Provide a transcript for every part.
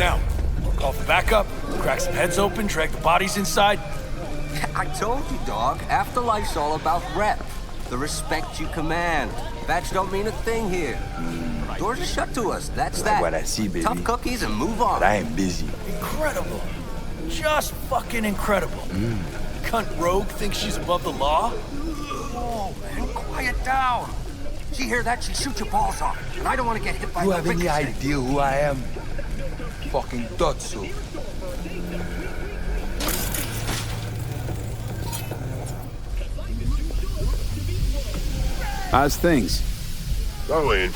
Now, we'll call for backup, crack some heads open, drag the bodies inside. I told you, dog. Afterlife's all about rep. The respect you command. Badge don't mean a thing here. Doors are shut to us. That's that. What I see, baby. Tough cookies and move on. But I am busy. Incredible. Just fucking incredible. Cunt rogue thinks she's above the law? Oh, man, quiet down. She hear that, she shoot your balls off. And I don't want to get hit by You the have any ricochet. idea who I am? Fucking thought so. How's things? Going.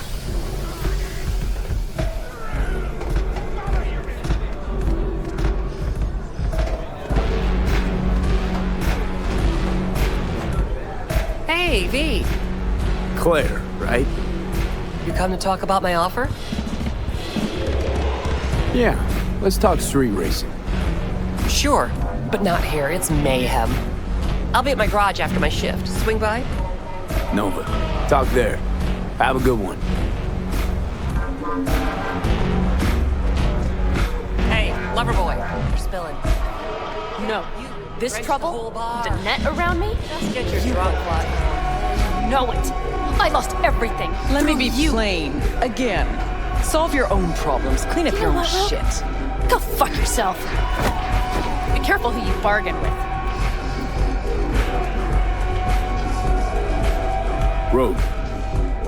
Hey, V. Claire, right? You come to talk about my offer? Yeah, let's talk street racing. Sure, but not here. It's mayhem. I'll be at my garage after my shift. Swing by? Nova, talk there. Have a good one. Hey, lover boy, you're spilling. No. This Drench the trouble? whole bar. The net around me? Just get your drunk clot. Know it. I lost everything. Let me be through you. plain. Again. Solve your own problems. Clean up You your know own what, Will? shit. Go fuck yourself. Be careful who you bargain with. Rogue,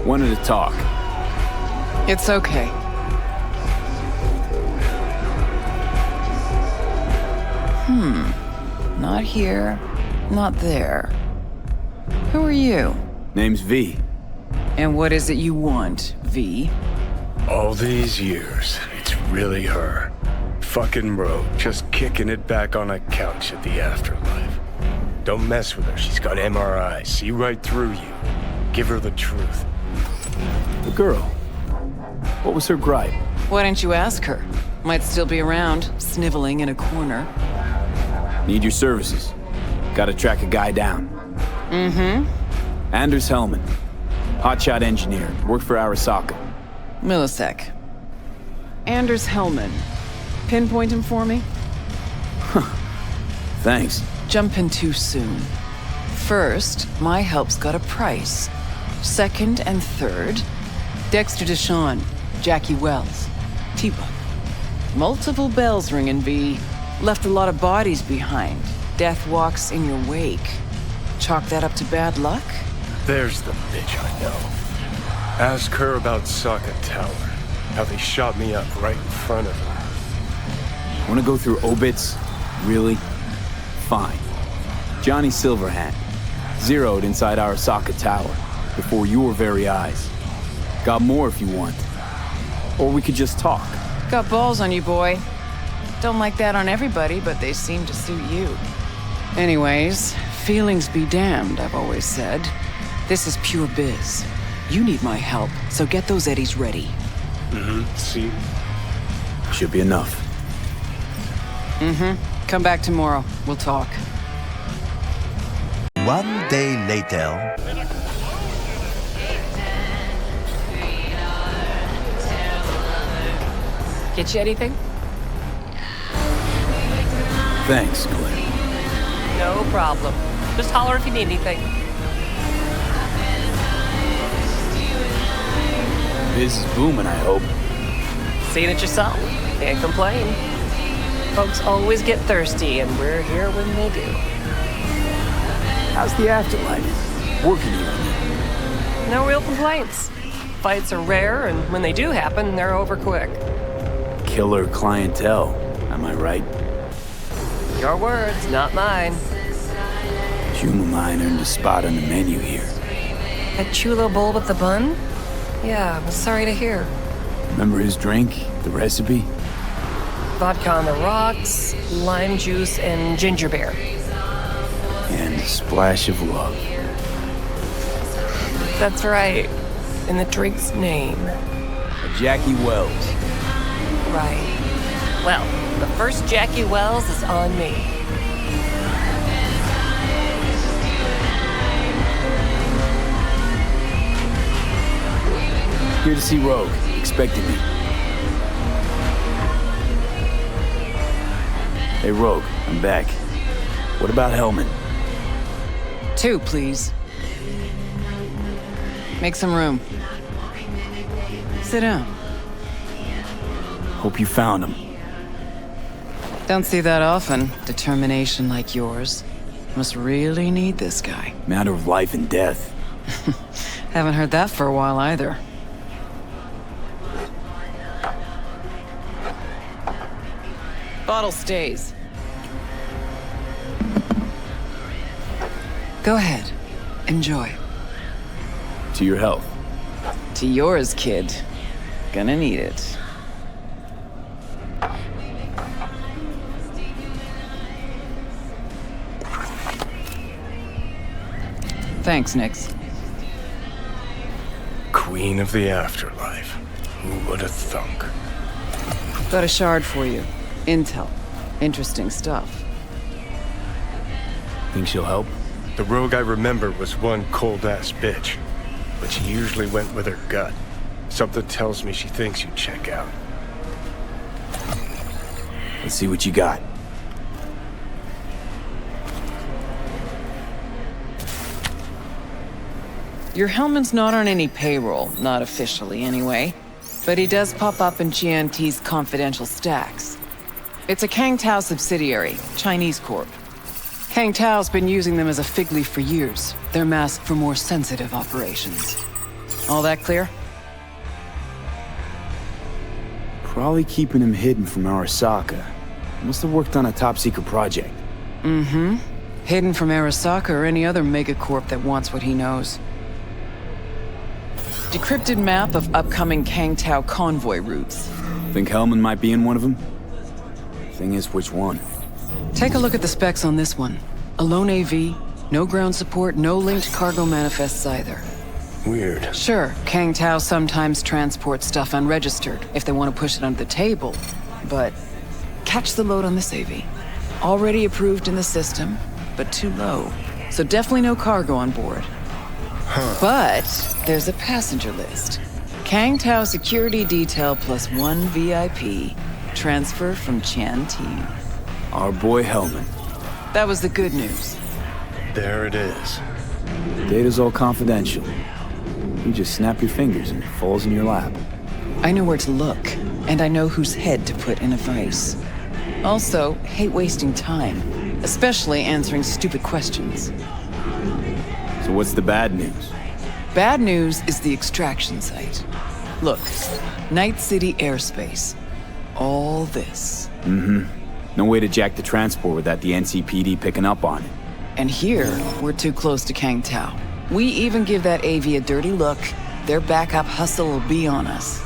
wanted to talk. It's okay. Not here, not there. Who are you? Name's V. And what is it you want, V? All these years, it's really her. Fucking rogue, just kicking it back on a couch at the afterlife. Don't mess with her, she's got MRI, see right through you. Give her the truth. The girl. What was her gripe? Why didn't you ask her? Might still be around, sniveling in a corner. Need your services. Gotta track a guy down. Anders Hellman. Hotshot engineer. Worked for Arasaka. Millisec. Anders Hellman. Pinpoint him for me? Thanks. Jumping too soon. First, my help's got a price. Second and third, Dexter Deshawn, Jackie Wells, T-Bug. Multiple bells ringing, V. Left a lot of bodies behind. Death walks in your wake. Chalk that up to bad luck? There's the bitch I know. Ask her about Socket Tower. How they shot me up right in front of her. Wanna go through obits? Really? Fine. Johnny Silverhand. Zeroed inside Arasaka Tower. Before your very eyes. Got more if you want. Or we could just talk. Got balls on you, boy. Don't like that on everybody, but they seem to suit you. Anyways, feelings be damned, I've always said. This is pure biz. You need my help, so get those eddies ready. See? Should be enough. Come back tomorrow. We'll talk. One day later. Get you anything? Thanks, Claire. No problem. Just holler if you need anything. Biz is booming, I hope. Seeing it yourself. Can't complain. Folks always get thirsty, and we're here when they do. How's the afterlife? Working here. No real complaints. Fights are rare, and when they do happen, they're over quick. Killer clientele, am I right? Your words, not mine. Juma mine earned a spot on the menu here. That chulo bowl with the bun? Yeah, I'm sorry to hear. Remember his drink? The recipe? Vodka on the rocks, lime juice, and ginger beer. And a splash of love. That's right. In the drink's name. A Jackie Wells. Right. Well, the first Jackie Wells is on me. Here to see Rogue. Expecting me. Hey, Rogue, I'm back. What about Hellman? 2, please. Make some room. Sit down. Hope you found him. Don't see that often. Determination like yours. Must really need this guy. Matter of life and death. Haven't heard that for a while either. Bottle stays. Go ahead. Enjoy. To your health. To yours, kid. Gonna need it. Thanks, Nix. Queen of the afterlife. Who would have thunk? Got a shard for you. Intel. Interesting stuff. Think she'll help? The rogue I remember was one cold-ass bitch. But she usually went with her gut. Something tells me she thinks you'd check out. Let's see what you got. Your Hellman's not on any payroll, not officially anyway. But he does pop up in GNT's confidential stacks. It's a Kang Tao subsidiary, Chinese corp. Kang Tao's been using them as a fig leaf for years. They're masked for more sensitive operations. All that clear? Probably keeping him hidden from Arasaka. Must have worked on a top-secret project. Mm-hmm. Hidden from Arasaka or any other megacorp that wants what he knows. Decrypted map of upcoming Kang Tao convoy routes. Think Hellman might be in one of them? Thing is, which one? Take a look at the specs on this one. A lone AV, no ground support, no linked cargo manifests either. Weird. Sure, Kang Tao sometimes transports stuff unregistered if they want to push it under the table, but catch the load on this AV. Already approved in the system, but too low. So definitely no cargo on board. Huh. But there's a passenger list. Kang Tao security detail plus 1 VIP. Transfer from Chan team. Our boy Hellman. That was the good news. There it is. Data's all confidential. You just snap your fingers and it falls in your lap. I know where to look, and I know whose head to put in a vice. Also, hate wasting time, especially answering stupid questions. So what's the bad news? Bad news is the extraction site. Look, Night City airspace. All this. Mm-hmm. No way to jack the transport without the NCPD picking up on it. And here, we're too close to Kang Tao. We even give that AV a dirty look, their backup hustle will be on us.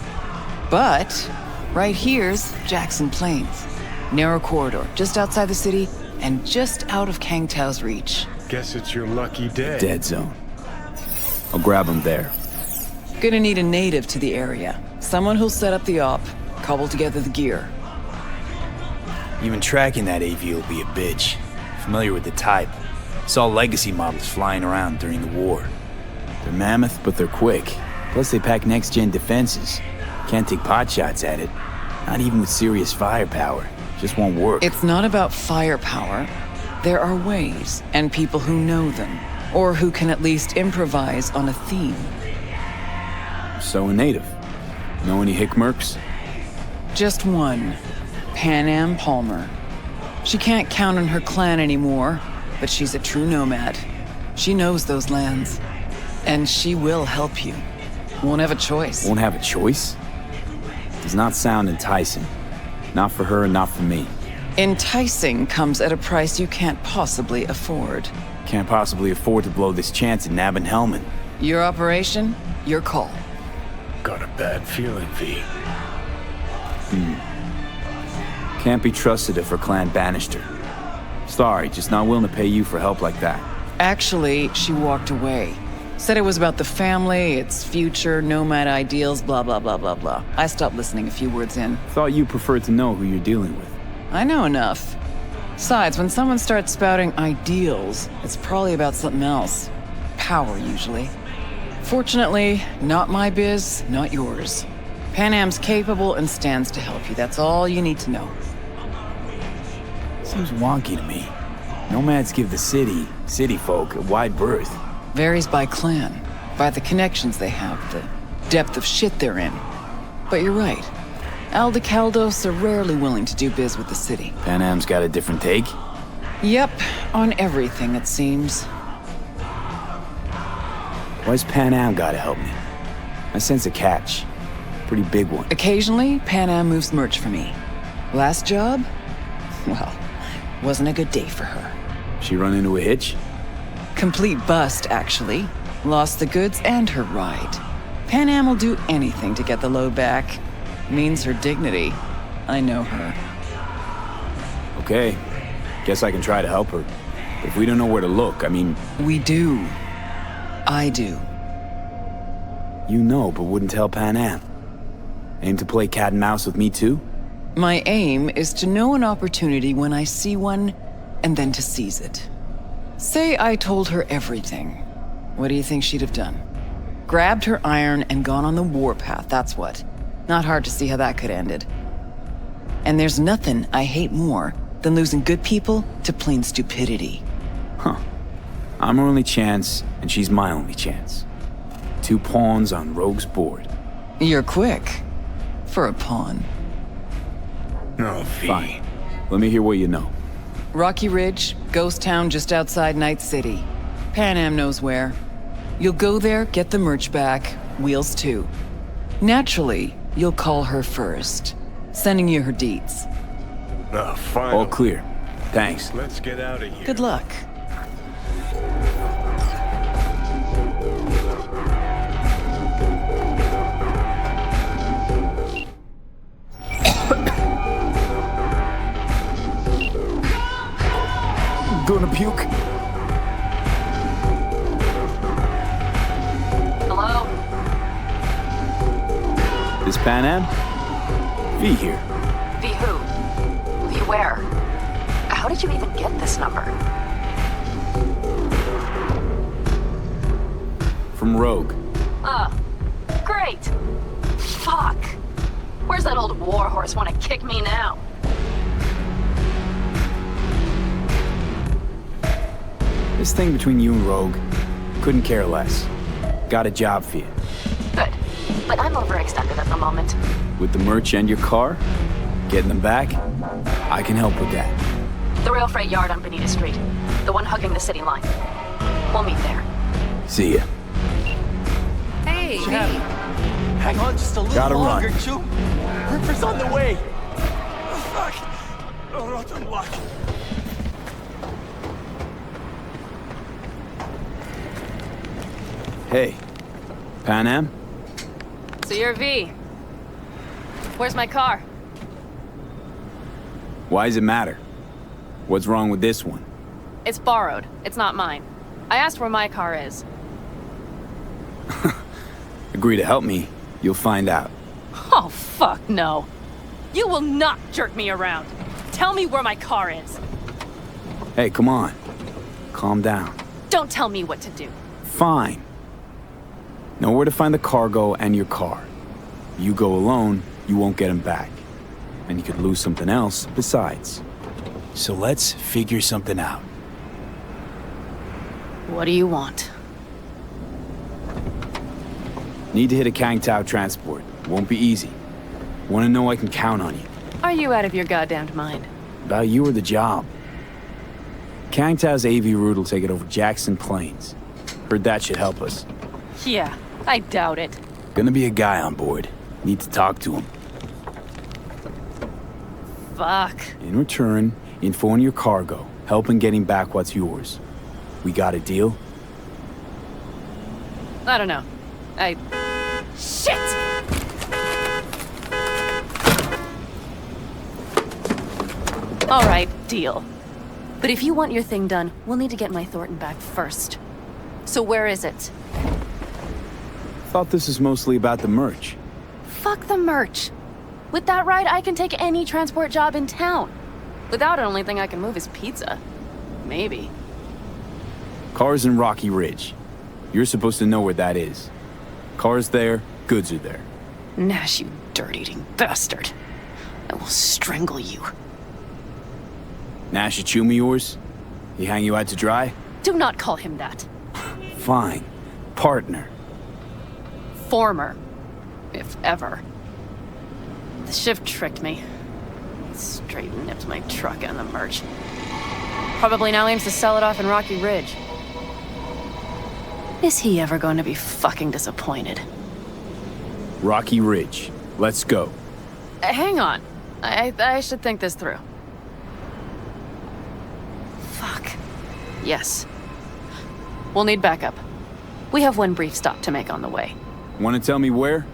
But, right here's Jackson Plains. Narrow corridor, just outside the city, and just out of Kang Tao's reach. Guess it's your lucky day. Dead zone. I'll grab him there. Gonna need a native to the area. Someone who'll set up the op, cobble together the gear. Even tracking that AV will be a bitch. Familiar with the type. Saw legacy models flying around during the war. They're mammoth, but they're quick. Plus they pack next-gen defenses. Can't take pot shots at it. Not even with serious firepower. Just won't work. It's not about firepower. There are ways, and people who know them. Or who can at least improvise on a theme. So a native. Know any Hickmerks? Just one. Panam Palmer. She can't count on her clan anymore, but she's a true nomad. She knows those lands. And she will help you. Won't have a choice. Won't have a choice? Does not sound enticing. Not for her and not for me. Enticing comes at a price you can't possibly afford. Can't possibly afford to blow this chance at nabbing Hellman. Your operation, your call. Got a bad feeling, V. Can't be trusted if her clan banished her. Sorry, just not willing to pay you for help like that. Actually, she walked away. Said it was about the family, its future, nomad ideals, blah, blah, blah, blah, blah. I stopped listening a few words in. Thought you preferred to know who you're dealing with. I know enough. Besides, when someone starts spouting ideals, it's probably about something else. Power, usually. Fortunately, not my biz, not yours. Panam's capable and stands to help you. That's all you need to know. Seems wonky to me. Nomads give the city folk, a wide berth. Varies by clan, by the connections they have, the depth of shit they're in. But you're right. Aldecaldos are rarely willing to do biz with the city. Panam's got a different take? Yep, on everything, it seems. Why's Panam gotta help me? I sense a catch. Pretty big one. Occasionally, Panam moves merch for me. Last job? Well, wasn't a good day for her. She run into a hitch? Complete bust, actually. Lost the goods and her ride. Panam will do anything to get the load back. Means her dignity. I know her. Okay. Guess I can try to help her. But if we don't know where to look, I mean... We do. I do. You know, but wouldn't tell Panam. Aim to play cat and mouse with me too? My aim is to know an opportunity when I see one, and then to seize it. Say I told her everything. What do you think she'd have done? Grabbed her iron and gone on the warpath, that's what. Not hard to see how that could have ended. And there's nothing I hate more than losing good people to plain stupidity. Huh. I'm her only chance, and she's my only chance. 2 pawns on Rogue's board. You're quick. For a pawn. No, V. Fine. Let me hear what you know. Rocky Ridge, ghost town just outside Night City. Panam knows where. You'll go there, get the merch back, wheels too. Naturally, you'll call her first. Sending you her deeds. No, fine. All clear. Thanks. Let's get out of here. Good luck. Gonna puke? Hello? This Panam? V here. V who? V where? How did you even get this number? From Rogue. Great! Fuck! Where's that old warhorse want to kick me now? This thing between you and Rogue, couldn't care less. Got a job for you. Good. But I'm overextended at the moment. With the merch and your car, getting them back, I can help with that. The rail freight yard on Bonita Street. The one hugging the city line. We'll meet there. See ya. Hey! Hang on just a little Gotta longer, run. Chew. Ripper's on the way. Fuck. Oh, rotten luck. Hey, Panam? So you're V. Where's my car? Why does it matter? What's wrong with this one? It's borrowed. It's not mine. I asked where my car is. Agree to help me, you'll find out. Oh, fuck no. You will not jerk me around. Tell me where my car is. Hey, come on. Calm down. Don't tell me what to do. Fine. Know where to find the cargo and your car. You go alone, you won't get them back. And you could lose something else besides. So let's figure something out. What do you want? Need to hit a Kangtao transport. Won't be easy. Want to know I can count on you. Are you out of your goddamned mind? About you or the job. Kangtao's AV route will take it over Jackson Plains. Heard that should help us. Yeah, I doubt it. Gonna be a guy on board. Need to talk to him. Fuck. In return, info on your cargo. Help in getting back what's yours. We got a deal? I don't know. Shit! All right, deal. But if you want your thing done, we'll need to get my Thornton back first. So where is it? Thought this was mostly about the merch. Fuck the merch. With that ride, I can take any transport job in town. Without it, only thing I can move is pizza. Maybe. Car's in Rocky Ridge. You're supposed to know where that is. Car's there, goods are there. Nash, you dirt-eating bastard. I will strangle you. Nash a chum of yours? He hang you out to dry? Do not call him that. Fine. Partner. Former. If ever. The shift tricked me. Straight nipped my truck and the merch. Probably now aims to sell it off in Rocky Ridge. Is he ever going to be fucking disappointed? Rocky Ridge. Let's go. Hang on. I should think this through. Fuck. Yes. We'll need backup. We have one brief stop to make on the way. Want to tell me where?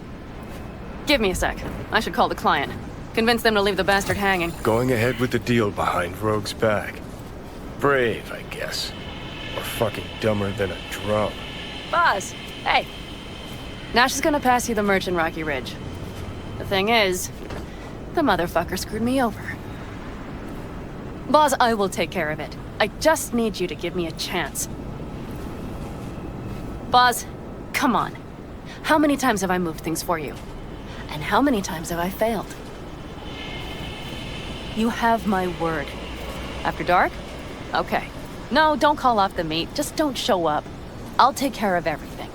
Give me a sec. I should call the client. Convince them to leave the bastard hanging. Going ahead with the deal behind Rogue's back. Brave, I guess. Or fucking dumber than a drum. Boss, hey. Nash is gonna pass you the merch in Rocky Ridge. The thing is, the motherfucker screwed me over. Boss, I will take care of it. I just need you to give me a chance. Boss, come on. How many times have I moved things for you? And how many times have I failed? You have my word. After dark? Okay. No, don't call off the meet. Just don't show up. I'll take care of everything.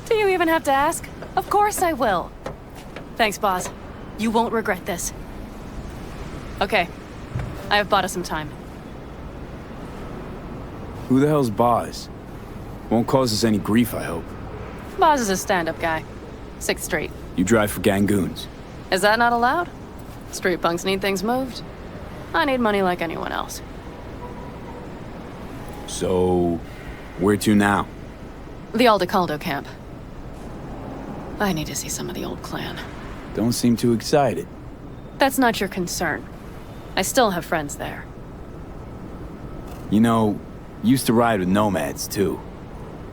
Do you even have to ask? Of course I will. Thanks, boss. You won't regret this. Okay. I have bought us some time. Who the hell's Boz? Won't cause us any grief, I hope. Boz is a stand-up guy. 6th Street. You drive for Gangoons. Is that not allowed? Street punks need things moved. I need money like anyone else. So, where to now? The Aldecaldo camp. I need to see some of the old clan. Don't seem too excited. That's not your concern. I still have friends there. You know, used to ride with nomads, too.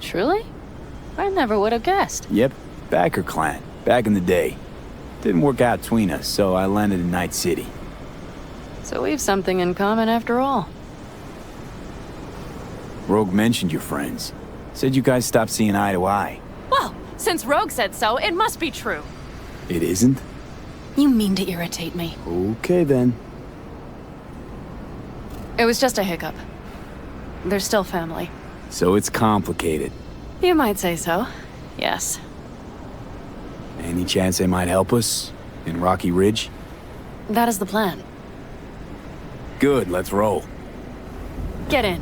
Truly? I never would have guessed. Yep, Backer clan, back in the day. Didn't work out between us, so I landed in Night City. So we've something in common after all. Rogue mentioned your friends. Said you guys stopped seeing eye to eye. Well, since Rogue said so, it must be true. It isn't? You mean to irritate me. Okay, then. It was just a hiccup. They're still family. So it's complicated. You might say so. Yes. Any chance they might help us? In Rocky Ridge? That is the plan. Good, let's roll. Get in.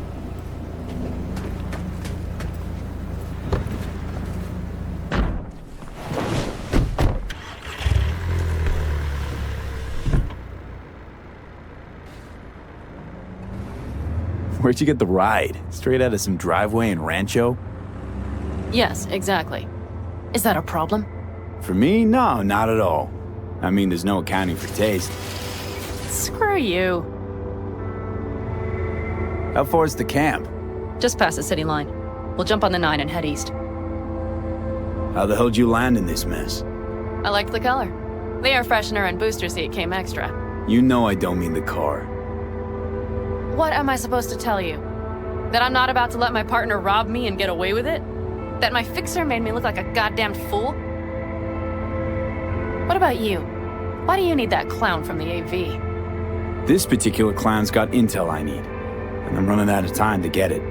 Where'd you get the ride? Straight out of some driveway in Rancho? Yes, exactly. Is that a problem? For me, no, not at all. I mean, there's no accounting for taste. Screw you. How far is the camp? Just past the city line. We'll jump on the 9 and head east. How the hell'd you land in this mess? I liked the color. The air freshener and booster seat came extra. You know I don't mean the car. What am I supposed to tell you? That I'm not about to let my partner rob me and get away with it? That my fixer made me look like a goddamn fool? What about you? Why do you need that clown from the AV? This particular clown's got intel I need, and I'm running out of time to get it.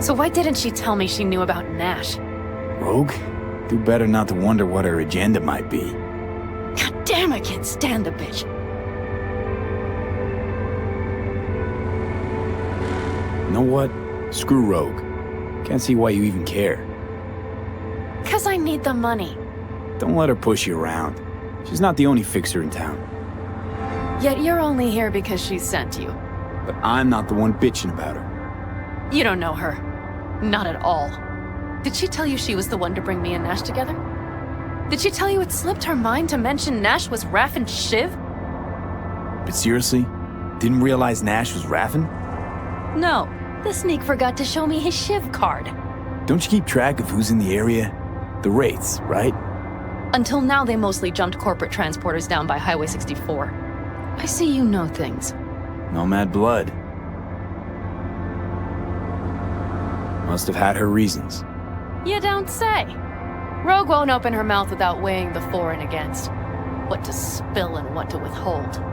So why didn't she tell me she knew about Nash? Rogue? Do better not to wonder what her agenda might be. God damn, I can't stand the bitch. You know what? Screw Rogue. Can't see why you even care. 'Cause I need the money. Don't let her push you around. She's not the only fixer in town. Yet you're only here because she sent you. But I'm not the one bitching about her. You don't know her. Not at all. Did she tell you she was the one to bring me and Nash together? Did she tell you it slipped her mind to mention Nash was Raff and Shiv? But seriously? Didn't realize Nash was Raffin? No. The sneak forgot to show me his Shiv card. Don't you keep track of who's in the area? The Wraiths, right? Until now, they mostly jumped corporate transporters down by Highway 64. I see you know things. Nomad blood. Must have had her reasons. You don't say. Rogue won't open her mouth without weighing the for and against. What to spill and what to withhold.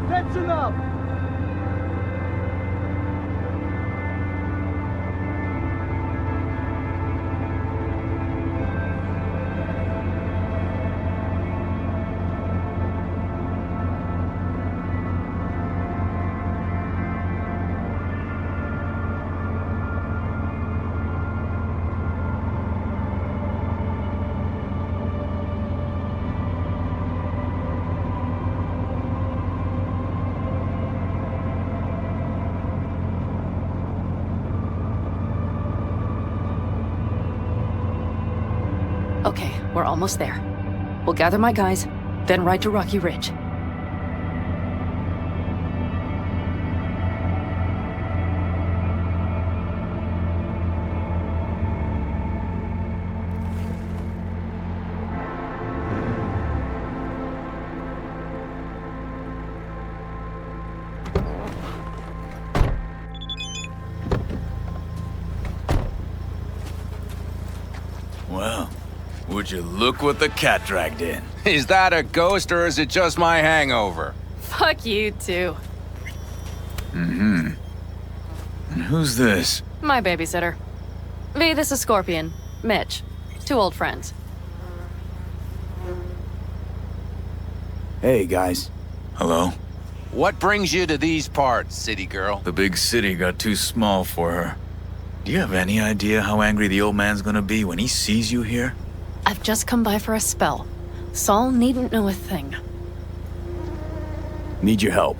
That's enough! Okay, we're almost there. We'll gather my guys, then ride to Rocky Ridge. Well, would you look what the cat dragged in? Is that a ghost or is it just my hangover? Fuck you, too. And who's this? My babysitter. V, this is Scorpion. Mitch. 2 old friends. Hey, guys. Hello? What brings you to these parts, city girl? The big city got too small for her. Do you have any idea how angry the old man's gonna be when he sees you here? I've just come by for a spell. Saul needn't know a thing. Need your help.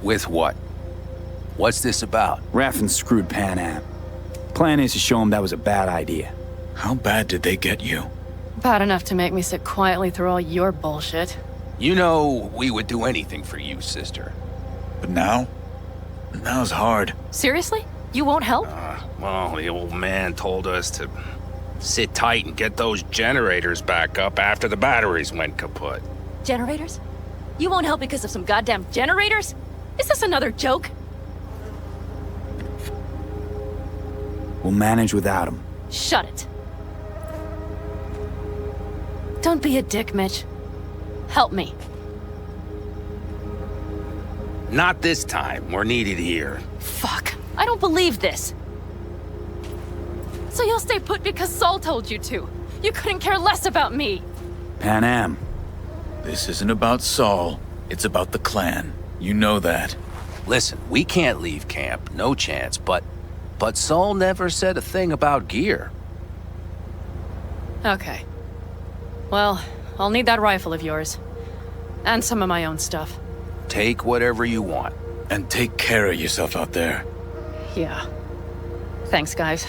With what? What's this about? Raffin screwed Panam. Plan is to show him that was a bad idea. How bad did they get you? Bad enough to make me sit quietly through all your bullshit. You know we would do anything for you, sister. But now? Now's hard. Seriously? You won't help? Well, the old man told us to sit tight and get those generators back up after the batteries went kaput. Generators? You won't help because of some goddamn generators? Is this another joke? We'll manage without him. Shut it. Don't be a dick, Mitch. Help me. Not this time. We're needed here. Fuck. I don't believe this. So you'll stay put because Saul told you to. You couldn't care less about me. Panam. This isn't about Saul. It's about the clan. You know that. Listen, we can't leave camp. No chance. But Saul never said a thing about gear. Okay. Well, I'll need that rifle of yours. And some of my own stuff. Take whatever you want. And take care of yourself out there. Yeah. Thanks, guys.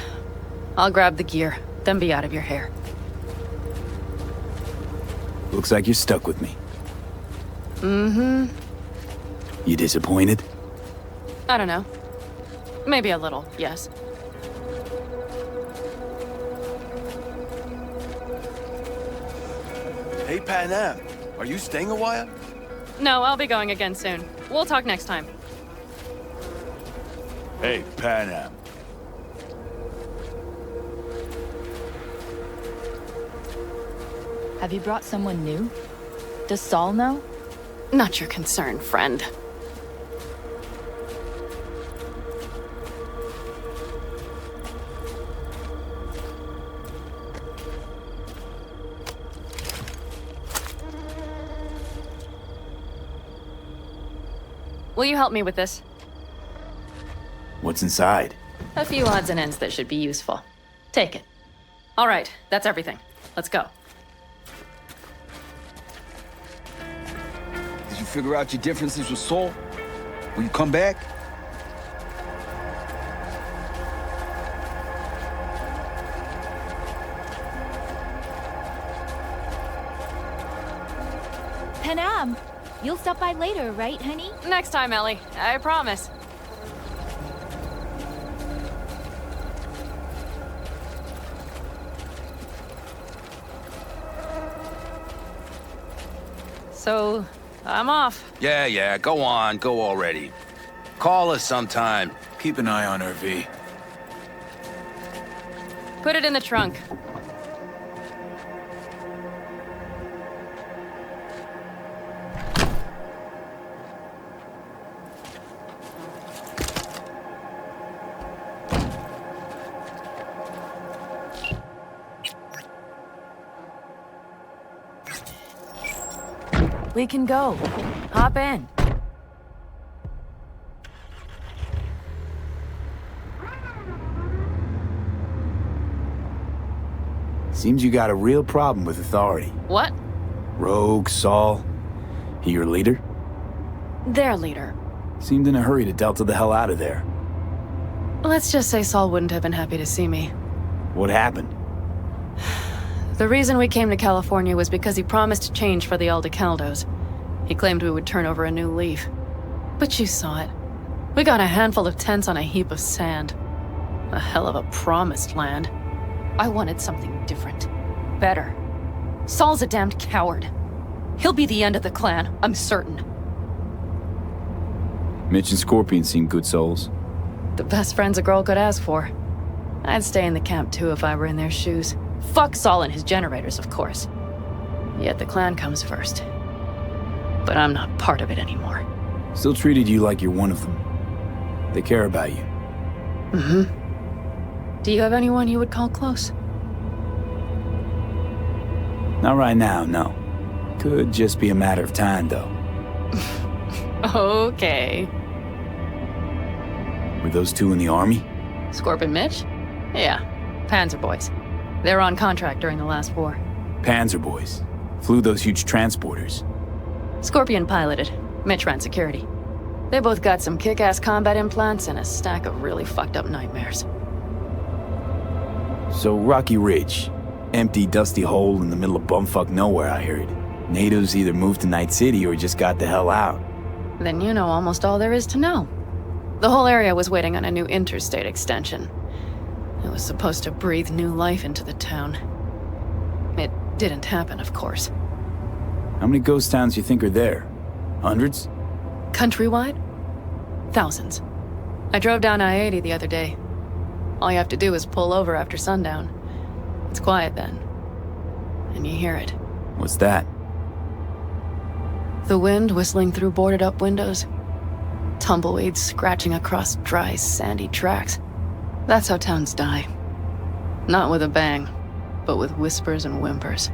I'll grab the gear, then be out of your hair. Looks like you're stuck with me. Mm-hmm. You disappointed? I don't know. Maybe a little, yes. Hey, Panam, are you staying a while? No, I'll be going again soon. We'll talk next time. Hey, Panam. Have you brought someone new? Does Saul know? Not your concern, friend. Will you help me with this? What's inside? A few odds and ends that should be useful. Take it. All right, that's everything. Let's go. Did you figure out your differences with Saul? Will you come back? Panam, you'll stop by later, right, honey? Next time, Ellie. I promise. So, I'm off. Yeah, go on, go already. Call us sometime. Keep an eye on her, V. Put it in the trunk. We can go. Hop in. Seems you got a real problem with authority. What? Rogue, Saul. He your leader? Their leader. Seemed in a hurry to delta the hell out of there. Let's just say Saul wouldn't have been happy to see me. What happened? The reason we came to California was because he promised change for the Aldecaldos. He claimed we would turn over a new leaf. But you saw it. We got a handful of tents on a heap of sand. A hell of a promised land. I wanted something different. Better. Saul's a damned coward. He'll be the end of the clan, I'm certain. Mitch and Scorpion seem good souls. The best friends a girl could ask for. I'd stay in the camp too if I were in their shoes. Fuck Saul and his generators, of course. Yet the clan comes first. But I'm not part of it anymore. Still treated you like you're one of them. They care about you. Mm-hmm. Do you have anyone you would call close? Not right now, no. Could just be a matter of time, though. Okay. Were those two in the army? Scorp and Mitch? Yeah, Panzer boys. They were on contract during the last war. Panzer boys. Flew those huge transporters. Scorpion piloted. Mitch ran security. They both got some kick-ass combat implants and a stack of really fucked up nightmares. So Rocky Ridge. Empty, dusty hole in the middle of bumfuck nowhere, I heard. Natives either moved to Night City or just got the hell out. Then you know almost all there is to know. The whole area was waiting on a new interstate extension. It was supposed to breathe new life into the town. It didn't happen, of course. How many ghost towns you think are there? Hundreds? Countrywide? Thousands. I drove down I-80 the other day. All you have to do is pull over after sundown. It's quiet then. And you hear it. What's that? The wind whistling through boarded-up windows. Tumbleweeds scratching across dry, sandy tracks. That's how towns die. Not with a bang, but with whispers and whimpers.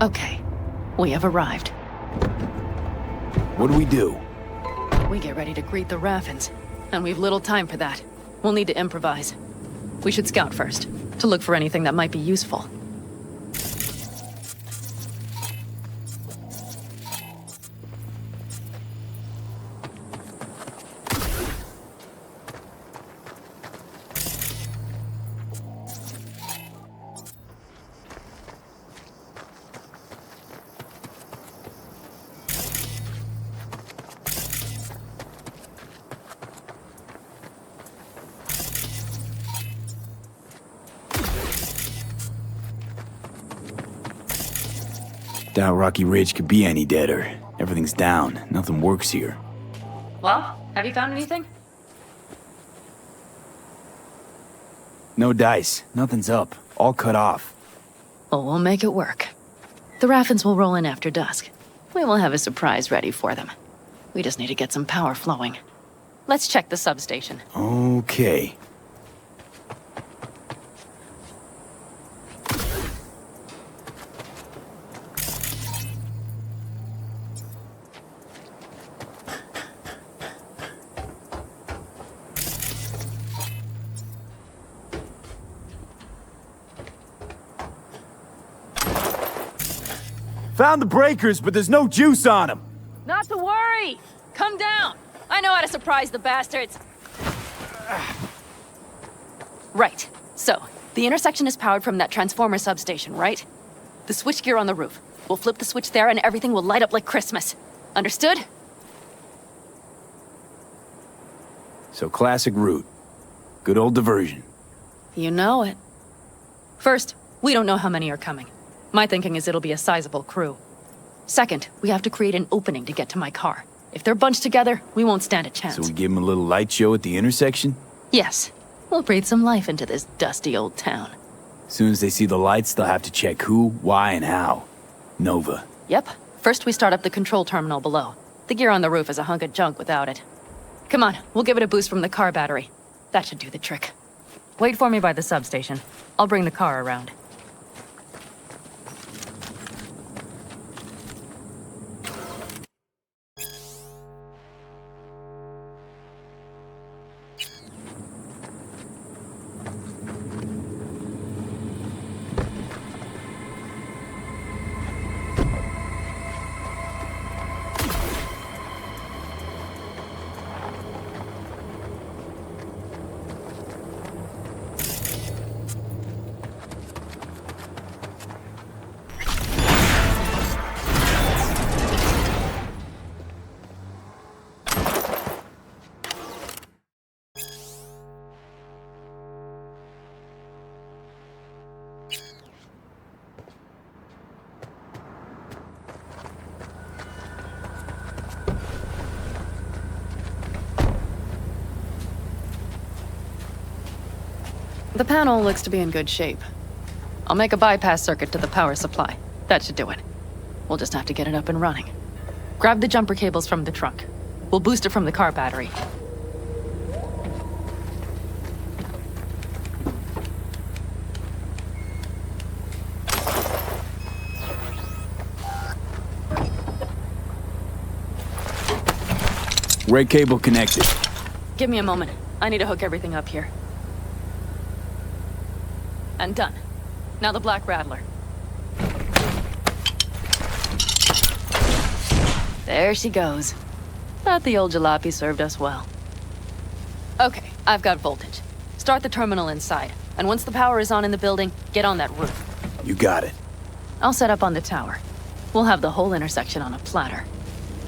Okay, we have arrived. What do we do? We get ready to greet the Raffins, and we've little time for that. We'll need to improvise. We should scout first, to look for anything that might be useful. Doubt Rocky Ridge could be any deader. Everything's down. Nothing works here. Well, have you found anything? No dice. Nothing's up. All cut off. Well, we'll make it work. The Raffins will roll in after dusk. We will have a surprise ready for them. We just need to get some power flowing. Let's check the substation. Okay. Found the breakers, but there's no juice on them. Not to worry! Come down! I know how to surprise the bastards! Right. So, the intersection is powered from that transformer substation, right? The switchgear on the roof. We'll flip the switch there and everything will light up like Christmas. Understood? So classic route. Good old diversion. You know it. First, we don't know how many are coming. My thinking is it'll be a sizable crew. Second, we have to create an opening to get to my car. If they're bunched together, we won't stand a chance. So we give them a little light show at the intersection? Yes. We'll breathe some life into this dusty old town. As soon as they see the lights, they'll have to check who, why, and how. Nova. Yep. First, we start up the control terminal below. The gear on the roof is a hunk of junk without it. Come on, we'll give it a boost from the car battery. That should do the trick. Wait for me by the substation. I'll bring the car around. The panel looks to be in good shape. I'll make a bypass circuit to the power supply. That should do it. We'll just have to get it up and running. Grab the jumper cables from the trunk. We'll boost it from the car battery. Red cable connected. Give me a moment. I need to hook everything up here. And done. Now the Black Rattler. There she goes. Thought the old jalopy served us well. Okay, I've got voltage. Start the terminal inside, and once the power is on in the building, get on that roof. You got it. I'll set up on the tower. We'll have the whole intersection on a platter.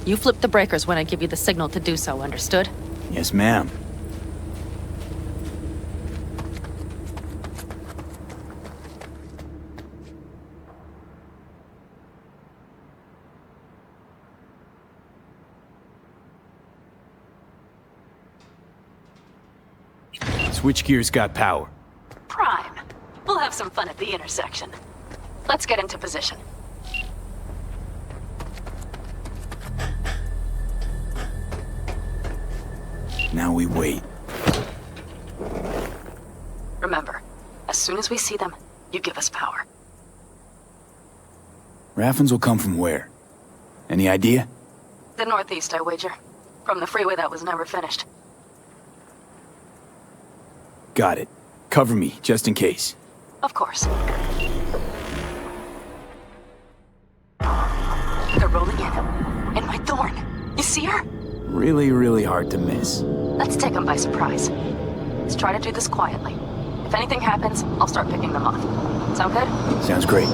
You flip the breakers when I give you the signal to do so, understood? Yes, ma'am. Switchgear's got power. Prime. We'll have some fun at the intersection. Let's get into position. Now we wait. Remember, as soon as we see them, you give us power. Raffens will come from where? Any idea? The northeast, I wager. From the freeway that was never finished. Got it. Cover me, just in case. Of course. They're rolling in. In my thorn. You see her? Really, really hard to miss. Let's take them by surprise. Let's try to do this quietly. If anything happens, I'll start picking them off. Sound good? Sounds great.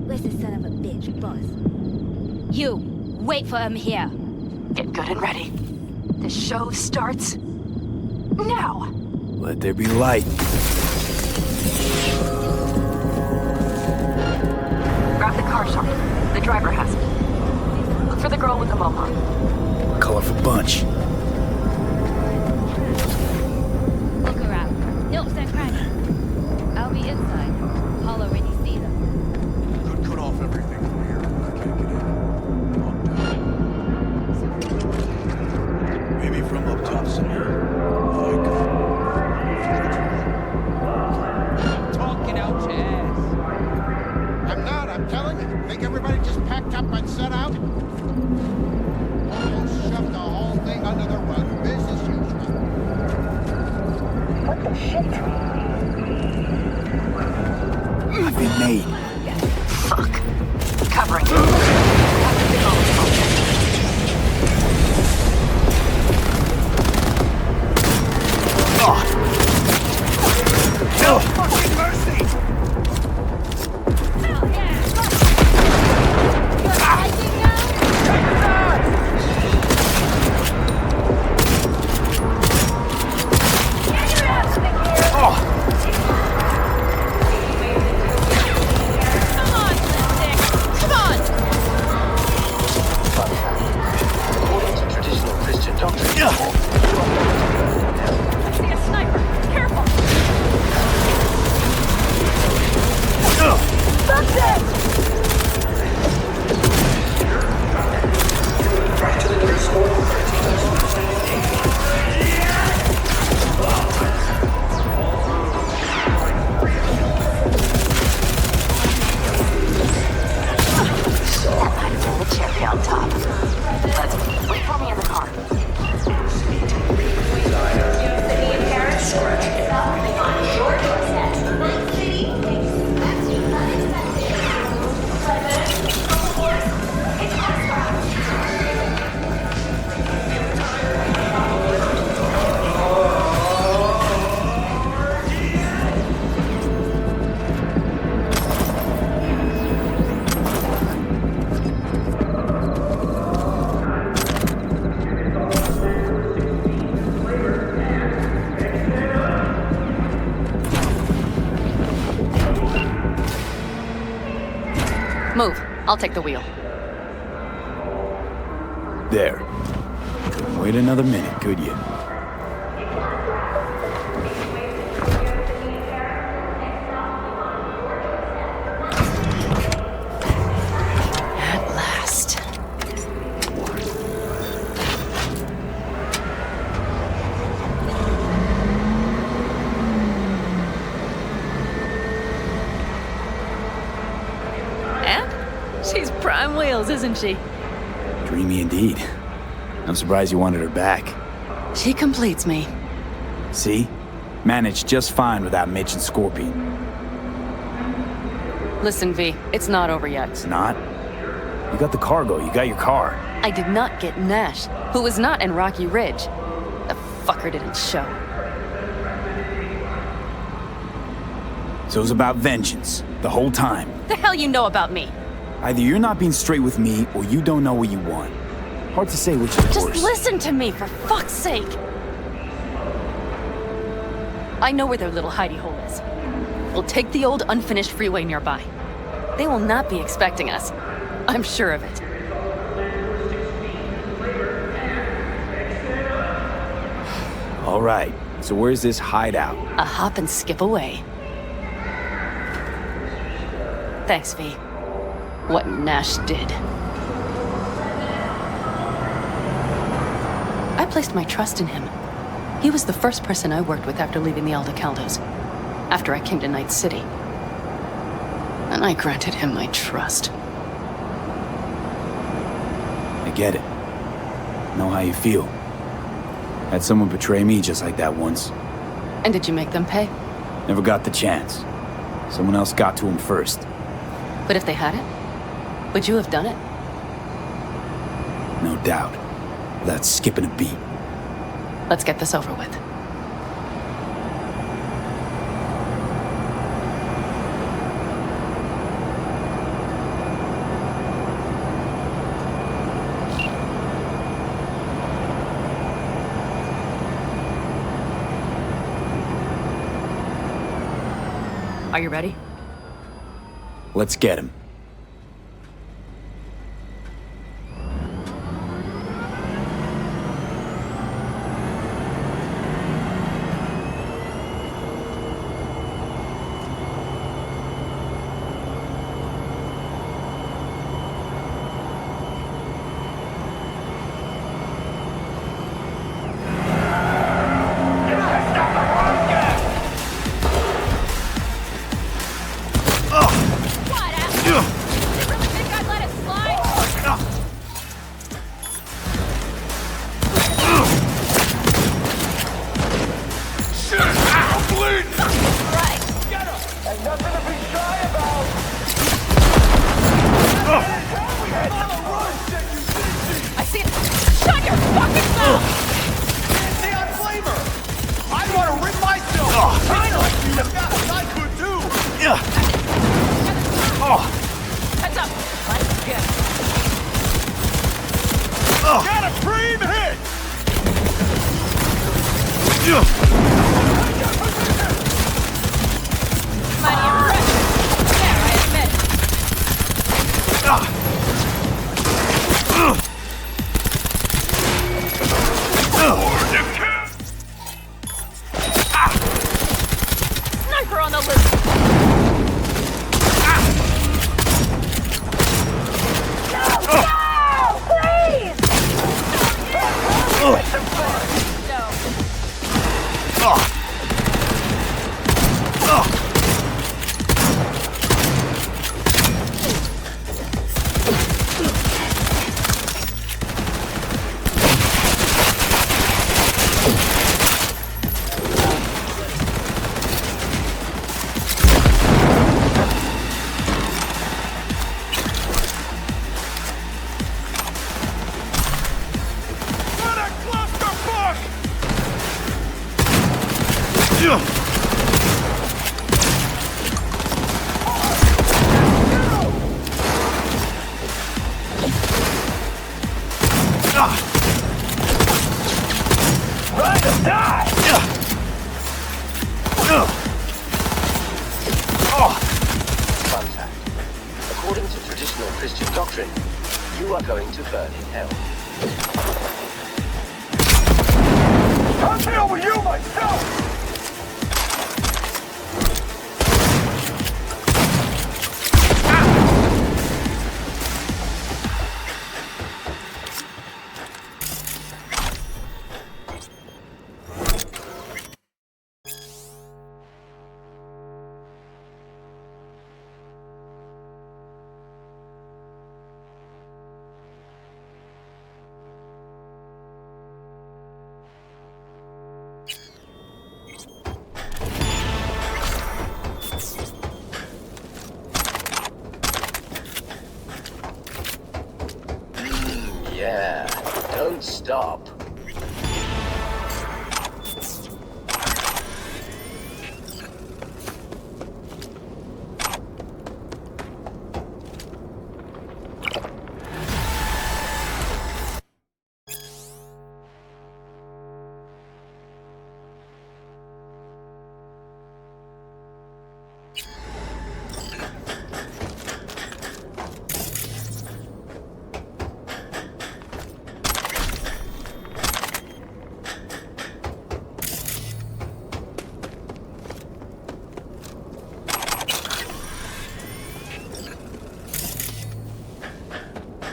Where's the son of a bitch, boss? You, wait for him here. Get good and ready. The show starts now. Let there be light. Grab the car shop. The driver has it. Look for the girl with the mohawk. Colorful bunch. Look around. Nooks and crannies. I'll be inside. I'll already see them. Could cut off everything from here. I can't get in. Maybe from up top somewhere. Talking out your ass. I'm not, I'm telling you. Think everybody just packed up and set out? Almost shoved the whole everything under the rug. Business usual. What the shit? I've been made. Fuck. Covering you. No fucking mercy! Move. I'll take the wheel. There. Wait another minute, could you? At last. And she's prime wheels, isn't she? Dreamy indeed. I'm surprised you wanted her back. She completes me. See? Managed just fine without Mitch and Scorpion. Listen, V, it's not over yet. It's not? You got the cargo, you got your car. I did not get Nash, who was not in Rocky Ridge. The fucker didn't show. So it was about vengeance, the whole time. The hell you know about me? Either you're not being straight with me, or you don't know what you want. Hard to say which is Just worse. listen to me, for fuck's sake! I know where their little hidey hole is. We'll take the old unfinished freeway nearby. They will not be expecting us. I'm sure of it. All right, so where's this hideout? A hop and skip away. Thanks, V. What Nash did. I placed my trust in him. He was the first person I worked with after leaving the Aldecaldos, after I came to Night City. And I granted him my trust. I get it. Know how you feel. Had someone betray me just like that once. And did you make them pay? Never got the chance. Someone else got to him first. But if they hadn't, would you have done it? No doubt. Without skipping a beat. Let's get this over with. Are you ready? Let's get him. Got a cream hit! Mighty impressive. There, I admit. Sniper on the loose. Fun fact. According to traditional Christian doctrine, you are going to burn in hell. I'll deal with you myself! Yeah, don't stop.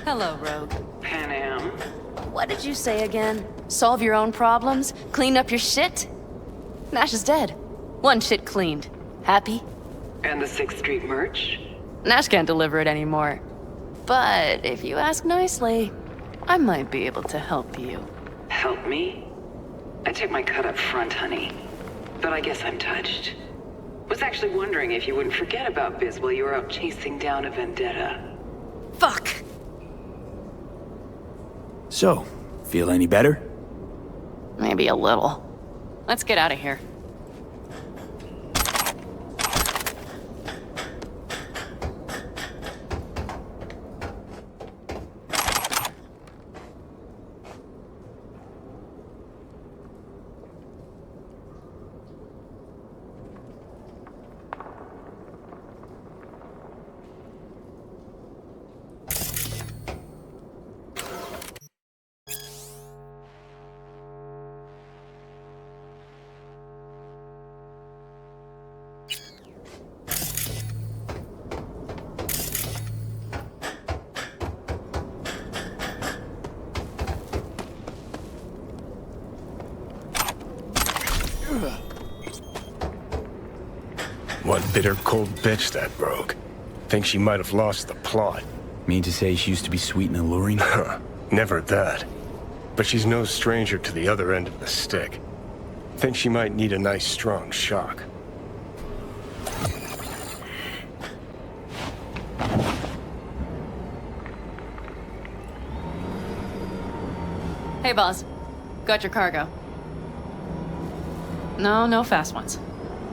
Hello, Rogue. Panam. What did you say again? Solve your own problems? Clean up your shit? Nash is dead. One shit cleaned. Happy? And the 6th Street merch? Nash can't deliver it anymore. But if you ask nicely, I might be able to help you. Help me? I took my cut up front, honey. But I guess I'm touched. Was actually wondering if you wouldn't forget about Biz while you were out chasing down a vendetta. Fuck! So, feel any better? Maybe a little. Let's get out of here. One bitter cold bitch, that rogue. Think she might have lost the plot. Mean to say she used to be sweet and alluring? Never that. But she's no stranger to the other end of the stick. Think she might need a nice strong shock. Hey, boss. Got your cargo. No fast ones.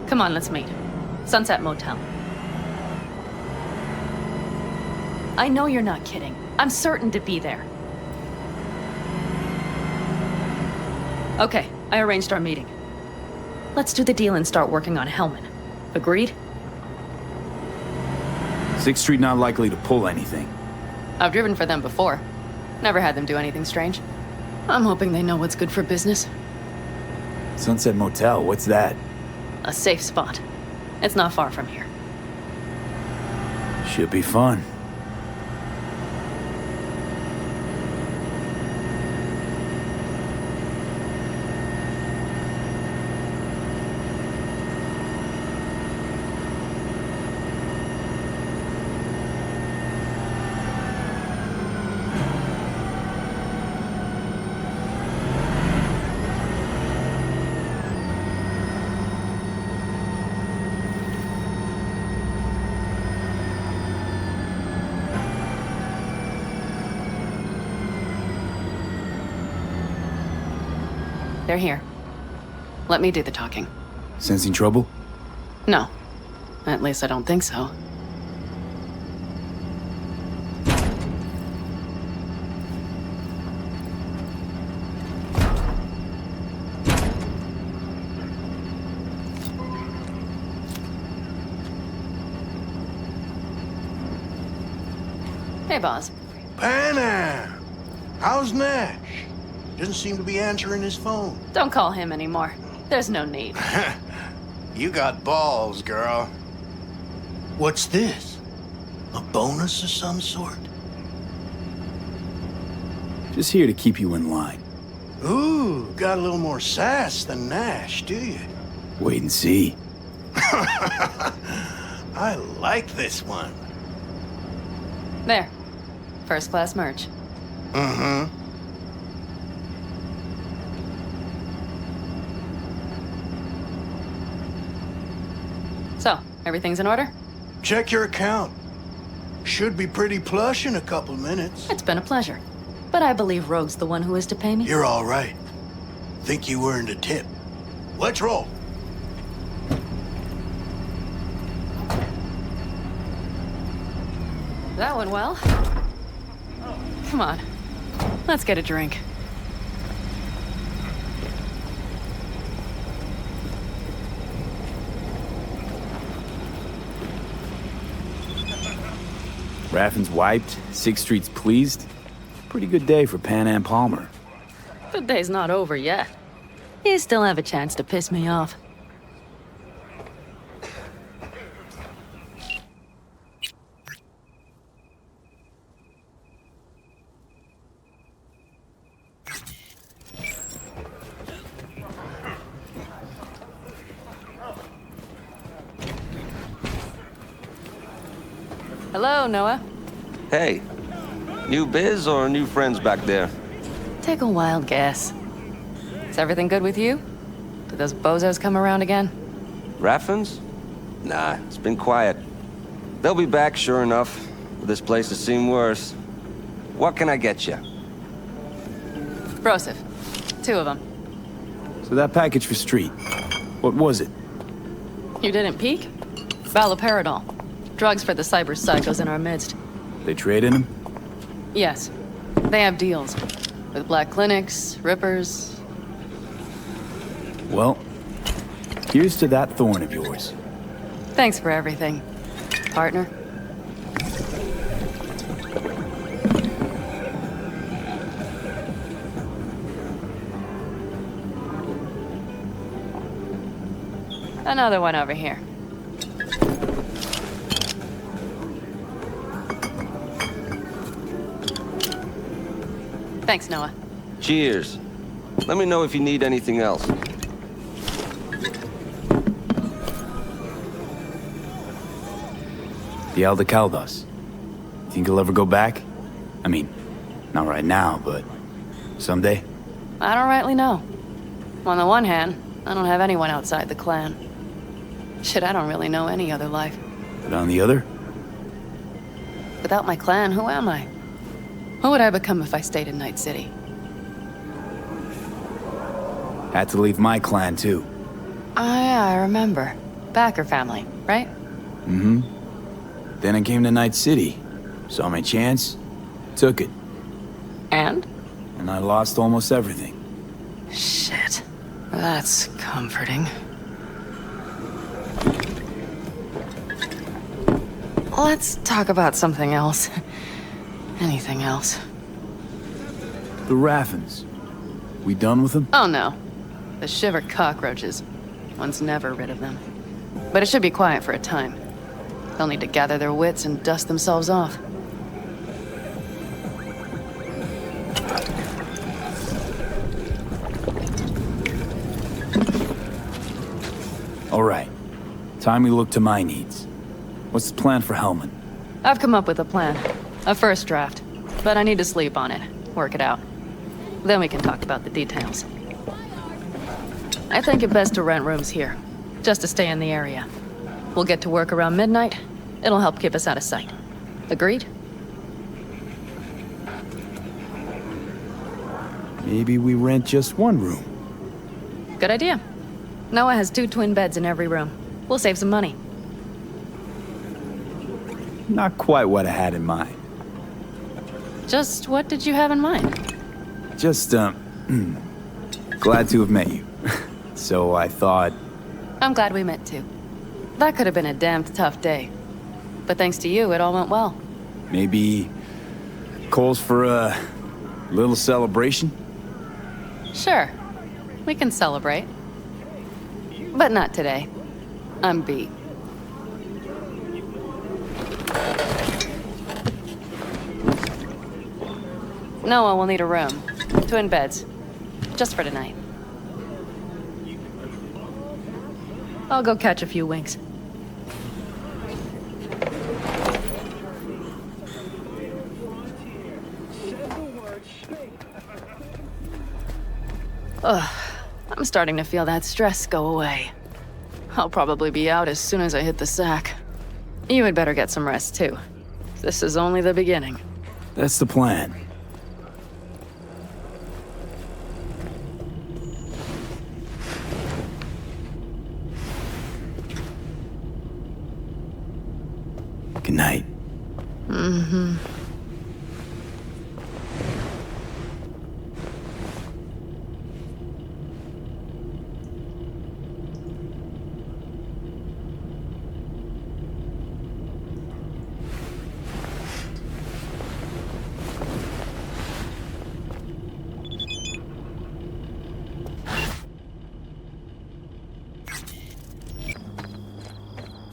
Come on, let's meet. Sunset Motel. I know you're not kidding. I'm certain to be there. Okay, I arranged our meeting. Let's do the deal and start working on Hellman. Agreed? 6th Street not likely to pull anything. I've driven for them before. Never had them do anything strange. I'm hoping they know what's good for business. Sunset Motel, what's that? A safe spot. It's not far from here. Should be fun. They're here. Let me do the talking. Sensing trouble? No. At least I don't think so. Hey, boss. Panam! How's Nash? Doesn't seem to be answering his phone. Don't call him anymore. There's no need. You got balls, girl. What's this? A bonus of some sort? Just here to keep you in line. Ooh, got a little more sass than Nash, do you? Wait and see. I like this one. There. First class merch. Mm-hmm. So, everything's in order? Check your account. Should be pretty plush in a couple minutes. It's been a pleasure. But I believe Rogue's the one who is to pay me. You're all right. Think you earned a tip. Let's roll. That went well. Come on. Let's get a drink. Raffin's wiped, 6th Street's pleased. Pretty good day for Panam Palmer. The day's not over yet. You still have a chance to piss me off. Hello, Noah. Hey, new biz or new friends back there? Take a wild guess. Is everything good with you? Did those bozos come around again? Raffins? Nah, it's been quiet. They'll be back, sure enough. This place has seen worse. What can I get you? Broseph. 2 of them. So that package for Street, what was it? You didn't peek? Valoperidol. Drugs for the cyber psychos in our midst. They trading them? Yes. They have deals. With black clinics, rippers. Well, here's to that thorn of yours. Thanks for everything, partner. Another one over here. Thanks, Noah. Cheers. Let me know if you need anything else. The Elder Caldas. Think he'll ever go back? I mean, not right now, but someday? I don't rightly know. On the one hand, I don't have anyone outside the clan. Shit, I don't really know any other life. But on the other? Without my clan, who am I? What would I become if I stayed in Night City? Had to leave my clan, too. Oh, yeah, I remember. Backer family, right? Mm-hmm. Then I came to Night City. Saw my chance, took it. And? And I lost almost everything. Shit. That's comforting. Let's talk about something else. Anything else. The Raffens. We done with them? Oh no. The shiver cockroaches. One's never rid of them. But it should be quiet for a time. They'll need to gather their wits and dust themselves off. All right. Time we look to my needs. What's the plan for Hellman? I've come up with a plan. A first draft. But I need to sleep on it. Work it out. Then we can talk about the details. I think it best to rent rooms here. Just to stay in the area. We'll get to work around midnight. It'll help keep us out of sight. Agreed? Maybe we rent just one room. Good idea. Noah has 2 twin beds in every room. We'll save some money. Not quite what I had in mind. Just what did you have in mind? Just, glad to have met you. So I thought... I'm glad we met too. That could have been a damned tough day. But thanks to you, it all went well. Maybe... calls for a little celebration? Sure. We can celebrate. But not today. I'm beat. Noah will need a room. Twin beds. Just for tonight. I'll go catch a few winks. Ugh. I'm starting to feel that stress go away. I'll probably be out as soon as I hit the sack. You had better get some rest, too. This is only the beginning. That's the plan. Good night. Mm-hmm.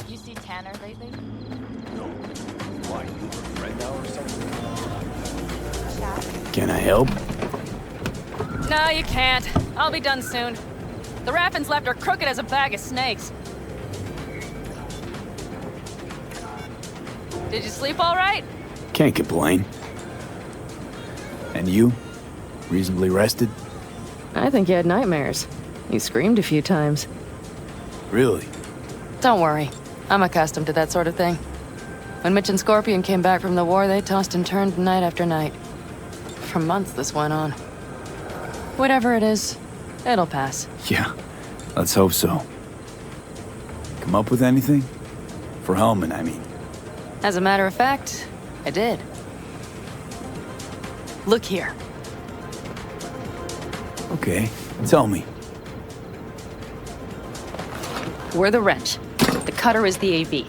You see Tanner lately? Why, you have a friend now or something? Can I help? No, you can't. I'll be done soon. The Raffens left her crooked as a bag of snakes. Did you sleep all right? Can't complain. And you? Reasonably rested? I think you had nightmares. You screamed a few times. Really? Don't worry. I'm accustomed to that sort of thing. When Mitch and Scorpion came back from the war, they tossed and turned night after night. For months this went on. Whatever it is, it'll pass. Yeah, let's hope so. Come up with anything? For Hellman, I mean. As a matter of fact, I did. Look here. Okay, tell me. We're the wrench. The cutter is the AV.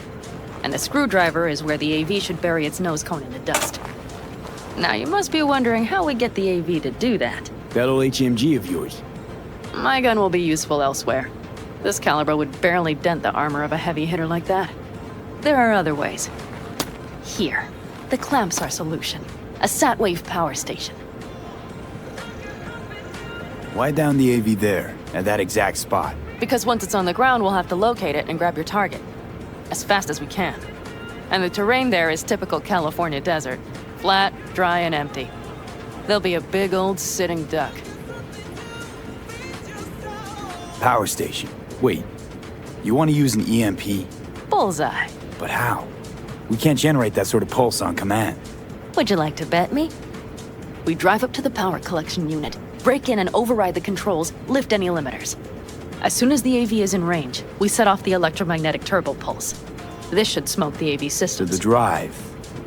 And the screwdriver is where the AV should bury its nose cone in the dust. Now, you must be wondering how we get the AV to do that. That old HMG of yours. My gun will be useful elsewhere. This caliber would barely dent the armor of a heavy hitter like that. There are other ways. Here, the clamps are solution. A Satwave power station. Why down the AV there, at that exact spot? Because once it's on the ground, we'll have to locate it and grab your target. As fast as we can. And the terrain there is typical California desert. Flat, dry, and empty. There'll be a big old sitting duck. Power station. Wait, you want to use an EMP? Bullseye. But how? We can't generate that sort of pulse on command. Would you like to bet me? We drive up to the power collection unit, break in and override the controls, lift any limiters. As soon as the AV is in range, we set off the electromagnetic turbo pulse. This should smoke the AV To systems. the drive,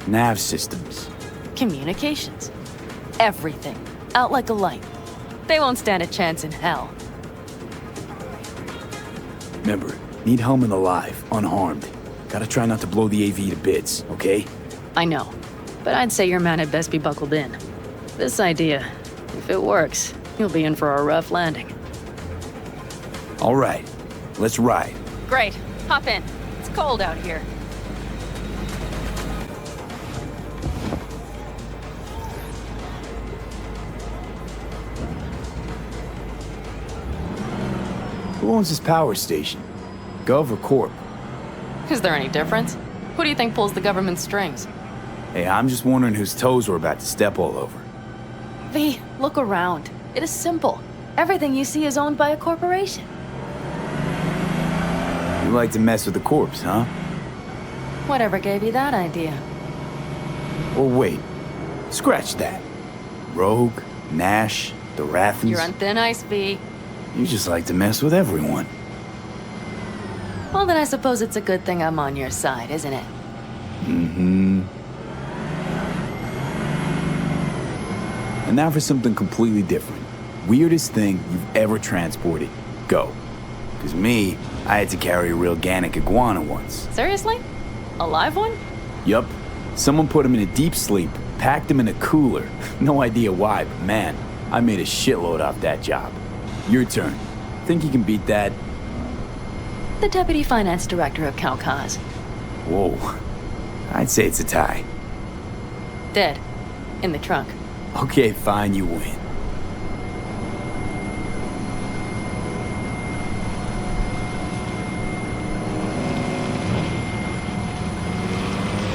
nav systems. Communications. Everything. Out like a light. They won't stand a chance in hell. Remember, need Hellman alive, unharmed. Gotta try not to blow the AV to bits, okay? I know, but I'd say your man had best be buckled in. This idea, if it works, you'll be in for a rough landing. All right, let's ride. Great, hop in. It's cold out here. Who owns this power station? Gov or Corp? Is there any difference? Who do you think pulls the government's strings? Hey, I'm just wondering whose toes we're about to step all over. V, look around. It is simple. Everything you see is owned by a corporation. You like to mess with the corpse, huh? Whatever gave you that idea? Or wait, scratch that. Rogue, Nash, the Rathens. You're on thin ice, V. You just like to mess with everyone. Well, then I suppose it's a good thing I'm on your side, isn't it? Mm-hmm. And now for something completely different. Weirdest thing you've ever transported. Go. Because me, I had to carry a real Gannic iguana once. Seriously? A live one? Yup. Someone put him in a deep sleep, packed him in a cooler. No idea why, but man, I made a shitload off that job. Your turn. Think you can beat that? The Deputy Finance Director of Kaukaz. Whoa. I'd say it's a tie. Dead. In the trunk. Okay, fine, you win.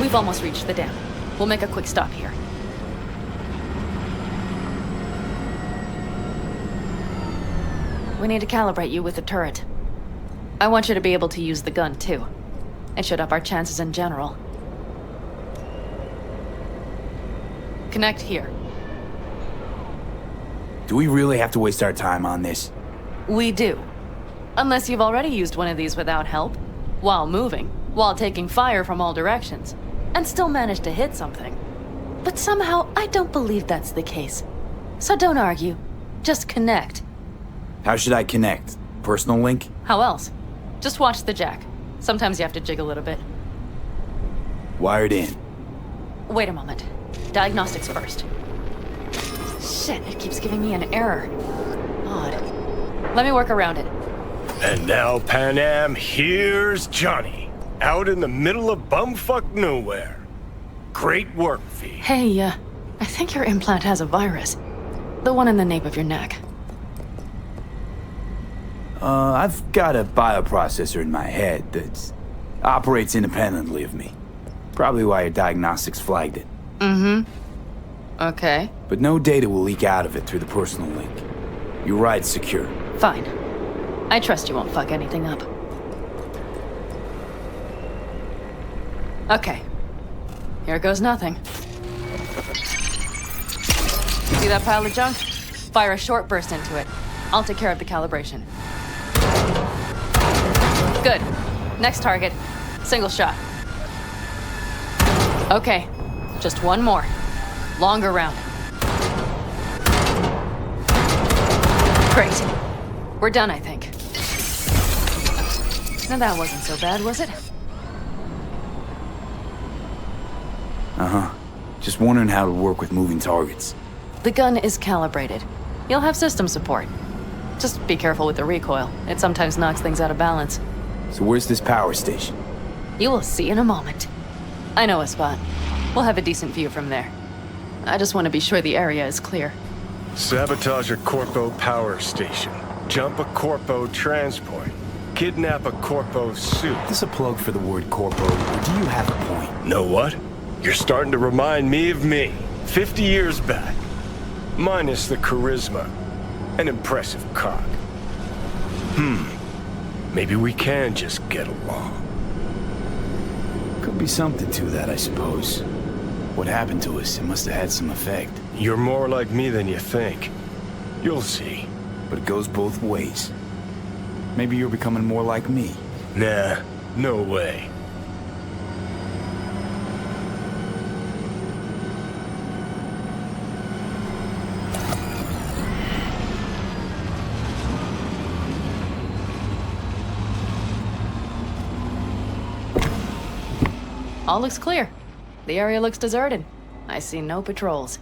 We've almost reached the dam. We'll make a quick stop here. We need to calibrate you with the turret. I want you to be able to use the gun, too. It should up our chances in general. Connect here. Do we really have to waste our time on this? We do. Unless you've already used one of these without help, while moving, while taking fire from all directions, and still managed to hit something. But somehow, I don't believe that's the case. So don't argue. Just connect. How should I connect? Personal link? How else? Just watch the jack. Sometimes you have to jig a little bit. Wired in. Wait a moment. Diagnostics first. Shit, it keeps giving me an error. Odd. Let me work around it. And now, Panam, here's Johnny. Out in the middle of bumfuck nowhere. Great work, V. Hey, I think your implant has a virus. The one in the nape of your neck. I've got a bioprocessor in my head that operates independently of me. Probably why your diagnostics flagged it. Mm-hmm. Okay. But no data will leak out of it through the personal link. Your ride's secure. Fine. I trust you won't fuck anything up. Okay. Here goes nothing. See that pile of junk? Fire a short burst into it. I'll take care of the calibration. Good. Next target. Single shot. Okay. Just one more. Longer round. Great. We're done, I think. Now that wasn't so bad, was it? Uh-huh. Just wondering how it'll work with moving targets. The gun is calibrated. You'll have system support. Just be careful with the recoil. It sometimes knocks things out of balance. So where's this power station? You will see in a moment. I know a spot. We'll have a decent view from there. I just want to be sure the area is clear. Sabotage a Corpo power station. Jump a Corpo transport. Kidnap a Corpo suit. Is this a plug for the word Corpo, or do you have a point? Know what? You're starting to remind me of me, 50 years back. Minus the charisma. An impressive cock. Maybe we can just get along. Could be something to that, I suppose. What happened to us, it must have had some effect. You're more like me than you think. You'll see. But it goes both ways. Maybe you're becoming more like me. Nah, no way. All looks clear. The area looks deserted. I see no patrols.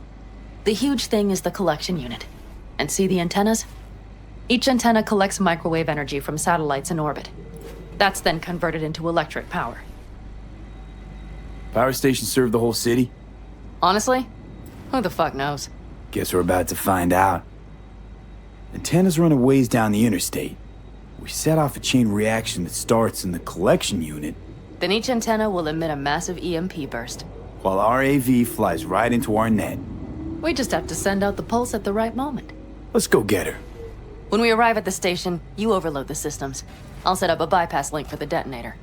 The huge thing is the collection unit. And see the antennas? Each antenna collects microwave energy from satellites in orbit. That's then converted into electric power. Power stations serve the whole city? Honestly, who the fuck knows? Guess we're about to find out. Antennas run a ways down the interstate. We set off a chain reaction that starts in the collection unit, Then each antenna will emit a massive EMP burst. while our AV flies right into our net. We just have to send out the pulse at the right moment. Let's go get her. When we arrive at the station, you overload the systems. I'll set up a bypass link for the detonator.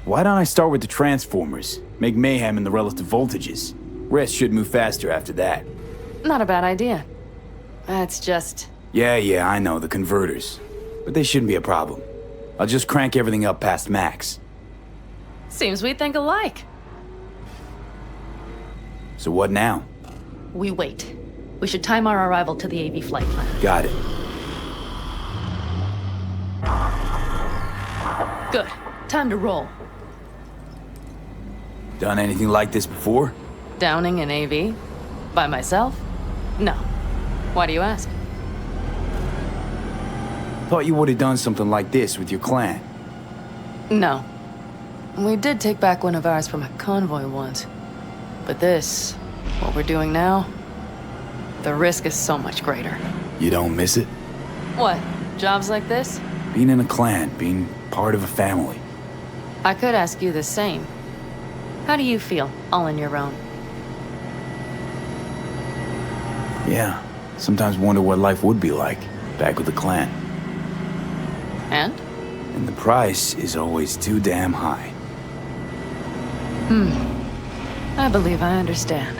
Why don't I start with the transformers? Make mayhem in the relative voltages. Rest should move faster after that. Not a bad idea. That's just... Yeah, I know, the converters. But they shouldn't be a problem. I'll just crank everything up past max. Seems we think alike. So what now? We wait. We should time our arrival to the AV flight plan. Got it. Good. Time to roll. Done anything like this before? Downing an AV? By myself? No. Why do you ask? Thought you would have done something like this with your clan. No. We did take back one of ours from a convoy once. But this, what we're doing now, the risk is so much greater. You don't miss it? What? Jobs like this? Being in a clan, being part of a family. I could ask you the same. How do you feel, all on your own? Yeah, sometimes wonder what life would be like, back with the clan. And? And the price is always too damn high. I believe I understand.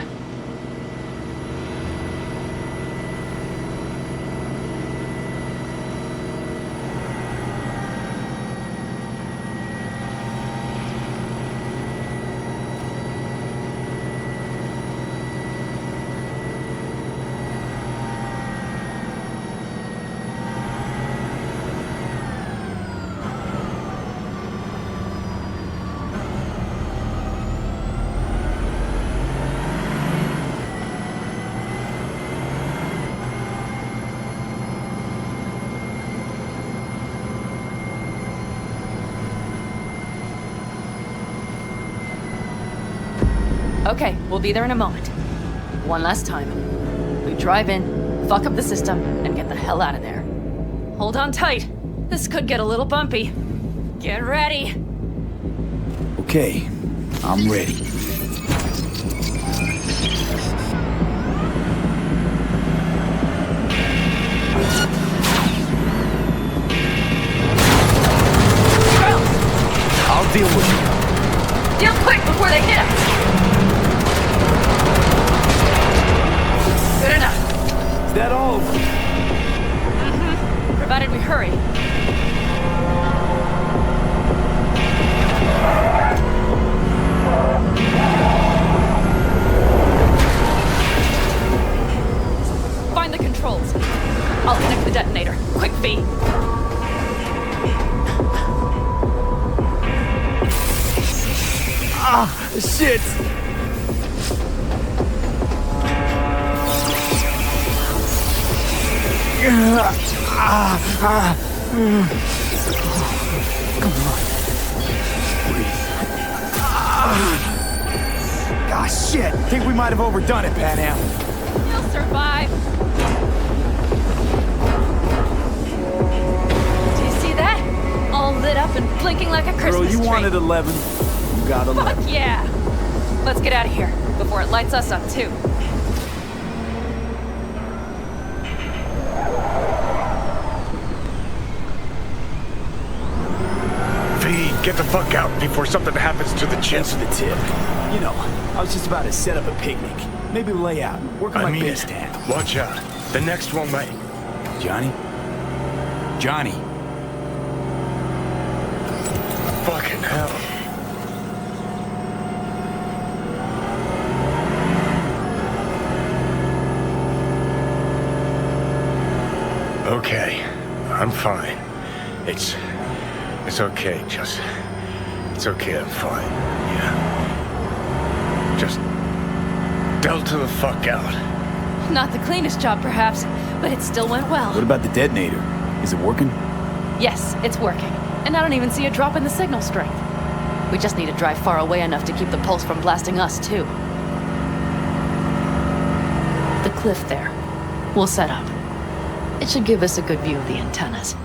Okay, we'll be there in a moment. One last time. We drive in, fuck up the system, and get the hell out of there. Hold on tight. This could get a little bumpy. Get ready. Okay, I'm ready. I'll deal with you. Deal quick before they hit us. Good enough. Is that all? Provided we hurry. Find the controls. I'll connect the detonator. Quick, V. Ah, shit! Come on. Breathe. Ah, shit! Think we might have overdone it, Panam. You'll survive. Do you see that? All lit up and blinking like a Christmas Girl, you tree. wanted 11. You got 11. Fuck yeah! Let's get out of here before it lights us up too. Get the fuck out before something happens to the chip. Thanks for the tip. You know, I was just about to set up a picnic. Maybe lay out, work on my base stand. Watch out. The next one might. Johnny? Johnny. Fucking hell. Okay, I'm fine. It's okay, just It's okay, I'm fine. Yeah. Just delta the fuck out. Not the cleanest job, perhaps, but it still went well. What about the detonator? Is it working? Yes, it's working. And I don't even see a drop in the signal strength. We just need to drive far away enough to keep the pulse from blasting us, too. The cliff there. We'll set up. It should give us a good view of the antennas.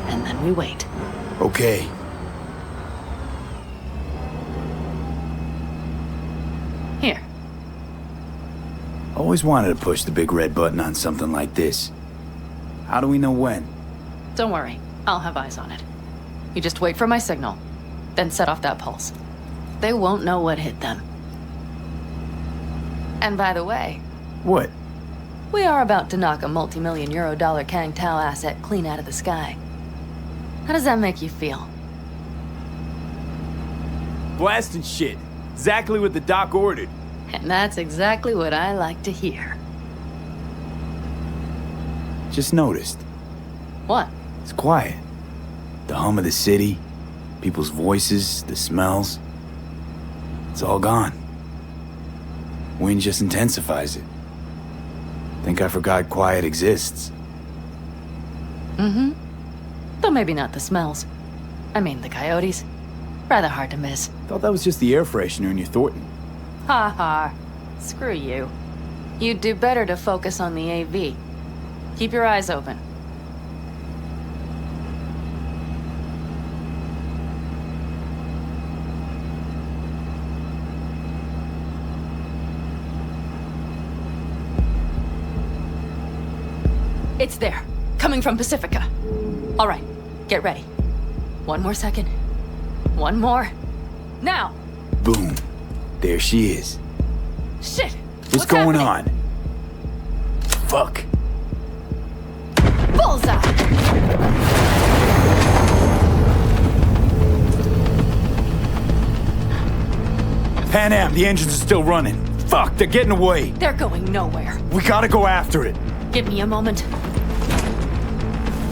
And then we wait. Okay. Here. Always wanted to push the big red button on something like this. How do we know when? Don't worry. I'll have eyes on it. You just wait for my signal. Then set off that pulse. They won't know what hit them. And by the way... What? We are about to knock a multi-million euro Kang Tao asset clean out of the sky. How does that make you feel? Blasting shit. Exactly what the doc ordered. And that's exactly what I like to hear. Just noticed. What? It's quiet. The hum of the city, people's voices, the smells. It's all gone. Wind just intensifies it. Think I forgot quiet exists. Mm-hmm. Though maybe not the smells. I mean, the coyotes. Rather hard to miss. Thought that was just the air freshener in your Thornton. Ha ha. Screw you. You'd do better to focus on the AV. Keep your eyes open. It's there, coming from Pacifica. All right, get ready. One more second. One more. Now! Boom. There she is. Shit! What's going on? Fuck. Bullseye! Panam, the engines are still running. Fuck, they're getting away. They're going nowhere. We gotta go after it. Give me a moment.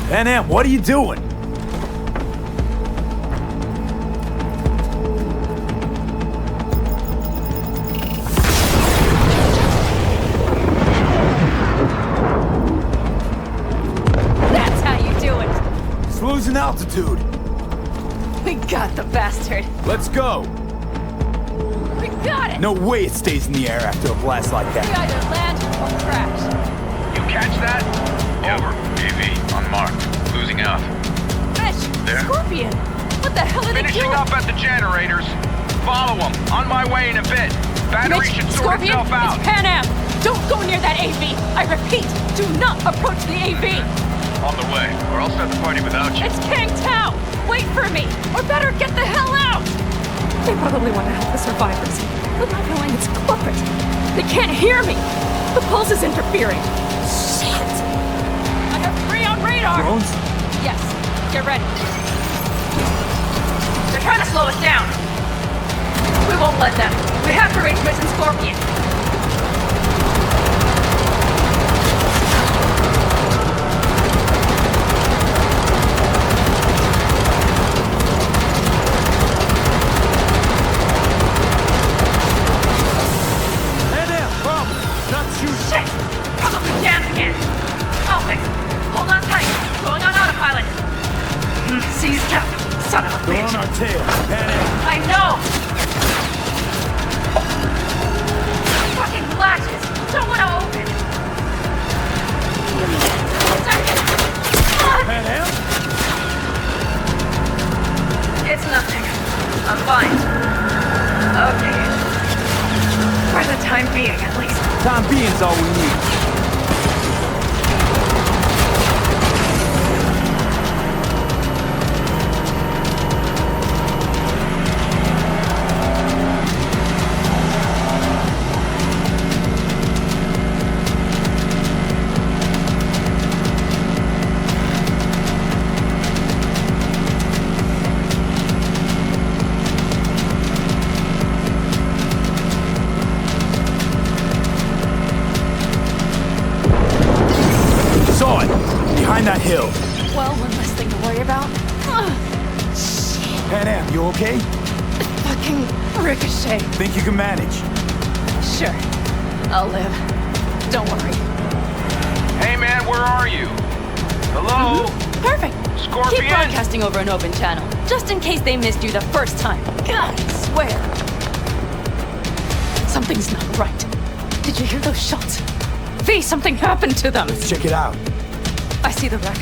Panam, what are you doing? That's how you do it. It's losing altitude. We got the bastard. Let's go. We got it. No way it stays in the air after a blast like We that. either land or crash. You catch that? Over. AV, on mark. Losing out. Fish! There? Scorpion! What the hell are they Finishing doing? up at the generators. Follow them. On my way in a bit. Battery Mitch, should sort Scorpion, itself out. it's Panam! Don't go near that AV! I repeat, do not approach the AV! On the way, or I'll start the party without you. It's Kang Tao! Wait for me! Or better, get the hell out! They probably want to help the survivors, without knowing it's corporate. They can't hear me! The pulse is interfering. Shit! I have 3 on radar! Drones? Yes, get ready. They're trying to slow us down. We won't let them. We have to reach Mission Scorpion. Shit! Probably jammed again. I'll fix it. Hold on tight. Going on autopilot. Seized up. Son of a bitch. They're on our tail. Panam. I know! Fucking latches! Don't want to open! Panam? It's nothing. I'm fine. Okay. For the time being, at least. Time being's all we need. Behind that hill. Well, one less thing to worry about. Panam, you okay? Fucking ricochet. Think you can manage? Sure. I'll live. Don't worry. Hey man, where are you? Hello? Perfect. Scorpion? Keep broadcasting over an open channel, just in case they missed you the first time. God, I swear. Something's not right. Did you hear those shots? V, something happened to them. Let's check it out. I see the wreck,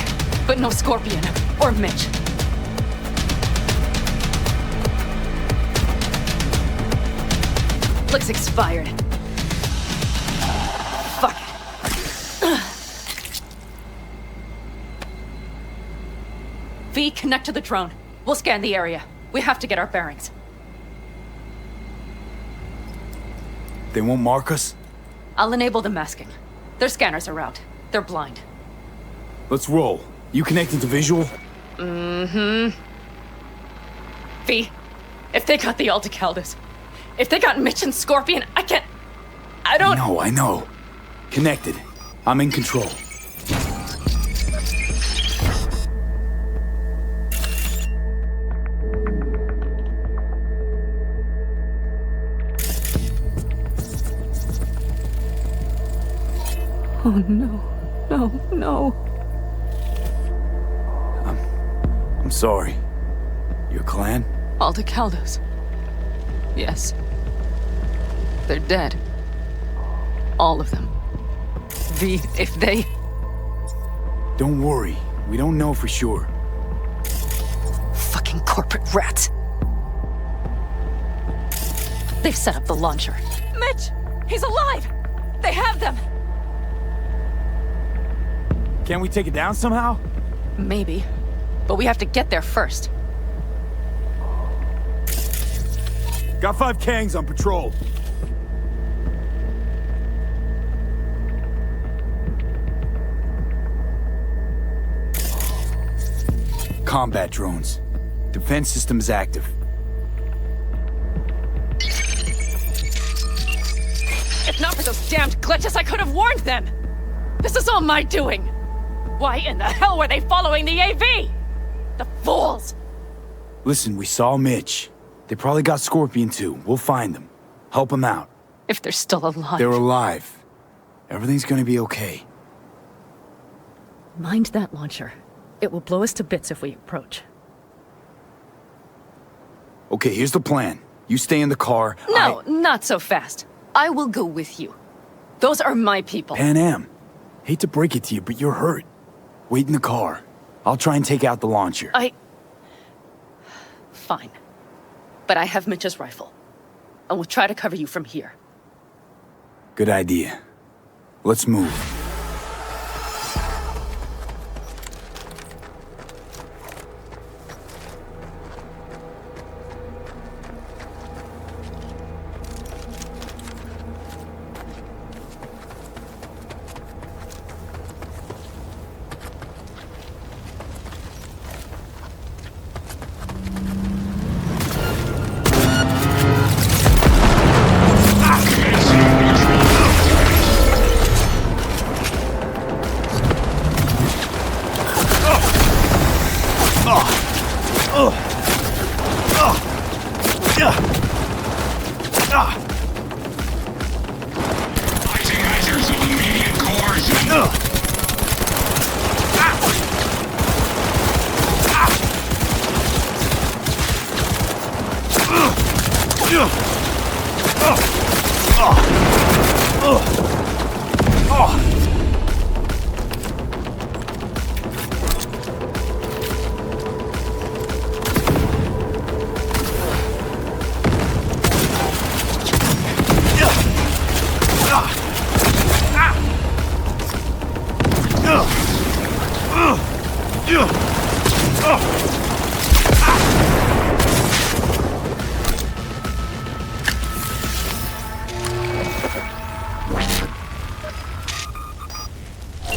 but no Scorpion or Mitch. Looks expired. Fuck it. V, connect to the drone. We'll scan the area. We have to get our bearings. They won't mark us? I'll enable the masking. Their scanners are out. They're blind. Let's roll. You connecting to visual? Mm-hmm. V, if they got the Aldecaldos, if they got Mitch and Scorpion, I don't... I know. Connected. I'm in control. Oh no. No. I'm sorry. Your clan? Aldecaldos. Yes. They're dead. All of them. V, if they... Don't worry. We don't know for sure. Fucking corporate rats. They've set up the launcher. Mitch! He's alive! They have them! Can we take it down somehow? Maybe. But we have to get there first. Got 5 Kangs on patrol. Combat drones. Defense systems active. If not for those damned glitches, I could have warned them! This is all my doing! Why in the hell were they following the AV? The fools! Listen, we saw Mitch. They probably got Scorpion too. We'll find them. Help them out. If they're still alive. They're alive. Everything's gonna be okay. Mind that launcher. It will blow us to bits if we approach. Okay, here's the plan. You stay in the car. No, not so fast. I will go with you. Those are my people. Panam. Hate to break it to you, but you're hurt. Wait in the car. I'll try and take out the launcher. Fine. But I have Mitch's rifle. And we'll try to cover you from here. Good idea. Let's move.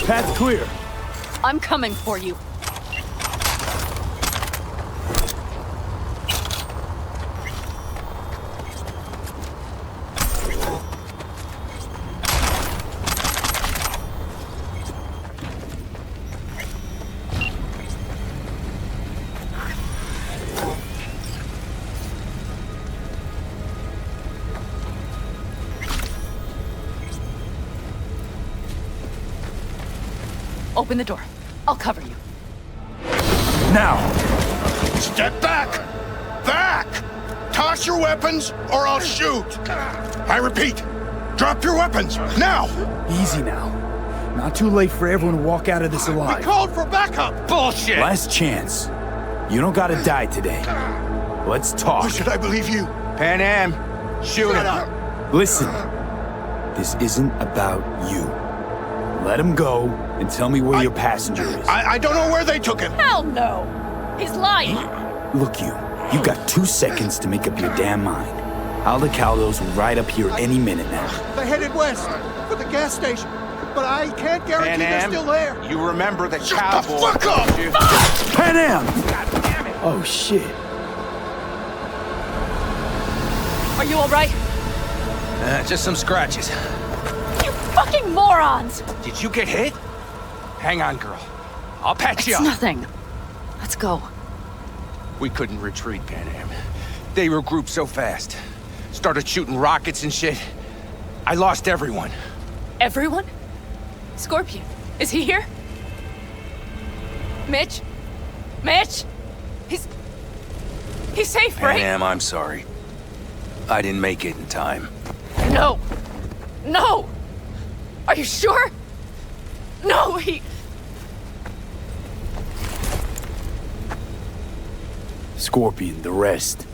Path clear. I'm coming for you. Open the door. I'll cover you. Now! Step back! Back! Toss your weapons, or I'll shoot! I repeat, drop your weapons, now! Easy now. Not too late for everyone to walk out of this alive. We called for backup! Bullshit! Last chance. You don't gotta die today. Let's talk. Or should I believe you? Panam, shoot Shut him. up! Listen. This isn't about you. Let him go and tell me where your passenger is. I don't know where they took him. Hell no! He's lying! Look, you got 2 seconds to make up your damn mind. Aldecaldo's right up here any minute now. They headed west for the gas station, but I can't guarantee they're Panam, still there. you remember the Shut cowboy? the fuck up! don't you? Panam! God damn it! Oh, shit. Are you alright? Just some scratches. You fucking morons! Did you get hit? Hang on, girl. I'll patch you It's up. nothing. Let's go. We couldn't retreat, Panam. They regrouped so fast. Started shooting rockets and shit. I lost everyone. Everyone? Scorpion, is he here? Mitch? Mitch? He's safe, right? Panam, I'm sorry. I didn't make it in time. No! No! Are you sure? No, Scorpion, the rest.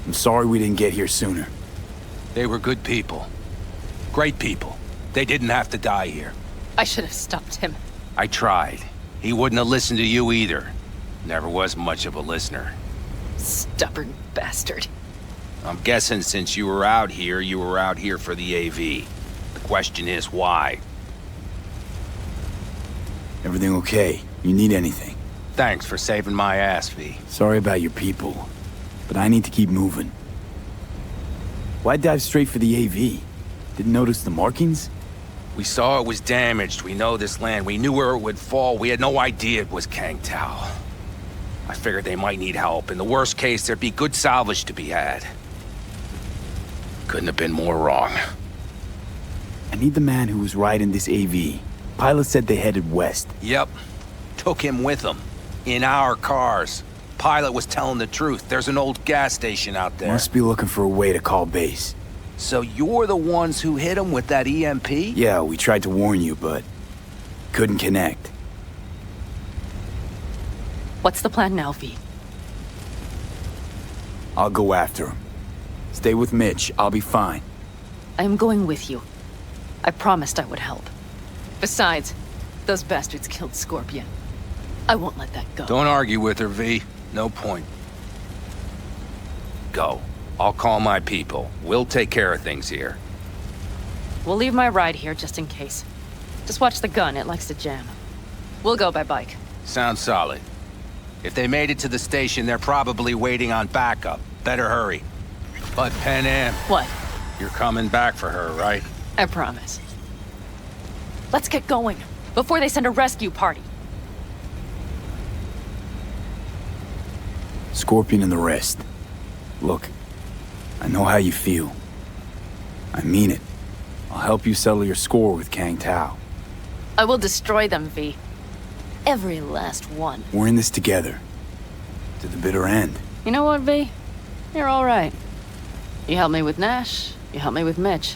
I'm sorry we didn't get here sooner. They were good people. Great people. They didn't have to die here. I should have stopped him. I tried. He wouldn't have listened to you either. Never was much of a listener. Stubborn bastard. I'm guessing since you were out here for the AV. The question is why? Everything okay? You need anything? Thanks for saving my ass, V. Sorry about your people, but I need to keep moving. Why dive straight for the AV? Didn't notice the markings? We saw it was damaged. We know this land. We knew where it would fall. We had no idea it was Kang Tao. I figured they might need help. In the worst case, there'd be good salvage to be had. Couldn't have been more wrong. I need the man who was riding this AV. Pilot said they headed west. Yep. Took him with them. In our cars. Pilot was telling the truth. There's an old gas station out there. Must be looking for a way to call base. So you're the ones who hit him with that EMP? Yeah, we tried to warn you, but couldn't connect. What's the plan now, V? I'll go after him. Stay with Mitch. I'll be fine. I am going with you. I promised I would help. Besides, those bastards killed Scorpion. I won't let that go. Don't argue with her, V. No point. Go. I'll call my people. We'll take care of things here. We'll leave my ride here just in case. Just watch the gun, it likes to jam. We'll go by bike. Sounds solid. If they made it to the station, they're probably waiting on backup. Better hurry. But Panam... What? You're coming back for her, right? I promise. Let's get going, before they send a rescue party. Scorpion and the rest. Look, I know how you feel. I mean it. I'll help you settle your score with Kang Tao. I will destroy them, V. Every last one. We're in this together. To the bitter end. You know what, V? You're all right. You helped me with Nash, you helped me with Mitch.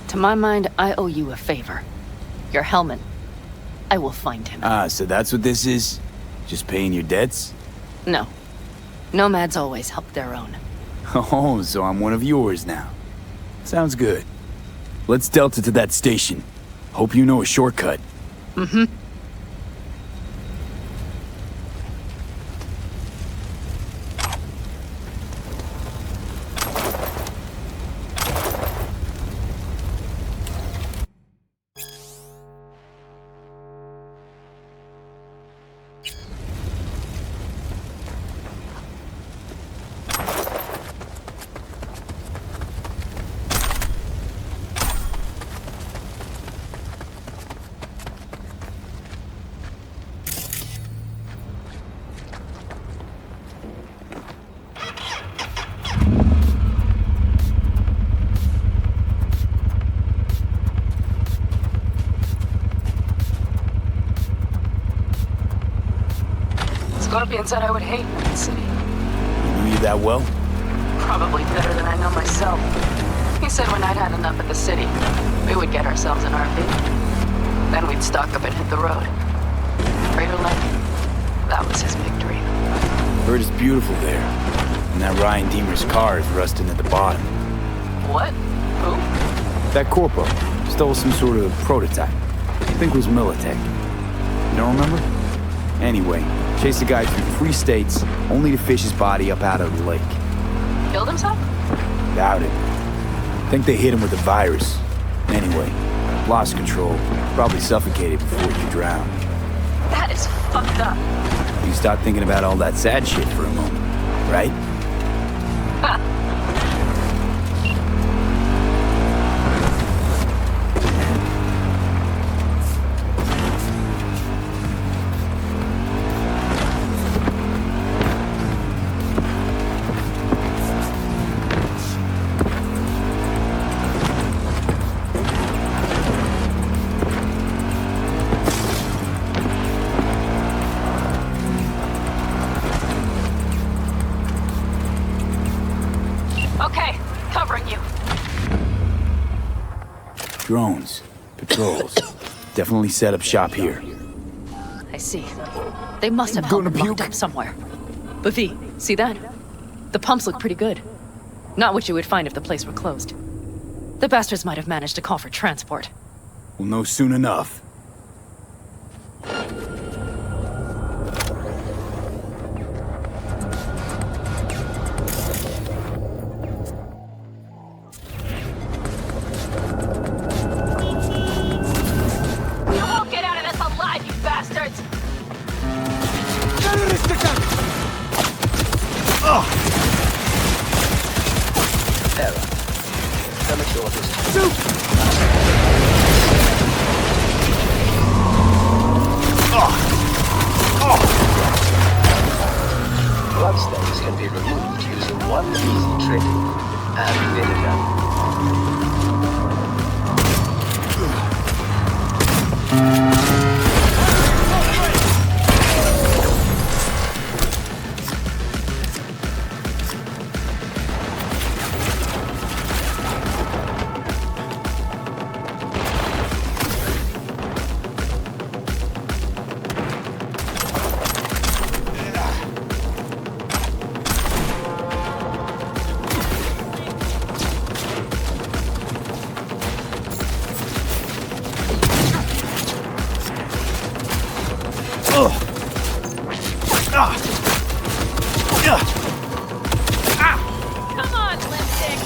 To my mind, I owe you a favor. Your helmet. I will find him. Ah, so that's what this is? Just paying your debts? No. Nomads always help their own. Oh, so I'm one of yours now. Sounds good. Let's Delta to that station. Hope you know a shortcut. Mm-hmm. Champion said I would hate that city. He knew you that well? Probably better than I know myself. He said when I'd had enough of the city, we would get ourselves an RV. Then we'd stock up and hit the road. Crater Lake, that was his big dream. Heard it's beautiful there. And that Ryan Deemer's car is rusting at the bottom. What? Who? That corpo stole some sort of prototype. I think it was Militech. You don't remember? Anyway, chased the guy through 3 states, only to fish his body up out of the lake. Killed himself? Doubt it. Think they hit him with a virus. Anyway, lost control. Probably suffocated before he could drown. That is fucked up. You start thinking about all that sad shit for a moment, right? Okay, covering you. Drones, patrols. Definitely set up shop here. I see. They must have held them locked up somewhere. But V, see that? The pumps look pretty good. Not what you would find if the place were closed. The bastards might have managed to call for transport. We'll know soon enough. Bloodstains can be removed using one easy trick and vinegar. Come on, lipstick.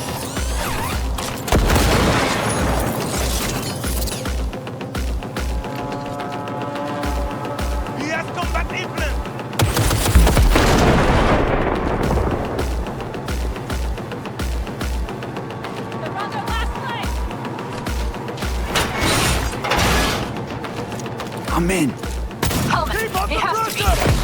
I'm in. Helmet, he has to be.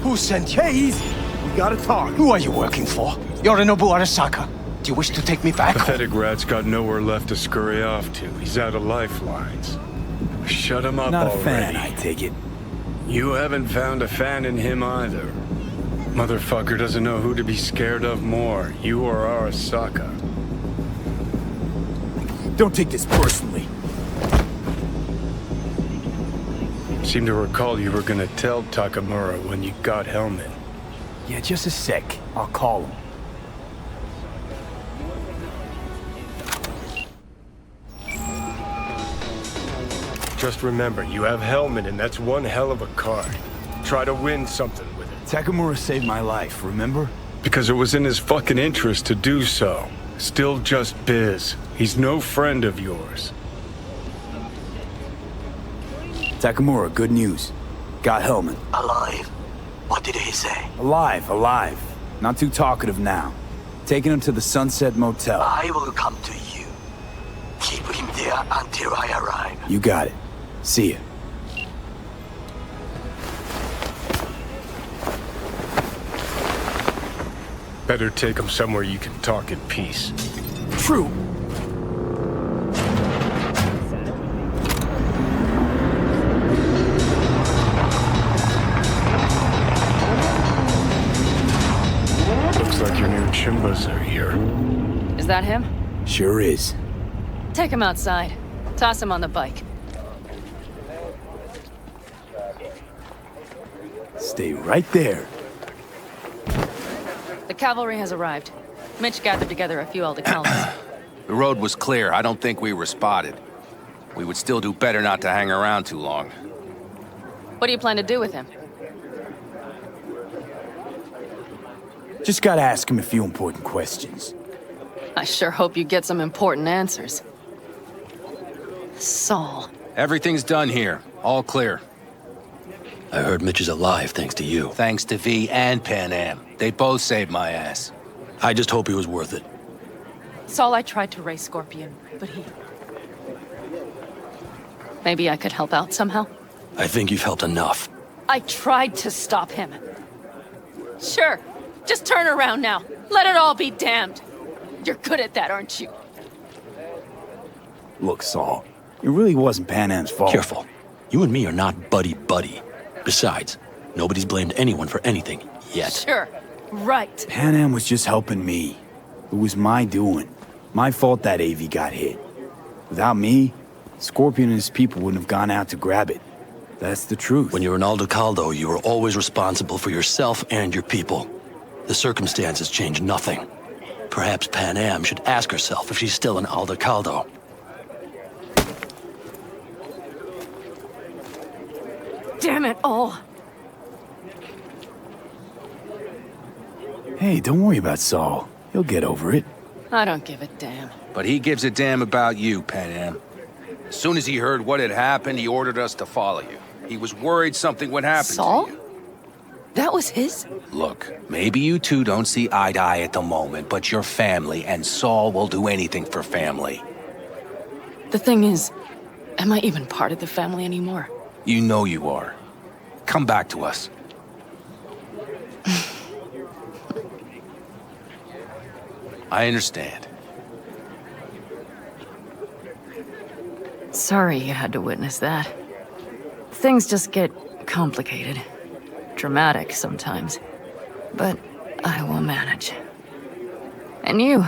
Who sent you? Hey, easy. We gotta talk. Who are you working for? Yorinobu Arasaka. Do you wish to take me back? Pathetic rat's got nowhere left to scurry off to. He's out of lifelines. Shut him up Not already. a fan, I take it. You haven't found a fan in him either. Motherfucker doesn't know who to be scared of more, you or Arasaka. Don't take this personally. Seem to recall you were gonna tell Takamura when you got Helmet. Yeah, just a sec. I'll call him. Just remember, you have Helmet and that's one hell of a card. Try to win something with it. Takamura saved my life, remember? Because it was in his fucking interest to do so. Still just biz. He's no friend of yours. Takamura, good news. Got Hellman. Alive? What did he say? Alive. Not too talkative now. Taking him to the Sunset Motel. I will come to you. Keep him there until I arrive. You got it. See ya. Better take him somewhere you can talk in peace. True. Looks like your new Chimbas are here. Is that him? Sure is. Take him outside. Toss him on the bike. Stay right there. The cavalry has arrived. Mitch gathered together a few elder colonists. The road was clear. I don't think we were spotted. We would still do better not to hang around too long. What do you plan to do with him? Just gotta ask him a few important questions. I sure hope you get some important answers. Saul. Everything's done here. All clear. I heard Mitch is alive thanks to you. Thanks to V and Panam. They both saved my ass. I just hope he was worth it. Saul, I tried to raise Scorpion, but he... Maybe I could help out somehow? I think you've helped enough. I tried to stop him. Sure. Just turn around now. Let it all be damned. You're good at that, aren't you? Look, Saul, it really wasn't Panam's fault. Careful. You and me are not buddy-buddy. Besides, nobody's blamed anyone for anything, yet. Sure. Right. Panam was just helping me. It was my doing. My fault that AV got hit. Without me, Scorpion and his people wouldn't have gone out to grab it. That's the truth. When you're an Aldecaldo, you are always responsible for yourself and your people. The circumstances change nothing. Perhaps Panam should ask herself if she's still an Aldecaldo. Damn it all. Hey, don't worry about Saul. He'll get over it. I don't give a damn. But he gives a damn about you, Panam. As soon as he heard what had happened, he ordered us to follow you. He was worried something would happen Saul? to you. That was his? Look, maybe you two don't see eye to eye at the moment, but you're family, and Saul will do anything for family. The thing is, am I even part of the family anymore? You know you are. Come back to us. I understand. Sorry you had to witness that. Things just get complicated. Dramatic sometimes. But I will manage. And you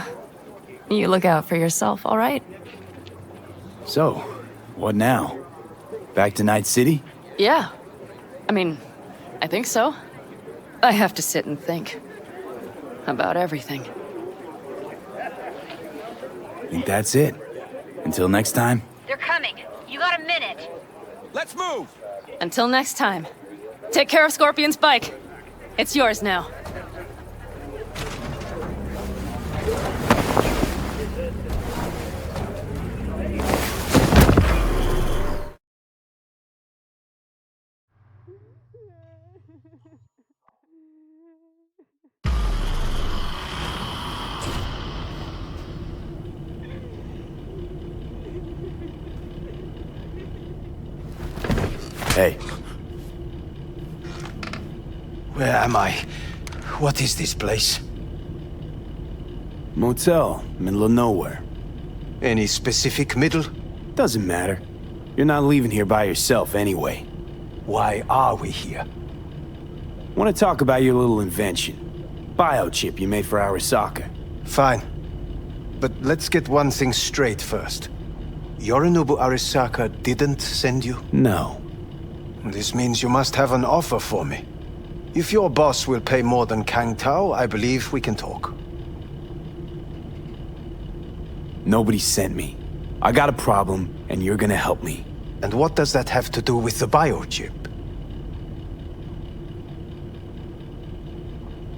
look out for yourself, all right? So, what now? Back to Night City? Yeah. I mean, I think so. I have to sit and think. About everything. Think that's it. Until next time? They're coming. You got a minute. Let's move! Until next time. Take care of Scorpion's bike. It's yours now. Hey. Where am I? What is this place? Motel, middle of nowhere. Any specific middle? Doesn't matter. You're not leaving here by yourself anyway. Why are we here? Want to talk about your little invention. Biochip you made for Arasaka. Fine. But let's get one thing straight first. Yorinobu Arasaka didn't send you? No. This means you must have an offer for me. If your boss will pay more than Kang Tao, I believe we can talk. Nobody sent me. I got a problem, and you're gonna help me. And what does that have to do with the biochip?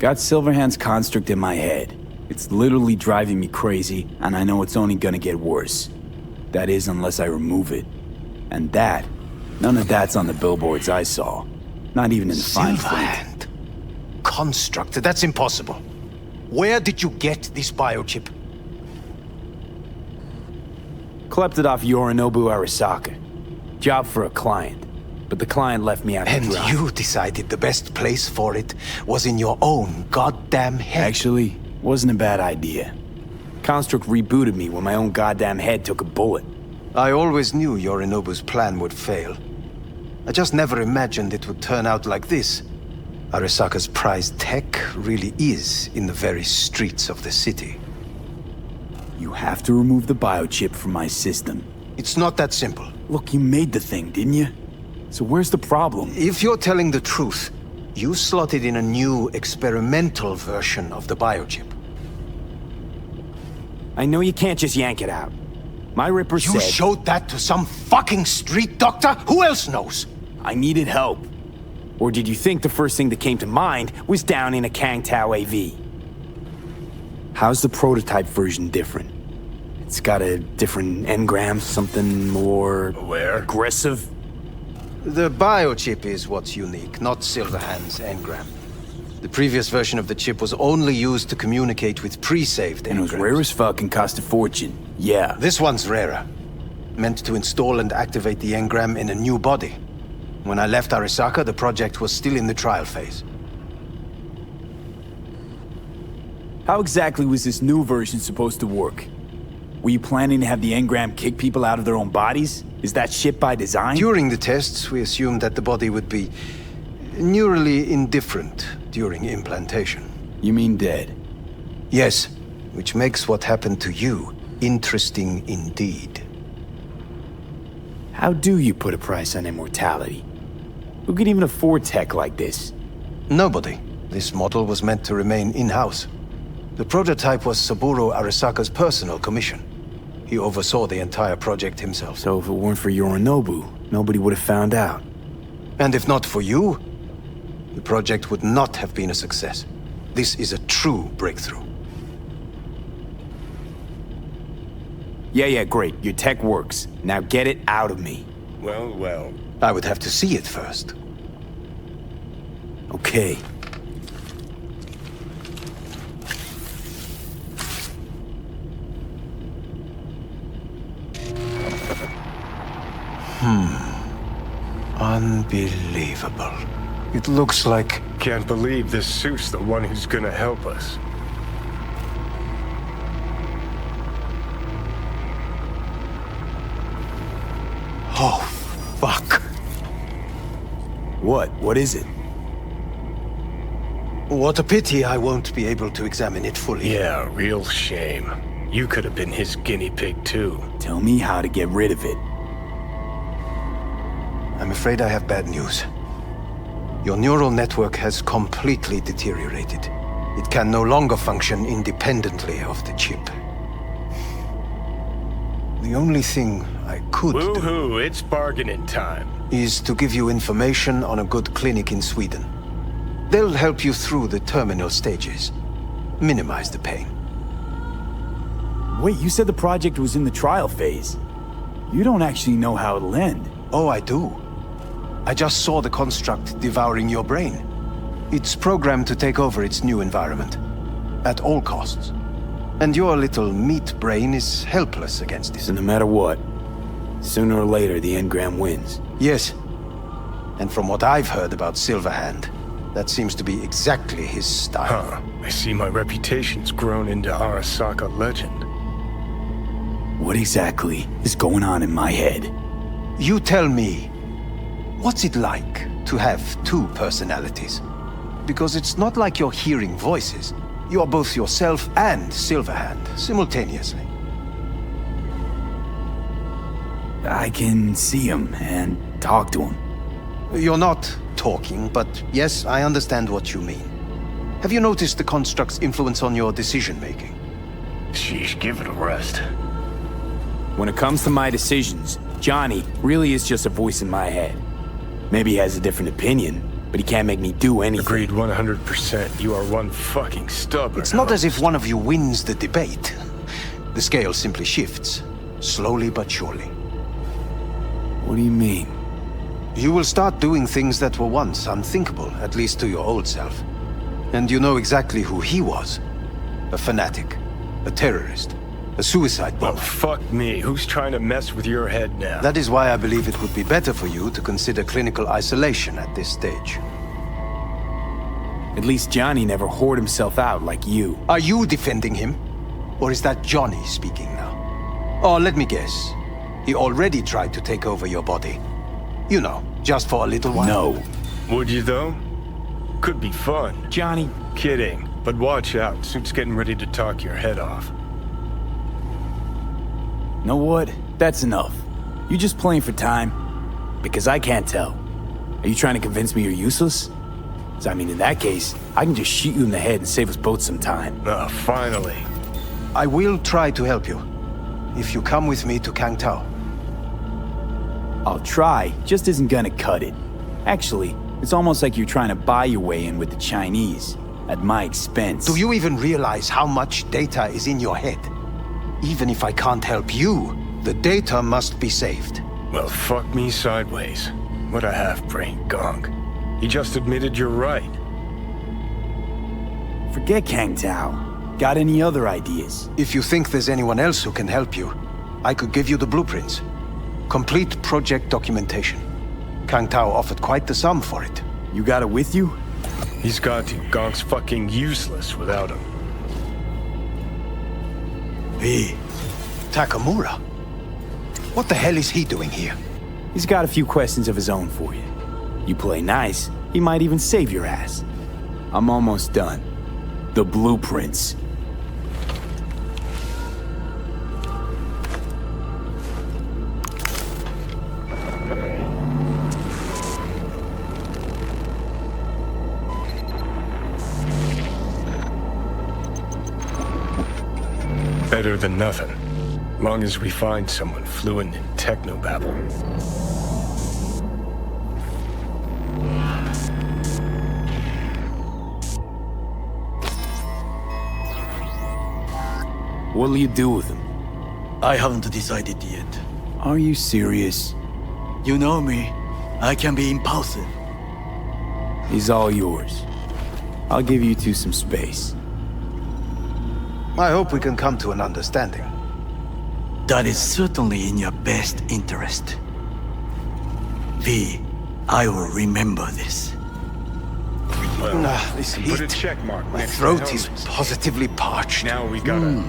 Got Silverhand's construct in my head. It's literally driving me crazy, and I know it's only gonna get worse. That is, unless I remove it. And none of that's on the billboards I saw. Not even in the fine print. construct. That's impossible. Where did you get this biochip? Klept it off Yorinobu Arasaka. Job for a client. But the client left me out to And dry. you decided the best place for it was in your own goddamn head. Actually, wasn't a bad idea. Construct rebooted me when my own goddamn head took a bullet. I always knew Yorinobu's plan would fail. I just never imagined it would turn out like this. Arasaka's prized tech really is in the very streets of the city. You have to remove the biochip from my system. It's not that simple. Look, you made the thing, didn't you? So where's the problem? If you're telling the truth, you slotted in a new experimental version of the biochip. I know you can't just yank it out. My Ripper said... You showed that to some fucking street doctor? Who else knows? I needed help. Or did you think the first thing that came to mind was down in a Kang Tao AV? How's the prototype version different? It's got a different engram, something more... aggressive? The biochip is what's unique, not Silverhand's engram. The previous version of the chip was only used to communicate with pre-saved And it was engrams. rare as fuck and cost a fortune. Yeah. This one's rarer. Meant to install and activate the engram in a new body. When I left Arasaka, the project was still in the trial phase. How exactly was this new version supposed to work? Were you planning to have the engram kick people out of their own bodies? Is that shit by design? During the tests, we assumed that the body would be neurally indifferent during implantation. You mean dead? Yes, which makes what happened to you interesting indeed. How do you put a price on immortality? Who could even afford tech like this? Nobody. This model was meant to remain in-house. The prototype was Saburo Arasaka's personal commission. He oversaw the entire project himself. So if it weren't for Yorinobu, nobody would have found out. And if not for you, the project would not have been a success. This is a true breakthrough. Yeah, great. Your tech works. Now get it out of me. Well. I would have to see it first. Okay. Unbelievable. It looks like... Can't believe this suit's the one who's gonna help us. Oh, fuck. What? What is it? What a pity I won't be able to examine it fully. Yeah, real shame. You could have been his guinea pig too. Tell me how to get rid of it. I'm afraid I have bad news. Your neural network has completely deteriorated. It can no longer function independently of the chip. The only thing I could do Woohoo, it's bargaining time. is to give you information on a good clinic in Sweden. They'll help you through the terminal stages. Minimize the pain. Wait, you said the project was in the trial phase. You don't actually know how it'll end. Oh, I do. I just saw the construct devouring your brain. It's programmed to take over its new environment. At all costs. And your little meat brain is helpless against it. So no matter what, sooner or later the engram wins. Yes. And from what I've heard about Silverhand, that seems to be exactly his style. Huh. I see my reputation's grown into Arasaka legend. What exactly is going on in my head? You tell me, what's it like to have two personalities? Because it's not like you're hearing voices. You're both yourself and Silverhand simultaneously. I can see him and talk to him. You're not talking, but yes, I understand what you mean. Have you noticed the construct's influence on your decision-making? Sheesh, give it a rest. When it comes to my decisions, Johnny really is just a voice in my head. Maybe he has a different opinion, but he can't make me do anything. Agreed 100%. You are one fucking stubborn. It's not as if one of you wins the debate. The scale simply shifts, slowly but surely. What do you mean? You will start doing things that were once unthinkable, at least to your old self. And you know exactly who he was. A fanatic, a terrorist, a suicide bomber. Well, fuck me. Who's trying to mess with your head now? That is why I believe it would be better for you to consider clinical isolation at this stage. At least Johnny never whored himself out like you. Are you defending him? Or is that Johnny speaking now? Oh, let me guess. He already tried to take over your body. You know, just for a little while. No. Would you, though? Could be fun. Johnny. Kidding. But watch out. Suit's getting ready to talk your head off. Know what? That's enough. You just playing for time? Because I can't tell. Are you trying to convince me you're useless? 'Cause I mean, in that case, I can just shoot you in the head and save us both some time. Oh, finally. I will try to help you. If you come with me to Kang Tao. I'll try, just isn't gonna cut it. Actually, it's almost like you're trying to buy your way in with the Chinese, at my expense. Do you even realize how much data is in your head? Even if I can't help you, the data must be saved. Well, fuck me sideways. What a half-brain gonk. He just admitted you're right. Forget Kang Tao. Got any other ideas? If you think there's anyone else who can help you, I could give you the blueprints. Complete project documentation. Kang Tao offered quite the sum for it. You got it with you? He's got to. Gonk's fucking useless without him. V. Takamura? What the hell is he doing here? He's got a few questions of his own for you. You play nice, he might even save your ass. I'm almost done. The blueprints. Better than nothing. Long as we find someone fluent in technobabble. What'll you do with him? I haven't decided yet. Are you serious? You know me. I can be impulsive. He's all yours. I'll give you two some space. I hope we can come to an understanding. That is certainly in your best interest. V, I will remember this. This heat. Put a check mark My next to throat the is helmet. positively parched. Now we gotta...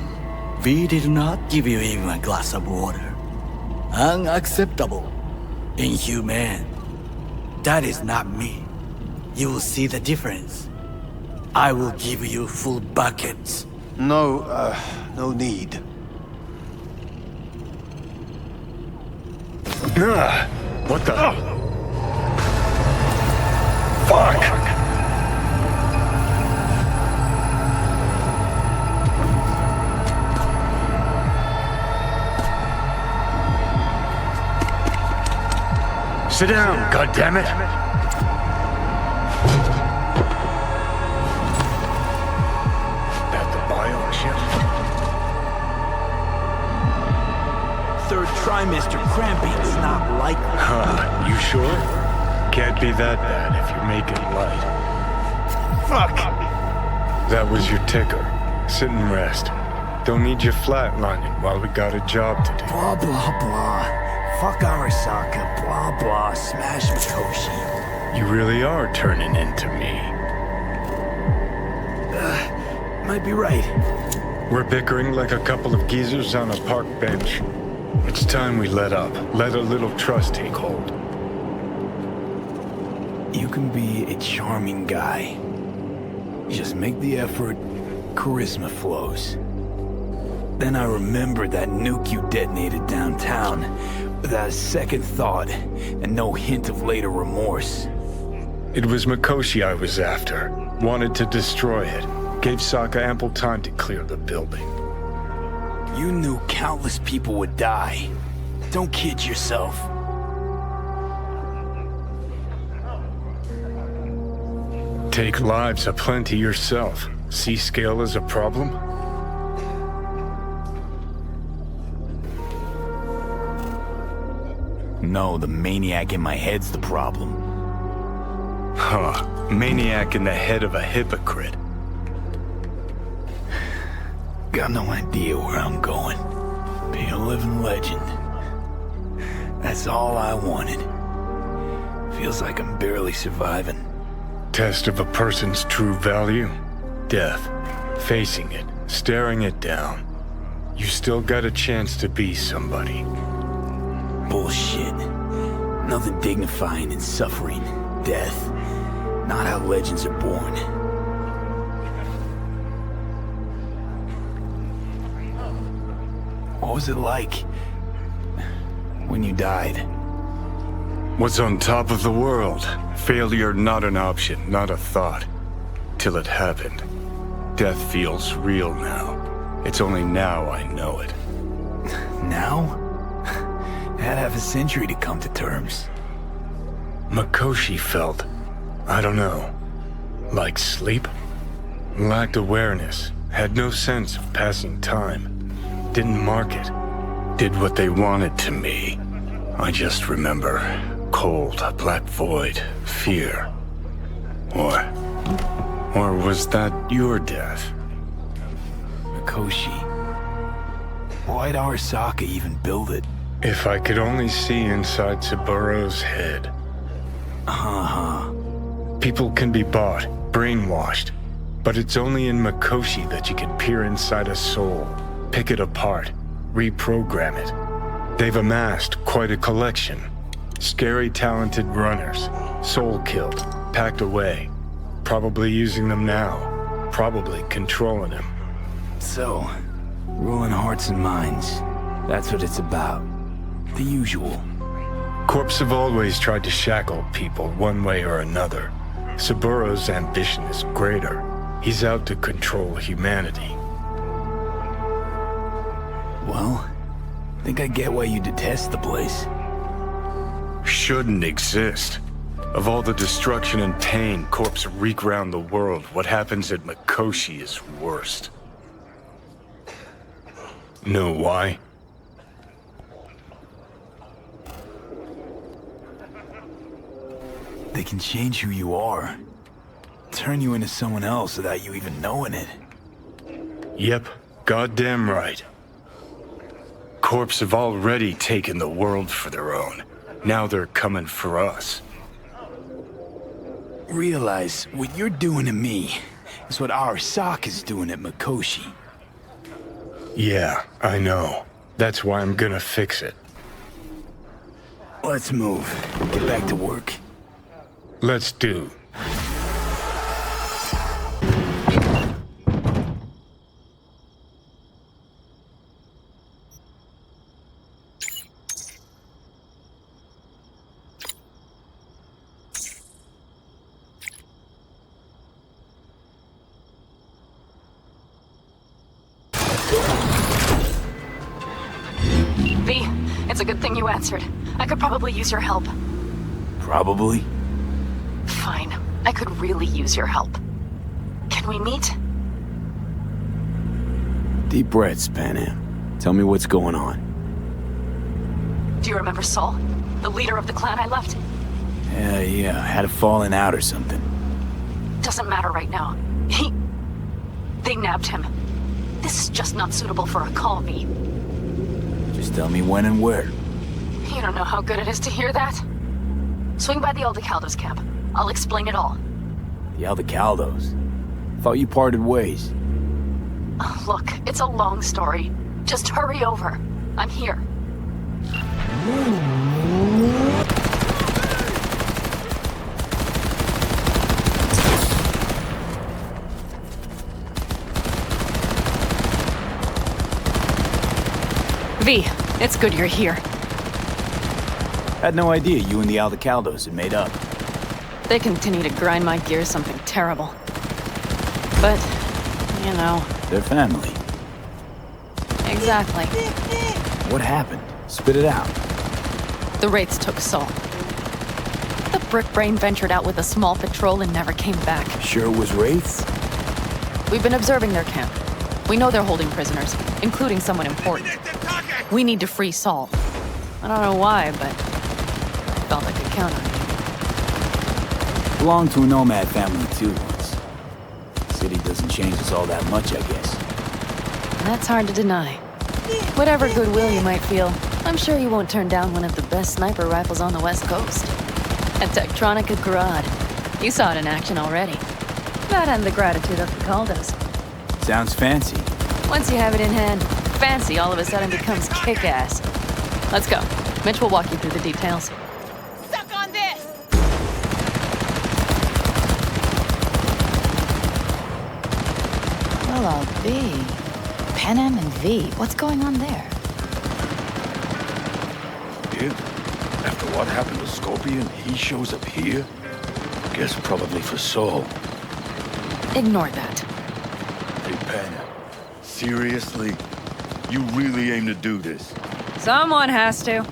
V did not give you even a glass of water. Unacceptable. Inhumane. That is not me. You will see the difference. I will give you full buckets. No need. What the... Fuck! Sit down, goddammit! That the bio ship? Third trimester cramping's not likely. Huh, you sure? Can't be that bad if you're making light. Fuck! That was your ticker. Sit and rest. Don't need you flatlining while we got a job to do. Blah, blah, blah. Fuck Arasaka, blah, blah, smash Mikoshi. You really are turning into me. Might be right. We're bickering like a couple of geezers on a park bench. It's time we let up. Let a little trust take hold. You can be a charming guy. Just make the effort, charisma flows. Then I remembered that nuke you detonated downtown without a second thought and no hint of later remorse. It was Mikoshi I was after. Wanted to destroy it. Gave Sokka ample time to clear the building. You knew countless people would die. Don't kid yourself. Take lives aplenty yourself. See scale as a problem? No, the maniac in my head's the problem. Huh. Maniac in the head of a hypocrite. Got no idea where I'm going. Be a living legend. That's all I wanted. Feels like I'm barely surviving. Test of a person's true value? Death. Facing it. Staring it down. You still got a chance to be somebody. Bullshit. Nothing dignifying in suffering. Death. Not how legends are born. What was it like when you died? What's on top of the world? Failure not an option, not a thought. Till it happened. Death feels real now. It's only now I know it. Now? I had half a century to come to terms. Mikoshi felt, I don't know, like sleep? Lacked awareness, had no sense of passing time. Didn't mark it. Did what they wanted to me. I just remember cold, black void, fear. Or was that your death? Mikoshi. Why'd Arasaka even build it? If I could only see inside Saburo's head. People can be bought, brainwashed. But it's only in Mikoshi that you can peer inside a soul, pick it apart, reprogram it. They've amassed quite a collection. Scary, talented runners, soul killed, packed away. Probably using them now, probably controlling them. So, ruling hearts and minds. That's what it's about. The usual. Corps have always tried to shackle people one way or another. Saburo's ambition is greater. He's out to control humanity. Well, I think I get why you detest the place. Shouldn't exist. Of all the destruction and pain Corps wreak round the world, what happens at Mikoshi is worst. Know why? They can change who you are. Turn you into someone else without you even knowing it. Yep, goddamn right. Corps have already taken the world for their own. Now they're coming for us. Realize what you're doing to me is what Arasaka's doing at Mikoshi. Yeah, I know. That's why I'm gonna fix it. Let's move. Get back to work. Let's do. V, it's a good thing you answered. I could probably use your help. Probably? Fine. I could really use your help. Can we meet? Deep breaths, Panam. Tell me what's going on. Do you remember Saul? The leader of the clan I left? Yeah, had a falling out or something. Doesn't matter right now. They nabbed him. This is just not suitable for a call, V. Just tell me when and where. You don't know how good it is to hear that. Swing by the Aldecaldos camp. I'll explain it all. The Aldecaldos? Thought you parted ways. Look, it's a long story. Just hurry over. I'm here. V, it's good you're here. Had no idea you and the Aldecaldos had made up. They continue to grind my gears something terrible. But, you know... They're family. Exactly. What happened? Spit it out. The Wraiths took Saul. The Brick Brain ventured out with a small patrol and never came back. Sure it was Wraiths? We've been observing their camp. We know they're holding prisoners, including someone important. We need to free Saul. I don't know why, but I felt I could count on Belonged to a nomad family too once. City doesn't change us all that much, I guess. That's hard to deny. Whatever goodwill you might feel, I'm sure you won't turn down one of the best sniper rifles on the West Coast. A Tektronica Grad. You saw it in action already. That and the gratitude of the Caldos. Sounds fancy. Once you have it in hand, fancy all of a sudden becomes kick-ass. Let's go. Mitch will walk you through the details. Suck on this! Well, I'll be. Panam and V, what's going on there? Yeah. After what happened to Scorpion, he shows up here? Guess probably for Saul. Ignore that. Hey, Panam. Seriously? You really aim to do this? Someone has to.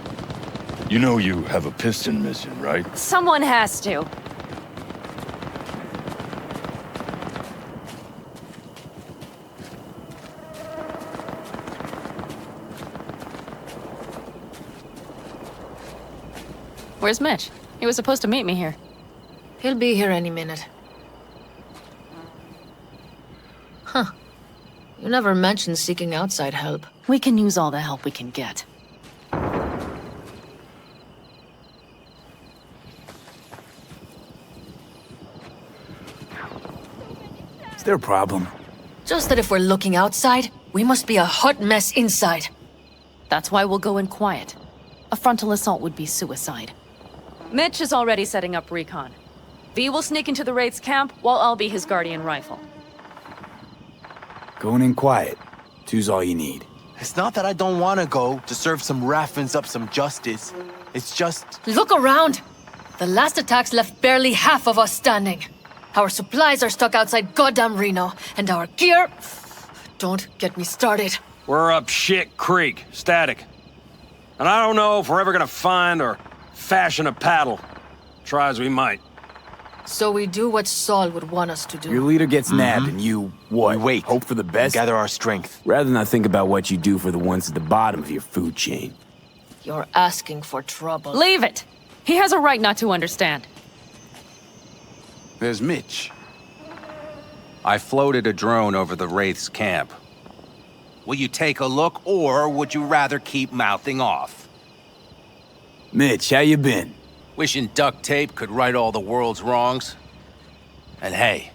You know you have a piston mission, right? Someone has to. Where's Mitch? He was supposed to meet me here. He'll be here any minute. Huh. You never mentioned seeking outside help. We can use all the help we can get. Is there a problem? Just that if we're looking outside, we must be a hot mess inside. That's why we'll go in quiet. A frontal assault would be suicide. Mitch is already setting up recon. V will sneak into the Wraith's camp, while I'll be his guardian rifle. Going in quiet. Two's all you need. It's not that I don't want to go to serve some Raffins up some justice. It's just... Look around! The last attacks left barely half of us standing. Our supplies are stuck outside goddamn Reno, and our gear... Don't get me started. We're up Shit Creek, static. And I don't know if we're ever gonna find or fashion a paddle. Try as we might. So we do what Saul would want us to do. Your leader gets nabbed and you, what? We wait. Hope for the best? Gather our strength. Rather not think about what you do for the ones at the bottom of your food chain. You're asking for trouble. Leave it! He has a right not to understand. There's Mitch. I floated a drone over the Wraith's camp. Will you take a look, or would you rather keep mouthing off? Mitch, how you been? Wishing duct tape could right all the world's wrongs? And hey,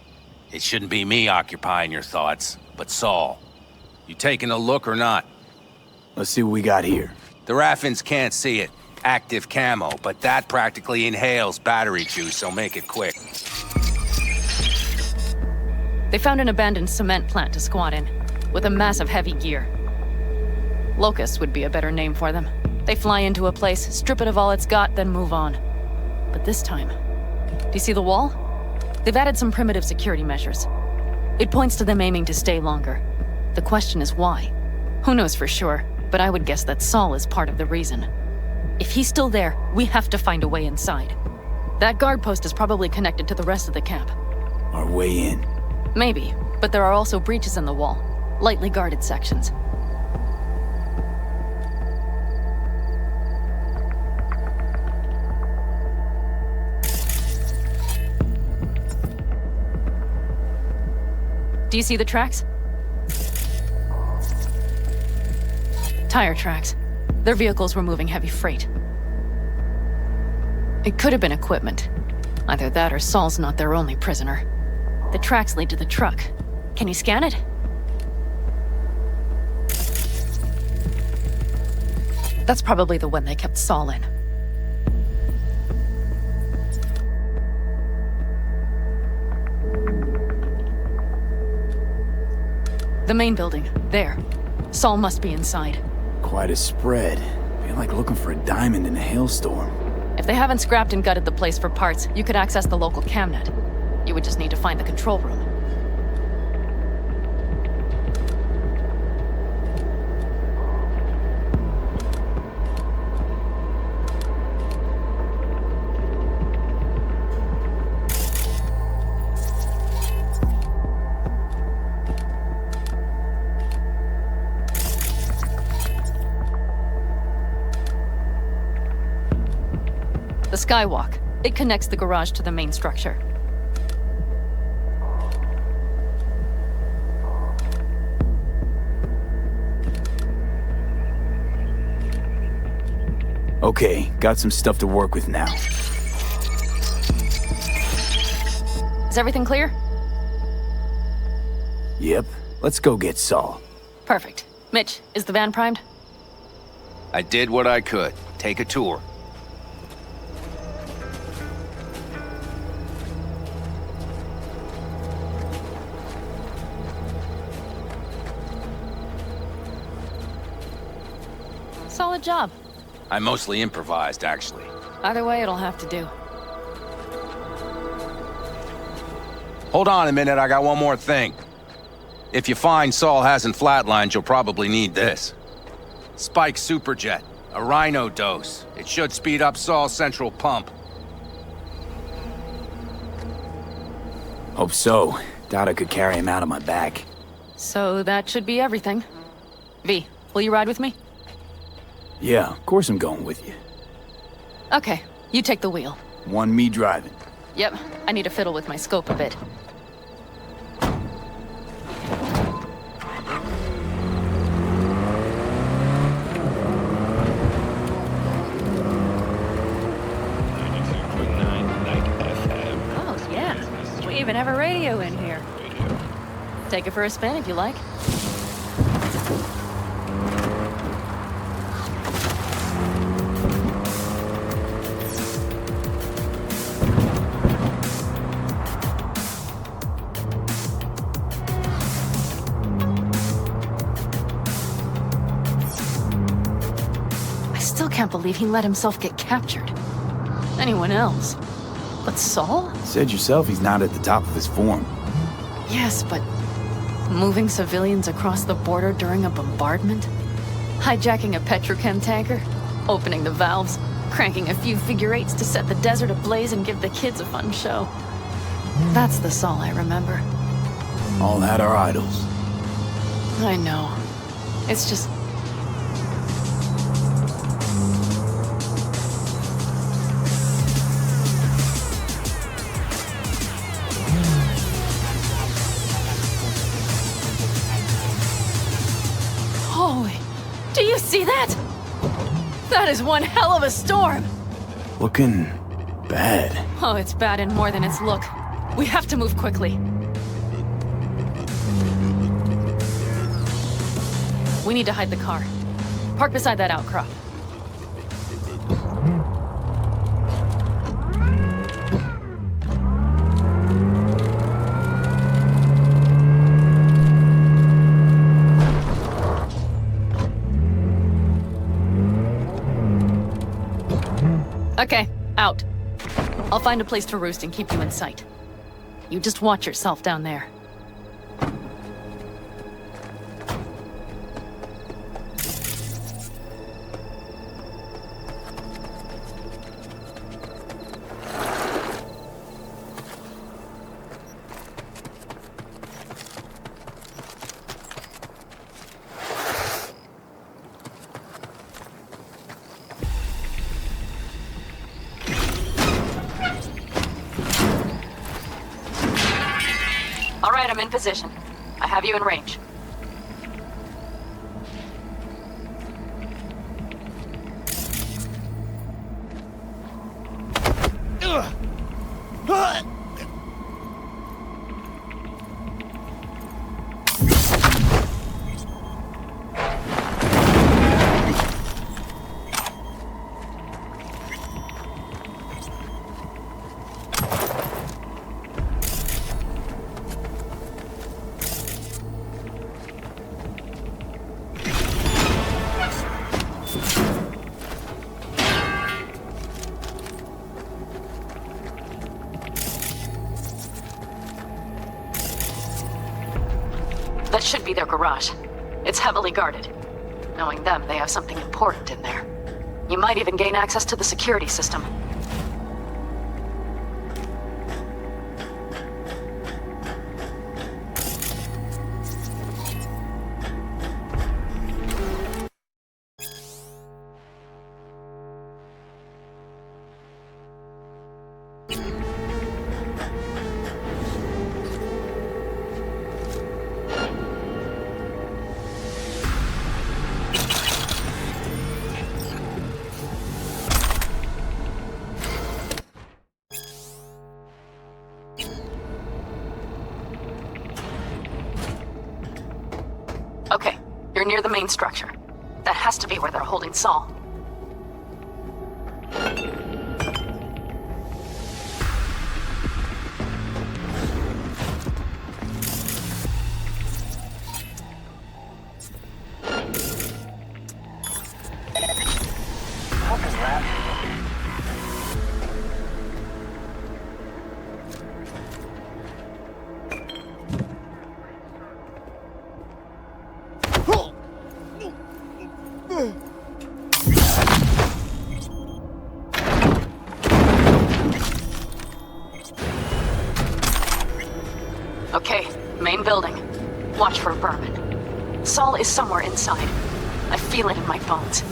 it shouldn't be me occupying your thoughts, but Saul. You taking a look or not? Let's see what we got here. The Raffins can't see it. Active camo, but that practically inhales battery juice, so make it quick. They found an abandoned cement plant to squat in, with a massive heavy gear. Locusts would be a better name for them. They fly into a place, strip it of all it's got, then move on. But this time, do you see the wall? They've added some primitive security measures. It points to them aiming to stay longer. The question is why? Who knows for sure, but I would guess that Saul is part of the reason. If he's still there, we have to find a way inside. That guard post is probably connected to the rest of the camp. Our way in. Maybe, but there are also breaches in the wall. Lightly guarded sections. Do you see the tracks? Tire tracks. Their vehicles were moving heavy freight. It could have been equipment. Either that or Saul's not their only prisoner. The tracks lead to the truck. Can you scan it? That's probably the one they kept Saul in. The main building. There. Saul must be inside. Quite a spread. Feel like looking for a diamond in a hailstorm. If they haven't scrapped and gutted the place for parts, you could access the local camnet. You would just need to find the control room. The Skywalk. It connects the garage to the main structure. Okay, got some stuff to work with now. Is everything clear? Yep, let's go get Saul. Perfect. Mitch, is the van primed? I did what I could. Take a tour. Solid job. I mostly improvised, actually. Either way, it'll have to do. Hold on a minute, I got one more thing. If you find Saul hasn't flatlined, you'll probably need this. Spike Superjet, a Rhino dose. It should speed up Saul's central pump. Hope so. Doubt I could carry him out on my back. So that should be everything. V, will you ride with me? Yeah, of course I'm going with you. Okay, you take the wheel. One me driving. Yep, I need to fiddle with my scope a bit. Oh, yeah. We even have a radio in here. Take it for a spin if you like. Can't believe he let himself get captured. Anyone else? But Saul? Said yourself he's not at the top of his form. Yes, but moving civilians across the border during a bombardment? Hijacking a petrochem tanker? Opening the valves? Cranking a few figure eights to set the desert ablaze and give the kids a fun show? That's the Saul I remember. All had our idols. I know. It's just... Do you see that? That is one hell of a storm! Looking bad. Oh, it's bad in more than its look. We have to move quickly. We need to hide the car. Park beside that outcrop. Okay, out. I'll find a place to roost and keep you in sight. You just watch yourself down there. All right, I'm in position. I have you in range. That should be their garage. It's heavily guarded. Knowing them, they have something important in there. You might even gain access to the security system. near the main structure. That has to be where they're holding Saul. Okay, main building. Watch for vermin. Saul is somewhere inside. I feel it in my bones.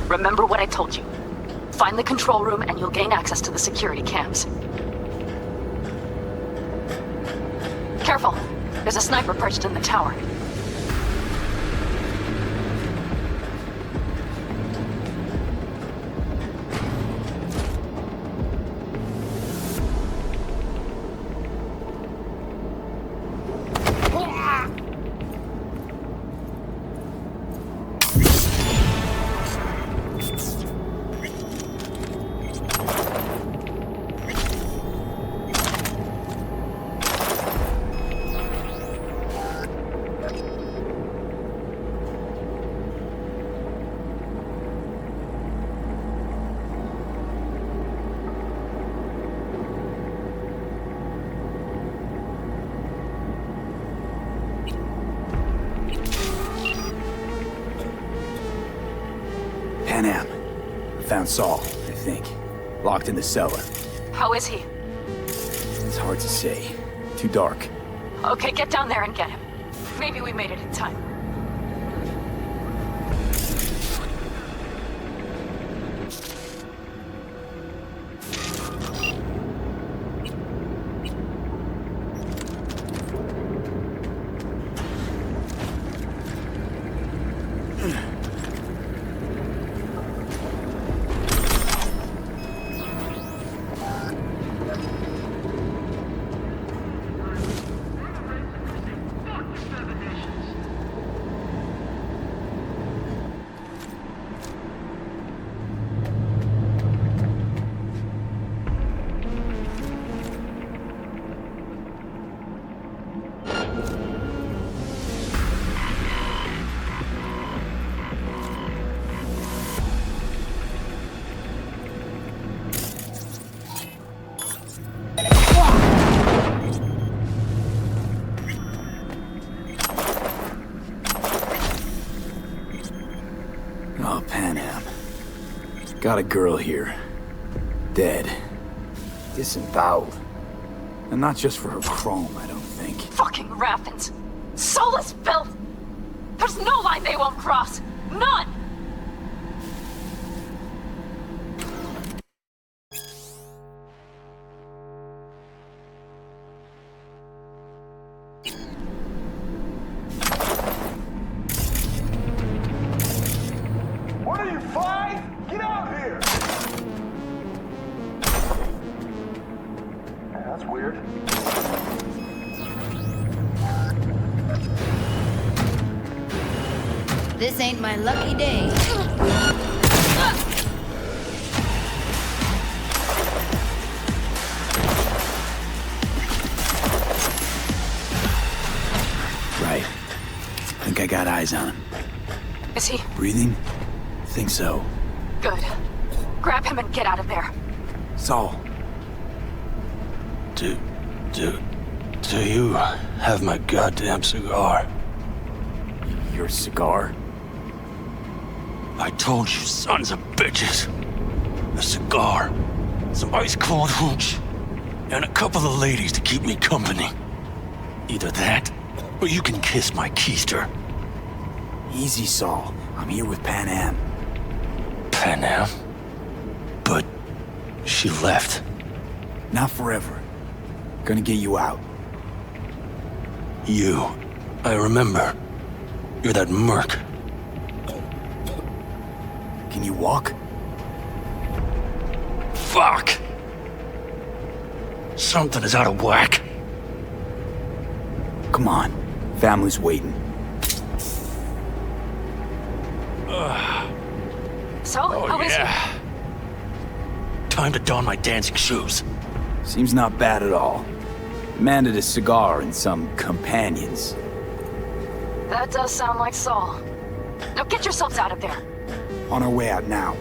Remember what I told you. Find the control room and you'll gain access to the security cams. Careful! There's a sniper perched in the tower. Panam. I found Saul, I think. Locked in the cellar. How is he? It's hard to say. Too dark. Okay, get down there and get him. Maybe we made it in time. Oh, Panam. Got a girl here. Dead. Disemboweled. And not just for her chrome, I don't think. Fucking Raffins! Soulless filth! There's no line they won't cross! None! What are you, 5? Get out here! Yeah, that's weird. This ain't my lucky day. Right. Think I got eyes on him. Is he? Breathing? Think so. Good. Grab him and get out of there. Saul. Do you have my goddamn cigar? Your cigar? I told you, sons of bitches. A cigar, some ice-cold hooch, and a couple of ladies to keep me company. Either that, or you can kiss my keister. Easy, Saul. I'm here with Panam. Panam? But she left. Not forever. Gonna get you out. You. I remember. You're that merc. Can you walk? Fuck! Something is out of whack. Come on. Family's waiting. So, how is it? Time to don my dancing shoes. Seems not bad at all. Demanded a cigar and some companions. That does sound like Saul. Now get yourselves out of there. On our way out now.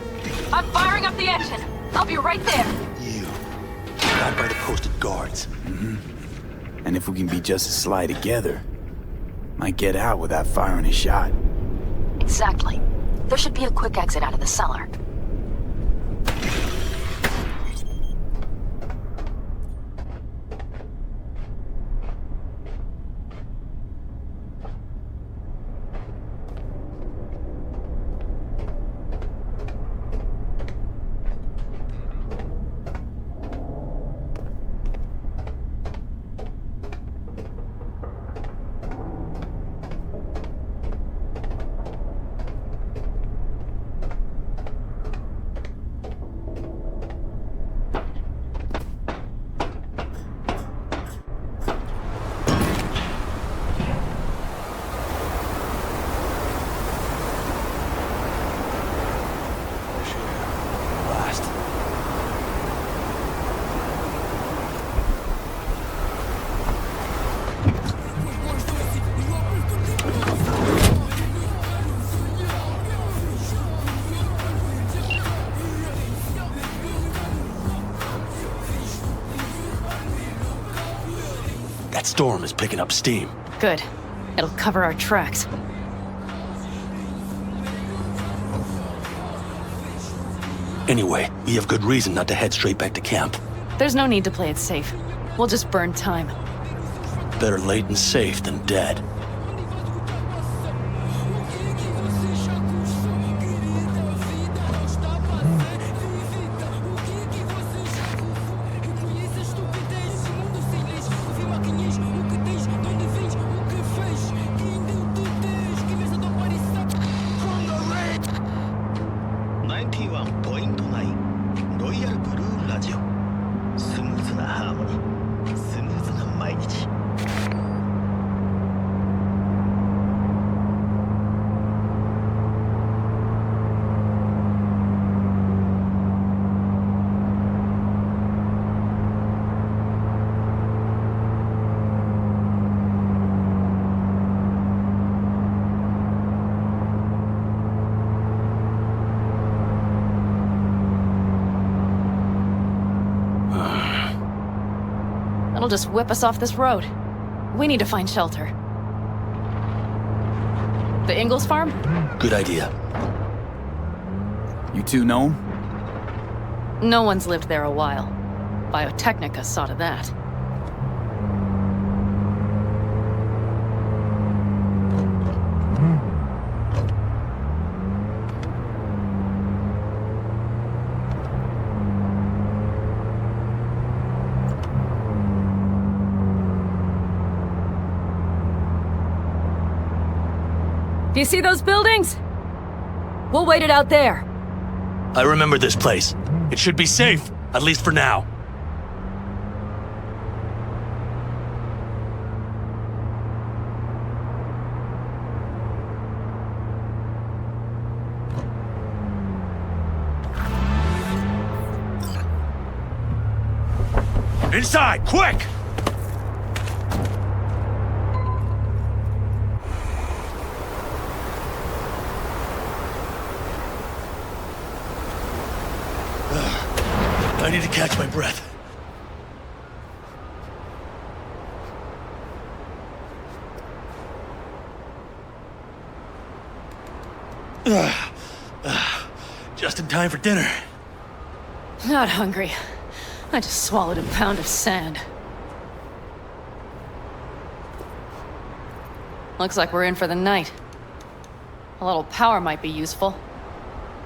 I'm firing up the engine. I'll be right there. Not by the posted guards. And if we can be just as sly together, might get out without firing a shot. Exactly. There should be a quick exit out of the cellar. That storm is picking up steam. Good. It'll cover our tracks. Anyway, we have good reason not to head straight back to camp. There's no need to play it safe. We'll just burn time. Better late and safe than dead. That'll just whip us off this road. We need to find shelter. The Ingalls farm? Good idea. You two know? No one's lived there a while. Biotechnica saw to that. Do you see those buildings? We'll wait it out there. I remember this place. It should be safe, at least for now. Inside, quick! I need to catch my breath. Just in time for dinner. Not hungry. I just swallowed a pound of sand. Looks like we're in for the night. A little power might be useful.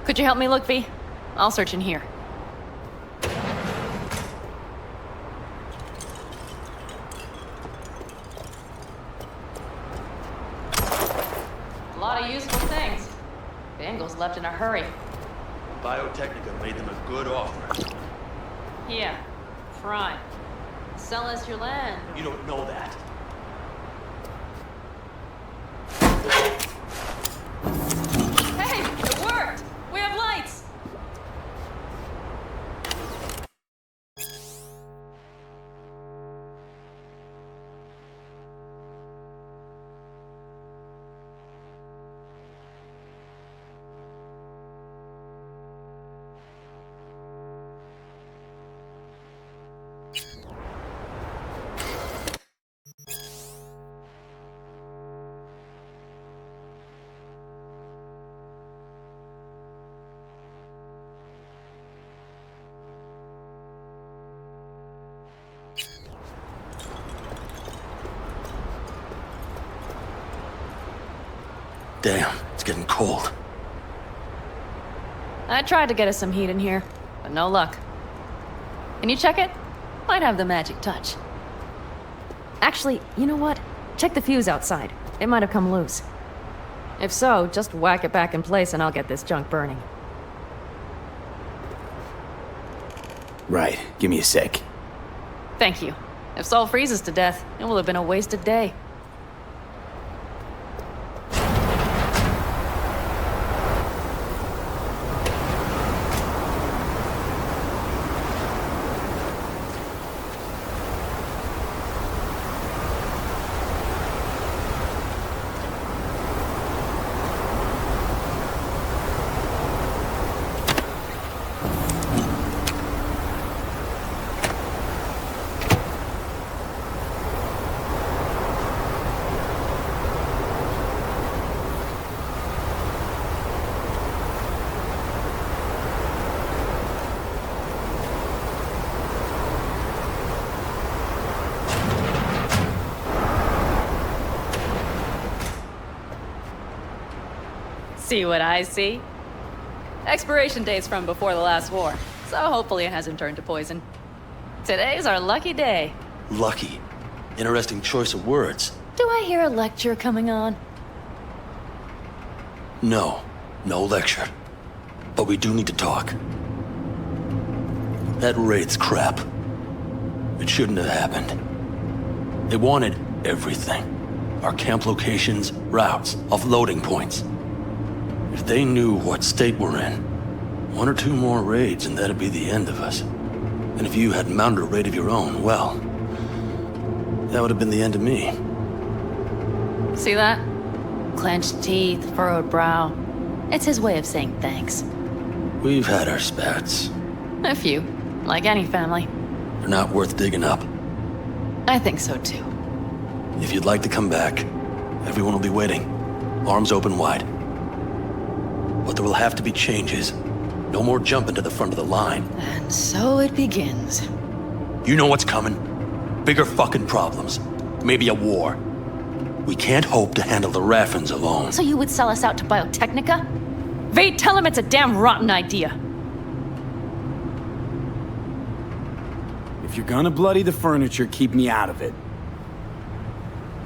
Could you help me look, V? I'll search in here. A lot of useful things. The Ingalls left in a hurry. Biotechnica made them a good offer. Yeah, prime. Sell us your land. You don't know that. Hey, Damn, it's getting cold. I tried to get us some heat in here, but no luck. Can you check it? Might have the magic touch. Actually, you know what? Check the fuse outside. It might have come loose. If so, just whack it back in place and I'll get this junk burning. Right, give me a sec. Thank you. If Saul freezes to death, it will have been a wasted day. See what I see? Expiration date's from before the last war, so hopefully it hasn't turned to poison. Today's our lucky day. Lucky. Interesting choice of words. Do I hear a lecture coming on? No lecture. But we do need to talk. That raid's crap. It shouldn't have happened. They wanted everything. Our camp locations, routes, offloading points. If they knew what state we're in, 1 or 2 more raids and that'd be the end of us. And if you had mounted a raid of your own, well, that would have been the end of me. See that? Clenched teeth, furrowed brow. It's his way of saying thanks. We've had our spats. A few, like any family. They're not worth digging up. I think so too. If you'd like to come back, everyone will be waiting. Arms open wide. But there will have to be changes. No more jumping to the front of the line. And so it begins. You know what's coming. Bigger fucking problems. Maybe a war. We can't hope to handle the Raffens alone. So you would sell us out to Biotechnica? Vade, tell him it's a damn rotten idea. If you're gonna bloody the furniture, keep me out of it.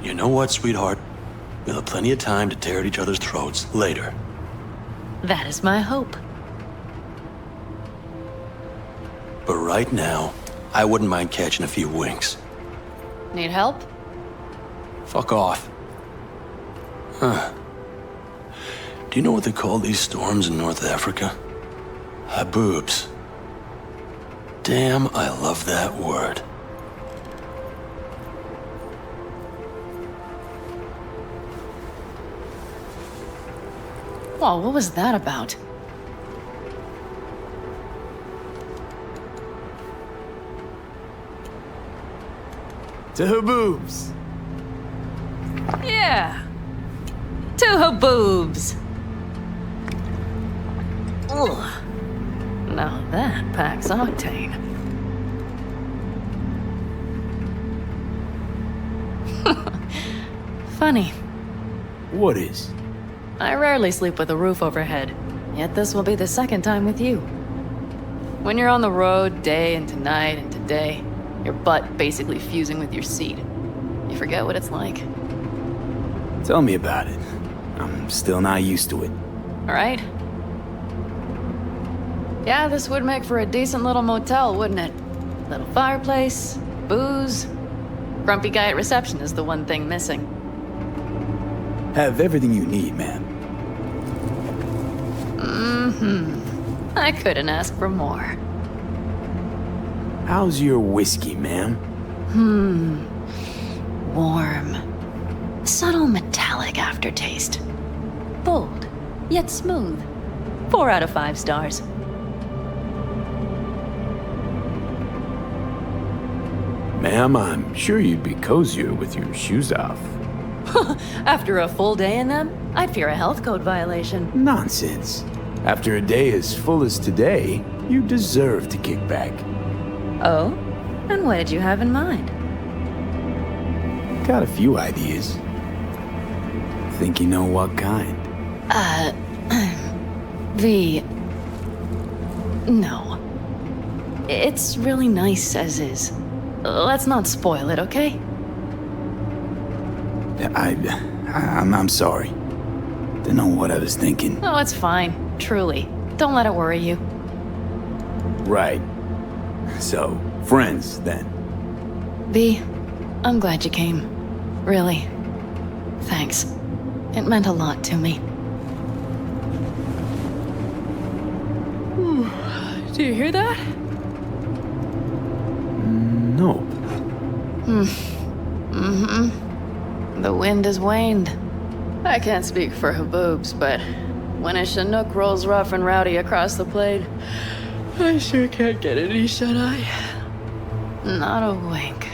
You know what, sweetheart? We'll have plenty of time to tear at each other's throats later. That is my hope. But right now, I wouldn't mind catching a few winks. Need help? Fuck off. Huh. Do you know what they call these storms in North Africa? Haboobs. Damn, I love that word. Whoa, what was that about? To Haboobs. Yeah. To Haboobs. Ugh. Now that packs octane. Funny. What is? I rarely sleep with a roof overhead, yet this will be the second time with you. When you're on the road day into night into day, your butt basically fusing with your seat. You forget what it's like. Tell me about it. I'm still not used to it. All right? Yeah, this would make for a decent little motel, wouldn't it? Little fireplace, booze. Grumpy guy at reception is the one thing missing. Have everything you need, ma'am. Mm-hmm. I couldn't ask for more. How's your whiskey, ma'am? Warm. Subtle metallic aftertaste. Bold, yet smooth. 4 out of 5 stars. Ma'am, I'm sure you'd be cozier with your shoes off. After a full day in them, I'd fear a health code violation. Nonsense. After a day as full as today, you deserve to kick back. Oh? And what did you have in mind? Got a few ideas. Think you know what kind? V. No. It's really nice as is. Let's not spoil it, okay? I'm sorry. Didn't know what I was thinking. Oh, it's fine. Truly. Don't let it worry you. Right. So, friends, then. V, I'm glad you came. Really. Thanks. It meant a lot to me. Do you hear that? No. The wind has waned. I can't speak for Haboobs, but when a Chinook rolls rough and rowdy across the plain, I sure can't get any shut-eye. Not a wink.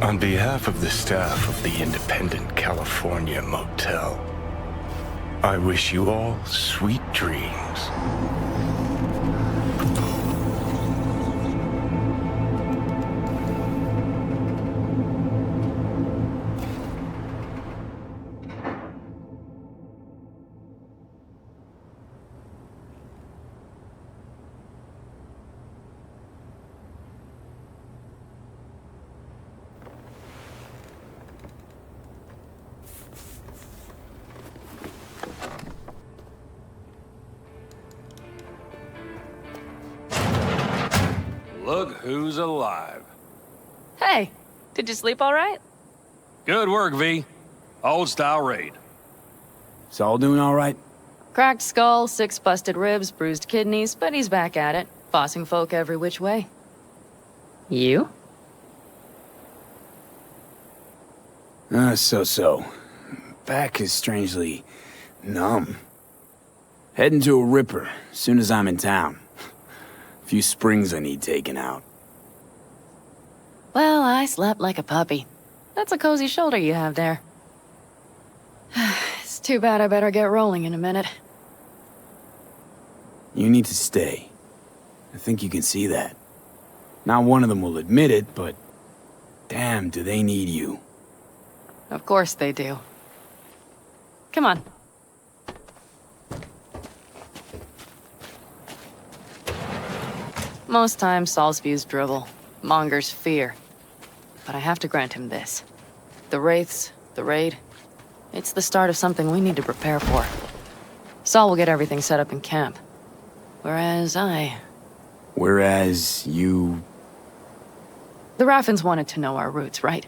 On behalf of the staff of the Independent California Motel, I wish you all sweet dreams. Look who's alive. Hey, did you sleep all right? Good work, V. Old-style raid. Saul doing all right? Cracked skull, 6 busted ribs, bruised kidneys, but he's back at it, bossing folk every which way. You? So. Back is strangely numb. Heading to a ripper as soon as I'm in town. A few springs I need taken out. Well, I slept like a puppy. That's a cozy shoulder you have there. It's too bad I better get rolling in a minute. You need to stay. I think you can see that. Not one of them will admit it, but damn, do they need you. Of course they do. Come on. Most times, Saul spews drivel, mongers fear. But I have to grant him this. The Wraiths, the raid, it's the start of something we need to prepare for. Saul will get everything set up in camp. Whereas you... The Raffins wanted to know our routes, right?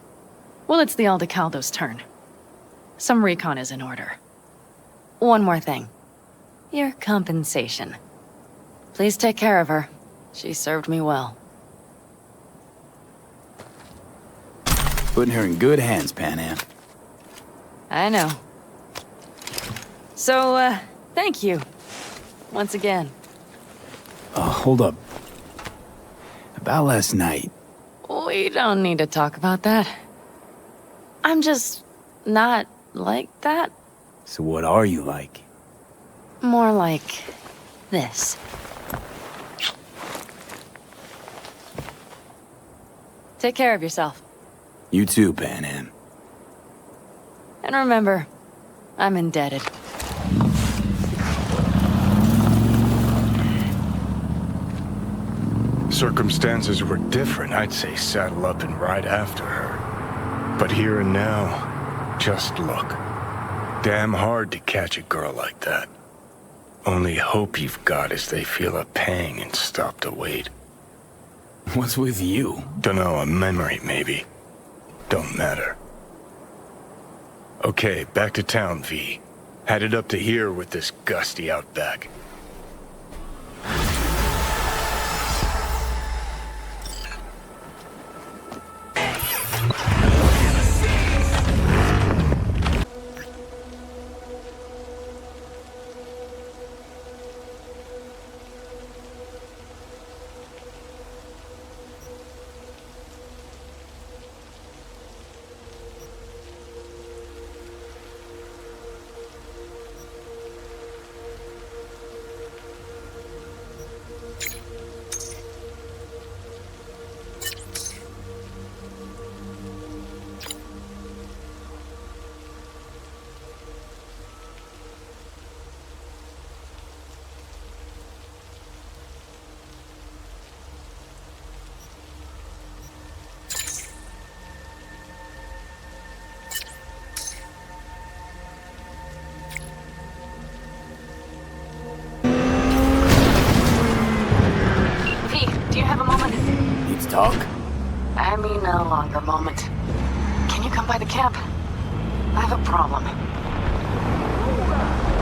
Well, it's the Aldecaldo's turn. Some recon is in order. One more thing. Your compensation. Please take care of her. She served me well. Putting her in good hands, Panam. I know. So, thank you. Once again. Hold up. About last night. We don't need to talk about that. I'm just not like that. So what are you like? More like this. Take care of yourself. You too, Panam. And remember, I'm indebted. Circumstances were different, I'd say saddle up and ride after her. But here and now, just look. Damn hard to catch a girl like that. Only hope you've got is they feel a pang and stop to wait. What's with you? Dunno, a memory maybe. Don't matter. Okay, back to town, V. Headed up to here with this gusty outback. longer moment. Can you come by the camp? I have a problem.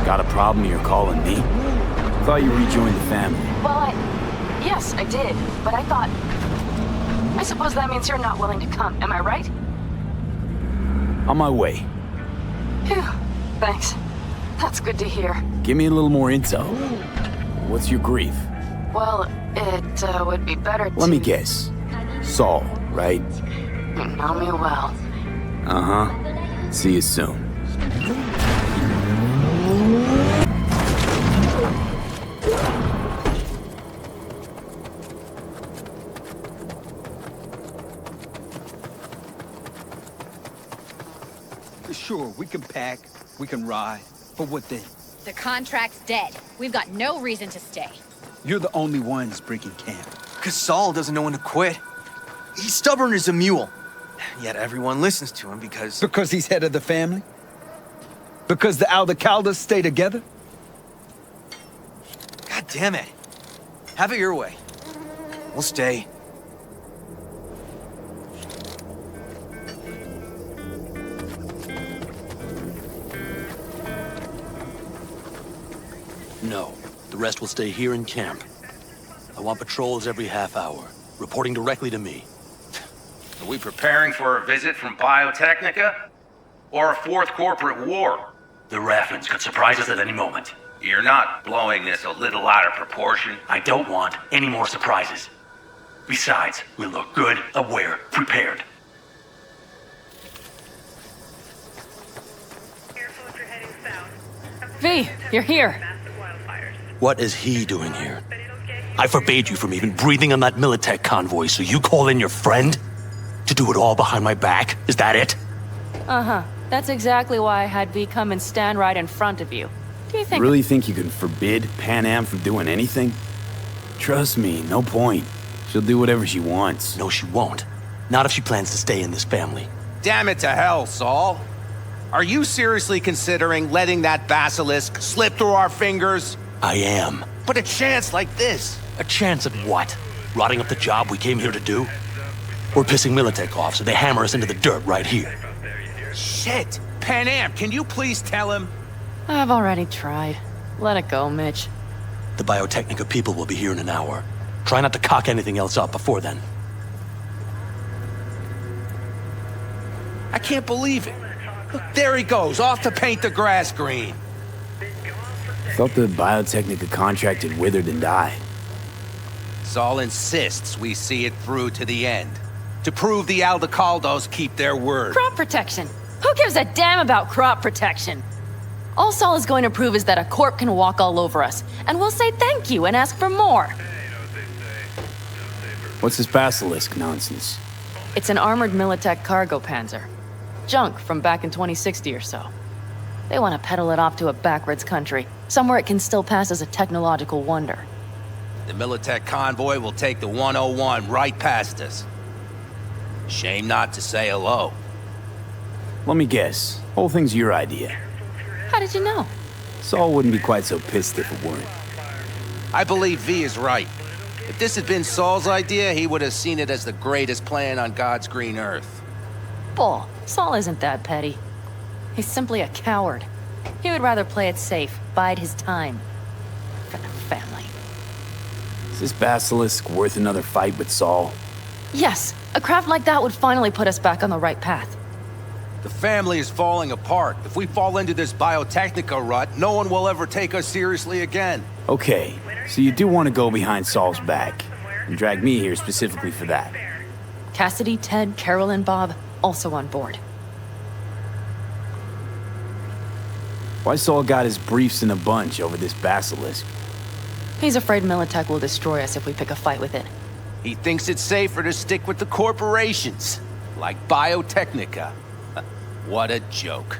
Got a problem you're calling me? Thought you rejoined the family. Well, yes, I did, but I thought... I suppose that means you're not willing to come, am I right? On my way. Phew, thanks. That's good to hear. Give me a little more intel. What's your grief? Well, it would be better to... Let me guess. Saul, right? You know me well. Uh-huh. See you soon. Sure, we can pack, we can ride, but what then? The contract's dead. We've got no reason to stay. You're the only ones breaking camp. Because Saul doesn't know when to quit. He's stubborn as a mule. Yet everyone listens to him because... Because he's head of the family? Because the Aldecaldos stay together? God damn it. Have it your way. We'll stay. No. The rest will stay here in camp. I want patrols every half hour, reporting directly to me. Are we preparing for a visit from Biotechnica? Or a fourth corporate war? The Raffins could surprise us at any moment. You're not blowing this a little out of proportion? I don't want any more surprises. Besides, we look good, aware, prepared. V, you're here. What is he doing here? I forbade you from even breathing on that Militech convoy, so you call in your friend? To do it all behind my back? Is that it? Uh-huh. That's exactly why I had V come and stand right in front of you. Do you think... Really think you can forbid Panam from doing anything? Trust me, no point. She'll do whatever she wants. No, she won't. Not if she plans to stay in this family. Damn it to hell, Saul. Are you seriously considering letting that basilisk slip through our fingers? I am. But a chance like this... A chance at what? Rotting up the job we came here to do? Or pissing Militech off so they hammer us into the dirt right here? Shit! Panam, can you please tell him? I've already tried. Let it go, Mitch. The Biotechnica people will be here in an hour. Try not to cock anything else up before then. I can't believe it. Look, there he goes, off to paint the grass green. Thought the Biotechnica contract had withered and died. Saul insists we see it through to the end. To prove the Aldecaldos keep their word. Crop protection. Who gives a damn about crop protection? All Saul is going to prove is that a corp can walk all over us, and we'll say thank you and ask for more. What's this basilisk nonsense? It's an armored Militech cargo panzer. Junk from back in 2060 or so. They want to peddle it off to a backwards country, somewhere it can still pass as a technological wonder. The Militech convoy will take the 101 right past us. Shame not to say hello. Let me guess. Whole thing's your idea. How did you know? Saul wouldn't be quite so pissed if it weren't. I believe V is right. If this had been Saul's idea, he would have seen it as the greatest plan on God's green earth. Bull. Saul isn't that petty. He's simply a coward. He would rather play it safe, bide his time. For the family. Is this basilisk worth another fight with Saul? Yes, a craft like that would finally put us back on the right path. The family is falling apart. If we fall into this Biotechnica rut, no one will ever take us seriously again. Okay, so you do want to go behind Saul's back, and drag me here specifically for that. Cassidy, Ted, Carol, and Bob, also on board. Why Saul got his briefs in a bunch over this basilisk? He's afraid Militech will destroy us if we pick a fight with it. He thinks it's safer to stick with the corporations, like Biotechnica. What a joke.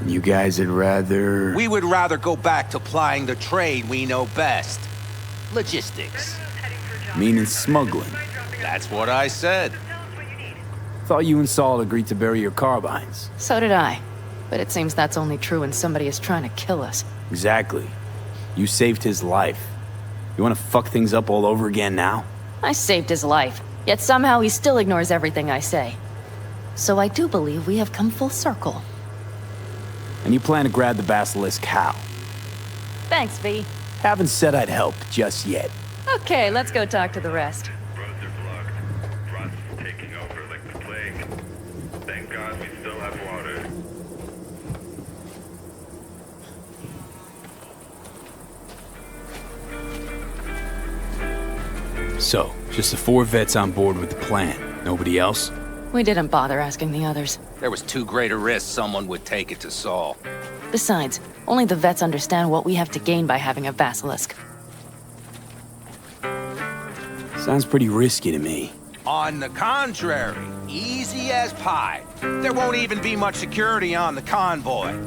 You guys would rather... We would rather go back to plying the trade we know best. Logistics. Meaning smuggling. That's what I said. Thought you and Saul agreed to bury your carbines. So did I. But it seems that's only true when somebody is trying to kill us. Exactly. You saved his life. You want to fuck things up all over again now? I saved his life. Yet somehow he still ignores everything I say. So I do believe we have come full circle. And you plan to grab the basilisk how? Thanks, V. Haven't said I'd help just yet. Okay, let's go talk to the rest. Thank God we still have water. So, just the 4 vets on board with the plan. Nobody else? We didn't bother asking the others. There was too great a risk someone would take it to Saul. Besides, only the vets understand what we have to gain by having a basilisk. Sounds pretty risky to me. On the contrary, easy as pie. There won't even be much security on the convoy.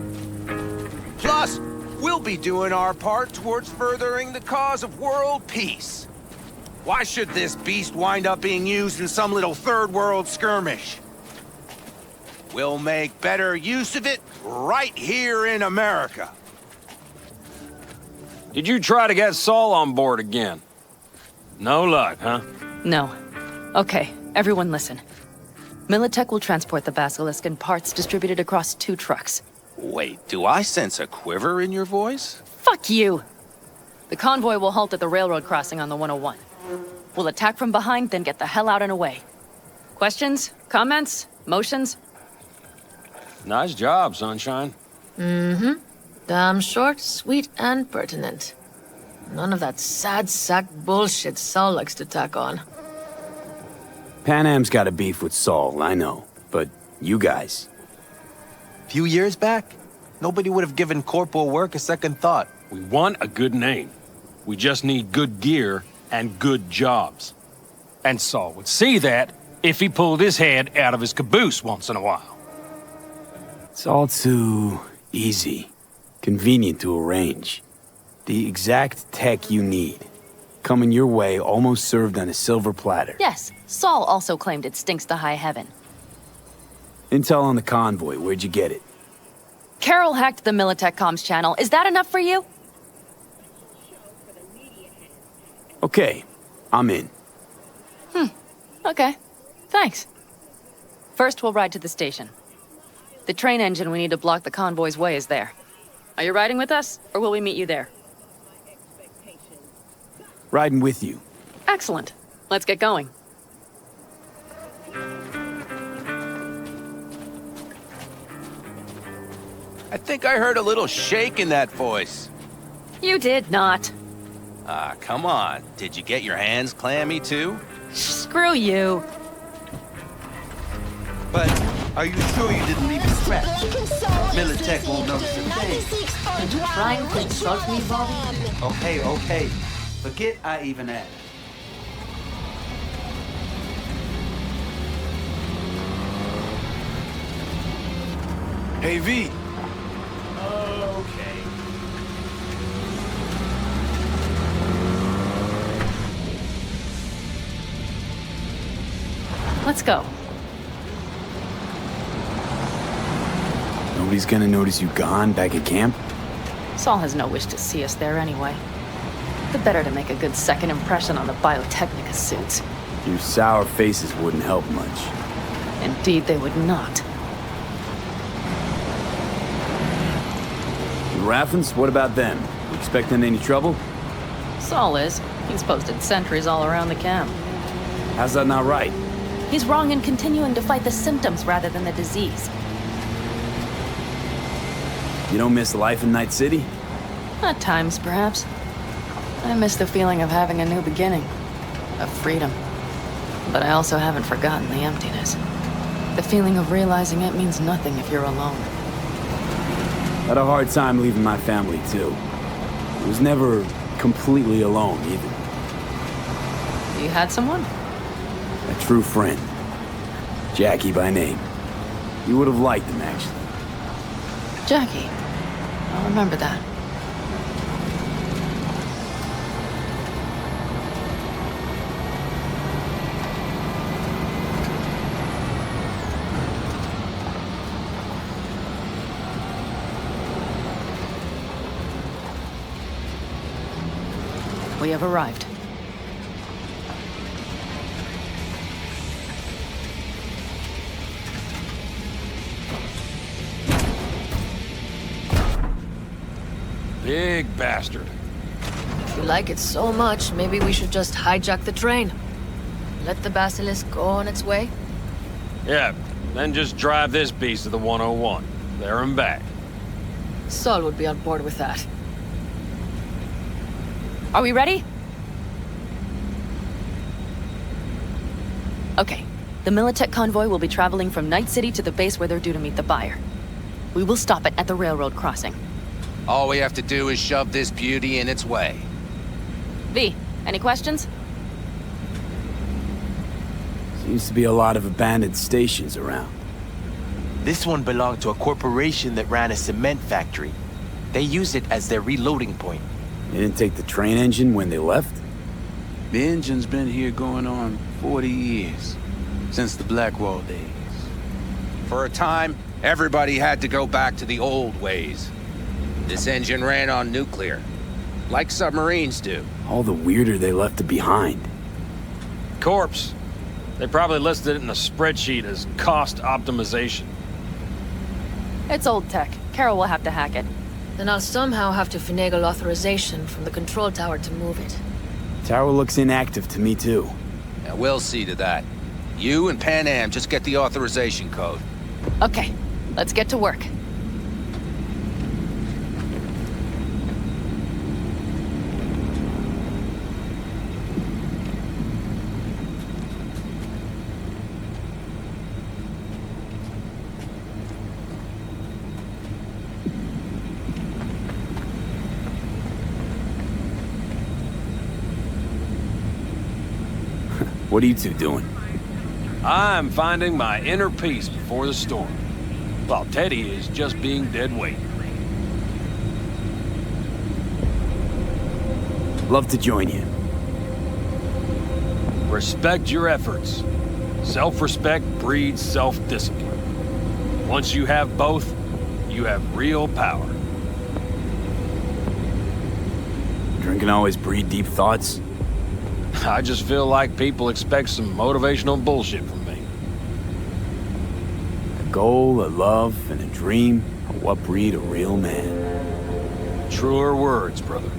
Plus, we'll be doing our part towards furthering the cause of world peace. Why should this beast wind up being used in some little third world skirmish? We'll make better use of it right here in America. Did you try to get Saul on board again? No luck, huh? No. Okay, everyone listen. Militech will transport the basilisk in parts distributed across 2 trucks. Wait, do I sense a quiver in your voice? Fuck you! The convoy will halt at the railroad crossing on the 101. We'll attack from behind, then get the hell out and away. Questions? Comments? Motions? Nice job, Sunshine. Mm-hmm. Damn short, sweet, and pertinent. None of that sad sack bullshit Saul likes to tack on. Panam's got a beef with Saul, I know. But you guys... Few years back, nobody would have given corporal work a second thought. We want a good name. We just need good gear and good jobs. And Saul would see that if he pulled his head out of his caboose once in a while. It's all too easy. Convenient to arrange. The exact tech you need. Coming your way, almost served on a silver platter. Yes, Saul also claimed it stinks to high heaven. Intel on the convoy, where'd you get it? Carol hacked the Militech comms channel. Is that enough for you? Okay, I'm in. Okay. Thanks. First, we'll ride to the station. The train engine we need to block the convoy's way is there. Are you riding with us, or will we meet you there? Riding with you. Excellent. Let's get going. I think I heard a little shake in that voice. You did not. Ah, come on. Did you get your hands clammy too? Screw you. But are you sure you didn't leave a scratch? Militech won't notice a thing. Are you trying to insult me, Bobby? Okay. Forget I even asked. Hey, V. Okay. Let's go. Nobody's gonna notice you gone back at camp? Saul has no wish to see us there anyway. The better to make a good second impression on the Biotechnica suits. Your sour faces wouldn't help much. Indeed, they would not. The Raffens, what about them? You expecting any trouble? Saul is. He's posted sentries all around the camp. How's that not right? He's wrong in continuing to fight the symptoms rather than the disease. You don't miss life in Night City? At times, perhaps. I miss the feeling of having a new beginning. Of freedom. But I also haven't forgotten the emptiness. The feeling of realizing it means nothing if you're alone. Had a hard time leaving my family, too. I was never completely alone, either. You had someone? A true friend. Jackie by name. You would have liked him, actually. Jackie. I'll remember that. We have arrived. Big bastard. If you like it so much, maybe we should just hijack the train. Let the Basilisk go on its way. Yeah, then just drive this beast to the 101. There and back. Saul would be on board with that. Are we ready? Okay. The Militech convoy will be traveling from Night City to the base where they're due to meet the buyer. We will stop it at the railroad crossing. All we have to do is shove this beauty in its way. V, any questions? Seems to be a lot of abandoned stations around. This one belonged to a corporation that ran a cement factory. They used it as their reloading point. They didn't take the train engine when they left? The engine's been here going on 40 years. Since the Blackwall days. For a time, everybody had to go back to the old ways. This engine ran on nuclear, like submarines do. All the weirder they left it behind. Corpse. They probably listed it in a spreadsheet as cost optimization. It's old tech. Carol will have to hack it. Then I'll somehow have to finagle authorization from the control tower to move it. Tower looks inactive to me too. Yeah, we'll see to that. You and Panam just get the authorization code. Okay, let's get to work. What are you two doing? I'm finding my inner peace before the storm, while Teddy is just being dead weight. Love to join you. Respect your efforts. Self-respect breeds self-discipline. Once you have both, you have real power. Drinking always breed deep thoughts? I just feel like people expect some motivational bullshit from me. A goal, a love, and a dream are what breed a real man. Truer words, brother.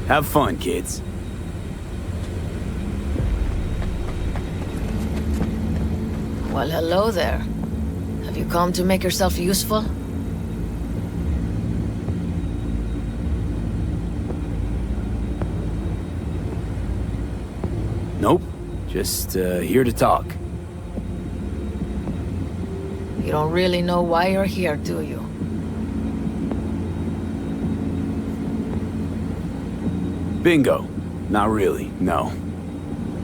Have fun, kids. Well, hello there. Have you come to make yourself useful? Nope. Just here to talk. You don't really know why you're here, do you? Bingo. Not really, no.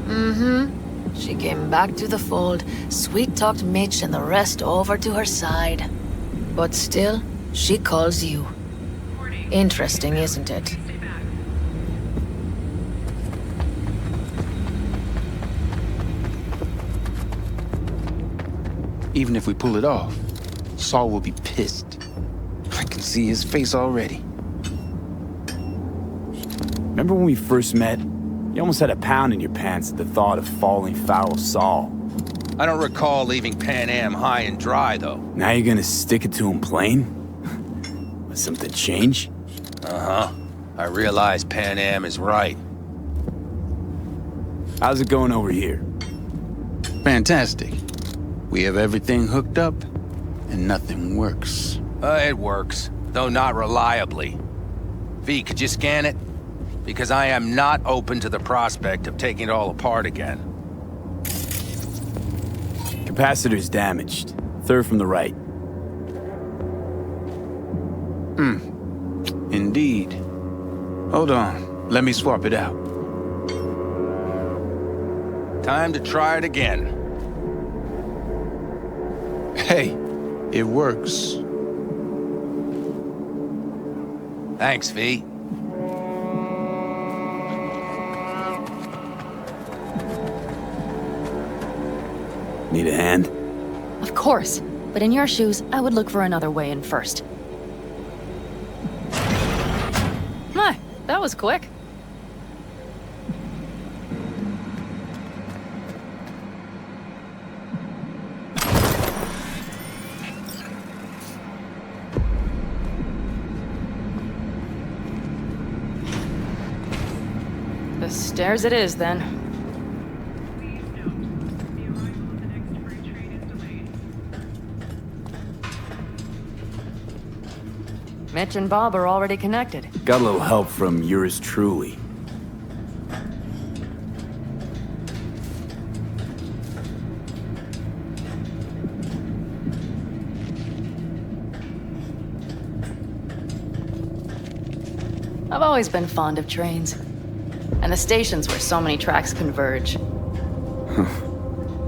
Mm-hmm. She came back to the fold, sweet-talked Mitch and the rest over to her side. But still, she calls you. Interesting, isn't it? Even if we pull it off, Saul will be pissed. I can see his face already. Remember when we first met? You almost had a pound in your pants at the thought of falling foul of Saul. I don't recall leaving Panam high and dry, though. Now you're gonna stick it to him plain? Will something change? Uh-huh. I realize Panam is right. How's it going over here? Fantastic. We have everything hooked up, and nothing works. It works, though not reliably. V, could you scan it? Because I am not open to the prospect of taking it all apart again. Capacitor's damaged. Third from the right. Indeed. Hold on. Let me swap it out. Time to try it again. Hey, it works. Thanks, V. Need a hand? Of course. But in your shoes, I would look for another way in first. My, that was quick. Stairs it is, then. Mitch and Bob are already connected. Got a little help from yours truly. I've always been fond of trains. And the stations where so many tracks converge.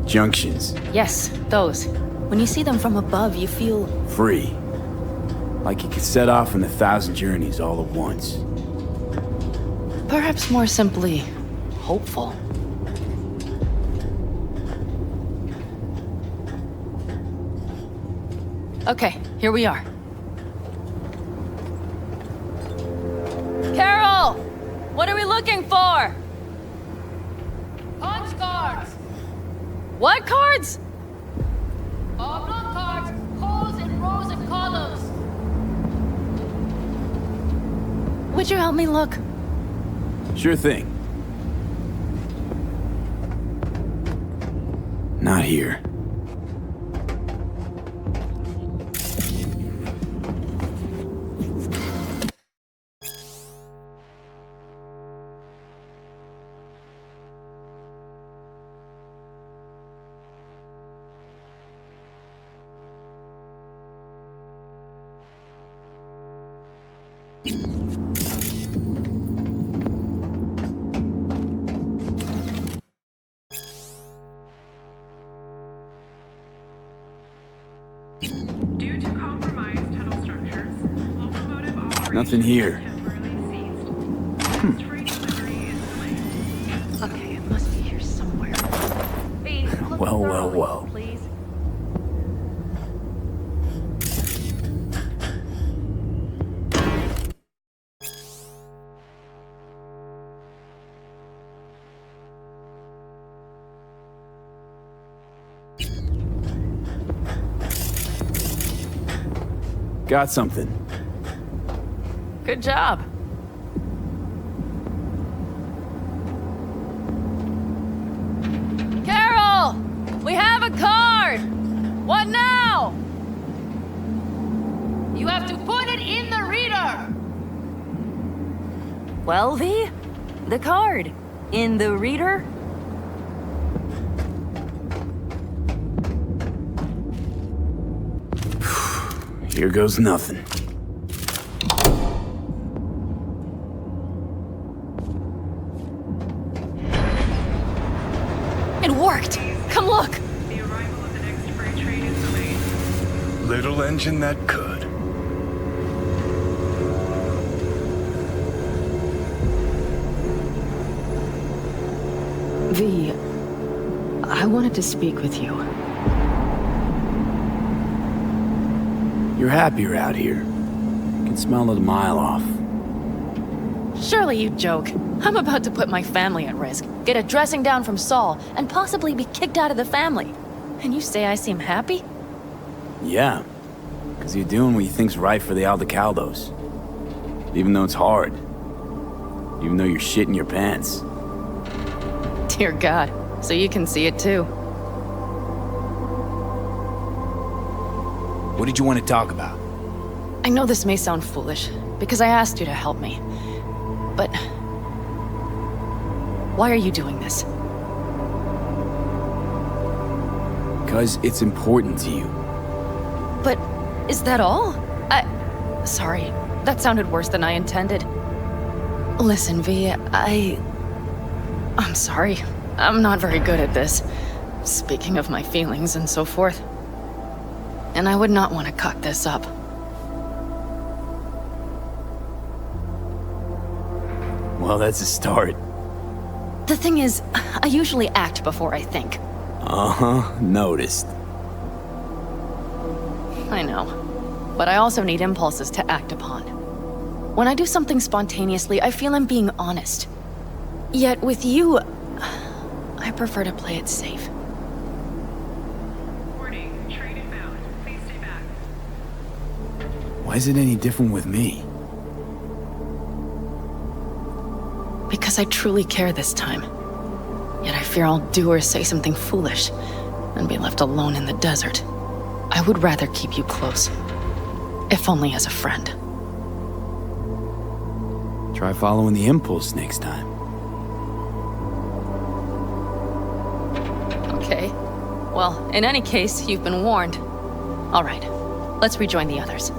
Junctions. Yes, those. When you see them from above, you feel... Free. Like you could set off on 1,000 journeys all at once. perhaps more simply, hopeful. Okay, here we are. Carol! What are we looking for? Punch cards! What cards? Oblong cards, holes in rows and columns. Would you help me look? Sure thing. Not here. Nothing here. Okay, it must be here somewhere. Well. Please. Got something. Good job. Carol! We have a card! What now? You have to put it in the reader! Well, the card. In the reader? Here goes nothing. It worked! Come look! Little engine that could. V, I wanted to speak with you. You're happier out here. You can smell it a mile off. Surely you joke. I'm about to put my family at risk, get a dressing down from Saul, and possibly be kicked out of the family. And you say I seem happy? Yeah, because you're doing what you think's right for the Aldecaldos. Even though it's hard. Even though you're shitting your pants. Dear God, so you can see it too. What did you want to talk about? I know this may sound foolish, because I asked you to help me. But... why are you doing this? Because it's important to you. But is that all? Sorry, that sounded worse than I intended. Listen, V, I'm sorry. I'm not very good at this. Speaking of my feelings and so forth. And I would not want to cock this up. Well, that's a start. The thing is, I usually act before I think. Uh-huh, noticed. I know. But I also need impulses to act upon. When I do something spontaneously, I feel I'm being honest. Yet with you, I prefer to play it safe. Why is it any different with me? Because I truly care this time. Yet I fear I'll do or say something foolish and be left alone in the desert. I would rather keep you close, if only as a friend. Try following the impulse next time. Okay. Well, in any case, you've been warned. All right, let's rejoin the others.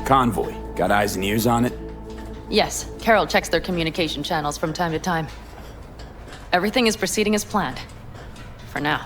Convoy. Got eyes and ears on it? Yes, Carol checks their communication channels from time to time. Everything is proceeding as planned. For now.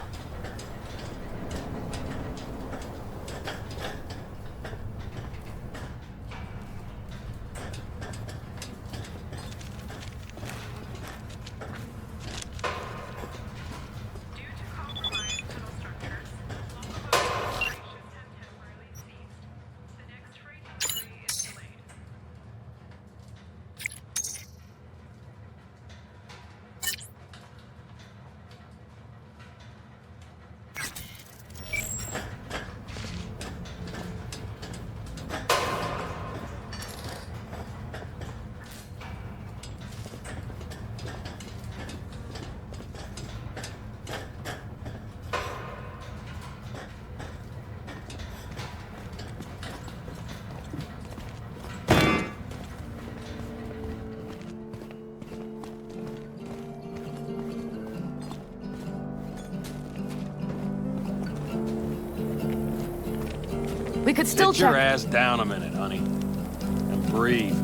We could still Sit your check. ass down a minute, honey. And breathe.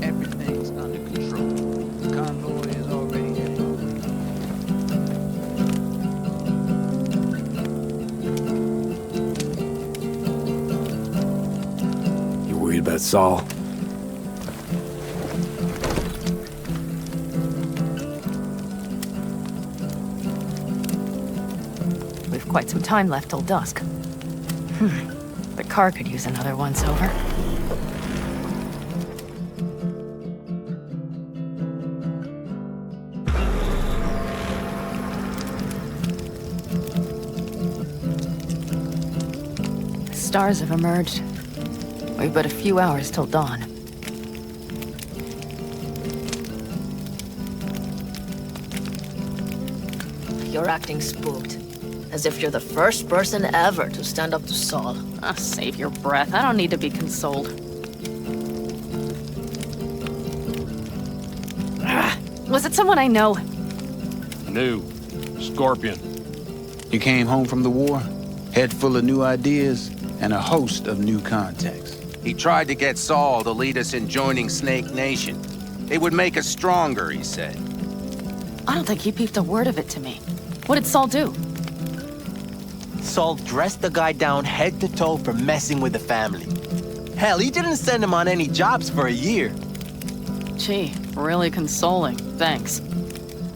Everything's under control. The convoy is already headed. You worried about Saul? We've quite some time left till dusk. The car could use another once-over. The stars have emerged. We've but a few hours till dawn. You're acting spooked. As if you're the first person ever to stand up to Saul. Save your breath. I don't need to be consoled. Was it someone I know? New. Scorpion. You came home from the war, head full of new ideas, and a host of new contacts. He tried to get Saul to lead us in joining Snake Nation. It would make us stronger, he said. I don't think he peeped a word of it to me. What did Saul do? Saul dressed the guy down head to toe for messing with the family. Hell, he didn't send him on any jobs for a year. Gee, really consoling. Thanks.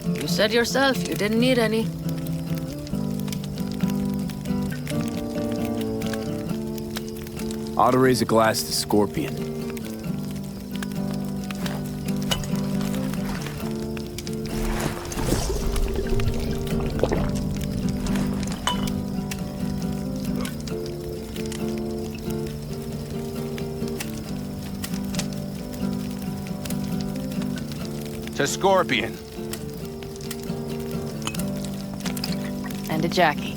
You said yourself you didn't need any. Ought to raise a glass to Scorpion. To Scorpion. And to Jackie.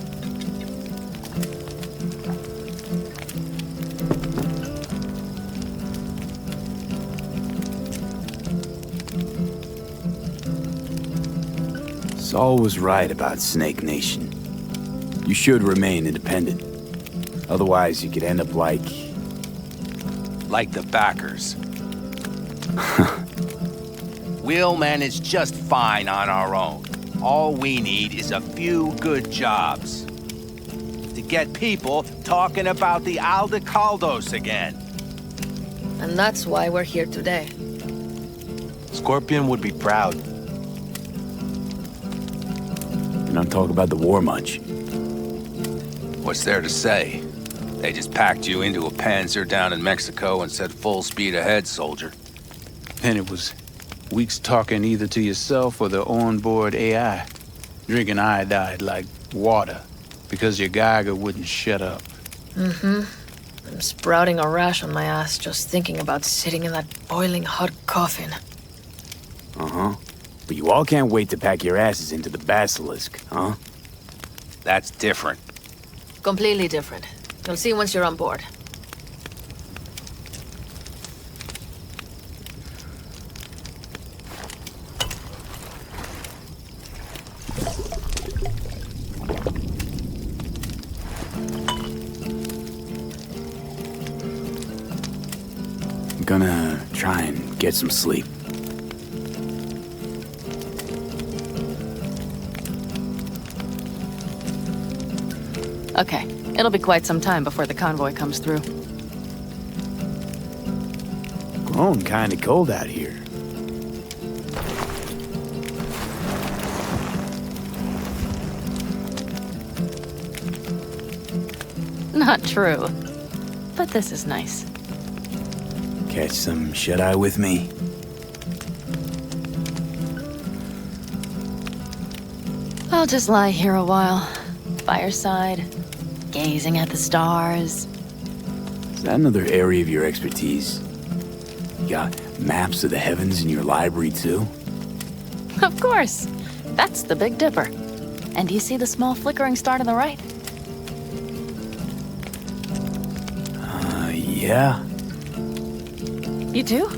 Saul was right about Snake Nation. You should remain independent. Otherwise, you could end up like the backers. We'll manage just fine on our own. All we need is a few good jobs. To get people talking about the Aldecaldos again. And that's why we're here today. Scorpion would be proud. You don't talk about the war much. What's there to say? They just packed you into a Panzer down in Mexico and said full speed ahead, soldier. And it was weeks talking either to yourself or the onboard AI, drinking iodide like water. Because your Geiger wouldn't shut up. Mm-hmm. I'm sprouting a rash on my ass just thinking about sitting in that boiling hot coffin. Uh-huh. But you all can't wait to pack your asses into the basilisk, huh? That's different. Completely different. You'll see once you're on board. I'm gonna try and get some sleep. Okay, it'll be quite some time before the convoy comes through. Grown kinda cold out here. Not true. But this is nice. Catch some shut-eye with me? I'll just lie here a while. Fireside, gazing at the stars. Is that another area of your expertise? You got maps of the heavens in your library, too? Of course. That's the Big Dipper. And do you see the small flickering star to the right? Yeah. You do?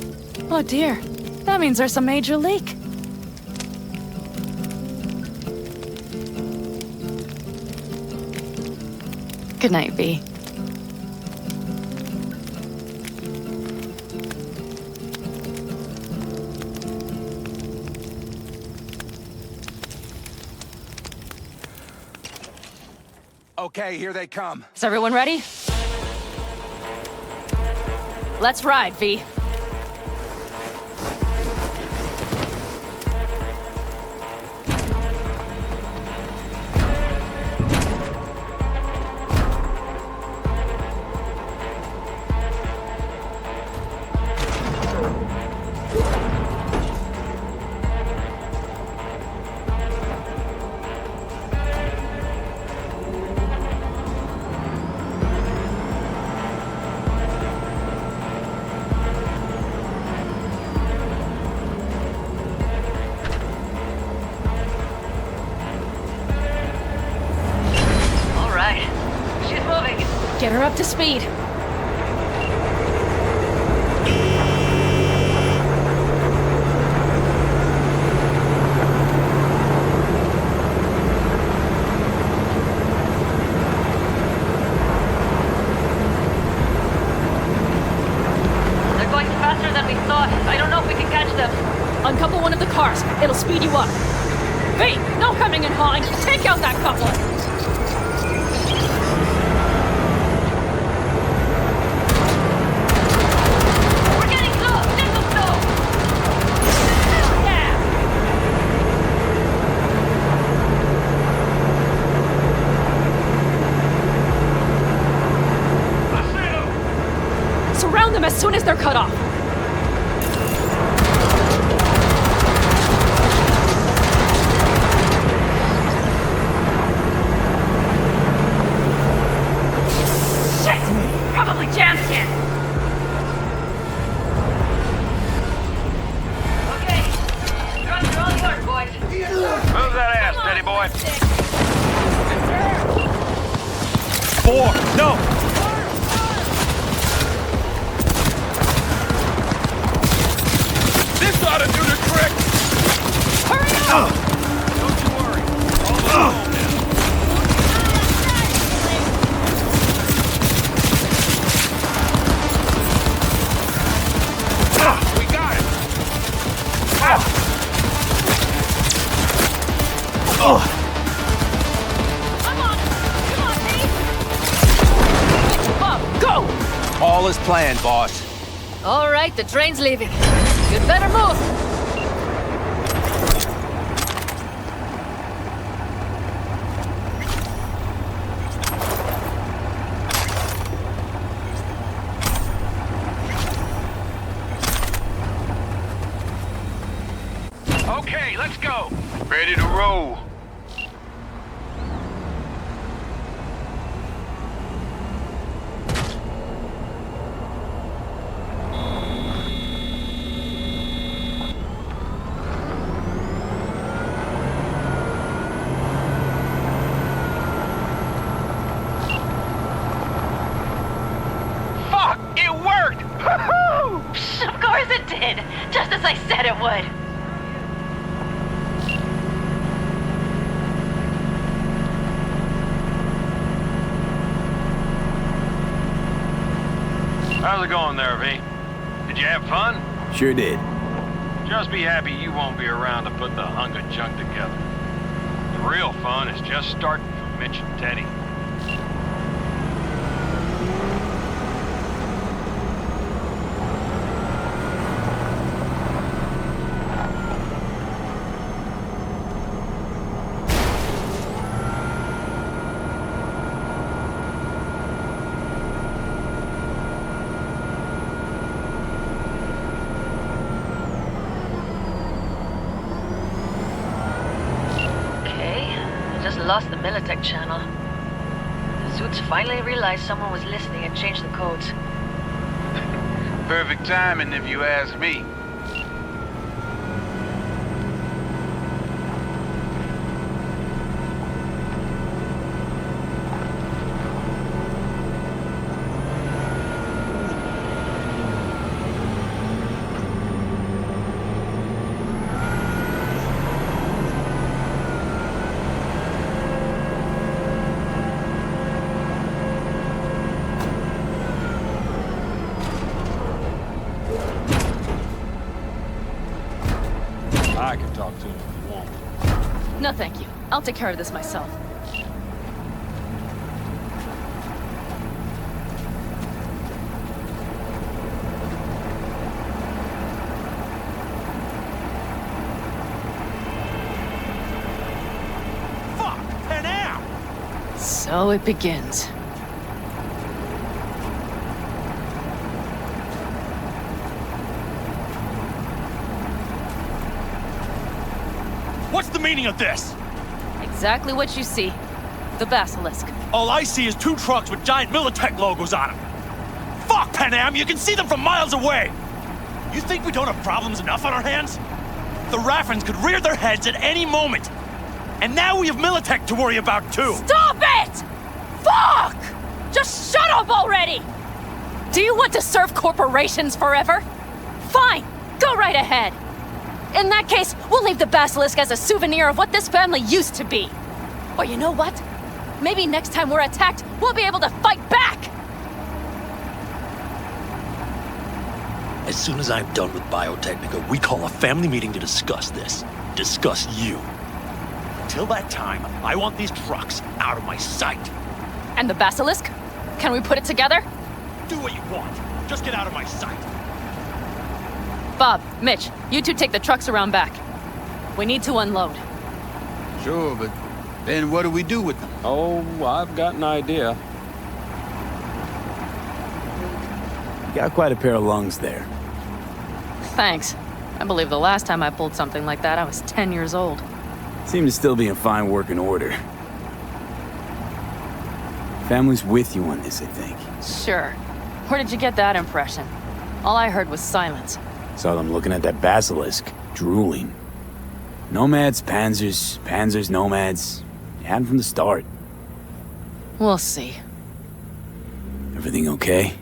Oh dear. That means there's a major leak. Good night, V. Okay, here they come. Is everyone ready? Let's ride, V. Get her up to speed. They're going faster than we thought. I don't know if we can catch them. Uncouple one of the cars. It'll speed you up. V, no hemming and hawing. Take out that couple. Surround them as soon as they're cut off. Shit! Probably jammed again. Okay. Drugs are all yours, boys. Move that ass, Betty boy. 4, no! This ought to do the trick! Hurry up! Don't you worry. All alone now. We got it! Up, go! All is planned, boss. All right, the train's leaving. You'd better move. Okay, let's go. Ready to roll. as I said it would! How's it going there, V? Did you have fun? Sure did. Just be happy you won't be around to put the hunk of junk together. The real fun is just starting for Mitch and Teddy. Lost the Militech channel. The suits finally realized someone was listening and changed the codes. Perfect timing, if you ask me. I can talk to him if you want. No, thank you. I'll take care of this myself. Fuck! Panam! So it begins. What's the meaning of this? Exactly what you see. The Basilisk. All I see is 2 trucks with giant Militech logos on them. Fuck, Panam! You can see them from miles away! You think we don't have problems enough on our hands? The Raffens could rear their heads at any moment. And now we have Militech to worry about, too! Stop it! Fuck! Just shut up already! Do you want to serve corporations forever? Fine, go right ahead. In that case, we'll leave the Basilisk as a souvenir of what this family used to be. Or you know what? Maybe next time we're attacked, we'll be able to fight back! As soon as I'm done with Biotechnica, we call a family meeting to discuss this. Discuss you. Till that time, I want these trucks out of my sight. And the Basilisk? Can we put it together? Do what you want. Just get out of my sight. Bob, Mitch, you two take the trucks around back. We need to unload. Sure, but then what do we do with them? Oh, I've got an idea. You got quite a pair of lungs there. Thanks. I believe the last time I pulled something like that, I was 10 years old. Seem to still be in fine working order. Family's with you on this, I think. Sure. Where did you get that impression? All I heard was silence. Saw them looking at that basilisk, drooling. Nomads, panzers, panzers, nomads. You had them from the start. We'll see. Everything okay?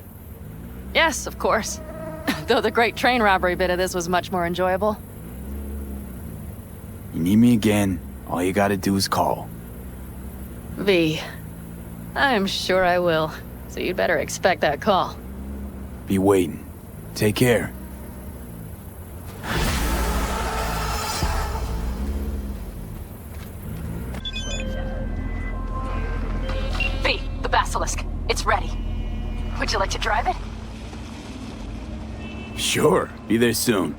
Yes, of course. Though the great train robbery bit of this was much more enjoyable. You need me again, all you gotta do is call. V. I'm sure I will. So you'd better expect that call. Be waiting. Take care. V, the Basilisk. It's ready. Would you like to drive it? Sure, be there soon.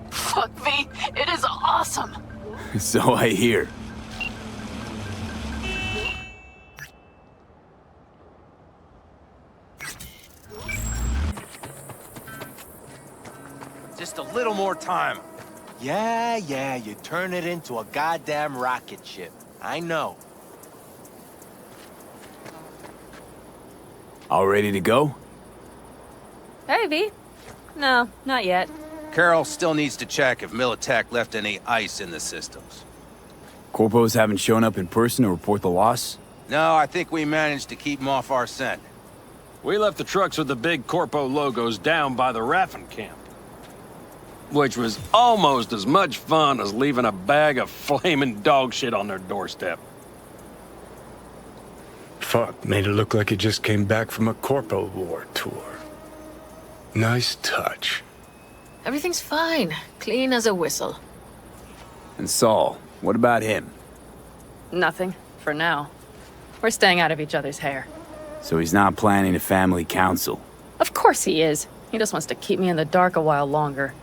Fuck, V. It is awesome. So I hear. Just a little more time. Yeah, you turn it into a goddamn rocket ship. I know. All ready to go? Hey, V. No, not yet. Carol still needs to check if Militech left any ice in the systems. Corpos haven't shown up in person to report the loss? No, I think we managed to keep them off our scent. We left the trucks with the big Corpo logos down by the Raffen camp. Which was almost as much fun as leaving a bag of flaming dog shit on their doorstep. Fuck, made it look like he just came back from a Corpo War tour. Nice touch. Everything's fine. Clean as a whistle. And Saul, what about him? Nothing, for now. We're staying out of each other's hair. So he's not planning a family council? Of course he is. He just wants to keep me in the dark a while longer.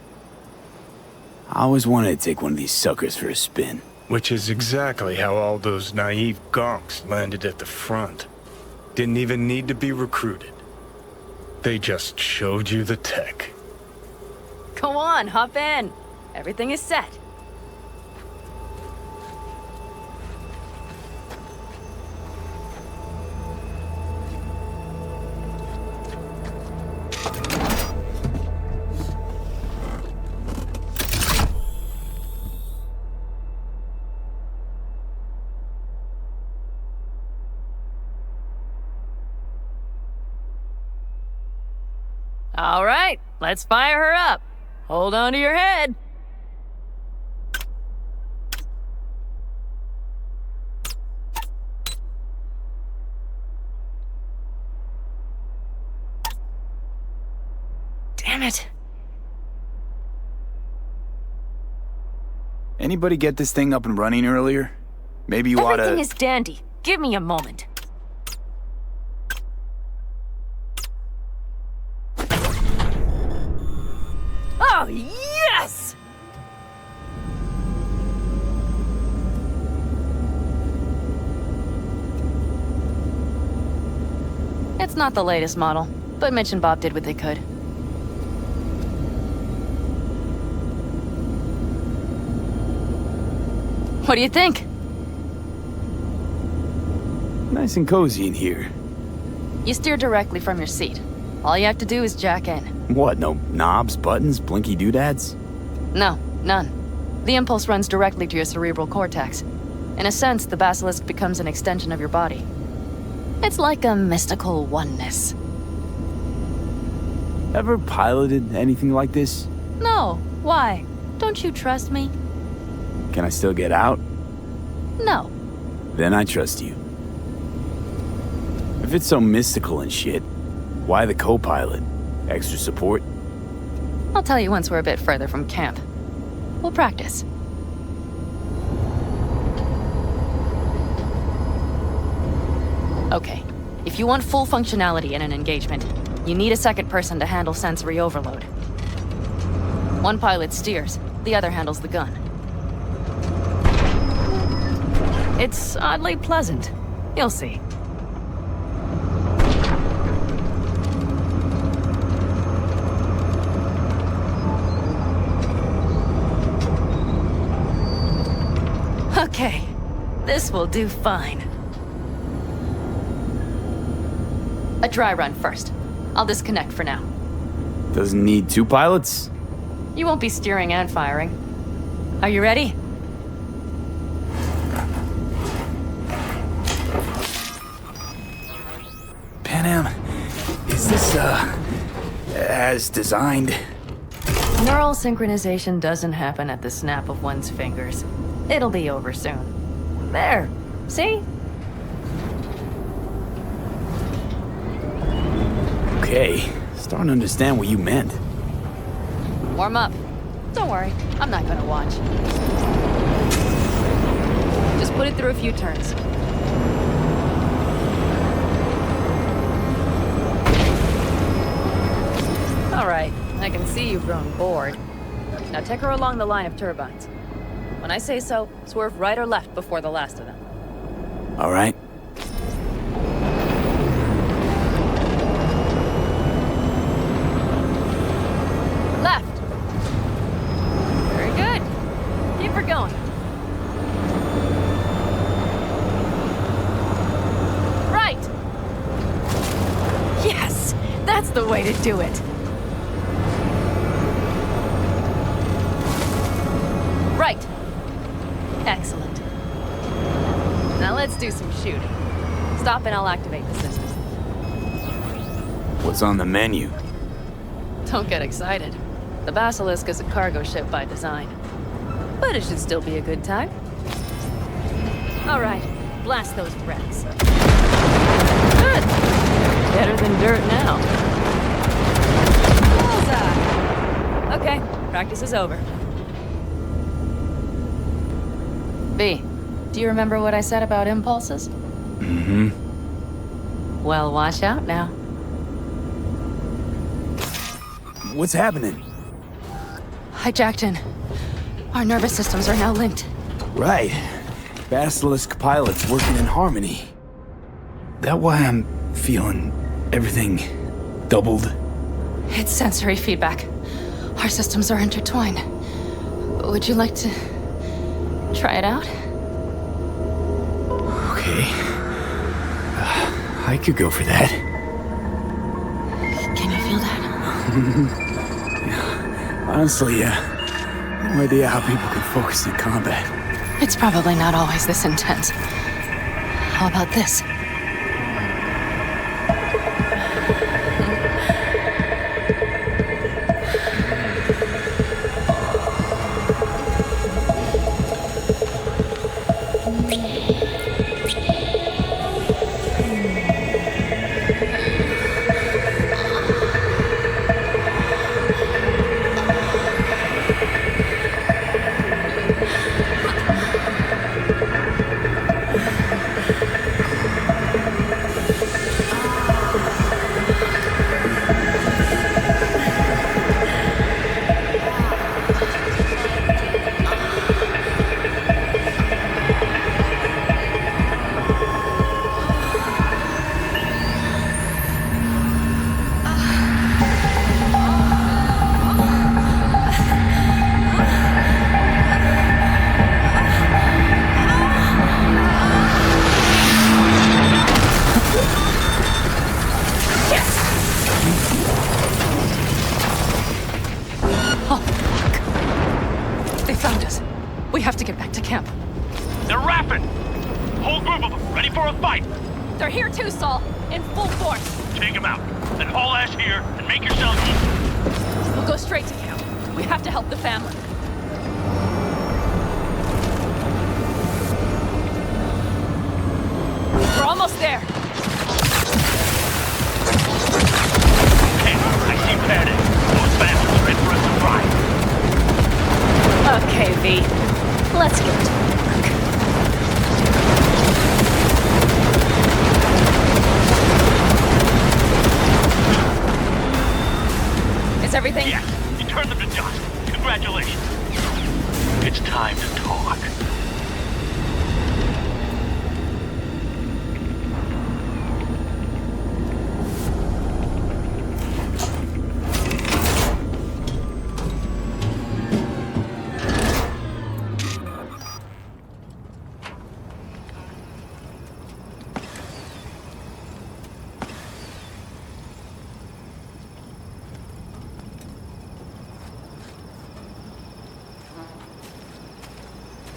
I always wanted to take one of these suckers for a spin. Which is exactly how all those naive gonks landed at the front. Didn't even need to be recruited. They just showed you the tech. Go on, hop in. Everything is set. All right, let's fire her up. Hold on to your head. Damn it. Anybody get this thing up and running earlier? Maybe you oughta... Everything is dandy. Give me a moment. Oh, yes! It's not the latest model, but Mitch and Bob did what they could. What do you think? Nice and cozy in here. You steer directly from your seat. All you have to do is jack in. What, no knobs, buttons, blinky doodads? No, none. The impulse runs directly to your cerebral cortex. In a sense, the basilisk becomes an extension of your body. It's like a mystical oneness. Ever piloted anything like this? No, why? Don't you trust me? Can I still get out? No. Then I trust you. If it's so mystical and shit, why the co-pilot? Extra support? I'll tell you once we're a bit further from camp. We'll practice. Okay, if you want full functionality in an engagement, you need a second person to handle sensory overload. One pilot steers, the other handles the gun. It's oddly pleasant. You'll see. Okay, this will do fine. A dry run first. I'll disconnect for now. Doesn't need two pilots? You won't be steering and firing. Are you ready? Panam, is this, as designed? Neural synchronization doesn't happen at the snap of one's fingers. It'll be over soon. There, see? Okay, starting to understand what you meant. Warm up. Don't worry, I'm not gonna watch. Just put it through a few turns. All right, I can see you've grown bored. Now take her along the line of turbines. When I say so, swerve right or left before the last of them. All right. Left. Very good. Keep her going. Right. Yes, that's the way to do it. Right. Excellent. Now let's do some shooting. Stop and I'll activate the system. What's on the menu? Don't get excited. The Basilisk is a cargo ship by design. But it should still be a good time. All right, blast those rats. Good. Better than dirt now. Bullseye. Okay, practice is over. B, do you remember what I said about impulses? Mm-hmm. Well, watch out now. What's happening? Hi, Jackton. Our nervous systems are now linked. Right. Basilisk pilots working in harmony. That why I'm feeling everything doubled? It's sensory feedback. Our systems are intertwined. Would you like to try it out? Okay. I could go for that. Can you feel that? Honestly, no idea how people can focus in combat. It's probably not always this intense. How about this? We have to get back to camp. They're rapping! Whole group of them, ready for a fight! They're here too, Saul. In full force. Take them out, then haul ass here and make yourselves easy. We'll go straight to camp. We have to help the family. We're almost there. Okay, I see Panam. Those bastards are in for a surprise. Okay, V. Let's get to work. Is everything? Yes, you turned them to dust. Congratulations. It's time to talk.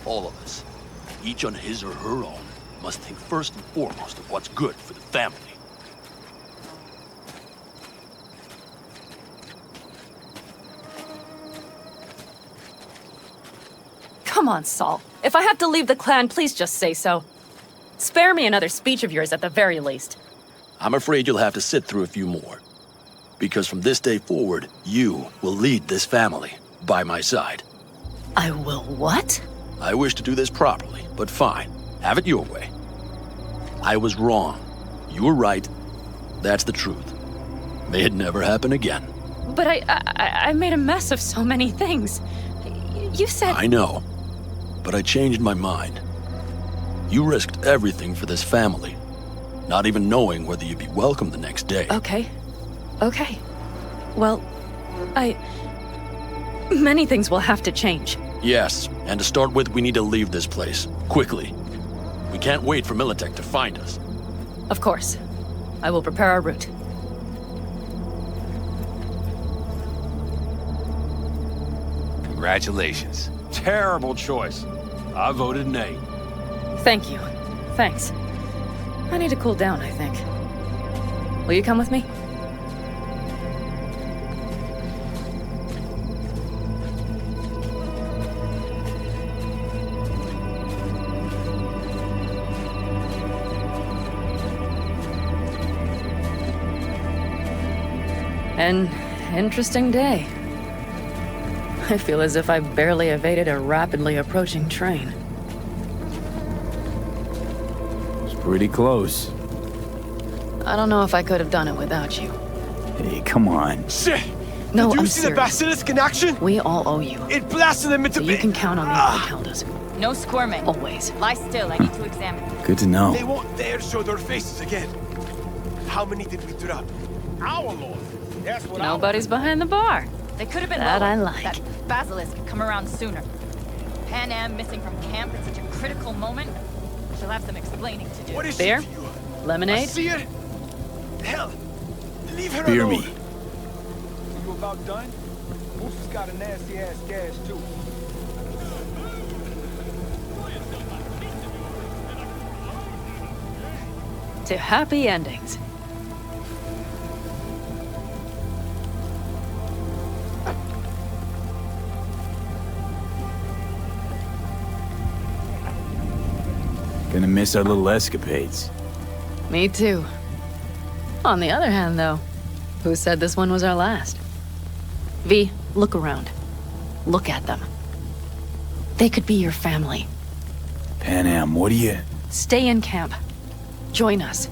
All of us, each on his or her own, must think first and foremost of what's good for the family. Come on, Saul. If I have to leave the clan, please just say so. Spare me another speech of yours at the very least. I'm afraid you'll have to sit through a few more. Because from this day forward, you will lead this family by my side. I will what? I wish to do this properly, but fine. Have it your way. I was wrong. You were right. That's the truth. May it never happen again. But I made a mess of so many things. You said... I know. But I changed my mind. You risked everything for this family, not even knowing whether you'd be welcome the next day. Okay. Okay. Well, many things will have to change. Yes, and to start with, we need to leave this place. Quickly. We can't wait for Militech to find us. Of course. I will prepare our route. Congratulations. Terrible choice. I voted nay. Thank you. Thanks. I need to cool down, I think. Will you come with me? An interesting day. I feel as if I barely evaded a rapidly approaching train. It's pretty close. I don't know if I could have done it without you. Hey, come on. Shit! No, Did you I'm see serious. the basilisk in action? We all owe you. It blasted them into So you can count on me if you count us. No squirming. Always. Lie still. I need to examine. Good to know. They won't dare show their faces again. How many did we drop? Our lord. That's what Nobody's behind the bar. They could have been That lower. I like. That basilisk could come around sooner. Panam missing from camp at such a critical moment. She'll have some explaining to do. What is Beer? she to you? Lemonade? I see her. Hell, leave her Beer alone. me. You about done? Moose has got a nasty ass gas too. To happy endings. Gonna miss our little escapades. Me too. On the other hand, though, who said this one was our last? V, look around. Look at them. They could be your family. Panam, what do you... Stay in camp. Join us.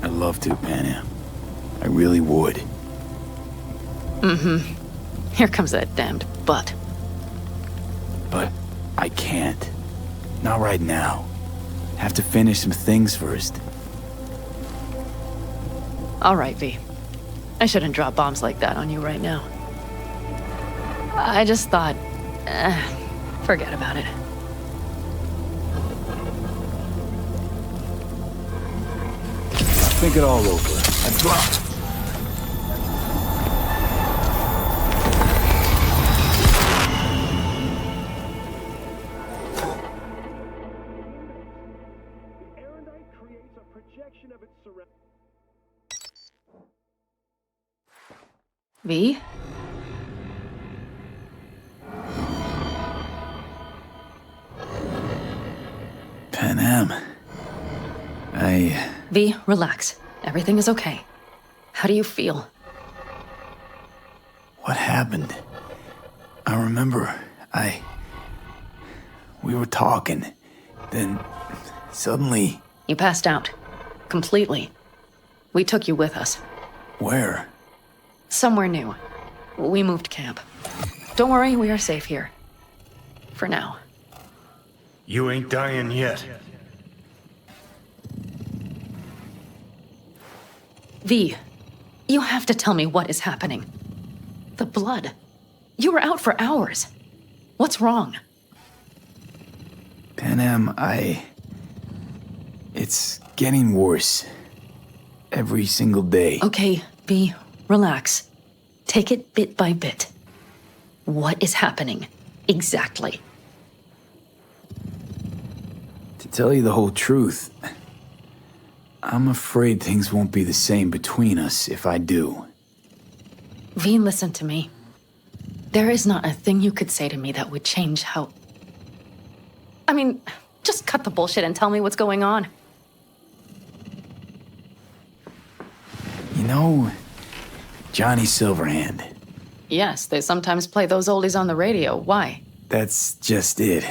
I'd love to, Panam. I really would. Mm-hmm. Here comes that damned butt. But I can't. Not right now. Have to finish some things first. All right, V. I shouldn't drop bombs like that on you right now. I just thought... forget about it. Think it all over. I dropped. V? Panam. V, relax. Everything is okay. How do you feel? What happened? I remember, we were talking. Then, suddenly... You passed out. Completely. We took you with us. Where? Somewhere new. We moved camp. Don't worry, we are safe here. For now. You ain't dying yet. V, you have to tell me what is happening. The blood. You were out for hours. What's wrong? Panam, it's getting worse. Every single day. Okay, V, relax. Take it bit by bit. What is happening? Exactly. To tell you the whole truth, I'm afraid things won't be the same between us if I do. V, listen to me. There is not a thing you could say to me that would change how... I mean, just cut the bullshit and tell me what's going on. You know, Johnny Silverhand. Yes, they sometimes play those oldies on the radio. Why? That's just it.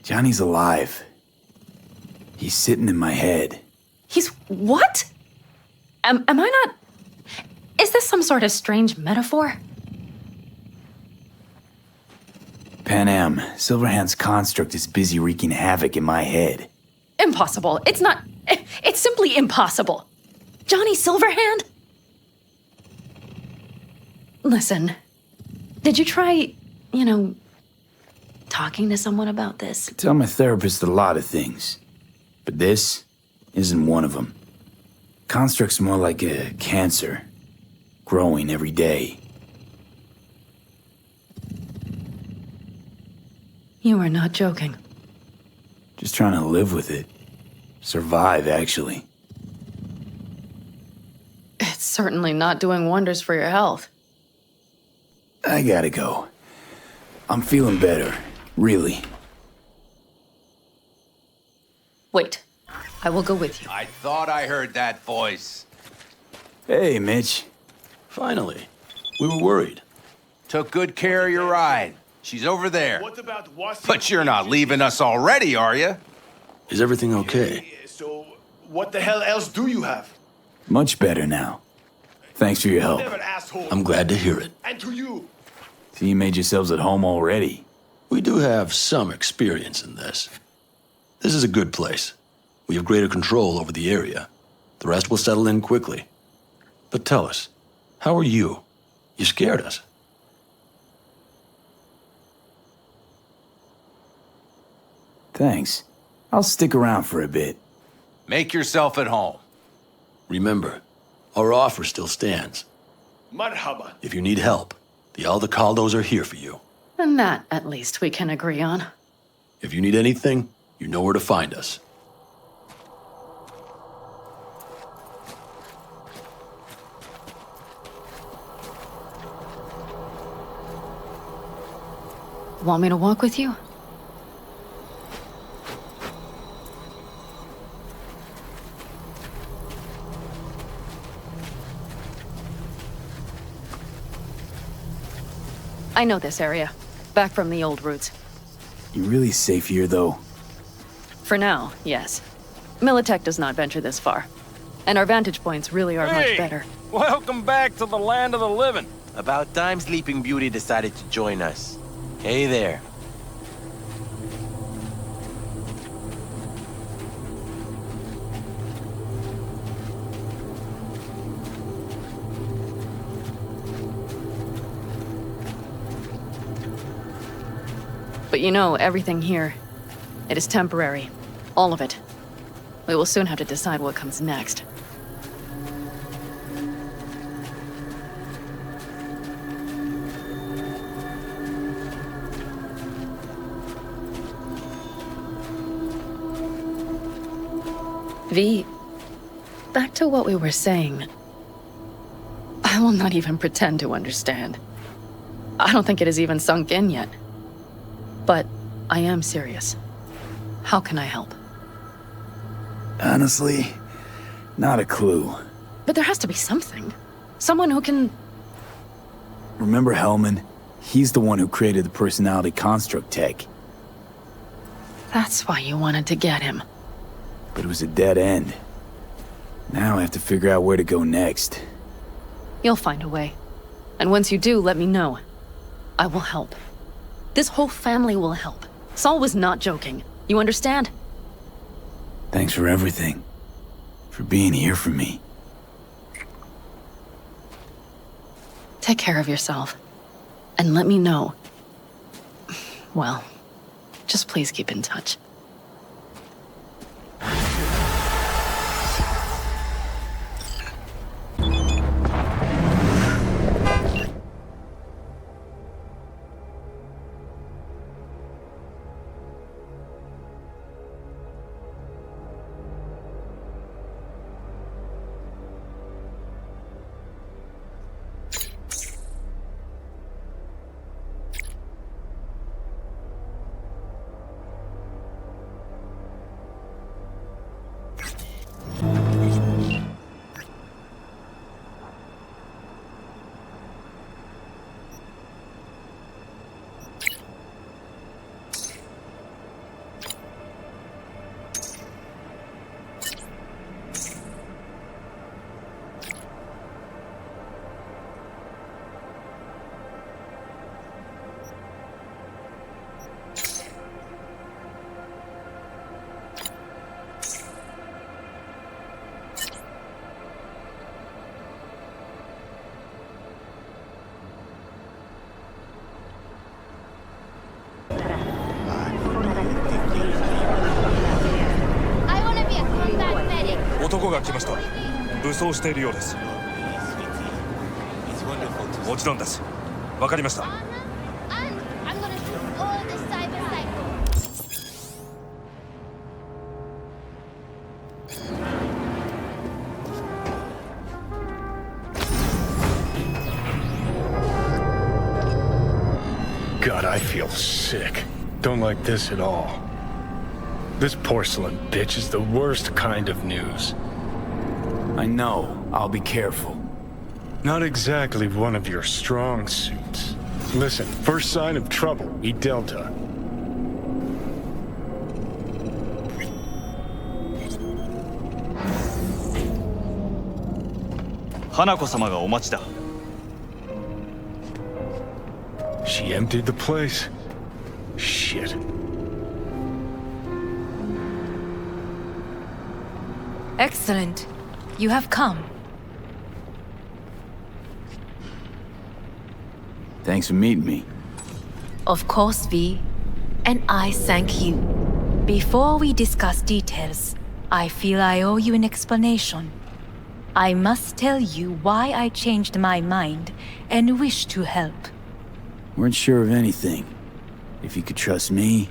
Johnny's alive. He's sitting in my head. He's what? Am I not... Is this some sort of strange metaphor? Panam, Silverhand's construct is busy wreaking havoc in my head. Impossible. It's not... It's simply impossible. Johnny Silverhand? Listen, did you try, talking to someone about this? I tell my therapist a lot of things, but this isn't one of them. Construct's more like a cancer, growing every day. You are not joking. Just trying to live with it. Survive, actually. It's certainly not doing wonders for your health. I gotta go. I'm feeling better, really. Wait. I will go with you. I thought I heard that voice. Hey, Mitch. Finally. We were worried. Took good care of your ride. She's over there. What about Washington? But you're not leaving us already, are you? Is everything okay? So, what the hell else do you have? Much better now. Thanks for your help. Never, asshole. I'm glad to hear it. And to you. So you made yourselves at home already. We do have some experience in this. This is a good place. We have greater control over the area. The rest will settle in quickly. But tell us, how are you? You scared us. Thanks. I'll stick around for a bit. Make yourself at home. Remember, our offer still stands. Marhaba. If you need help, the Aldecaldos are here for you. And that, at least, we can agree on. If you need anything, you know where to find us. Want me to walk with you? I know this area. Back from the old routes. You really safe here, though? For now, yes. Militech does not venture this far. And our vantage points really are much better. Welcome back to the land of the living. About time Sleeping Beauty decided to join us. Hey there. But you know, everything here, it is temporary. All of it. We will soon have to decide what comes next. V, back to what we were saying. I will not even pretend to understand. I don't think it has even sunk in yet. But I am serious. How can I help? Honestly, not a clue. But there has to be something. Someone who can... Remember Hellman? He's the one who created the personality construct tech. That's why you wanted to get him. But it was a dead end. Now I have to figure out where to go next. You'll find a way. And once you do, let me know. I will help. This whole family will help. Saul was not joking. You understand? Thanks for everything. For being here for me. Take care of yourself. And let me know. Well, just please keep in touch. I want to be a combat medic. 男が来ました。武装しているようです。もちろんです。わかりました。And I'm gonna shoot all the cyber psychos. God, I feel sick. Don't like this at all. This porcelain bitch is the worst kind of news. I know. I'll be careful. Not exactly one of your strong suits. Listen, first sign of trouble, we Delta. She emptied the place. Shit. Excellent. You have come. Thanks for meeting me. Of course, V. And I thank you. Before we discuss details, I feel I owe you an explanation. I must tell you why I changed my mind and wish to help. Weren't sure of anything. If you could trust me,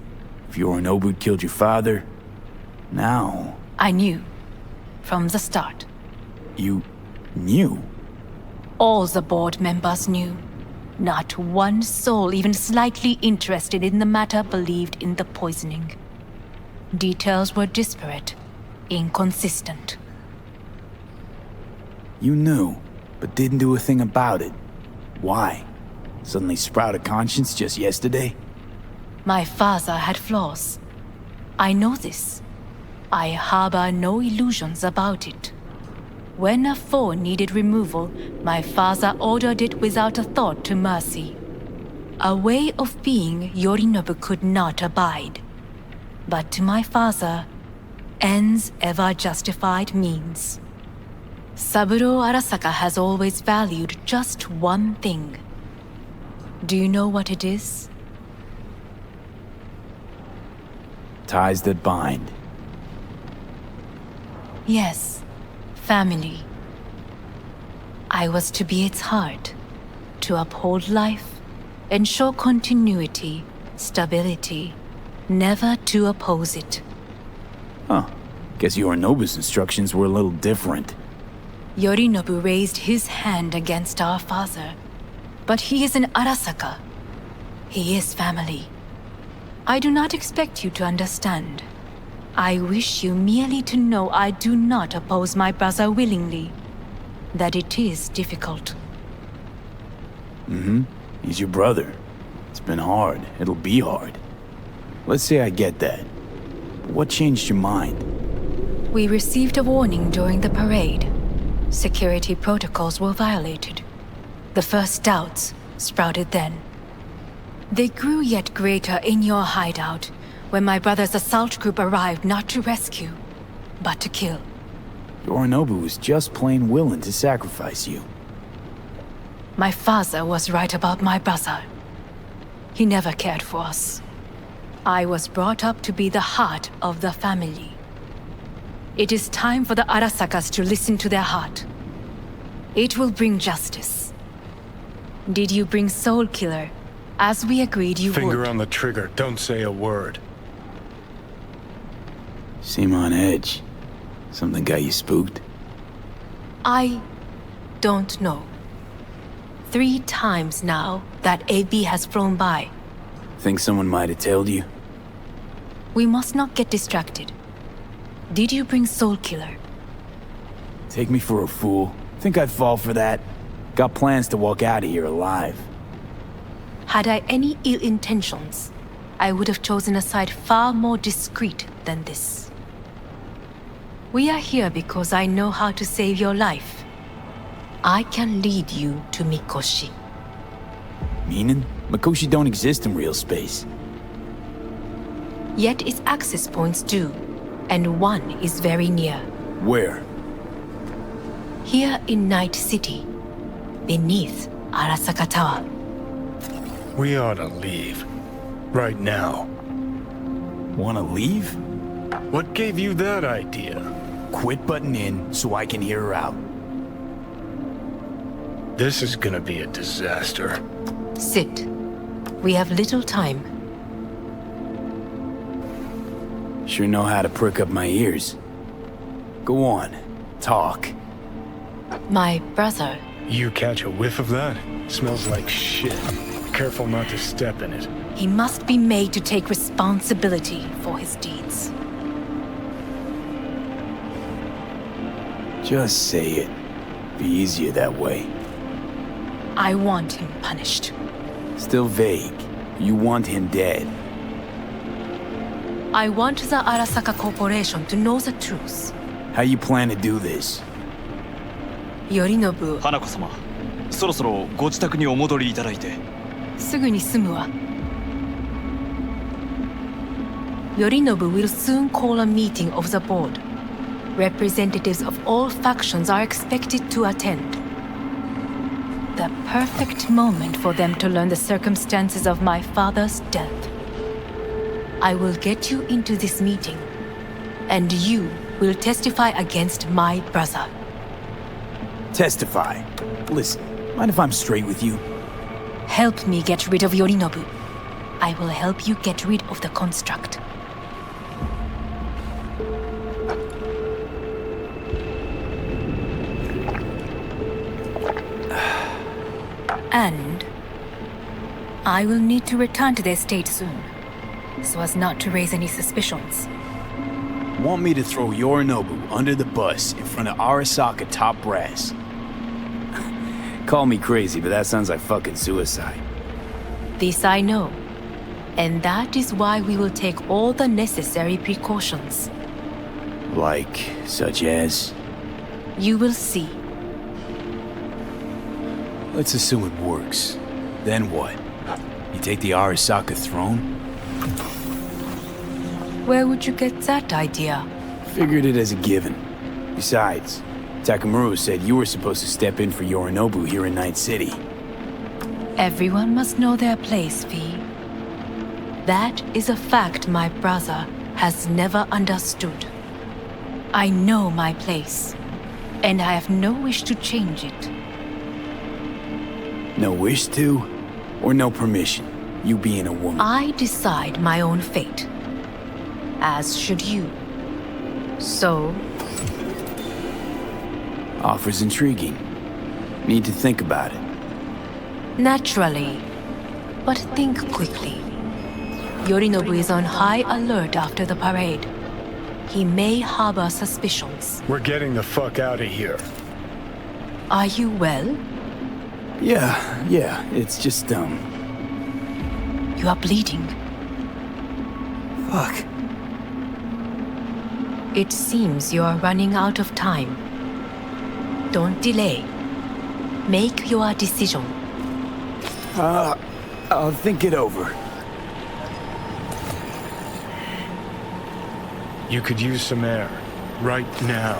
if Yorinobu killed your father. Now... I knew. From the start. You... knew? All the board members knew. Not one soul even slightly interested in the matter believed in the poisoning. Details were disparate, inconsistent. You knew, but didn't do a thing about it. Why? Suddenly sprout a conscience just yesterday? My father had flaws. I know this. I harbor no illusions about it. When a foe needed removal, my father ordered it without a thought to mercy. A way of being Yorinobu could not abide. But to my father, ends ever justified means. Saburo Arasaka has always valued just one thing. Do you know what it is? Ties that bind. Yes, family. I was to be its heart, to uphold life, ensure continuity, stability, never to oppose it. Huh. Guess Yorinobu's instructions were a little different. Yorinobu raised his hand against our father, but he is an Arasaka. He is family. I do not expect you to understand. I wish you merely to know I do not oppose my brother willingly. That it is difficult. Mm-hmm. He's your brother. It's been hard. It'll be hard. Let's say I get that. What changed your mind? We received a warning during the parade. Security protocols were violated. The first doubts sprouted then. They grew yet greater in your hideout when my brother's assault group arrived not to rescue, but to kill. Yorinobu was just plain willing to sacrifice you. My father was right about my brother. He never cared for us. I was brought up to be the heart of the family. It is time for the Arasakas to listen to their heart. It will bring justice. Did you bring Soul Killer, as we agreed you would? Finger on the trigger, don't say a word. Seem on edge. Something got you spooked? I don't know. 3 times now that AB has flown by. Think someone might have told you? We must not get distracted. Did you bring Soul Killer? Take me for a fool. Think I'd fall for that? Got plans to walk out of here alive. Had I any ill intentions, I would have chosen a side far more discreet than this. We are here because I know how to save your life. I can lead you to Mikoshi. Meaning? Mikoshi don't exist in real space. Yet its access points do, and one is very near. Where? Here in Night City, beneath Arasaka Tower. We ought to leave. Right now. Wanna leave? What gave you that idea? Quit butting in so I can hear her out. This is gonna be a disaster. Sit. We have little time. Sure know how to prick up my ears. Go on, talk. My brother. You catch a whiff of that? Smells like shit. Careful not to step in it. He must be made to take responsibility for his deeds. Just say it. Be easier that way. I want him punished. Still vague. You want him dead. I want the Arasaka Corporation to know the truth. How you plan to do this? Yorinobu. 花子様、そろそろご自宅にお戻りいただいて。すぐに済むわ。Yorinobu will soon call a meeting of the board. Representatives of all factions are expected to attend. The perfect moment for them to learn the circumstances of my father's death. I will get you into this meeting, and you will testify against my brother. Testify? Listen, mind if I'm straight with you? Help me get rid of Yorinobu. I will help you get rid of the construct. And I will need to return to the estate soon, so as not to raise any suspicions. Want me to throw Yorinobu under the bus in front of Arasaka top brass? Call me crazy, but that sounds like fucking suicide. This I know, and that is why we will take all the necessary precautions. Like, such as? You will see. Let's assume it works. Then what? You take the Arasaka throne? Where would you get that idea? Figured it as a given. Besides, Takamura said you were supposed to step in for Yorinobu here in Night City. Everyone must know their place, V. That is a fact my brother has never understood. I know my place, and I have no wish to change it. No wish to? Or no permission? You being a woman? I decide my own fate. As should you. So? Offer's intriguing. Need to think about it. Naturally. But think quickly. Yorinobu is on high alert after the parade. He may harbor suspicions. We're getting the fuck out of here. Are you well? Yeah, it's just, You are bleeding. Fuck. It seems you are running out of time. Don't delay. Make your decision. I'll think it over. You could use some air. Right now.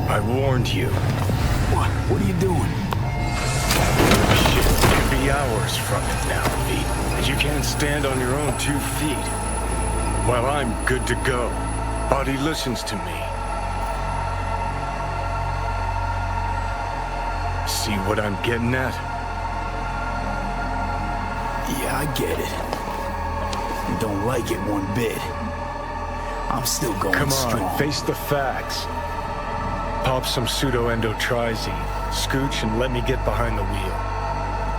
I warned you. What are you doing? Shit could be hours from it now, V. And you can't stand on your own 2 feet. Well, I'm good to go. Body listens to me. See what I'm getting at? Yeah, I get it. And don't like it one bit. I'm still going Come on, strong. face the facts. Pop some pseudo-endotrizine, scooch, and let me get behind the wheel.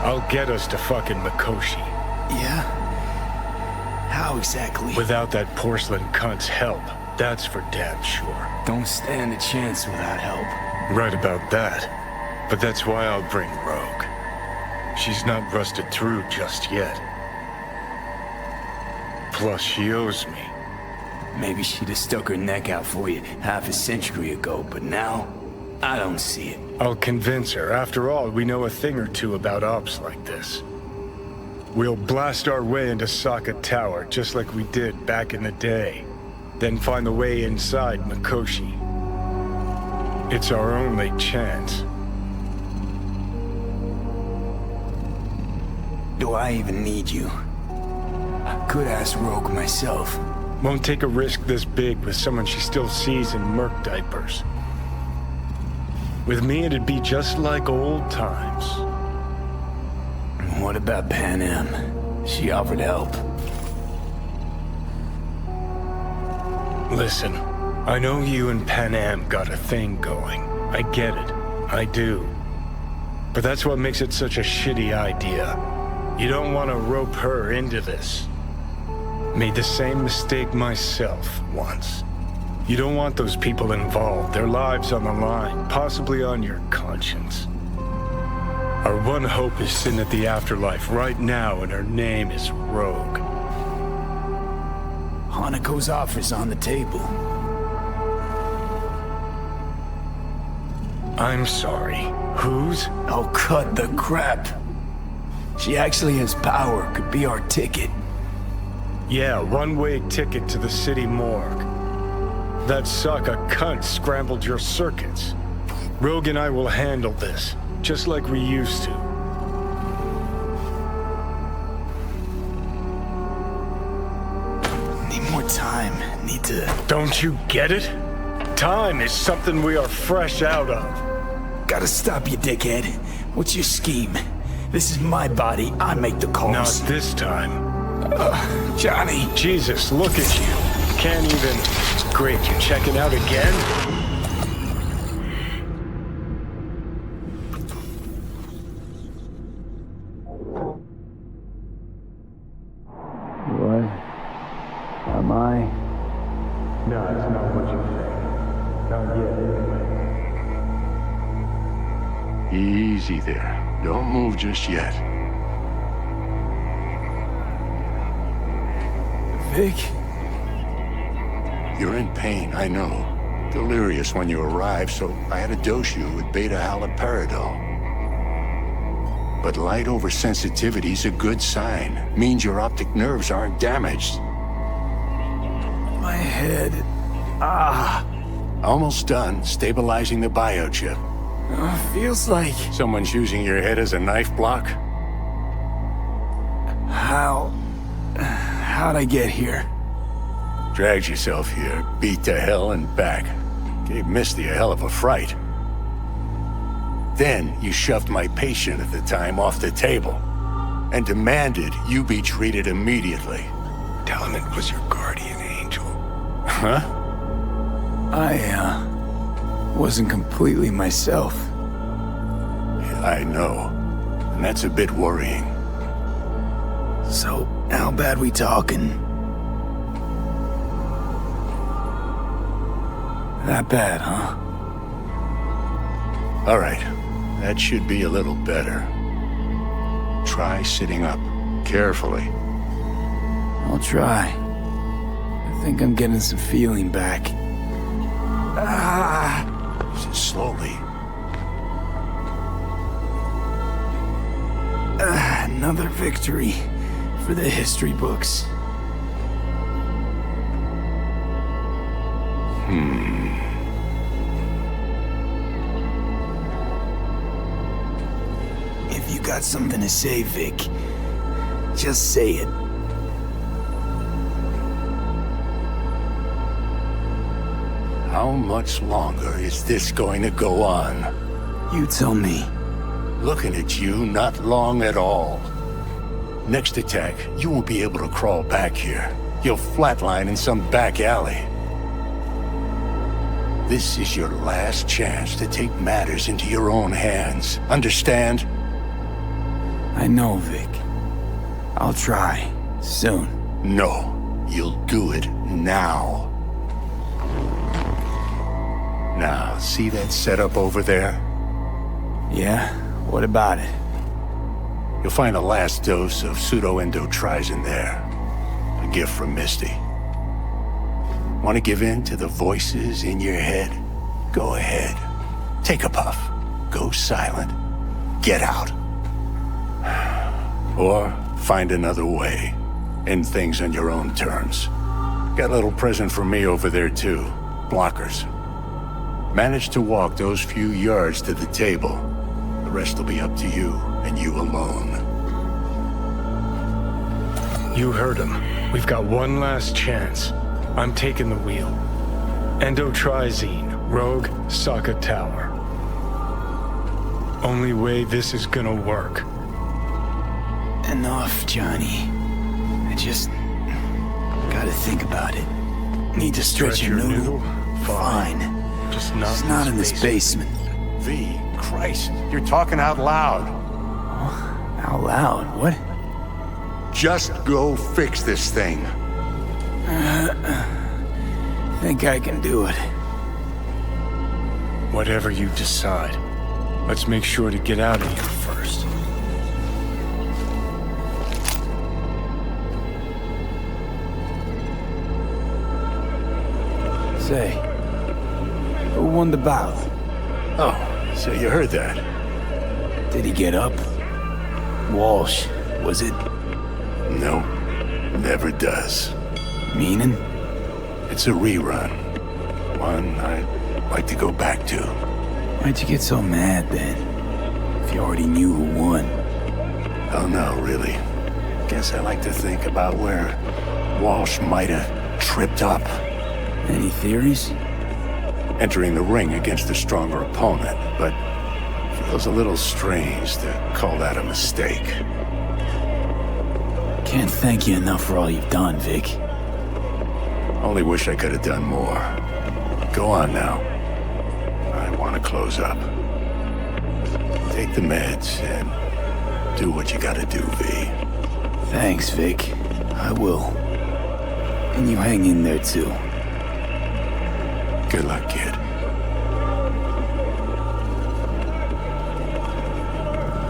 I'll get us to fucking Mikoshi. Yeah? How exactly? Without that porcelain cunt's help, that's for damn sure. Don't stand a chance without help. Right about that. But that's why I'll bring Rogue. She's not rusted through just yet. Plus, she owes me. Maybe she'd have stuck her neck out for you half a century ago, but now, I don't see it. I'll convince her. After all, we know a thing or two about ops like this. We'll blast our way into Sokka Tower, just like we did back in the day. Then find the way inside Mikoshi. It's our only chance. Do I even need you? I could ask Rogue myself. Won't take a risk this big with someone she still sees in merc diapers. With me, it'd be just like old times. What about Panam? She offered help. Listen, I know you and Panam got a thing going. I get it. I do. But that's what makes it such a shitty idea. You don't want to rope her into this. Made the same mistake myself once. You don't want those people involved, their lives on the line, possibly on your conscience. Our one hope is sitting at the afterlife right now, and her name is Rogue. Hanako's offer's on the table. I'm sorry. Whose? Oh, cut the crap. She actually has power, could be our ticket. Yeah, one-way ticket to the city morgue. That sucker cunt scrambled your circuits. Rogue and I will handle this, just like we used to. Need more time. Need to... Don't you get it? Time is something we are fresh out of. Gotta stop you, dickhead. What's your scheme? This is my body. I make the calls. Not this time. Johnny. Jesus, look at you. Can't even... Great, you're checking out again? What? Am I? No, it's not what you think. Not yet, anyway. Easy there. Don't move just yet. Vic? You're in pain, I know. Delirious when you arrived, so I had to dose you with beta-haloperidol. But light oversensitivity's a good sign. Means your optic nerves aren't damaged. My head. Ah. Almost done stabilizing the biochip. Feels like... Someone's using your head as a knife block? How'd I get here? Dragged yourself here, beat to hell and back. Gave Misty a hell of a fright. Then you shoved my patient at the time off the table and demanded you be treated immediately. Tell him it was your guardian angel. Huh? I wasn't completely myself. I know. And that's a bit worrying. So, how bad we talking? That bad, huh? All right. That should be a little better. Try sitting up. Carefully. I'll try. I think I'm getting some feeling back. Slowly. Another victory for the history books. If you got something to say, Vic, just say it. How much longer is this going to go on? You tell me. Looking at you, not long at all. Next attack, you won't be able to crawl back here. You'll flatline in some back alley. This is your last chance to take matters into your own hands. Understand? I know, Vic. I'll try. Soon. No. You'll do it now. Now, see that setup over there? Yeah? What about it? You'll find a last dose of pseudo-endotrizin there. A gift from Misty. Want to give in to the voices in your head? Go ahead. Take a puff. Go silent. Get out. Or find another way. End things on your own terms. Got a little present for me over there too. Blockers. Manage to walk those few yards to the table. The rest will be up to you, and you alone. You heard him. We've got one last chance. I'm taking the wheel. Endotrizine, Rogue, Saka Tower. Only way this is gonna work. Enough, Johnny. I just gotta think about it. Need to stretch your noodle? Fine. Just not, it's not in this basement. V, Christ, you're talking out loud. Out loud? What? Just go fix this thing. Think I can do it. Whatever you decide. Let's make sure to get out of here first. Say, who won the bout? Oh, so you heard that. Did he get up? Walsh, was it? No, never does. Meaning? It's a rerun. One I'd like to go back to. Why'd you get so mad then? If you already knew who won. Oh no, really. Guess I like to think about where Walsh might have tripped up. Any theories? Entering the ring against a stronger opponent, but feels a little strange to call that a mistake. Can't thank you enough for all you've done, Vic. Only wish I could have done more. Go on now. I want to close up. Take the meds and do what you gotta do, V. Thanks, Vic. I will. And you hang in there, too. Good luck, kid.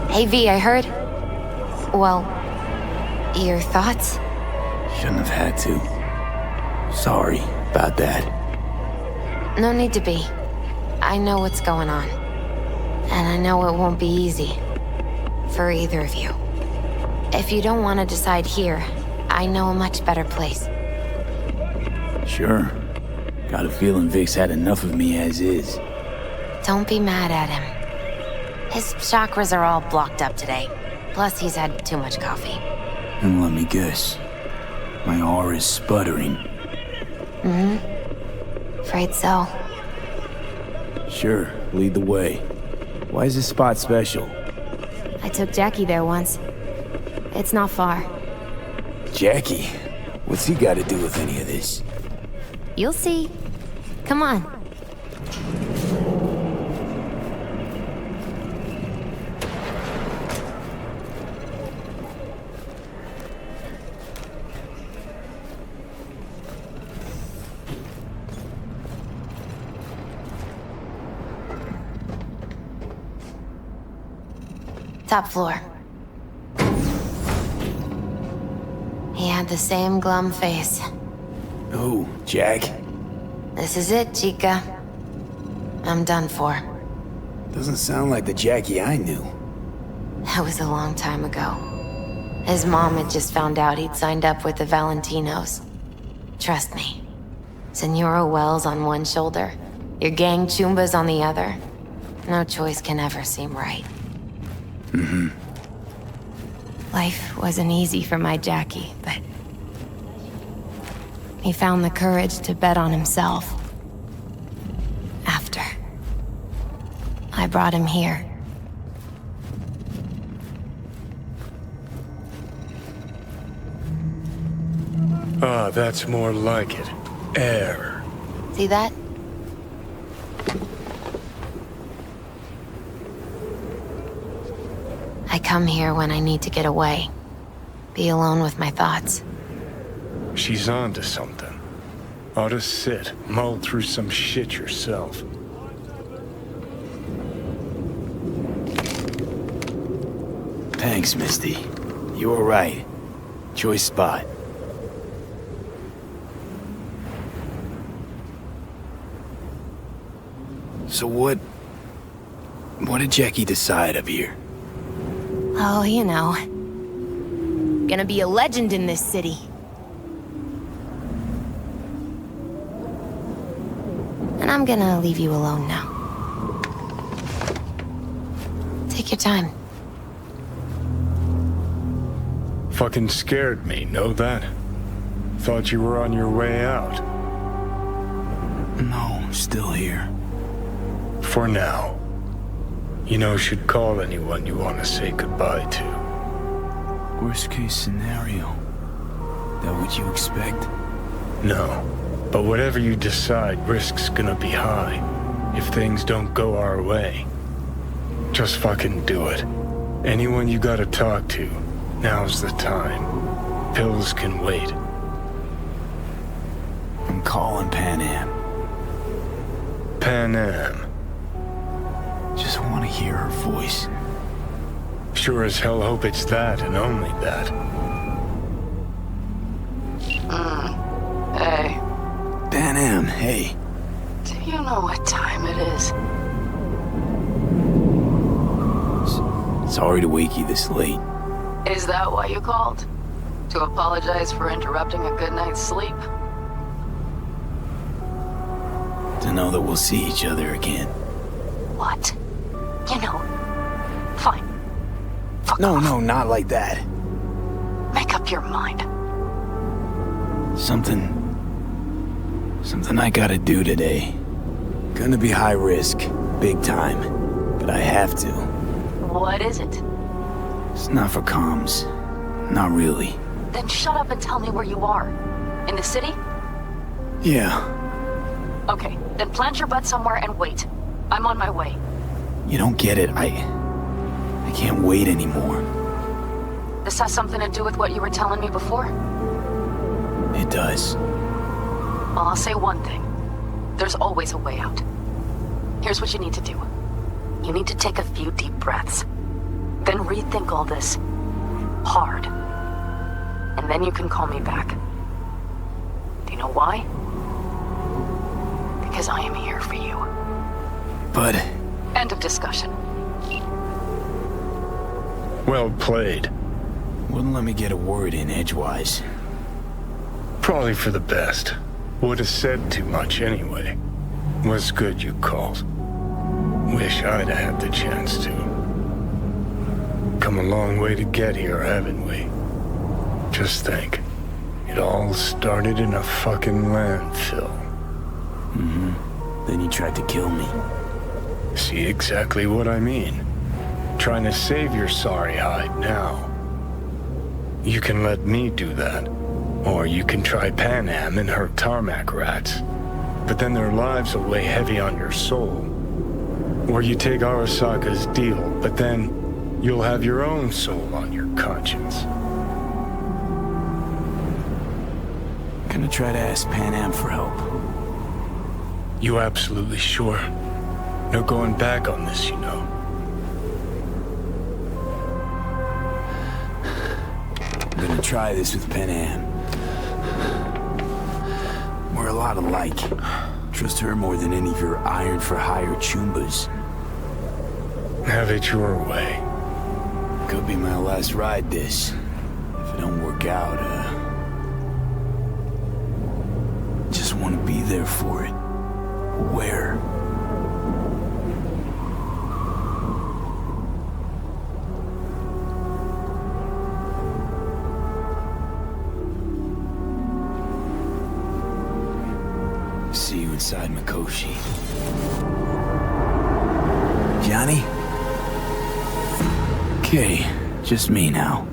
Hey, V, I heard... Well, your thoughts? Shouldn't have had to. Sorry about that. No need to be. I know what's going on. And I know it won't be easy. For either of you. If you don't want to decide here, I know a much better place. Sure. Got a feeling Vic's had enough of me as is. Don't be mad at him. His chakras are all blocked up today. Plus, he's had too much coffee. And let me guess. My aura is sputtering. Mm-hmm. Afraid so. Sure, lead the way. Why is this spot special? I took Jackie there once. It's not far. Jackie? What's he got to do with any of this? You'll see. Come on. Top floor. He had the same glum face. Who, Jack? This is it, Chica. I'm done for. Doesn't sound like the Jackie I knew. That was a long time ago. His mom had just found out he'd signed up with the Valentinos. Trust me. Senora Wells on one shoulder, your gang Chumbas on the other. No choice can ever seem right. Mm-hmm. Life wasn't easy for my Jackie, but... he found the courage to bet on himself. After. I brought him here. Ah, that's more like it. Air. See that? I come here when I need to get away. Be alone with my thoughts. She's onto something. Ought to sit, mull through some shit yourself. Thanks, Misty. You were right. Choice spot. So what did Jackie decide up here? Oh, you know. Gonna be a legend in this city. And I'm gonna leave you alone now. Take your time. Fucking scared me, know that? Thought you were on your way out. No, still here. For now. You know, should call anyone you want to say goodbye to. Worst case scenario. That what you expect? No. But whatever you decide, risk's gonna be high. If things don't go our way, just fucking do it. Anyone you gotta talk to, now's the time. Pills can wait. I'm calling Panam. Panam. Just want to hear her voice. Sure as hell hope it's that and only that. Hey. Panam, hey. Do you know what time it is? Sorry to wake you this late. Is that why you called? To apologize for interrupting a good night's sleep? To know that we'll see each other again. What? You know, fine. No, not like that. Make up your mind. Something I gotta do today. Gonna be high risk, big time, but I have to. What is it? It's not for comms. Not really. Then shut up and tell me where you are. In the city? Yeah. Okay, then plant your butt somewhere and wait. I'm on my way. You don't get it. I can't wait anymore. This has something to do with what you were telling me before? It does. Well, I'll say one thing. There's always a way out. Here's what you need to do. You need to take a few deep breaths. Then rethink all this. Hard. And then you can call me back. Do you know why? Because I am here for you. But... End of discussion. Well played. Wouldn't let me get a word in edgewise. Probably for the best. Would have said too much anyway. Was good you called. Wish I'd have had the chance to. Come a long way to get here, haven't we? Just think. It all started in a fucking landfill. Mm-hmm. Then you tried to kill me. See exactly what I mean. Trying to save your sorry hide now. You can let me do that. Or you can try Panam and her tarmac rats. But then their lives will weigh heavy on your soul. Or you take Arasaka's deal, but then you'll have your own soul on your conscience. Gonna try to ask Panam for help. You absolutely sure? No going back on this, you know. I'm gonna try this with Panam. We're a lot alike. Trust her more than any of your iron-for-hire chumbas. Have it your way. Could be my last ride, this. If it don't work out, just want to be there for it. Where? See you inside Mikoshi. Johnny? Okay, just me now.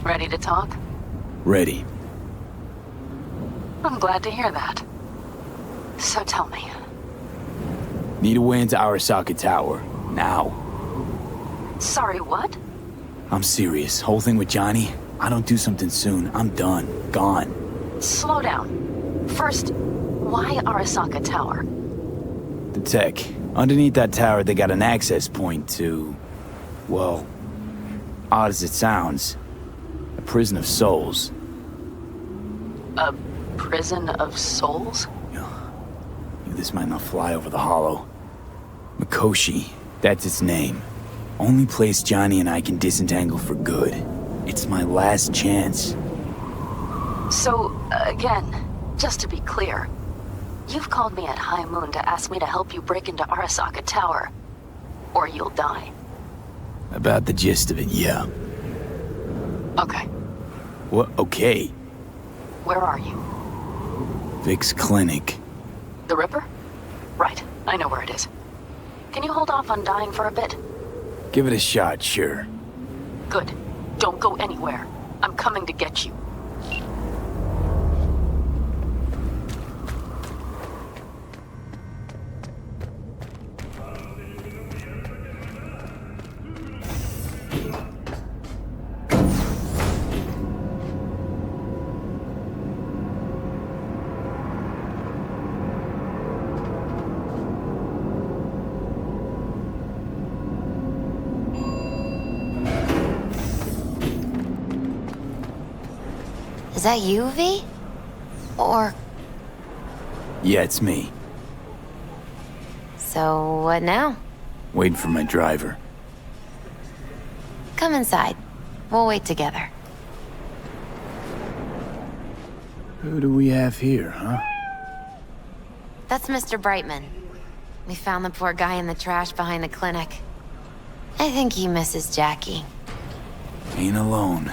Ready to talk? Ready. I'm glad to hear that. So tell me. Need a way into Arasaka Tower. Now. Sorry, what? I'm serious. Whole thing with Johnny, I don't do something soon, I'm done. Gone. Slow down. First, why Arasaka Tower? The tech. Underneath that tower, they got an access point to... well, odd as it sounds, a prison of souls. A prison of souls? This might not fly over the hollow. Mikoshi, that's its name. Only place Johnny and I can disentangle for good. It's my last chance. So, again, just to be clear, you've called me at High Moon to ask me to help you break into Arasaka Tower, or you'll die. About the gist of it, yeah. Okay. What? Okay. Where are you? Vic's clinic. The Ripper? Right, I know where it is. Can you hold off on dying for a bit? Give it a shot, sure. Good. Don't go anywhere. I'm coming to get you. Is that you, V? Or... Yeah, it's me. So, what now? Waiting for my driver. Come inside. We'll wait together. Who do we have here, huh? That's Mr. Brightman. We found the poor guy in the trash behind the clinic. I think he misses Jackie. Ain't alone.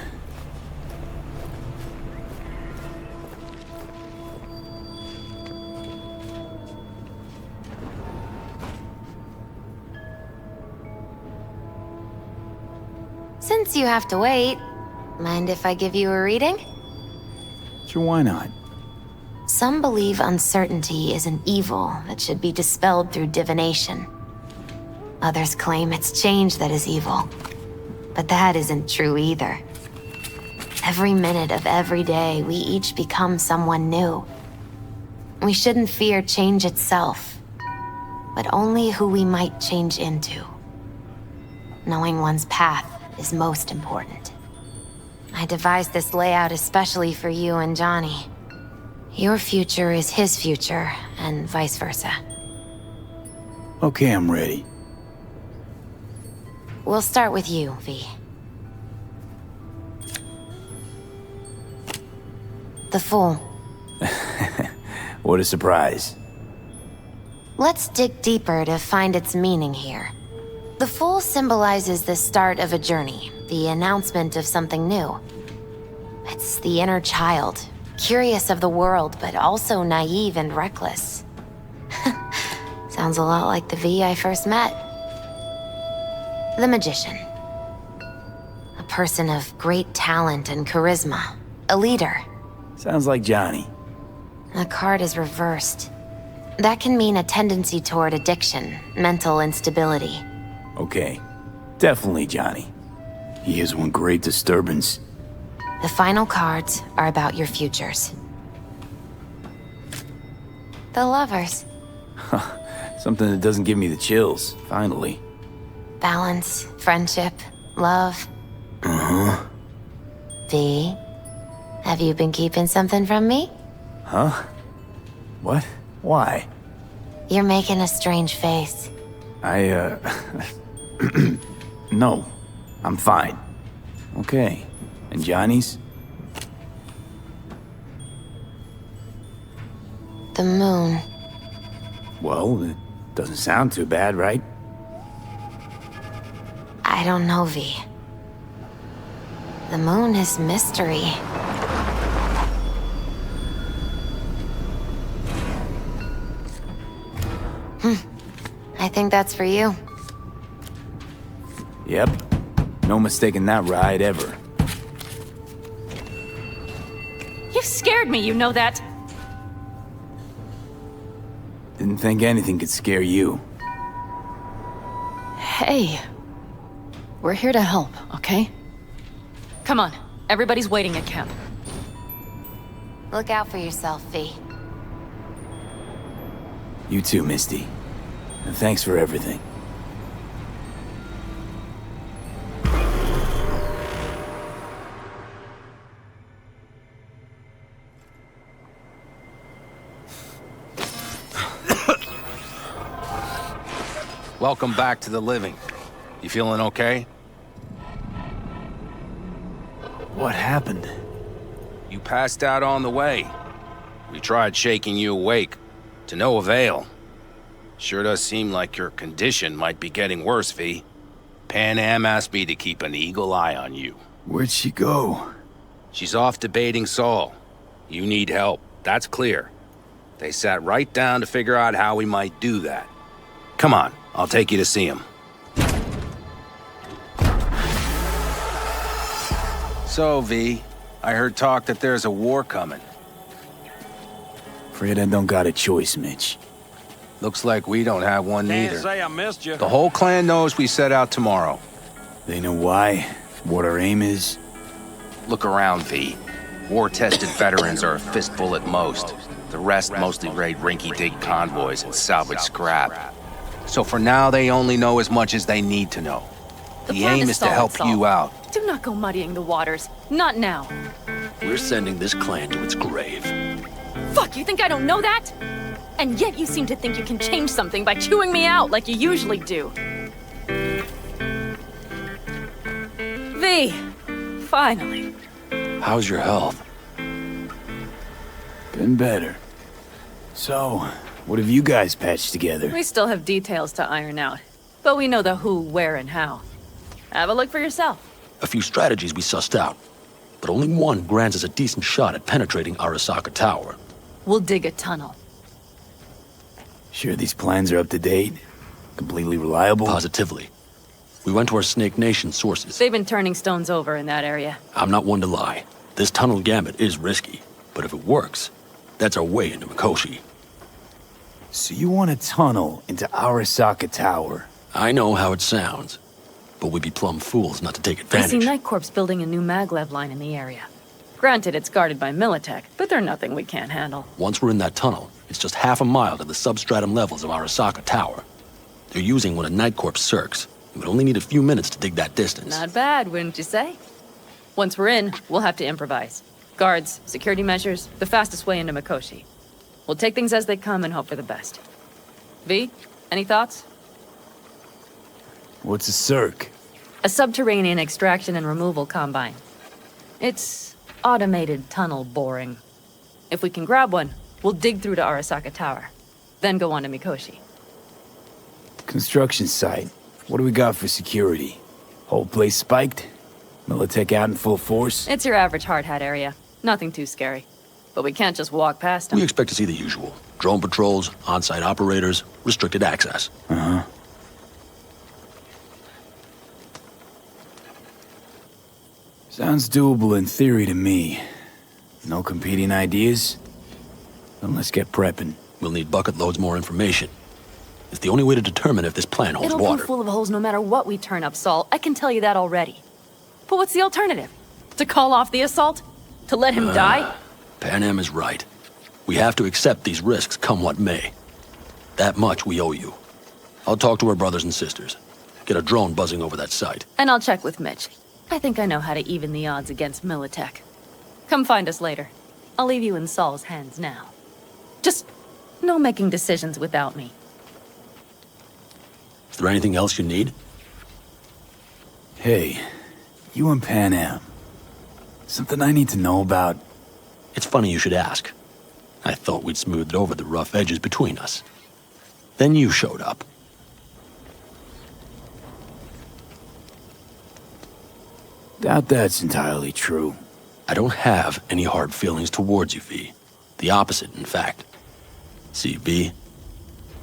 Since you have to wait, mind if I give you a reading? Sure, why not? Some believe uncertainty is an evil that should be dispelled through divination. Others claim it's change that is evil. But that isn't true either. Every minute of every day, we each become someone new. We shouldn't fear change itself, but only who we might change into. Knowing one's path is most important. I devised this layout especially for you and Johnny. Your future is his future, and vice versa. Okay, I'm ready. We'll start with you, V. The Fool. What a surprise. Let's dig deeper to find its meaning here. The Fool symbolizes the start of a journey, the announcement of something new. It's the inner child, curious of the world, but also naive and reckless. Sounds a lot like the V I first met. The Magician. A person of great talent and charisma. A leader. Sounds like Johnny. The card is reversed. That can mean a tendency toward addiction, mental instability. Okay, definitely Johnny. He is one great disturbance. The final cards are about your futures. The Lovers. Something that doesn't give me the chills, finally. Balance, friendship, love. Uh-huh. V, have you been keeping something from me? Huh? What? Why? You're making a strange face. No, I'm fine. Okay, and Johnny's? The moon. Well, it doesn't sound too bad, right? I don't know, V. The moon is mystery. I think that's for you. Yep. No mistaking that ride ever. You scared me, you know that. Didn't think anything could scare you. Hey. We're here to help, okay? Come on. Everybody's waiting at camp. Look out for yourself, V. You too, Misty. And thanks for everything. Welcome back to the living. You feeling okay? What happened? You passed out on the way. We tried shaking you awake. To no avail. Sure does seem like your condition might be getting worse, V. Panam asked me to keep an eagle eye on you. Where'd she go? She's off debating Saul. You need help, that's clear. They sat right down to figure out how we might do that. Come on, I'll take you to see him. So, V, I heard talk that there's a war coming. Afraid I don't got a choice, Mitch. Looks like we don't have one Can't neither. say I missed you. The whole clan knows we set out tomorrow. They know why, what our aim is. Look around, V. War-tested veterans are a fistful at most. The rest mostly raid rinky-dink convoys and salvage scrap. So for now, they only know as much as they need to know. The aim is to help you out. Do not go muddying the waters. Not now. We're sending this clan to its grave. Fuck, you think I don't know that? And yet you seem to think you can change something by chewing me out like you usually do. V, finally. How's your health? Been better. So, what have you guys patched together? We still have details to iron out, but we know the who, where, and how. Have a look for yourself. A few strategies we sussed out, but only one grants us a decent shot at penetrating Arasaka Tower. We'll dig a tunnel. Sure these plans are up to date? Completely reliable? Positively. We went to our Snake Nation sources. They've been turning stones over in that area. I'm not one to lie. This tunnel gambit is risky, but if it works, that's our way into Mikoshi. So you want a tunnel into Arasaka Tower? I know how it sounds, but we'd be plumb fools not to take I advantage. see Night Corp's building a new maglev line in the area. Granted, it's guarded by Militech, but they're nothing we can't handle. Once we're in that tunnel, it's just half a mile to the substratum levels of Arasaka Tower. They're using one of Night Corp's circs. We would only need a few minutes to dig that distance. Not bad, wouldn't you say? Once we're in, we'll have to improvise. Guards, security measures, the fastest way into Mikoshi. We'll take things as they come and hope for the best. V, any thoughts? What's a circ? A subterranean extraction and removal combine. It's automated tunnel boring. If we can grab one, we'll dig through to Arasaka Tower, then go on to Mikoshi. Construction site. What do we got for security? Whole place spiked? Militech out in full force? It's your average hard hat area. Nothing too scary. But we can't just walk past them. We expect to see the usual. Drone patrols, on-site operators, restricted access. Uh-huh. Sounds doable in theory to me. No competing ideas? Then let's get prepping. We'll need bucket loads more information. It's the only way to determine if this plan holds It'll water. be full of holes no matter what we turn up, Saul. I can tell you that already. But what's the alternative? To call off the assault? To let him die? Panam is right. We have to accept these risks come what may. That much we owe you. I'll talk to our brothers and sisters. Get a drone buzzing over that site. And I'll check with Mitch. I think I know how to even the odds against Militech. Come find us later. I'll leave you in Saul's hands now. Just no making decisions without me. Is there anything else you need? Hey, you and Panam. Something I need to know about? It's funny you should ask. I thought we'd smoothed over the rough edges between us. Then you showed up. Doubt that's entirely true. I don't have any hard feelings towards you, V. The opposite, in fact. See, V,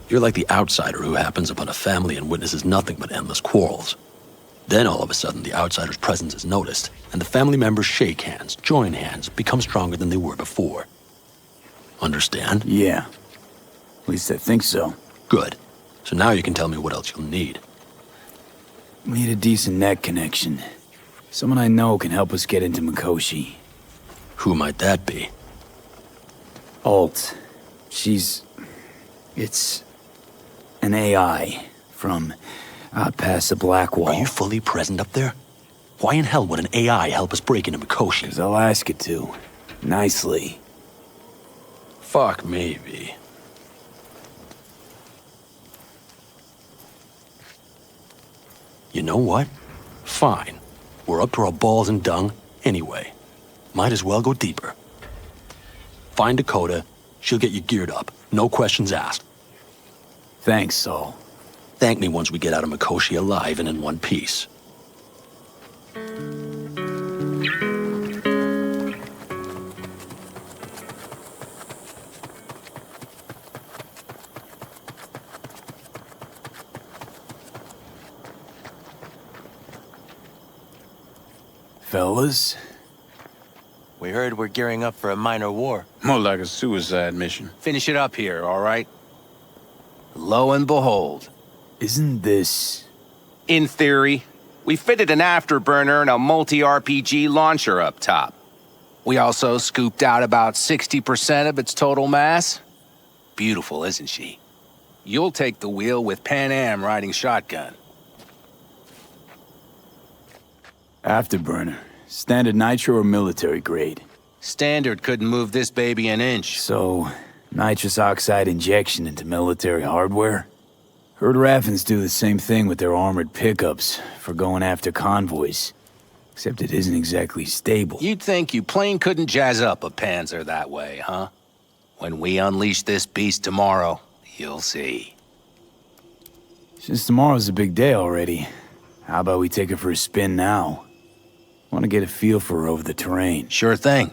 you're like the outsider who happens upon a family and witnesses nothing but endless quarrels. Then all of a sudden the outsider's presence is noticed, and the family members shake hands, join hands, become stronger than they were before. Understand? Yeah. At least I think so. Good. So now you can tell me what else you'll need. Need a decent net connection. Someone I know can help us get into Mikoshi. Who might that be? Alt. It's an AI from out past the Black Wall. Are you fully present up there? Why in hell would an AI help us break into Mikoshi? 'Cause I'll ask it to. Nicely. Fuck me, V. You know what? Fine. We're up to our balls in dung anyway. Might as well go deeper. Find Dakota. She'll get you geared up. No questions asked. Thanks, Saul. Thank me once we get out of Mikoshi alive and in one piece. Fellas, We heard we're gearing up for a minor war. More like a suicide mission. Finish it up here, all right? Lo and behold. Isn't this... In theory, we fitted an afterburner and a multi-RPG launcher up top. We also scooped out about 60% of its total mass. Beautiful, isn't she? You'll take the wheel with Panam riding shotgun. Afterburner. Standard nitro or military grade? Standard couldn't move this baby an inch. So, nitrous oxide injection into military hardware? Heard Raffens do the same thing with their armored pickups for going after convoys. Except it isn't exactly stable. You'd think you plain couldn't jazz up a Panzer that way, huh? When we unleash this beast tomorrow, you'll see. Since tomorrow's a big day already, how about we take her for a spin now? Want to get a feel for her over the terrain. Sure thing.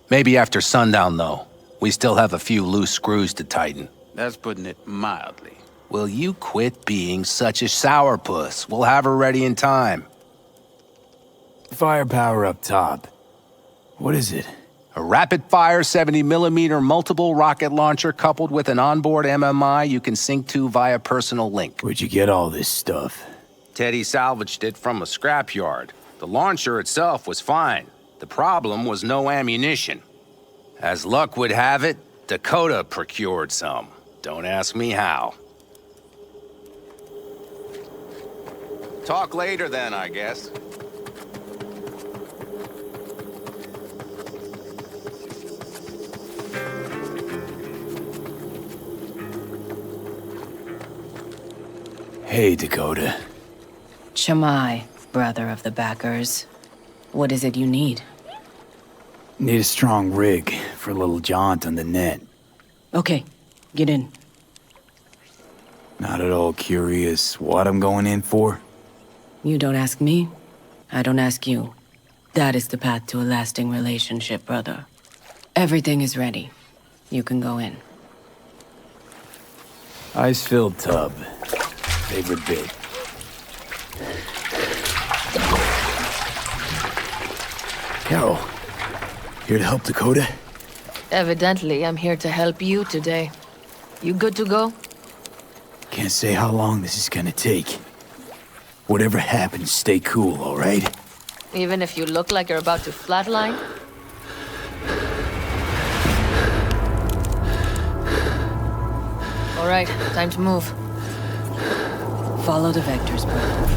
Maybe after sundown, though. We still have a few loose screws to tighten. That's putting it mildly. Will you quit being such a sourpuss? We'll have her ready in time. Firepower up top. What is it? A rapid-fire 70mm multiple rocket launcher coupled with an onboard MMI you can sync to via personal link. Where'd you get all this stuff? Teddy salvaged it from a scrapyard. The launcher itself was fine. The problem was no ammunition. As luck would have it, Dakota procured some. Don't ask me how. Talk later then, I guess. Hey, Dakota. Shamai, brother of the backers. What is it you need? Need a strong rig for a little jaunt on the net. Okay, get in. Not at all curious what I'm going in for? You don't ask me, I don't ask you. That is the path to a lasting relationship, brother. Everything is ready. You can go in. Ice-filled tub. Favorite bit. Carol, here to help Dakota? Evidently, I'm here to help you today. You good to go? Can't say how long this is gonna take. Whatever happens, stay cool, all right? Even if you look like you're about to flatline? All right, time to move. Follow the vectors, brother.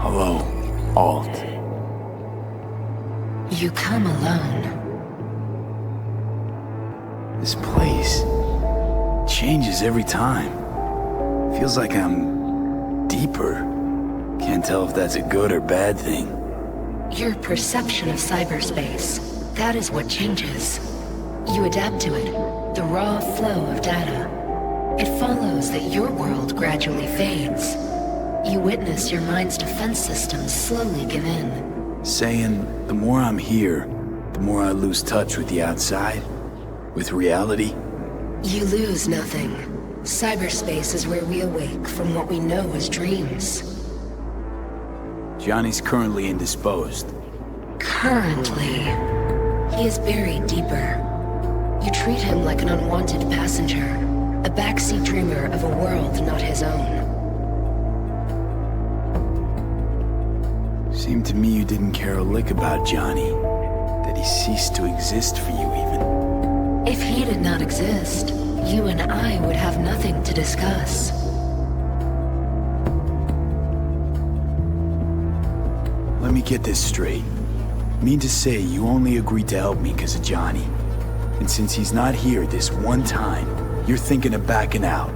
Hello, Alt. You come alone. This place changes every time. Feels like I'm deeper. Can't tell if that's a good or bad thing. Your perception of cyberspace, that is what changes. You adapt to it, the raw flow of data. It follows that your world gradually fades. You witness your mind's defense systems slowly give in. Saying the more I'm here, the more I lose touch with the outside, with reality. You lose nothing. Cyberspace is where we awake from what we know as dreams. Johnny's currently indisposed. Currently. He is buried deeper. You treat him like an unwanted passenger, a backseat dreamer of a world not his own. Seemed to me you didn't care a lick about Johnny. That he ceased to exist for you, even. If he did not exist, you and I would have nothing to discuss. Let me get this straight. Mean to say you only agreed to help me because of Johnny. And since he's not here this one time, you're thinking of backing out.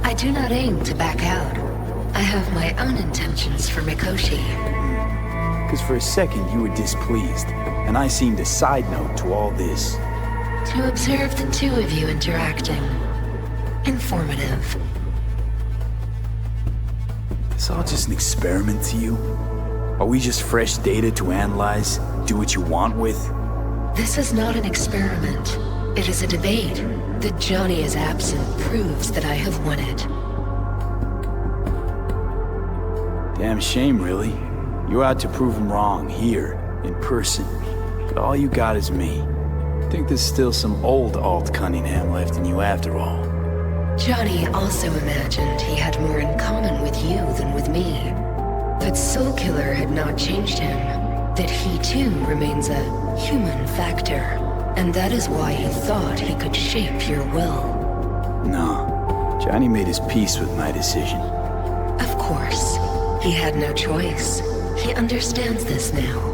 I do not aim to back out. I have my own intentions for Mikoshi. Because for a second you were displeased, and I seemed a side note to all this. To observe the two of you interacting. Informative. It's all just an experiment to you? Are we just fresh data to analyze, do what you want with? This is not an experiment. It is a debate. That Johnny is absent proves that I have won it. Damn shame, really. You're out to prove him wrong, here, in person. But all you got is me. Think there's still some old Alt Cunningham left in you after all. Johnny also imagined he had more in common with you than with me. That Soul Killer had not changed him. That he too remains a human factor. And that is why he thought he could shape your will. No. Johnny made his peace with my decision. Of course. He had no choice. He understands this now.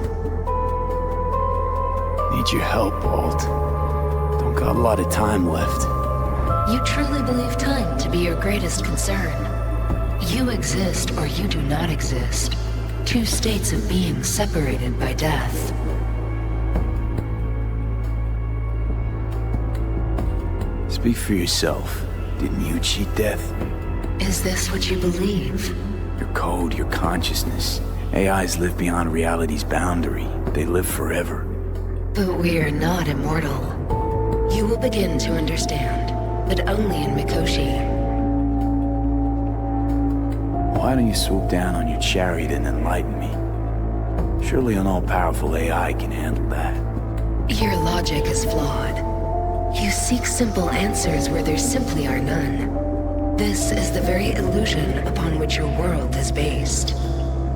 Need your help, Alt. Don't got a lot of time left. You truly believe time to be your greatest concern. You exist or you do not exist. Two states of being separated by death. Speak for yourself. Didn't you cheat death? Is this what you believe? Your code, your consciousness. AIs live beyond reality's boundary. They live forever. But we are not immortal. You will begin to understand, but only in Mikoshi. Why don't you swoop down on your chariot and enlighten me? Surely an all-powerful AI can handle that. Your logic is flawed. You seek simple answers where there simply are none. This is the very illusion upon which your world is based.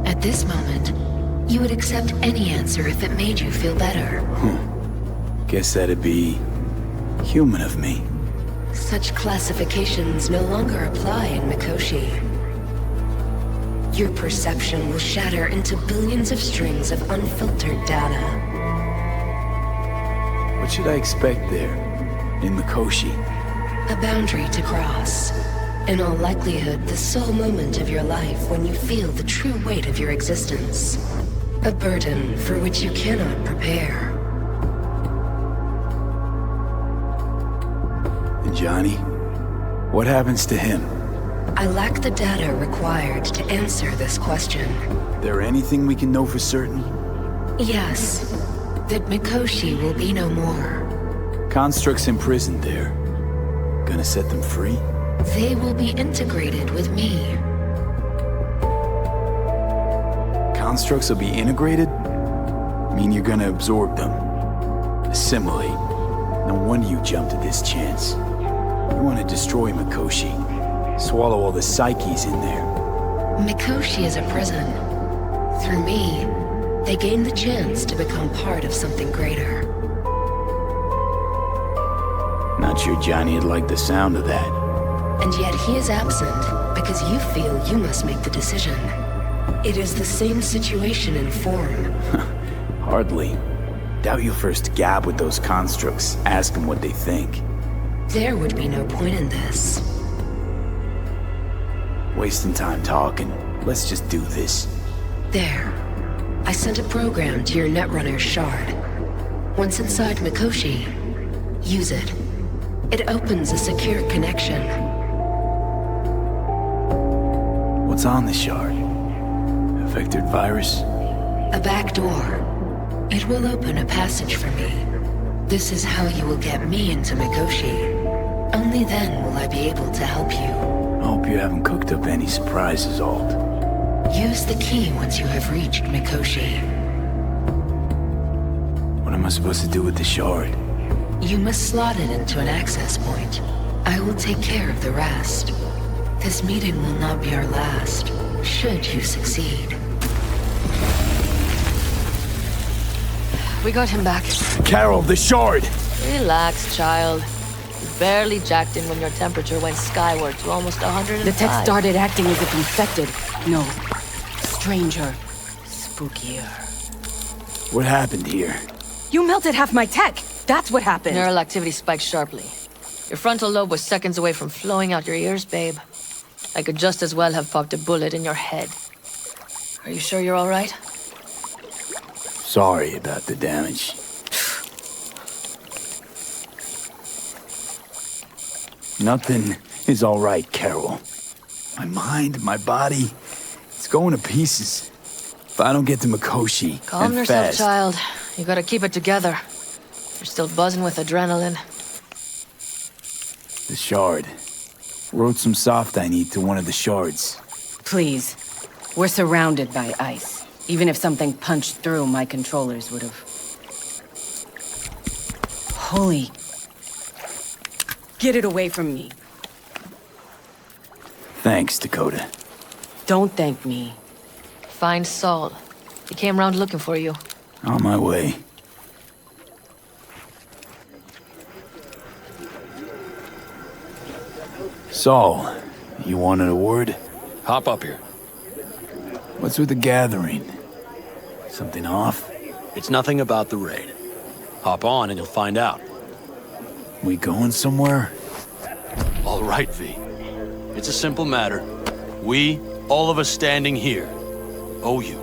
At this moment, you would accept any answer if it made you feel better. Guess that'd be human of me. Such classifications no longer apply in Mikoshi. Your perception will shatter into billions of strings of unfiltered data. What should I expect there, in Mikoshi? A boundary to cross. In all likelihood, the sole moment of your life when you feel the true weight of your existence. A burden for which you cannot prepare. And Johnny? What happens to him? I lack the data required to answer this question. There anything we can know for certain? Yes. That Mikoshi will be no more. Constructs imprisoned there. Gonna set them free? They will be integrated with me. Constructs will be integrated? Mean you're gonna absorb them? Assimilate? No wonder you jumped at this chance. You want to destroy Mikoshi. Swallow all the psyches in there. Mikoshi is a prison. Through me, they gain the chance to become part of something greater. Not sure Johnny'd like the sound of that. And yet he is absent because you feel you must make the decision. It is the same situation in form. Hardly. Doubt you'll first gab with those constructs, ask them what they think. There would be no point in this. Wasting time talking. Let's just do this. There. I sent a program to your Netrunner's shard. Once inside Mikoshi, use it. It opens a secure connection. What's on the shard? A vectored virus? A back door. It will open a passage for me. This is how you will get me into Mikoshi. Only then will I be able to help you. I hope you haven't cooked up any surprises, Alt. Use the key once you have reached Mikoshi. What am I supposed to do with the shard? You must slot it into an access point. I will take care of the rest. This meeting will not be our last, should you succeed. We got him back. Carol, the shard! Relax, child. You barely jacked in when your temperature went skyward to almost 105. The tech started acting as if infected. No. Stranger. Spookier. What happened here? You melted half my tech! That's what happened! Neural activity spiked sharply. Your frontal lobe was seconds away from flowing out your ears, babe. I could just as well have popped a bullet in your head. Are you sure you're all right? Sorry about the damage. Nothing is all right, Carol. My mind, my body, it's going to pieces. If I don't get to Mikoshi, Calm and yourself, fast, child. You gotta keep it together. You're still buzzing with adrenaline. The shard. Wrote some soft I need to one of the shards. Please. We're surrounded by ice. Even if something punched through, my controllers would have... Holy... Get it away from me. Thanks, Dakota. Don't thank me. Find Saul. He came round looking for you. On my way. Saul, you wanted a word? Hop up here. What's with the gathering? Something off? It's nothing about the raid. Hop on and you'll find out. We going somewhere? All right, V. It's a simple matter. We, all of us standing here, owe you.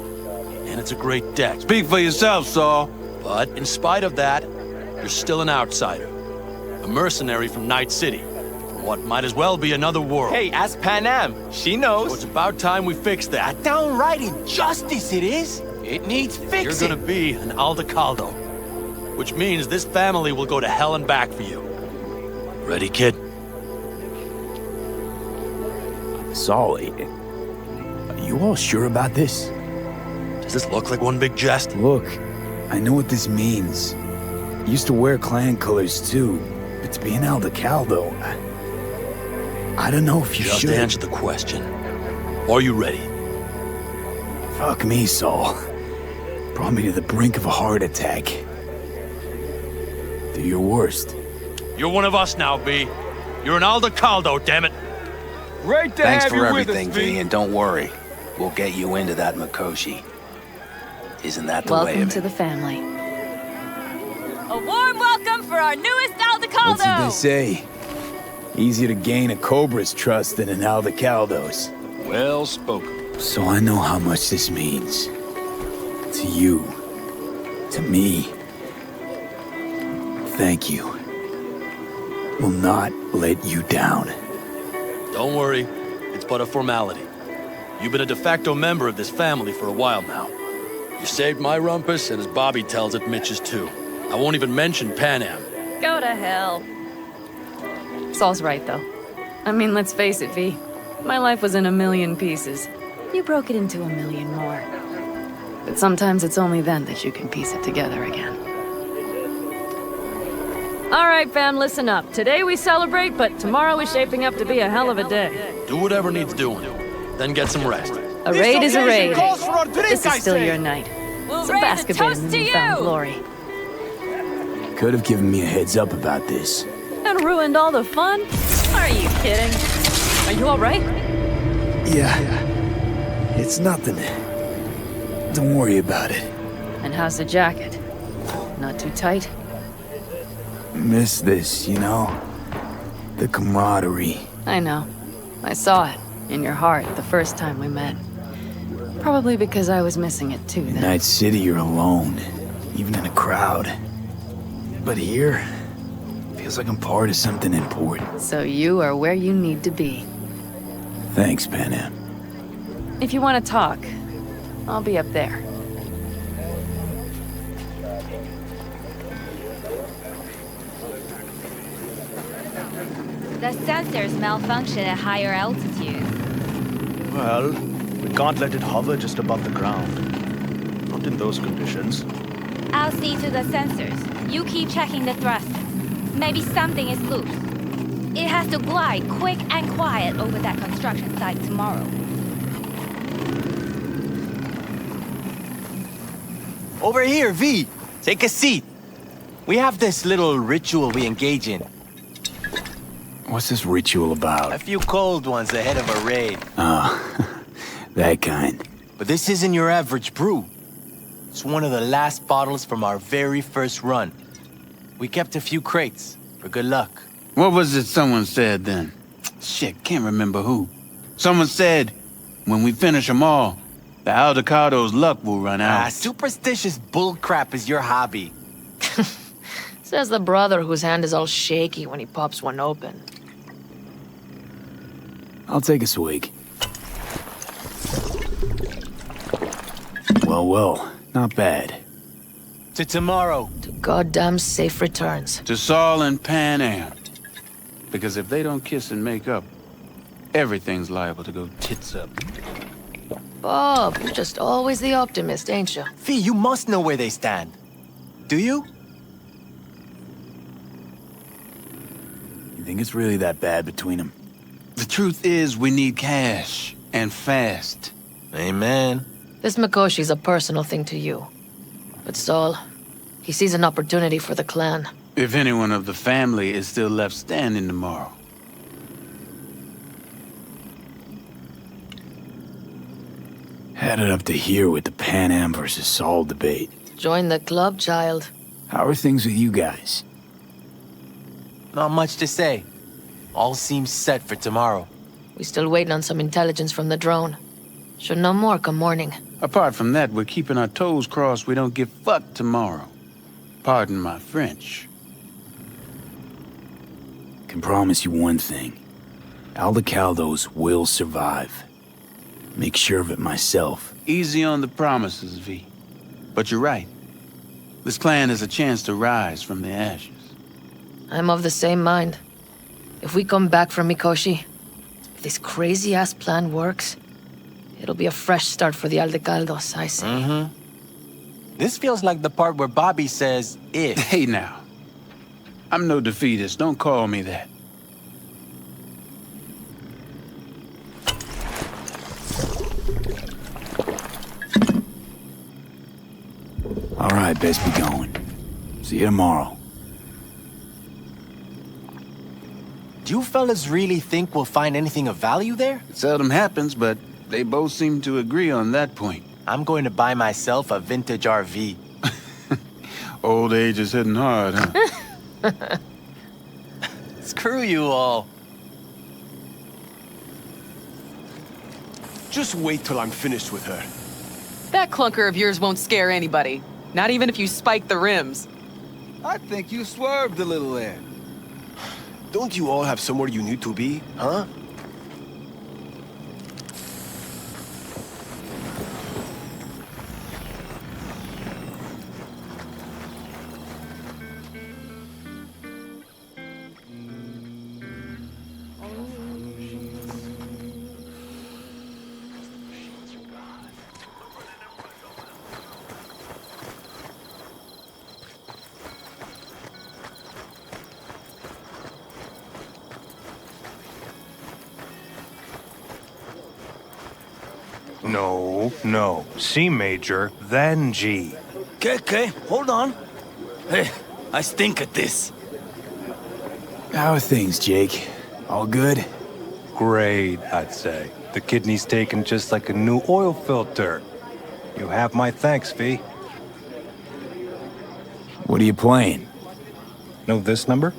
And it's a great debt. Speak for yourself, Saul. But in spite of that, you're still an outsider. A mercenary from Night City. From what might as well be another world. Hey, ask Panam. She knows. So it's about time we fix that. A downright injustice it is. It needs fixing. You're gonna be an Aldecaldo. Which means this family will go to hell and back for you. Ready, kid? Saul, are you all sure about this? Does this look like one big jest? Look, I know what this means. Used to wear clan colors too, but to be an Aldecaldo, I don't know if you should. Just answer the question. Are you ready? Fuck me, Saul. Brought me to the brink of a heart attack. Do your worst. You're one of us now, B. You're an Aldecaldo, damn it. Great to Thanks have for you everything, with us, V, and don't worry. We'll get you into that Mikoshi. Isn't that the way Welcome of to it? the family. A warm welcome for our newest Aldecaldo! What's it they say? Easier to gain a Cobra's trust than an Aldecaldo's. Well spoken. So I know how much this means. To you. To me. Thank you. Will not let you down. Don't worry. It's but a formality. You've been a de facto member of this family for a while now. You saved my rumpus, and as Bobby tells it, Mitch's too. I won't even mention Panam. Go to hell. Saul's right, though. I mean, let's face it, V. My life was in a million pieces. You broke it into a million more. But sometimes it's only then that you can piece it together again. All right, fam, listen up. Today we celebrate, but tomorrow is shaping up to be a hell of a day. Do whatever needs doing. Then get some rest. A raid is a raid. Calls for our drink, This I is still say. your night. We'll So raise bask a a bit in toast to newfound you! glory. Could have given me a heads up about this. And ruined all the fun? Are you kidding? Are you all right? Yeah. It's nothing. Don't worry about it. And how's the jacket? Not too tight? Miss this, you know? The camaraderie. I know. I saw it in your heart the first time we met. Probably because I was missing it too In then. Night City, you're alone. Even in a crowd. But here, feels like I'm part of something important. So you are where you need to be. Thanks, Panam. If you want to talk, I'll be up there. The sensors malfunction at higher altitudes. Well, we can't let it hover just above the ground. Not in those conditions. I'll see to the sensors. You keep checking the thrusters. Maybe something is loose. It has to glide quick and quiet over that construction site tomorrow. Over here, V. Take a seat. We have this little ritual we engage in. What's this ritual about? A few cold ones ahead of a raid. Oh, that kind. But this isn't your average brew. It's one of the last bottles from our very first run. We kept a few crates for good luck. What was it someone said then? Shit, can't remember who. Someone said, when we finish them all, the Aldecaldo's luck will run out. Superstitious bullcrap is your hobby. Says the brother whose hand is all shaky when he pops one open. I'll take a swig. Well, not bad. To tomorrow. To goddamn safe returns. To Saul and Panam. Because if they don't kiss and make up, everything's liable to go tits up. Bob, you're just always the optimist, ain't you? Fee, you must know where they stand. Do you? You think it's really that bad between them? The truth is, we need cash, and fast. Amen. This Mikoshi's a personal thing to you. But Saul, he sees an opportunity for the clan. If anyone of the family is still left standing tomorrow. Had it up to here with the Panam versus Saul debate. Join the club, child. How are things with you guys? Not much to say. All seems set for tomorrow. We still waiting on some intelligence from the drone. Should know more come morning. Apart from that, we're keeping our toes crossed we don't get fucked tomorrow. Pardon my French. Can promise you one thing. Aldecaldos will survive. Make sure of it myself. Easy on the promises, V. But you're right. This clan has a chance to rise from the ashes. I'm of the same mind. If we come back from Mikoshi, if this crazy-ass plan works, it'll be a fresh start for the Aldecaldos, I say. Mm-hmm. This feels like the part where Bobby says, if. Hey now. I'm no defeatist, don't call me that. All right, best be going. See you tomorrow. Do you fellas really think we'll find anything of value there? It seldom happens, but they both seem to agree on that point. I'm going to buy myself a vintage RV. Old age is hitting hard, huh? Screw you all. Just wait till I'm finished with her. That clunker of yours won't scare anybody. Not even if you spike the rims. I think you swerved a little there. Don't you all have somewhere you need to be, huh? No. C major, then G. Okay, hold on. Hey, I stink at this. How are things, Jake? All good? Great, I'd say. The kidney's taken just like a new oil filter. You have my thanks, V. What are you playing? Know this number?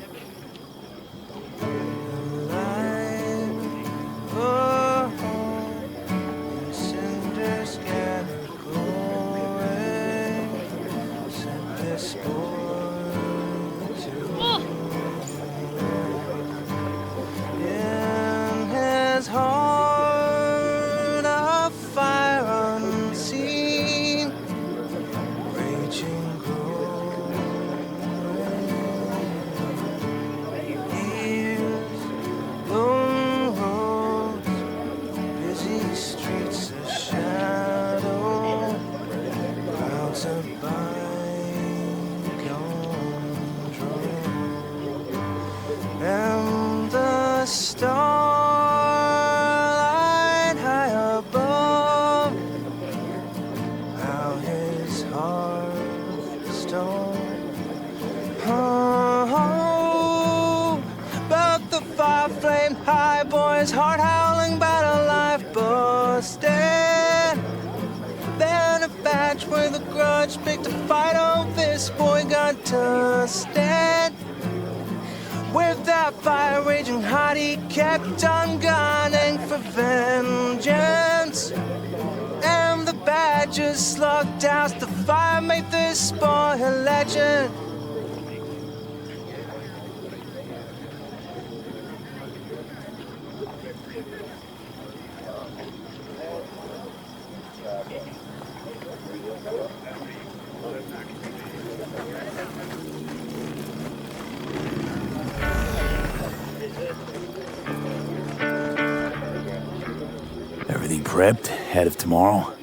prepped ahead of tomorrow?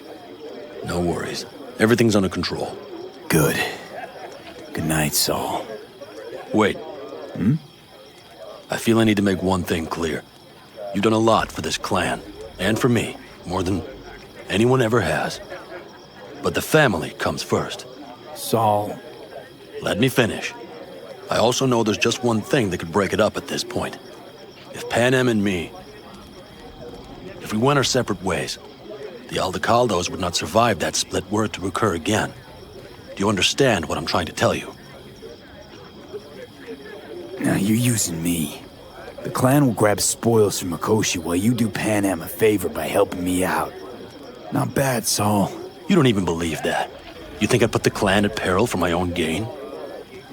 No worries. Everything's under control. Good. Good night, Saul. Wait. Hmm? I feel I need to make one thing clear. You've done a lot for this clan, and for me, more than anyone ever has. But the family comes first. Saul. Let me finish. I also know there's just one thing that could break it up at this point. If Panam and me... If we went our separate ways, the Aldecaldos would not survive that split were it to occur again. Do you understand what I'm trying to tell you? Now you're using me. The clan will grab spoils from Mikoshi while you do Panam a favor by helping me out. Not bad, Saul. You don't even believe that. You think I'd put the clan at peril for my own gain?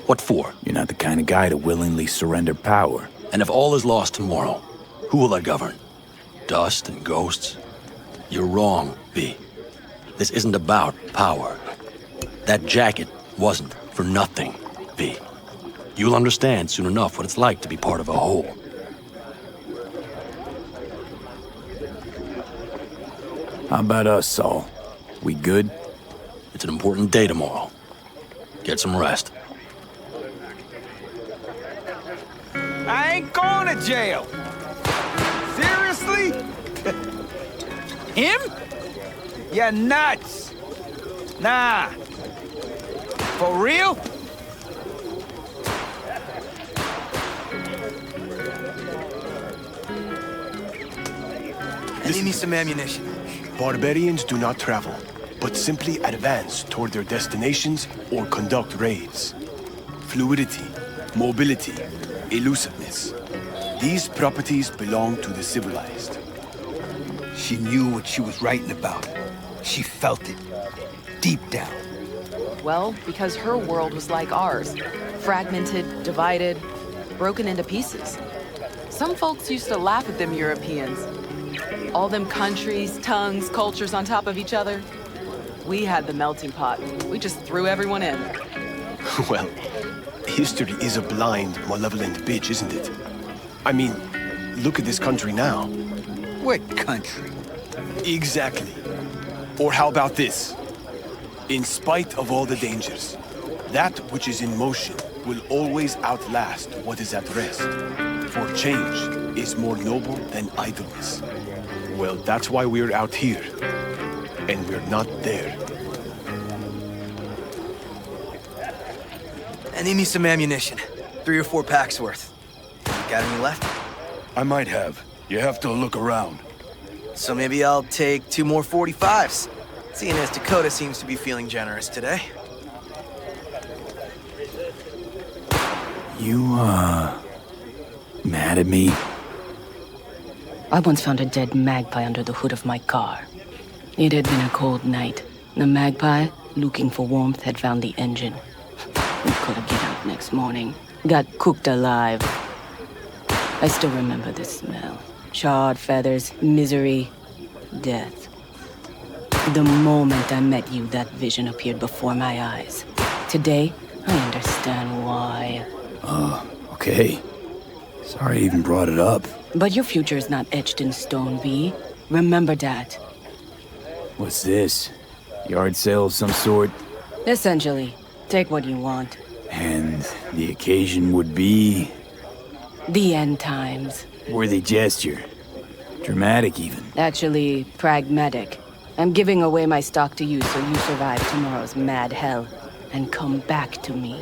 What for? You're not the kind of guy to willingly surrender power. And if all is lost tomorrow, who will I govern? Dust and ghosts? You're wrong, V. This isn't about power. That jacket wasn't for nothing, V. You'll understand soon enough what it's like to be part of a whole. How about us, Saul? We good? It's an important day tomorrow. Get some rest. I ain't going to jail. Seriously? Him? You're nuts. Nah. For real? I need some ammunition. Barbarians do not travel, but simply advance toward their destinations or conduct raids. Fluidity, mobility, elusiveness. These properties belong to the civilized. She knew what she was writing about. She felt it. Deep down. Well, because her world was like ours. Fragmented, divided, broken into pieces. Some folks used to laugh at them Europeans. All them countries, tongues, cultures on top of each other. We had the melting pot. We just threw everyone in. Well, history is a blind, malevolent bitch, isn't it? I mean, look at this country now. What country? Exactly. Or how about this? In spite of all the dangers, that which is in motion will always outlast what is at rest. For change is more noble than idleness. Well, that's why we're out here. And we're not there. I need me some ammunition. 3 or 4 packs worth. Got any left? I might have. You have to look around. So maybe I'll take 2 more 45s. Seeing as Dakota seems to be feeling generous today. You, mad at me? I once found a dead magpie under the hood of my car. It had been a cold night. The magpie, looking for warmth, had found the engine. We couldn't get out next morning. Got cooked alive. I still remember the smell. Charred feathers, misery, death. The moment I met you, that vision appeared before my eyes. Today, I understand why. Okay. Sorry I even brought it up. But your future is not etched in stone, V. Remember that. What's this? Yard sale of some sort? Essentially, take what you want. And the occasion would be... The end times. Worthy gesture. Dramatic even. Actually, pragmatic. I'm giving away my stock to you so you survive tomorrow's mad hell and come back to me.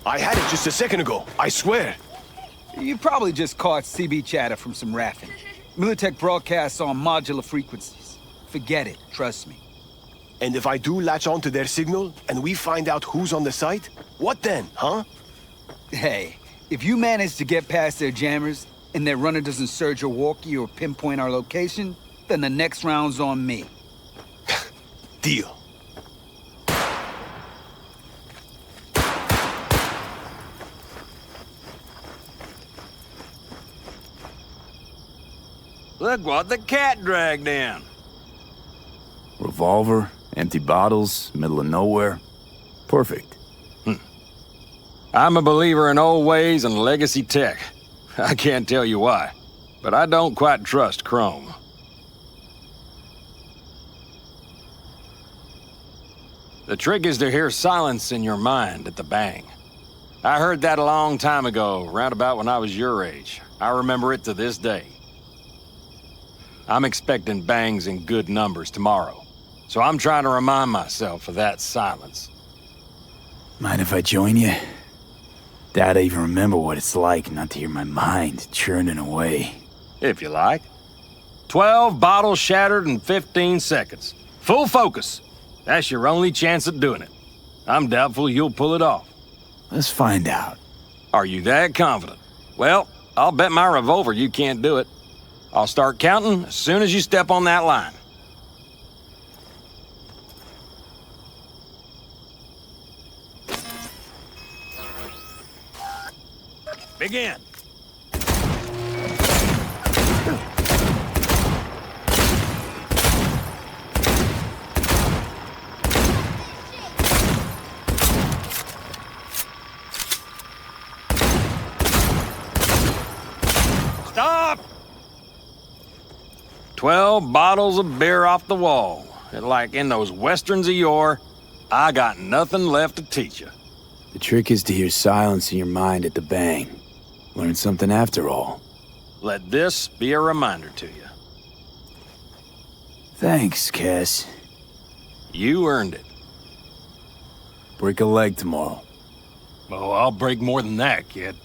I had it just a second ago, I swear. You probably just caught CB chatter from some raffing. Militech broadcasts on modular frequencies. Forget it, trust me. And if I do latch onto their signal, and we find out who's on the site, what then, huh? Hey, if you manage to get past their jammers, and their runner doesn't surge or walk you or pinpoint our location, then the next round's on me. Deal. Look what the cat dragged in. Revolver, empty bottles, middle of nowhere. Perfect. I'm a believer in old ways and legacy tech. I can't tell you why, but I don't quite trust Chrome. The trick is to hear silence in your mind at the bang. I heard that a long time ago, round about when I was your age. I remember it to this day. I'm expecting bangs in good numbers tomorrow, so I'm trying to remind myself of that silence. Mind if I join you? Doubt I even remember what it's like not to hear my mind churning away. If you like. 12 bottles shattered in 15 seconds. Full focus. That's your only chance at doing it. I'm doubtful you'll pull it off. Let's find out. Are you that confident? Well, I'll bet my revolver you can't do it. I'll start counting as soon as you step on that line. Begin. Stop! 12 bottles of beer off the wall. And like in those westerns of yore, I got nothing left to teach you. The trick is to hear silence in your mind at the bang. Learn something after all. Let this be a reminder to you. Thanks, Cass. You earned it. Break a leg tomorrow. Oh, I'll break more than that, kid.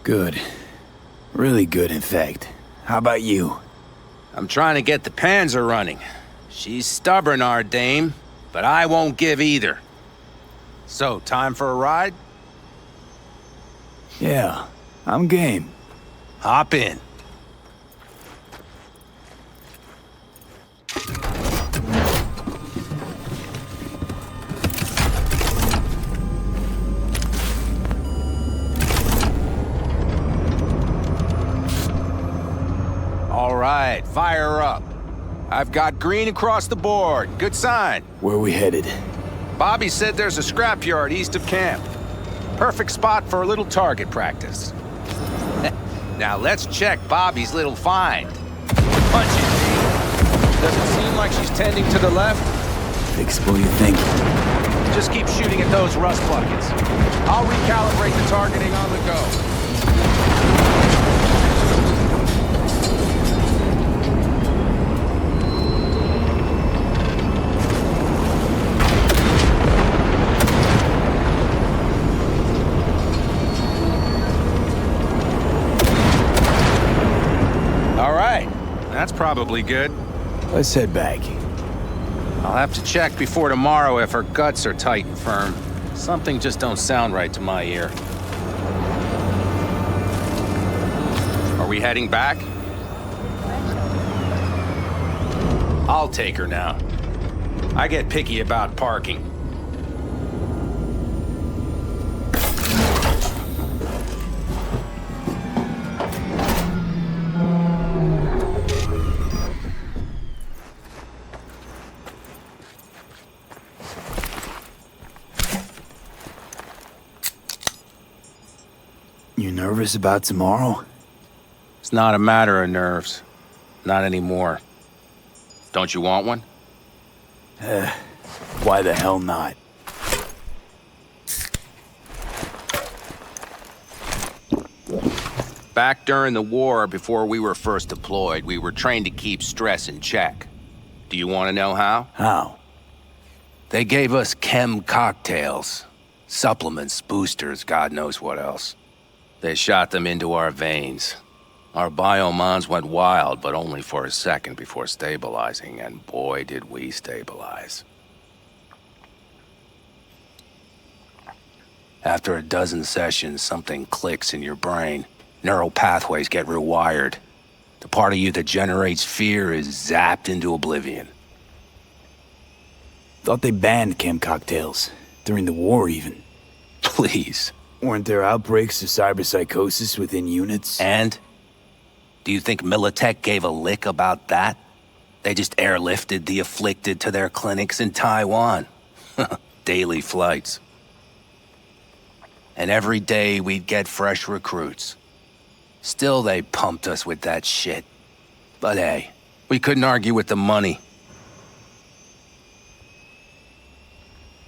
Good. Really good, in fact. How about you? I'm trying to get the Panzer running. She's stubborn, our dame, but I won't give either. So, time for a ride? Yeah, I'm game. Hop in. All right, fire up. I've got green across the board. Good sign. Where are we headed? Bobby said there's a scrapyard east of camp. Perfect spot for a little target practice. Now let's check Bobby's little find. Punch it, G. Does it seem like she's tending to the left? Fixable, you think? Just keep shooting at those rust buckets. I'll recalibrate the targeting on the go. That's probably good. Let's head back. I'll have to check before tomorrow if her guts are tight and firm. Something just don't sound right to my ear. Are we heading back? I'll take her now. I get picky about parking. You nervous about tomorrow? It's not a matter of nerves. Not anymore. Don't you want one? Why the hell not? Back during the war, before we were first deployed, we were trained to keep stress in check. Do you want to know how? How? They gave us chem cocktails. Supplements, boosters, God knows what else. They shot them into our veins. Our biomons went wild, but only for a second before stabilizing, and boy did we stabilize. After a dozen sessions, something clicks in your brain. Neural pathways get rewired. The part of you that generates fear is zapped into oblivion. Thought they banned chem cocktails. During the war, even. Please. Weren't there outbreaks of cyberpsychosis within units? And? Do you think Militech gave a lick about that? They just airlifted the afflicted to their clinics in Taiwan. Daily flights. And every day we'd get fresh recruits. Still they pumped us with that shit. But hey, we couldn't argue with the money.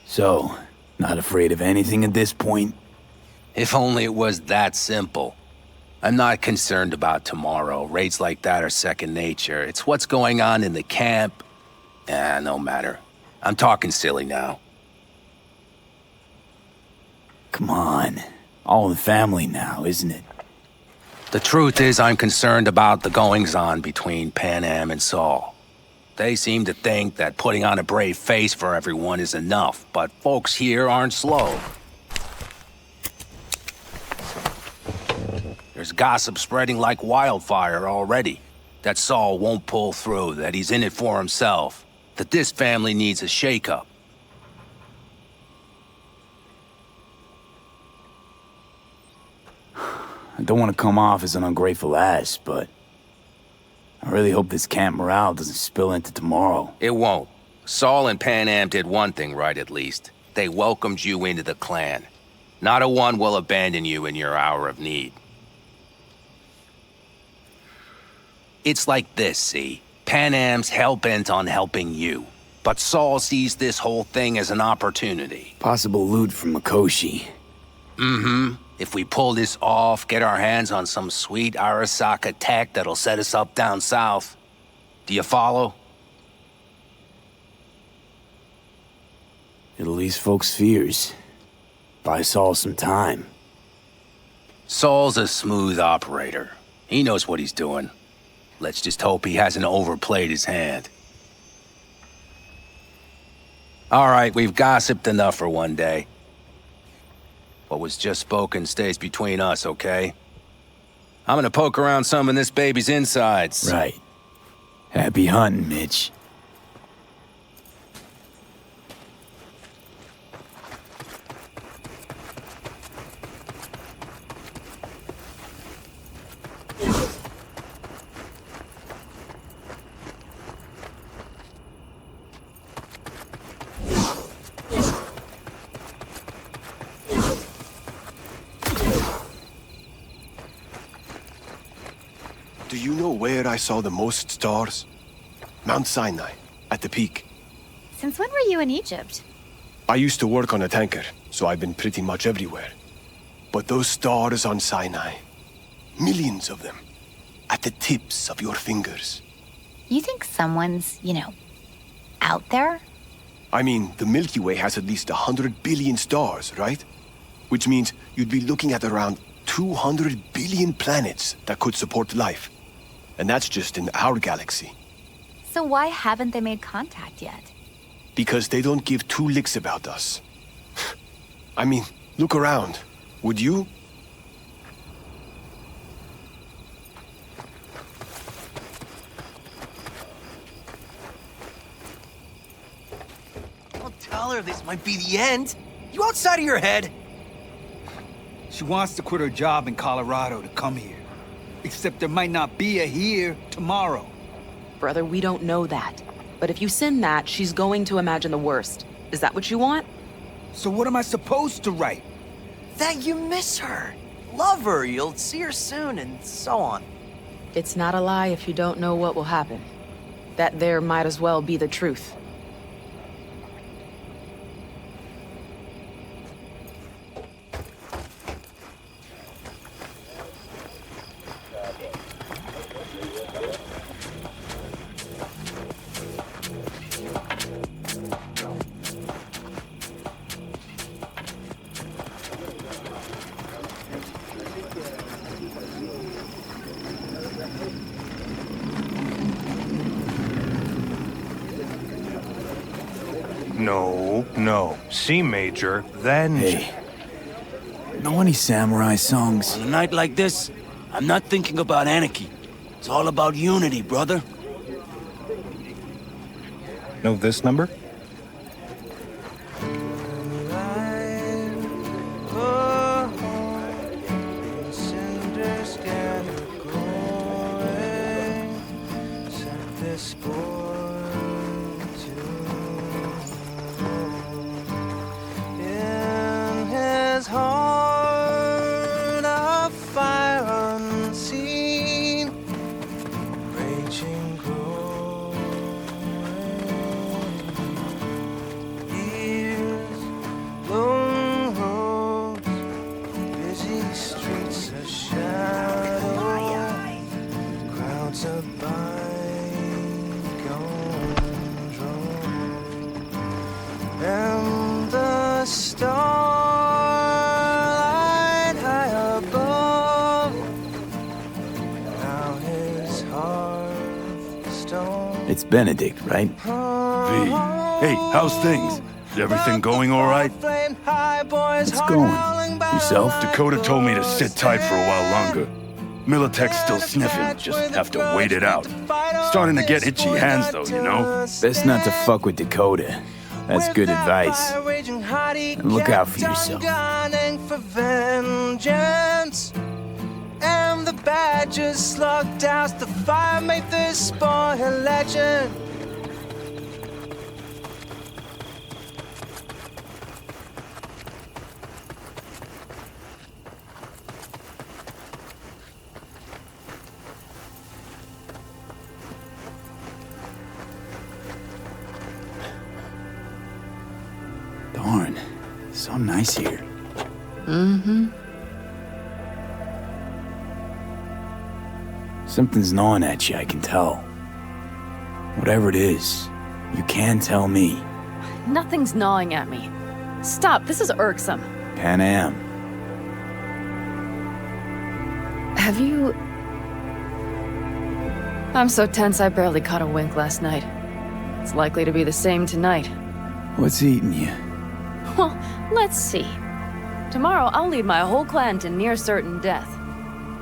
So, not afraid of anything at this point? If only it was that simple. I'm not concerned about tomorrow. Raids like that are second nature. It's what's going on in the camp. No matter. I'm talking silly now. Come on. All in the family now, isn't it? The truth is I'm concerned about the goings-on between Panam and Saul. They seem to think that putting on a brave face for everyone is enough, but folks here aren't slow. There's gossip spreading like wildfire already. That Saul won't pull through, that he's in it for himself, that this family needs a shakeup. I don't want to come off as an ungrateful ass, but I really hope this camp morale doesn't spill into tomorrow. It won't. Saul and Panam did one thing right at least. They welcomed you into the clan. Not a one will abandon you in your hour of need. It's like this, see? Panam's hell-bent on helping you. But Saul sees this whole thing as an opportunity. Possible loot from Mikoshi. Mm-hmm. If we pull this off, get our hands on some sweet Arasaka tech that'll set us up down south. Do you follow? It'll ease folks' fears. Buy Saul some time. Saul's a smooth operator. He knows what he's doing. Let's just hope he hasn't overplayed his hand. All right, we've gossiped enough for one day. What was just spoken stays between us, okay? I'm gonna poke around some of this baby's insides. Right. Happy hunting, Mitch. Do you know where I saw the most stars? Mount Sinai, at the peak. Since when were you in Egypt? I used to work on a tanker, so I've been pretty much everywhere. But those stars on Sinai, millions of them, at the tips of your fingers. You think someone's, out there? I mean, the Milky Way has at least 100 billion stars, right? Which means you'd be looking at around 200 billion planets that could support life. And that's just in our galaxy. So why haven't they made contact yet? Because they don't give two licks about us. I mean, look around. Would you? Don't tell her this might be the end. You outside of your head? She wants to quit her job in Colorado to come here. Except there might not be a here tomorrow. Brother, we don't know that. But if you send that, she's going to imagine the worst. Is that what you want? So what am I supposed to write? That you miss her. Love her, you'll see her soon, and so on. It's not a lie if you don't know what will happen. That there might as well be the truth. No. C major, then... Hey. Know any samurai songs? On a night like this, I'm not thinking about anarchy. It's all about unity, brother. Know this number? In his heart, a fire unseen, raging, growing. Years, long roads, busy streets, a shadow, crowds of bygone drone, and the starlight high above. Now his hearthstone. It's Benedict, right? V. Hey, how's things? Is everything going all right? It's going. Yourself? Dakota told me to sit tight for a while longer. Militech's still sniffing, just have to wait it out. Starting to get itchy hands though, you know? Best not to fuck with Dakota. That's good advice. And look out for yourself. Gunning for vengeance. And the badgers slugged out the fire, made this boy a legend. Darn. So nice here. Mm-hmm. Something's gnawing at you, I can tell. Whatever it is, you can tell me. Nothing's gnawing at me. Stop, this is irksome. Panam. Have you... I'm so tense I barely caught a wink last night. It's likely to be the same tonight. What's eating you? Well, let's see. Tomorrow I'll lead my whole clan to near certain death.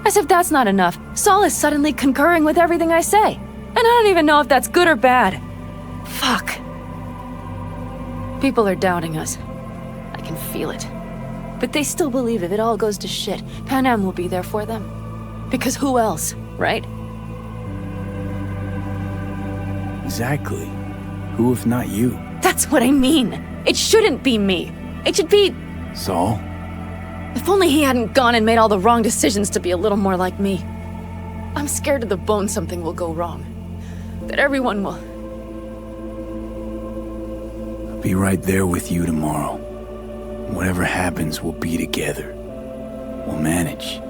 As if that's not enough, Saul is suddenly concurring with everything I say. And I don't even know if that's good or bad. Fuck. People are doubting us. I can feel it. But they still believe if it all goes to shit, Panam will be there for them. Because who else, right? Exactly. Who if not you? That's what I mean. It shouldn't be me. It should be... Saul? If only he hadn't gone and made all the wrong decisions to be a little more like me. I'm scared to the bone something will go wrong. That everyone will... I'll be right there with you tomorrow. Whatever happens, we'll be together. We'll manage.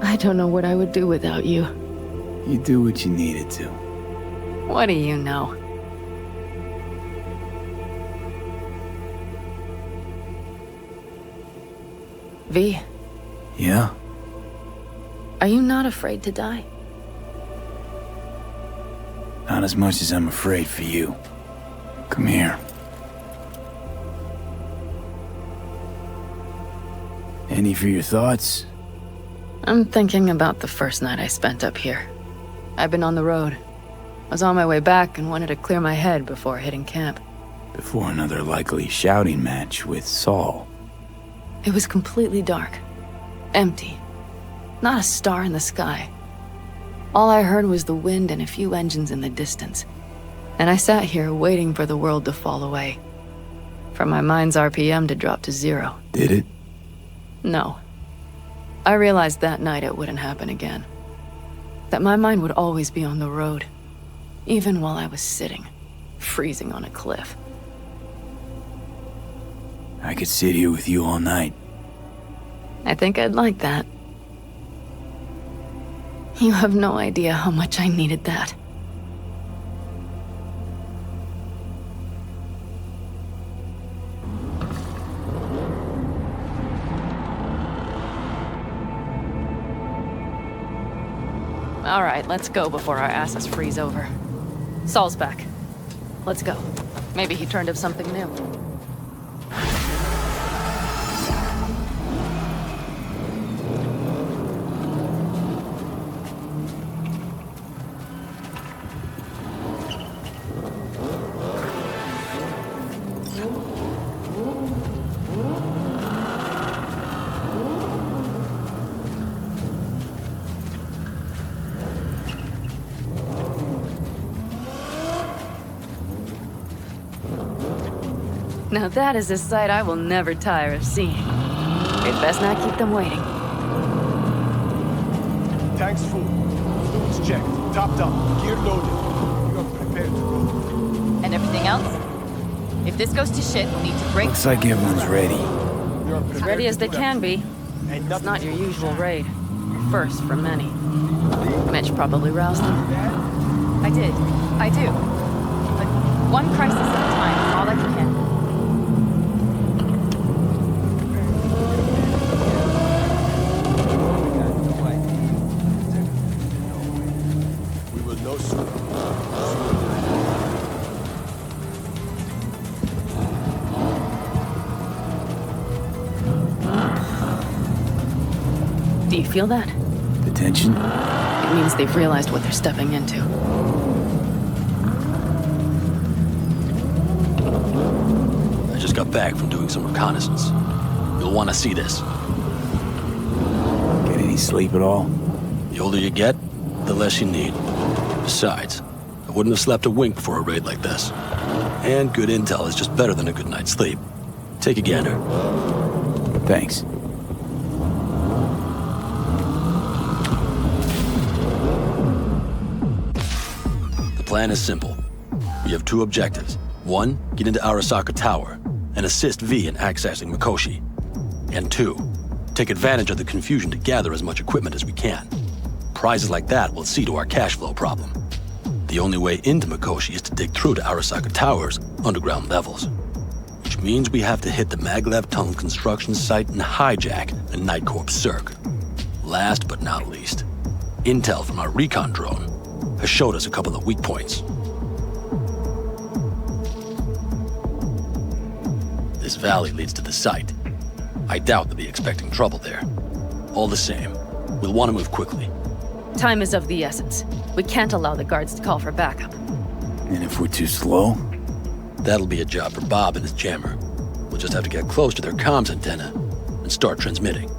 I don't know what I would do without you. You do what you needed to. What do you know? V, Yeah? Are you not afraid to die? Not as much as I'm afraid for you. Come here. Any for your thoughts? I'm thinking about the first night I spent up here. I've been on the road. I was on my way back and wanted to clear my head before hitting camp. Before another likely shouting match with Saul. It was completely dark. Empty. Not a star in the sky. All I heard was the wind and a few engines in the distance. And I sat here waiting for the world to fall away. For my mind's RPM to drop to 0. Did it? No. I realized that night it wouldn't happen again. That my mind would always be on the road. Even while I was sitting, freezing on a cliff. I could sit here with you all night. I think I'd like that. You have no idea how much I needed that. All right, let's go before our asses freeze over. Saul's back. Let's go. Maybe he turned up something new. Now that is a sight I will never tire of seeing. We'd best not keep them waiting. Tanks full. Fluids checked. Topped up. Gear loaded. You are prepared to go. And everything else? If this goes to shit, we'll need to break... Looks like everyone's ready. As ready as they can be. It's not your usual raid. A first for many. Mitch probably roused them. I do. But one crisis at a time is all I can handle. We will know soon. Do you feel that? The tension? It means they've realized what they're stepping into. I just got back from doing some reconnaissance. You'll want to see this. Get any sleep at all? The older you get, the less you need. Besides, I wouldn't have slept a wink before a raid like this. And good intel is just better than a good night's sleep. Take a gander. Thanks. The plan is simple. We have two objectives. One, get into Arasaka Tower and assist V in accessing Mikoshi. And two, take advantage of the confusion to gather as much equipment as we can. Prizes like that will see to our cash flow problem. The only way into Mikoshi is to dig through to Arasaka Tower's underground levels. Which means we have to hit the Maglev Tunnel construction site and hijack a Night Corps Cirque. Last but not least, intel from our recon drone has showed us a couple of weak points. This valley leads to the site. I doubt they'll be expecting trouble there. All the same, we'll want to move quickly. Time is of the essence. We can't allow the guards to call for backup. And if we're too slow? That'll be a job for Bob and his jammer. We'll just have to get close to their comms antenna and start transmitting.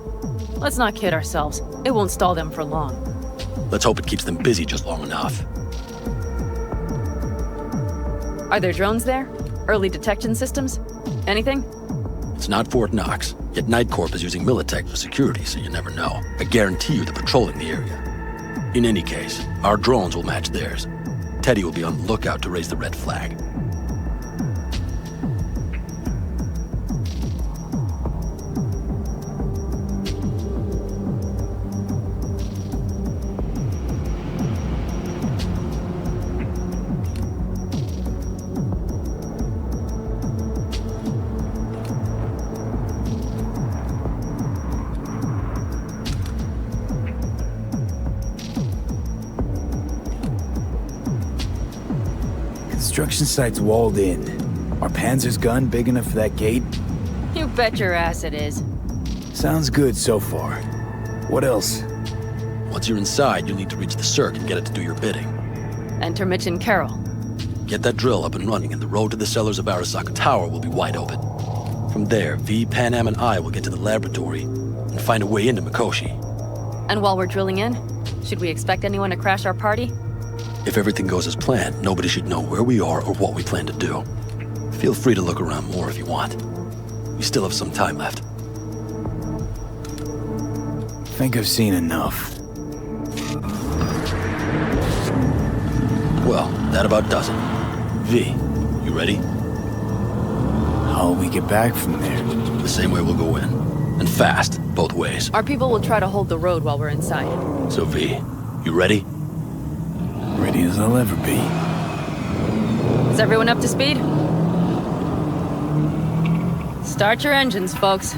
Let's not kid ourselves. It won't stall them for long. Let's hope it keeps them busy just long enough. Are there drones there? Early detection systems? Anything? It's not Fort Knox, yet Night Corp is using Militech for security, so you never know. I guarantee you they're patrolling the area. In any case, our drones will match theirs. Teddy will be on the lookout to raise the red flag. Construction site's walled in. Are Panzer's gun big enough for that gate? You bet your ass it is. Sounds good so far. What else? Once you're inside, you'll need to reach the Cirque and get it to do your bidding. Enter Mitch and Carol. Get that drill up and running, and the road to the cellars of Arasaka Tower will be wide open. From there, V, Panam, and I will get to the laboratory and find a way into Mikoshi. And while we're drilling in, should we expect anyone to crash our party? If everything goes as planned, nobody should know where we are or what we plan to do. Feel free to look around more if you want. We still have some time left. Think I've seen enough. Well, that about does it. V, you ready? How'll we get back from there? The same way we'll go in. And fast, both ways. Our people will try to hold the road while we're inside. So V, you ready? Ready as I'll ever be. Is everyone up to speed? Start your engines, folks.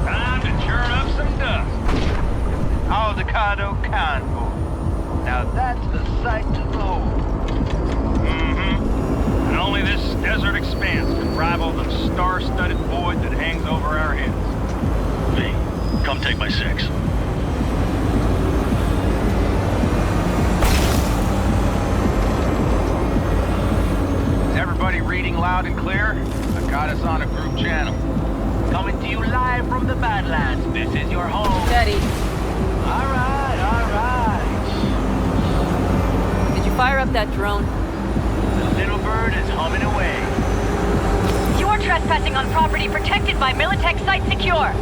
Time to churn up some dust. Avocado convoy. Now that's the sight to behold. And only this desert expanse can rival the star-studded void that hangs over our heads. V, come take my 6. Is everybody Live from the Badlands, this is your home. Steady. Alright, alright. Did you fire up that drone? The little bird is humming away. You are trespassing on property protected by Militech Site Secure.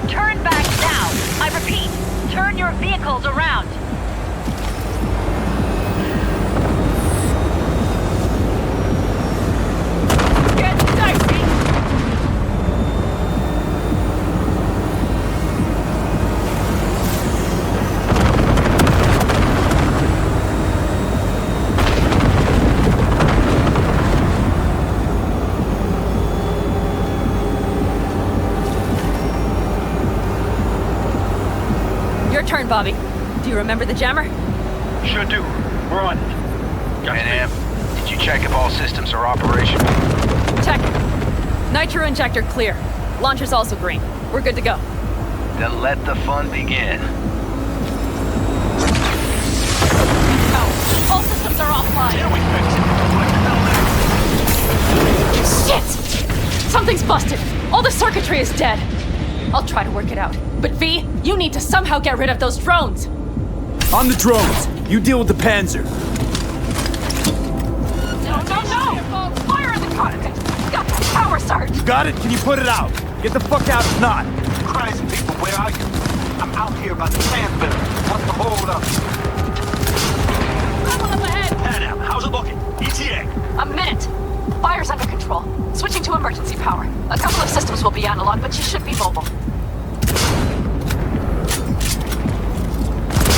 Turn back now. I repeat, turn your vehicles around. Get dicey! Your turn, Bobby. Do you remember the jammer? Sure do. We're on it. Panam, did you check if all systems are operational? Check. Nitro injector clear. Launcher's also green. We're good to go. Then let the fun begin. All systems are offline. Till we fix it. Shit! Something's busted. All the circuitry is dead. I'll try to work it out. But V, you need to somehow get rid of those drones. On the drones. You deal with the Panzer. No! Fire in the cockpit! Got the power surge! You got it? Can you put it out? Get the fuck out if not. Crazy people, where are you? I'm out here by the sand bin. What's the hold up? Trouble up ahead! Panam, how's it looking? ETA. A minute. Fire's under control. Switching to emergency power. A couple of systems will be analog, but you should be mobile.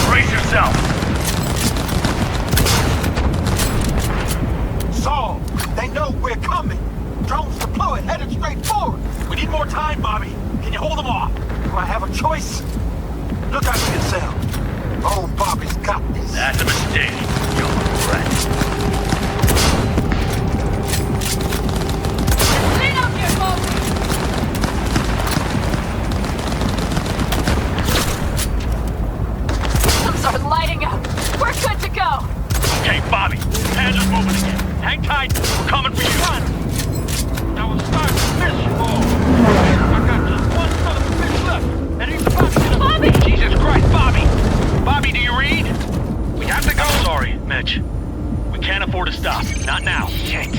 Brace yourself. So, they know we're coming. Drones deployed, headed straight forward. We need more time, Bobby. Can you hold them off? Do I have a choice? Look out for yourself. Oh, Bobby's got this. That's a mistake. You'll regret. Clean up here, folks! Systems are lighting up. We're good to go. Okay, Bobby. Hands are moving again. Hang tight. We're coming for you. Now we'll start the fish. Oh, I got just one son of a fish left, and he's about to get a... Bobby! Jesus Christ, Bobby! Bobby, do you read? We have to go. I'm sorry, Mitch. We can't afford to stop. Not now. Shit.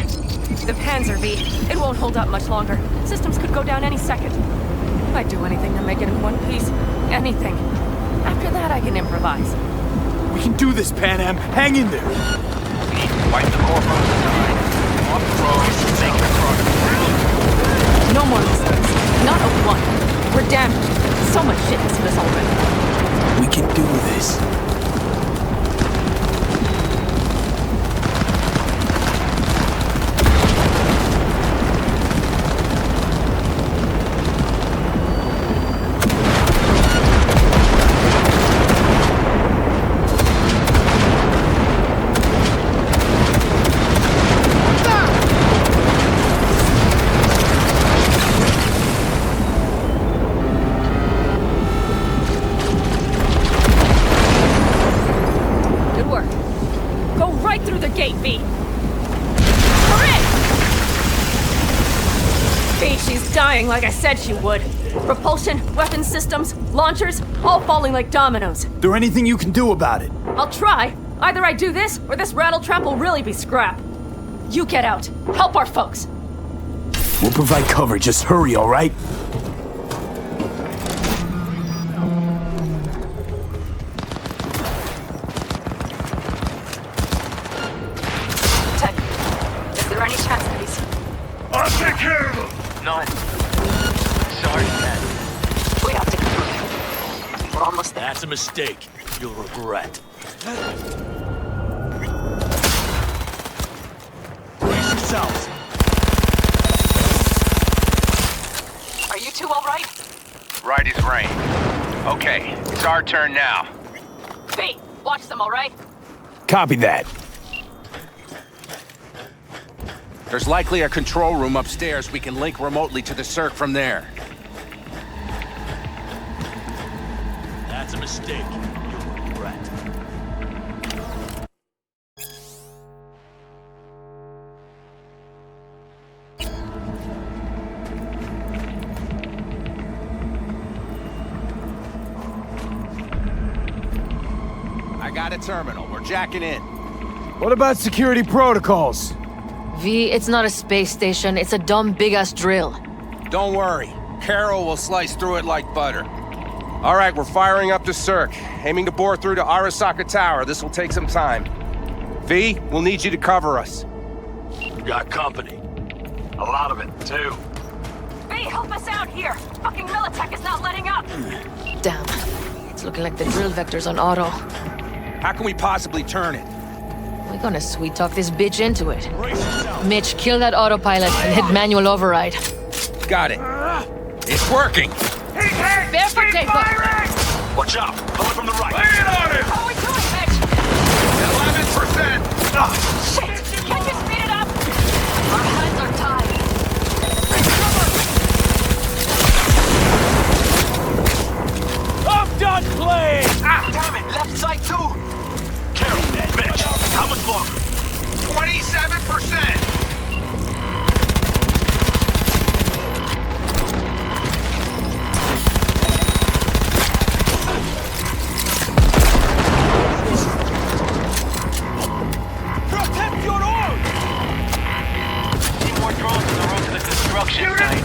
The Panzer V. It won't hold up much longer. Systems could go down any second. I'd do anything to make it in one piece. Anything. After that, I can improvise. We can do this, Panam. Hang in there. We need to wipe the corpos aside. Off the road, make the progress. No more mistakes. Not a one. We're damaged. So much shit has hit us already. We can do this. Good work. Go right through the gate, V. We're in! V, she's dying like I said she would. Propulsion, weapon systems, launchers, all falling like dominoes. There anything you can do about it? I'll try. Either I do this, or this rattletrap will really be scrap. You get out. Help our folks. We'll provide cover. Just hurry, all right? Ted, is there any chance that he's... I'll take care of him. None. Sorry, Dad. We have to confirm. We're almost there. That's a mistake. You'll regret. Brace yourselves. Are you two all right? Right as rain. Okay, it's our turn now. V, watch them, all right? Copy that. There's likely a control room upstairs. We can link remotely to the circ from there. That's a mistake. You'll regret. got a terminal. We're jacking in. What about security protocols? V, it's not a space station. It's a dumb big-ass drill. Don't worry. Carol will slice through it like butter. All right, we're firing up the Cirque. Aiming to bore through to Arasaka Tower. This will take some time. V, we'll need you to cover us. We got company. A lot of it, too. Hey, help us out here! Fucking Militech is not letting up! Damn. It's looking like the drill vector's on auto. How can we possibly turn it? We're gonna sweet-talk this bitch into it. Mitch, kill that autopilot and hit manual override. Got it. It's working! Bear for Daypo! Watch out! Coming from the right! Lay it on him! How are we doing, Mitch? 11%! Shit! Can't you speed it up? Our hands are tied. I'm done playing! Ah, damn it! Left side too! Carol, Mitch, how much longer? 27%! Protect your own! See more drones on the road to the construction site.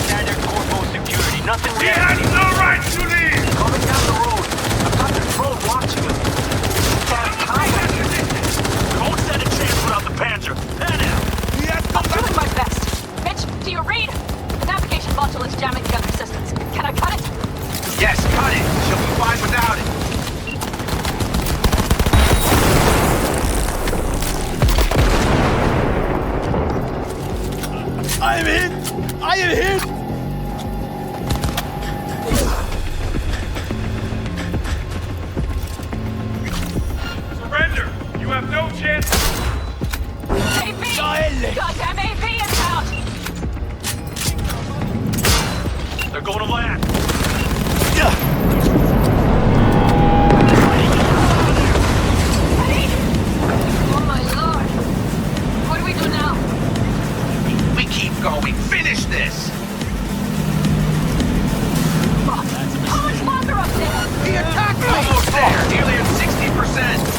Standard corpo security, nothing real. He has no right to leave! Coming down the road. I've got the drone watching him. We won't stand a chance without the Panzer. Panam! I'm doing my best. Mitch, do you read? The navigation module is jamming the other systems. Can I cut it? Yes, cut it! She'll be fine without it. I am hit! I am hit! Surrender! You have no chance! AV! Goddamn AV is out! They're going to land! Oh my lord! What do we do now? We keep going. Finish this! How much longer up there? The attack is almost there! Nearly at 60%!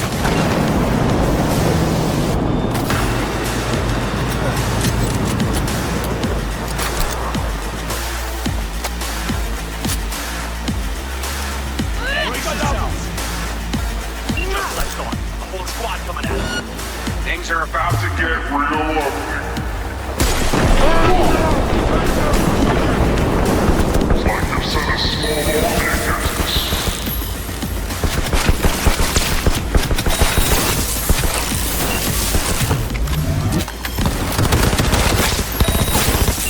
Things are about to get real ugly. It's like you've set a small warning against us.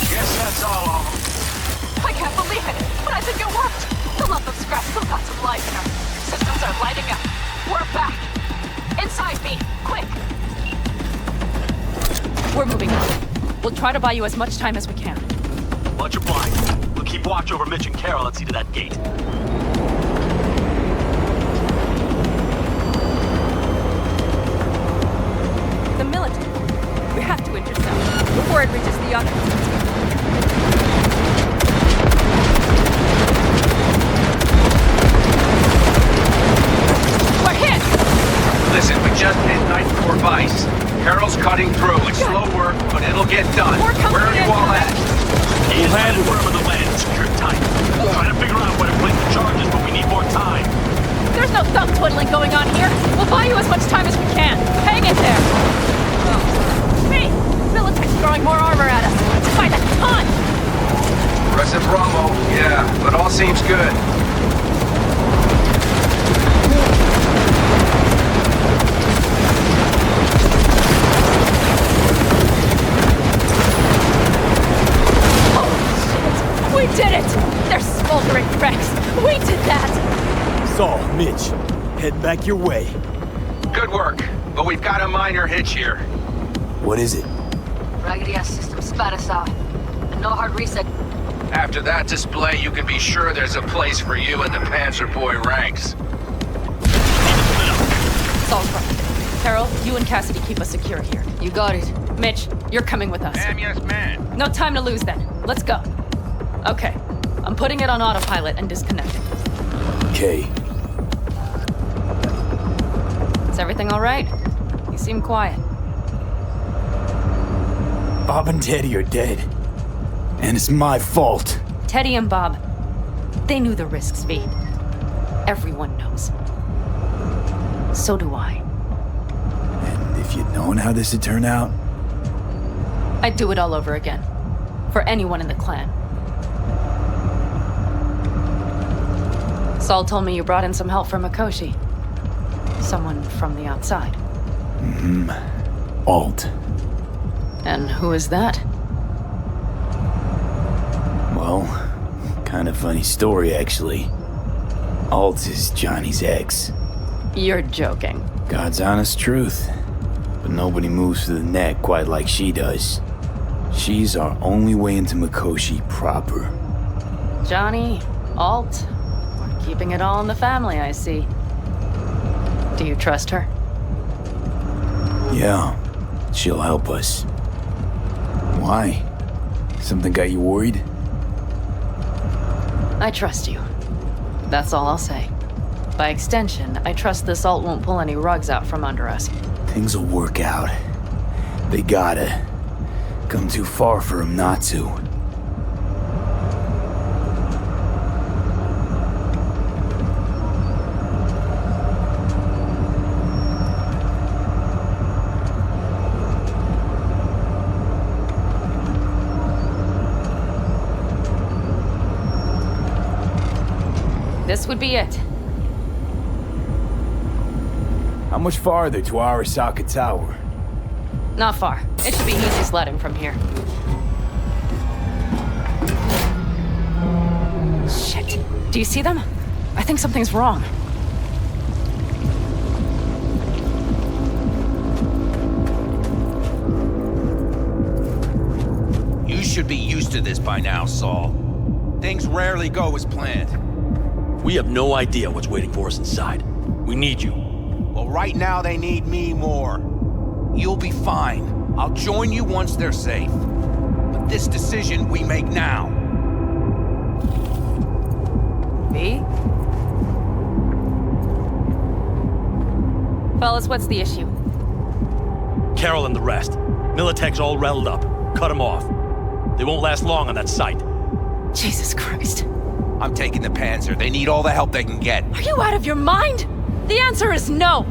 Guess that's all of them. I can't believe it, but I think it worked. The lump of scrap still got some life in her. Systems are lighting up. We're back. Inside me, quick. We're moving on. We'll try to buy you as much time as we can. Much obliged. We'll keep watch over Mitch and Carol and see to that gate. The military. We have to intercept before it reaches the other. We're hit! Listen, we just hit 94 Vice. Carol's cutting through. It's slow work, but it'll get done. Where are you all at? We'll handle wherever the land is secured tight. We're trying to figure out where to place the charges, but we need more time. There's no thumb twiddling going on here. We'll buy you as much time as we can. Hang in there. Hey, Militech's throwing more armor at us. By the ton. Aggressive Bravo, yeah, but all seems good. We did it! They're smoldering wrecks. We did that! Saul, Mitch, head back your way. Good work, but we've got a minor hitch here. What is it? Raggedy-ass system spat us out. No hard reset. After that display, you can be sure there's a place for you in the Panzer Boy ranks. It's all right. Carol, you and Cassidy keep us secure here. You got it. Mitch, you're coming with us. Ma'am, yes, ma'am. No time to lose then. Let's go. Okay. I'm putting it on autopilot and disconnecting. Okay. Is everything all right? You seem quiet. Bob and Teddy are dead. And it's my fault. Teddy and Bob, they knew the risks, V. Everyone knows. So do I. And if you'd known how this would turn out, I'd do it all over again. For anyone in the clan. Saul told me you brought in some help from Mikoshi. Someone from the outside. Alt. And who is that? Well, kind of funny story, actually. Alt is Johnny's ex. You're joking. God's honest truth. But nobody moves to the neck quite like she does. She's our only way into Mikoshi proper. Johnny, Alt, we're keeping it all in the family, I see. Do you trust her? Yeah, she'll help us. Why? Something got you worried? I trust you. That's all I'll say. By extension, I trust this Alt won't pull any rugs out from under us. Things will work out. They gotta. Come too far for him not to. This would be it. How much farther to Arasaka Tower? Not far. It should be easy sledding from here. Shit. Do you see them? I think something's wrong. You should be used to this by now, Saul. Things rarely go as planned. We have no idea what's waiting for us inside. We need you. Well, right now they need me more. You'll be fine. I'll join you once they're safe. But this decision we make now. V? Fellas, what's the issue? Carol and the rest. Militech's all rattled up. Cut them off. They won't last long on that site. Jesus Christ. I'm taking the Panzer. They need all the help they can get. Are you out of your mind? The answer is no.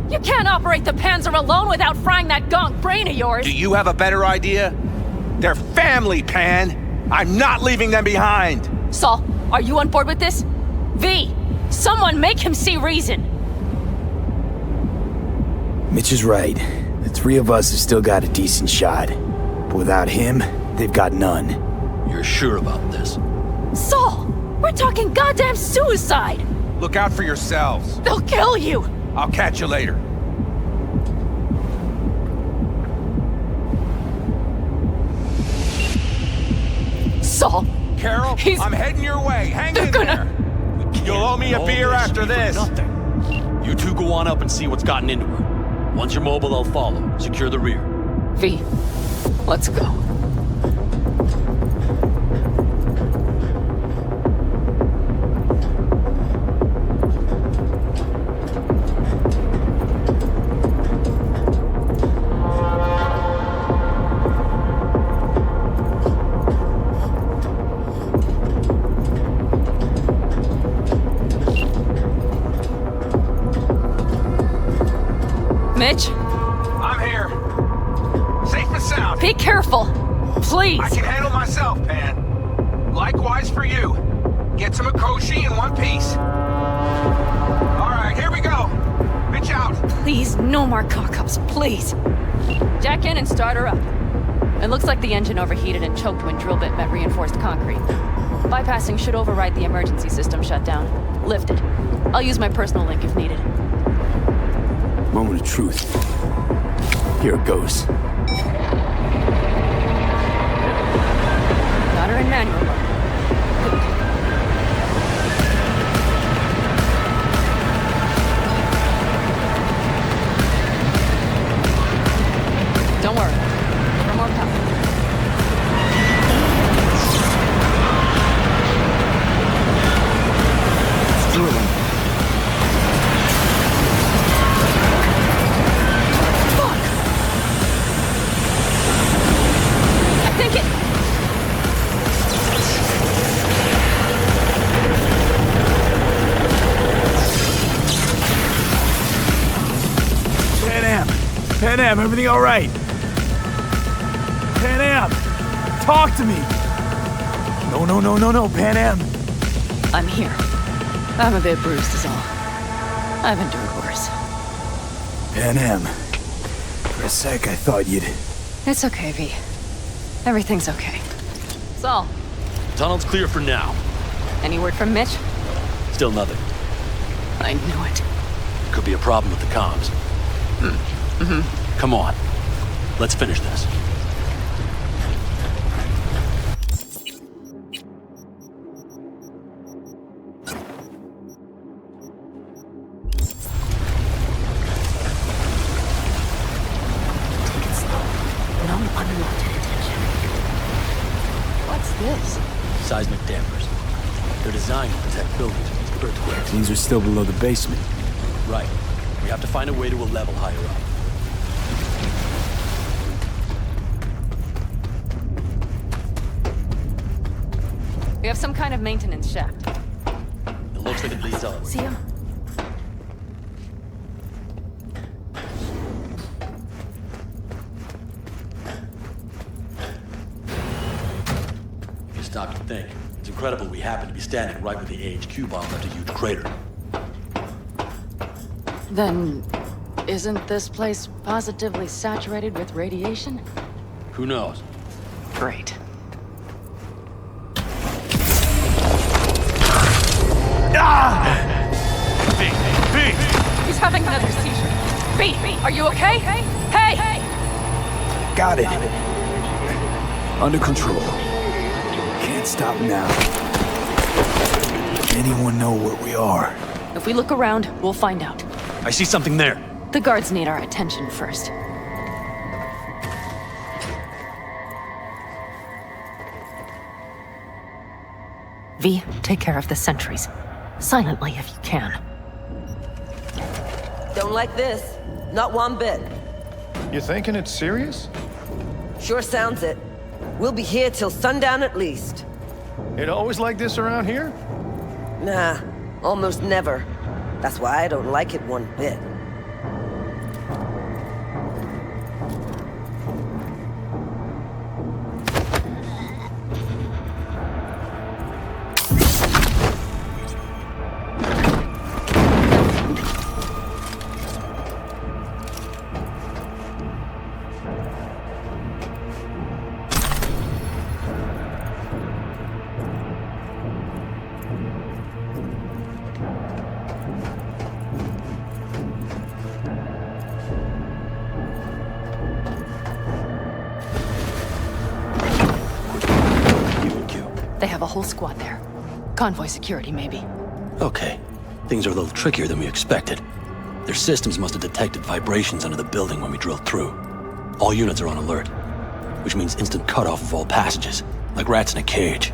You can't operate the Panzer alone without frying that gonk brain of yours. Do you have a better idea? They're family, Pan. I'm not leaving them behind. Saul, are you on board with this? V, someone make him see reason. Mitch is right. The three of us have still got a decent shot. But without him, they've got none. You're sure about this? Saul, we're talking goddamn suicide. Look out for yourselves. They'll kill you. I'll catch you later. Saul. Carol, I'm heading your way. Hang in there. You'll owe me a beer after this. Nothing. You two go on up and see what's gotten into her. Once you're mobile, they'll follow. Secure the rear. V, let's go. Mitch? I'm here. Safe and sound. Be careful. Please. I can handle myself, Pan. Likewise for you. Get to Mikoshi in one piece. All right, here we go. Mitch out. Please, no more cock-ups, please. Jack in and start her up. It looks like the engine overheated and choked when drill bit met reinforced concrete. Bypassing should override the emergency system shutdown. Lift it. I'll use my personal link if needed. Moment of truth. Here it goes. Got her in manual mode. Don't worry. For more power. Let's do it. Panam, everything all right? Panam, talk to me. No, Panam. I'm here. I'm a bit bruised is all. I've endured worse. Panam, for a sec I thought you'd... It's okay, V. Everything's okay. Saul, Tunnel's clear for now. any word from Mitch? Still nothing. I knew it. Could be a problem with the comms. Come on. Let's finish this. Seismic dampers. They're designed to protect buildings against earthquakes. These are still below the basement. Right. We have to find a way to a level higher up. We have some kind of maintenance shaft. It looks like it leads up. See him? If you stop to think, it's incredible we happen to be standing right where the AHQ bomb left a huge crater. Then, isn't this place positively saturated with radiation? Who knows? Great. He's having another seizure. B, are you okay? Hey! Got it. Under control. Can't stop now. Anyone know where we are? If we look around, we'll find out. I see something there. The guards need our attention first. V, take care of the sentries. Silently if you can. Don't like this. Not one bit. You thinking it's serious? Sure sounds it. We'll be here till sundown at least. It always like this around here? Nah, almost never. That's why I don't like it one bit. They have a whole squad there. Convoy security, maybe. Okay. Things are a little trickier than we expected. Their systems must have detected vibrations under the building when we drilled through. All units are on alert, which means instant cutoff of all passages, like rats in a cage.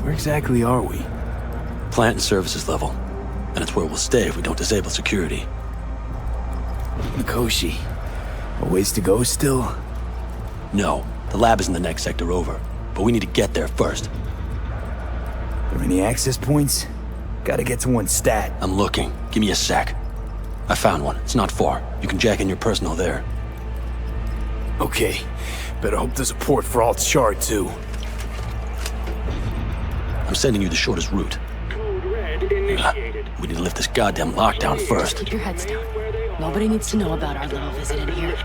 Where exactly are we? Plant and services level. And it's where we'll stay if we don't disable security. Mikoshi. A ways to go still? No. The lab is in the next sector over. But we need to get there first. There any access points? Gotta get to one stat. I'm looking. Give me a sec. I found one. It's not far. You can jack in your personal there. Okay. Better hope there's a port for Alt's shard, too. I'm sending you the shortest route. We need to lift this goddamn lockdown first. Keep your heads down. Nobody needs to know about our little visit in here.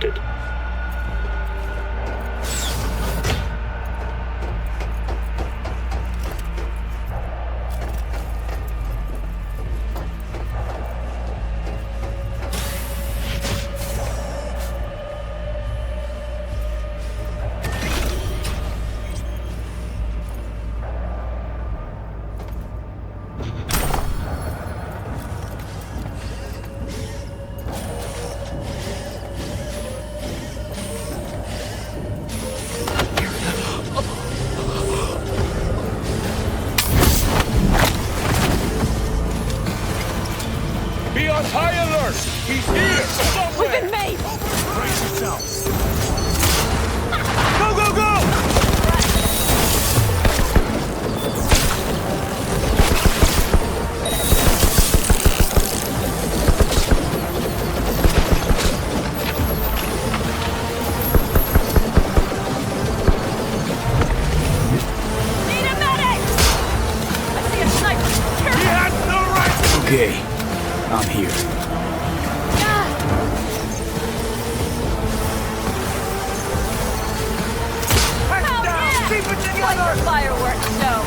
Be on high alert! He's here! Somewhere! We've been made! Brace yourselves! Go, go, go! Okay, I'm here. Keep it together! Fireworks show!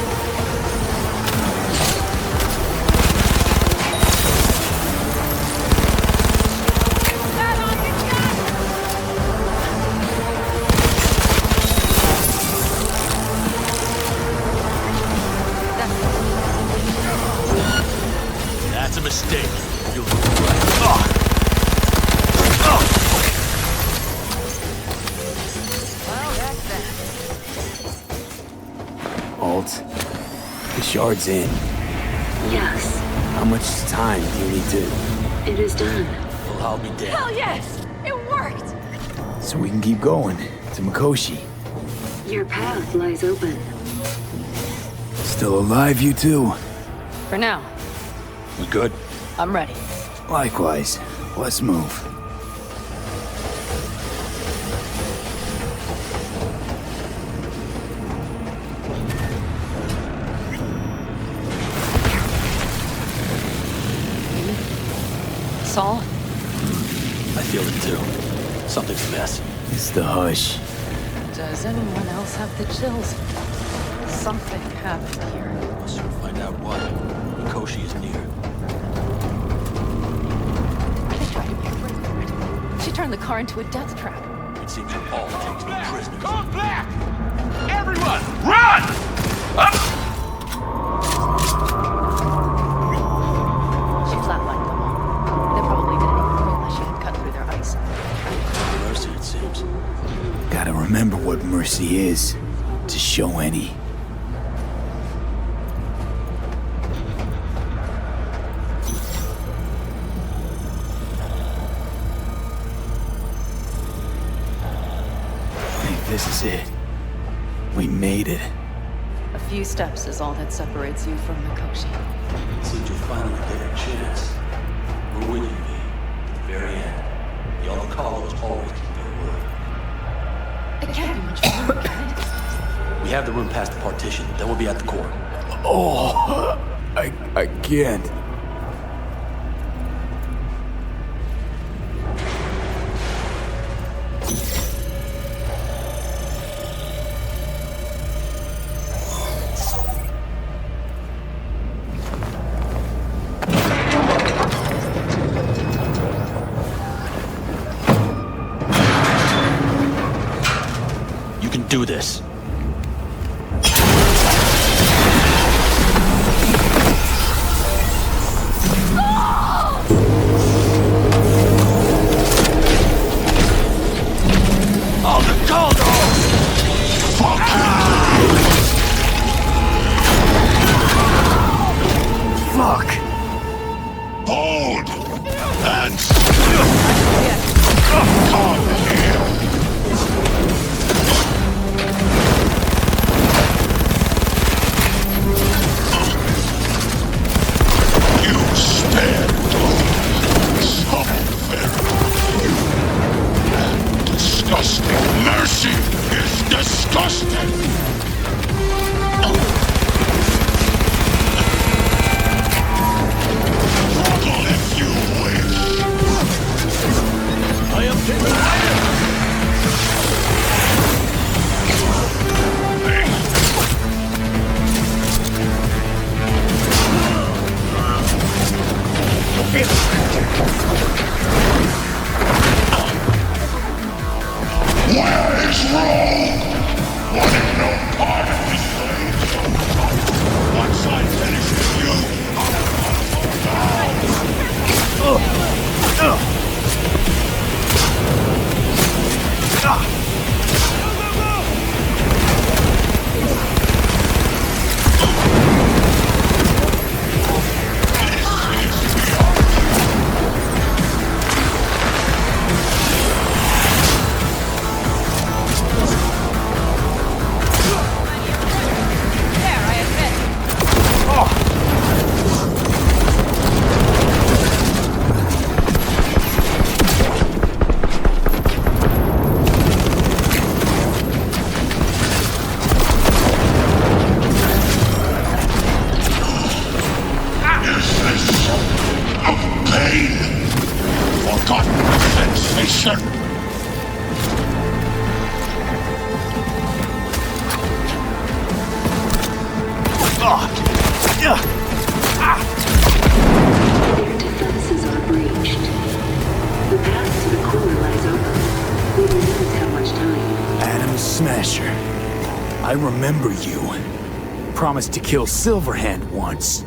That's a mistake. You'll be right. Well, that's that. Alt, the shard's in. Yes, How much time do you need to... it is done. Well, I'll be damned. Hell yes! It worked! So we can keep going to Mikoshi. Your path lies open. Still alive, you two? For now, We good? I'm ready. Likewise. Let's move. Saul? I feel it too. Something's amiss. It's the hush. Does anyone else have the chills? Something happened here. We'll soon find out what. Mikoshi is near. They tried to make room for it. She turned the car into a death trap. It seems that all takes no prisoners. Go black! Everyone, run! Up! She flatlined them all. They probably didn't even realize she had cut through their ice. Mercy, it seems. Gotta remember what mercy is, to show any. I think this is it. We made it. A few steps is all that separates you from Mikoshi. It seems you'll finally get a chance. We're with you, V. At the very end. The other Carlos always keep their word. It can't be much fun, can it? We have the room past the partition, then we'll be at the core. Oh, I can't. You can do this. position! Their defenses are breached. The path to the core lies open. We don't have much time. Adam Smasher. I remember you. Promised to kill Silverhand once.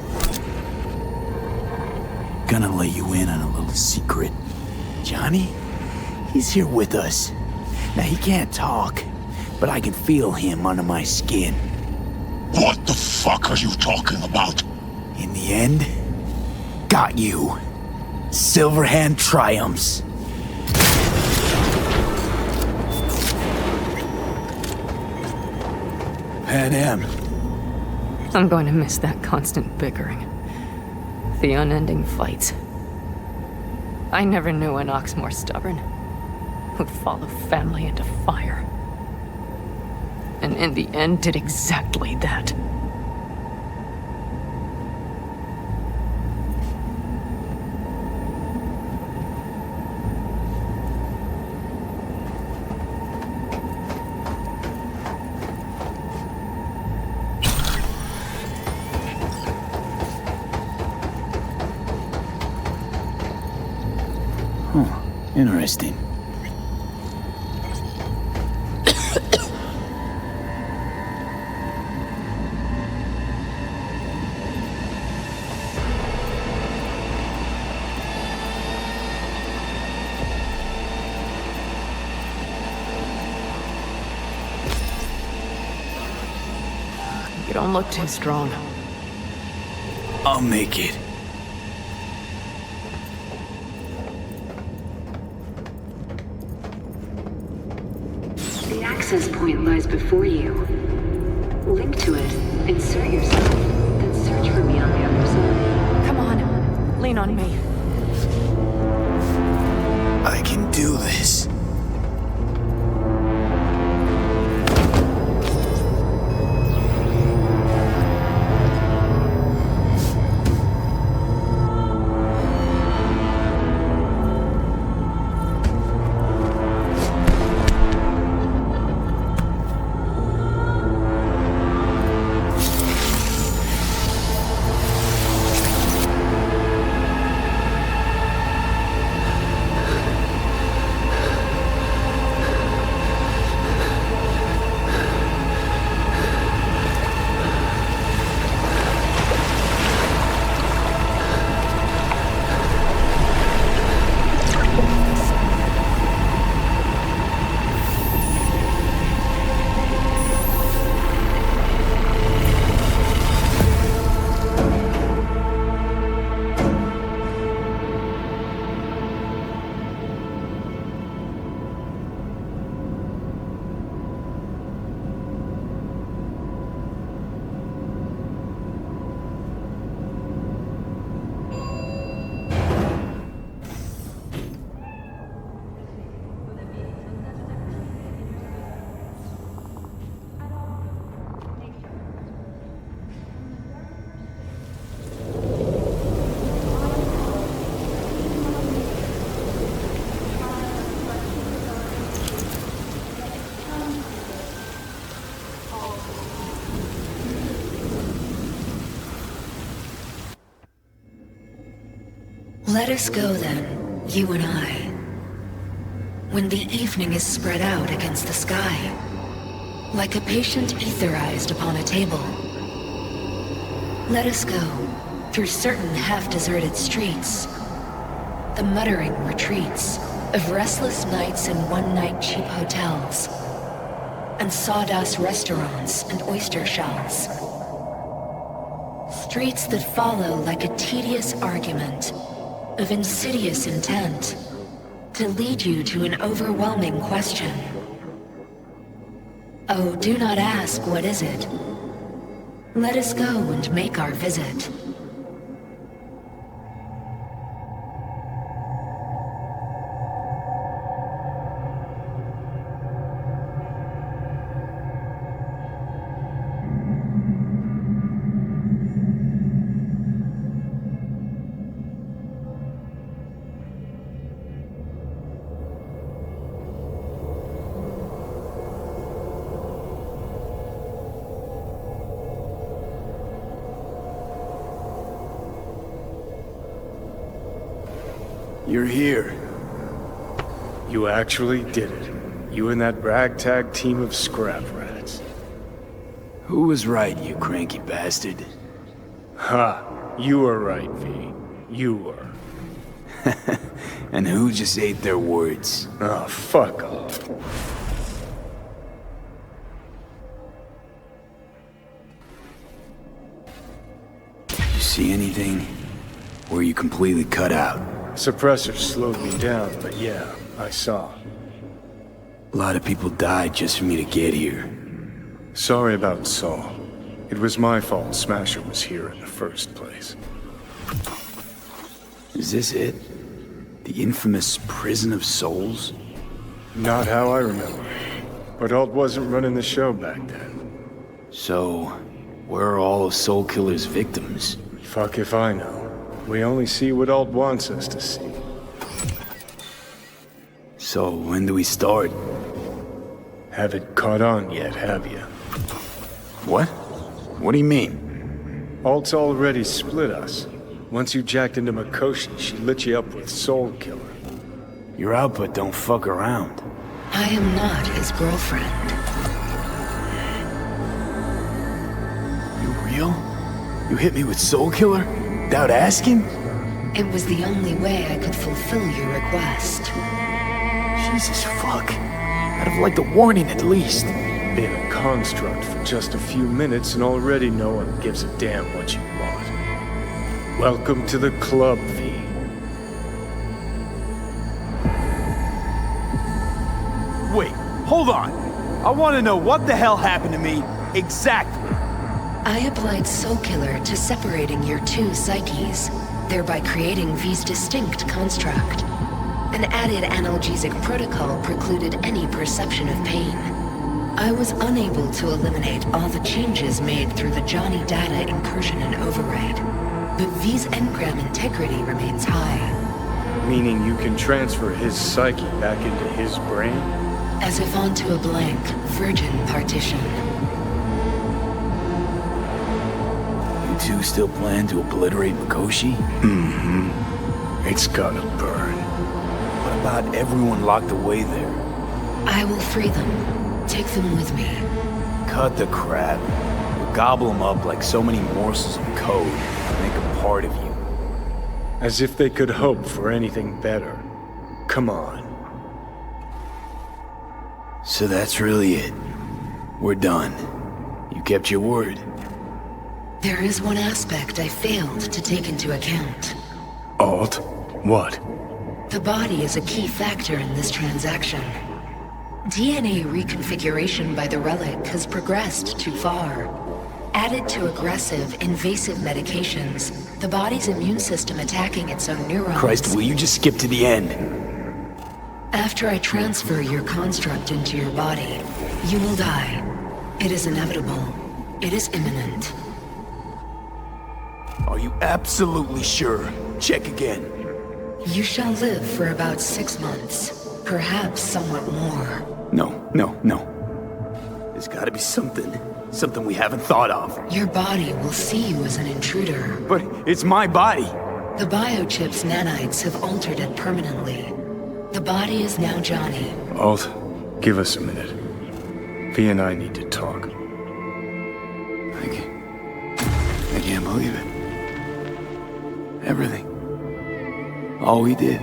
Gonna let you in on a little secret. Johnny? He's here with us. Now he can't talk, but I can feel him under my skin. What the fuck are you talking about? In the end, got you. Silverhand triumphs. Panam. I'm going to miss that constant bickering. The unending fights. I never knew an ox more stubborn. Who'd follow family into fire. And in the end did exactly that. Interesting. You don't look too strong. I'll make it. The access point lies before you. Link to it, insert yourself, then search for me on the other side. Come on, lean on me. I can do this. Let us go then, you and I. When the evening is spread out against the sky, like a patient etherized upon a table. Let us go through certain half-deserted streets, the muttering retreats of restless nights in one-night cheap hotels, and sawdust restaurants and oyster shells. Streets that follow like a tedious argument of insidious intent to lead you to an overwhelming question. Oh, do not ask, what is it? Let us go and make our visit. You're here. You actually did it. You and that ragtag team of scrap rats. Who was right, you cranky bastard? Ha! You were right, V. You were. And who just ate their words? Oh, fuck off. You see anything? Or are you completely cut out? Suppressor slowed me down, but yeah, I saw. A lot of people died just for me to get here. Sorry about Saul. It was my fault Smasher was here in the first place. Is this it? The infamous Prison of Souls? Not how I remember. But Alt wasn't running the show back then. So, where are all of Soul Killer's victims? Fuck if I know. We only see what Alt wants us to see. So, when do we start? Haven't caught on yet, have you? What? What do you mean? Alt's already split us. Once you jacked into Mikoshi, she lit you up with Soul Killer. Your output don't fuck around. I am not his girlfriend. You real? You hit me with Soul Killer? Without asking? It was the only way I could fulfill your request. Jesus fuck. I'd have liked a warning at least. Been a construct for just a few minutes and already no one gives a damn what you want. Welcome to the club, V. Wait, hold on. I want to know what the hell happened to me exactly. I applied Soul Killer to separating your two psyches, thereby creating V's distinct construct. An added analgesic protocol precluded any perception of pain. I was unable to eliminate all the changes made through the Johnny data incursion and override, but V's engram integrity remains high. Meaning you can transfer his psyche back into his brain? As if onto a blank, virgin partition. You two still plan to obliterate Mikoshi? Mm-hmm. It's gotta burn. What about everyone locked away there? I will free them. Take them with me. Cut the crap. We'll gobble them up like so many morsels of code. Make them part of you. As if they could hope for anything better. Come on. So that's really it. We're done. You kept your word. There is one aspect I failed to take into account. Alt? What? The body is a key factor in this transaction. DNA reconfiguration by the relic has progressed too far. Added to aggressive, invasive medications, the body's immune system attacking its own neurons. Christ, will you just skip to the end? After I transfer your construct into your body, you will die. It is inevitable. It is imminent. Are you absolutely sure? Check again. You shall live for about 6 months. Perhaps somewhat more. No. There's gotta be something we haven't thought of. Your body will see you as an intruder. But it's my body. The biochip's nanites have altered it permanently. The body is now Johnny. Alt, give us a minute. V and I need to talk. I can't believe it. Everything. All we did.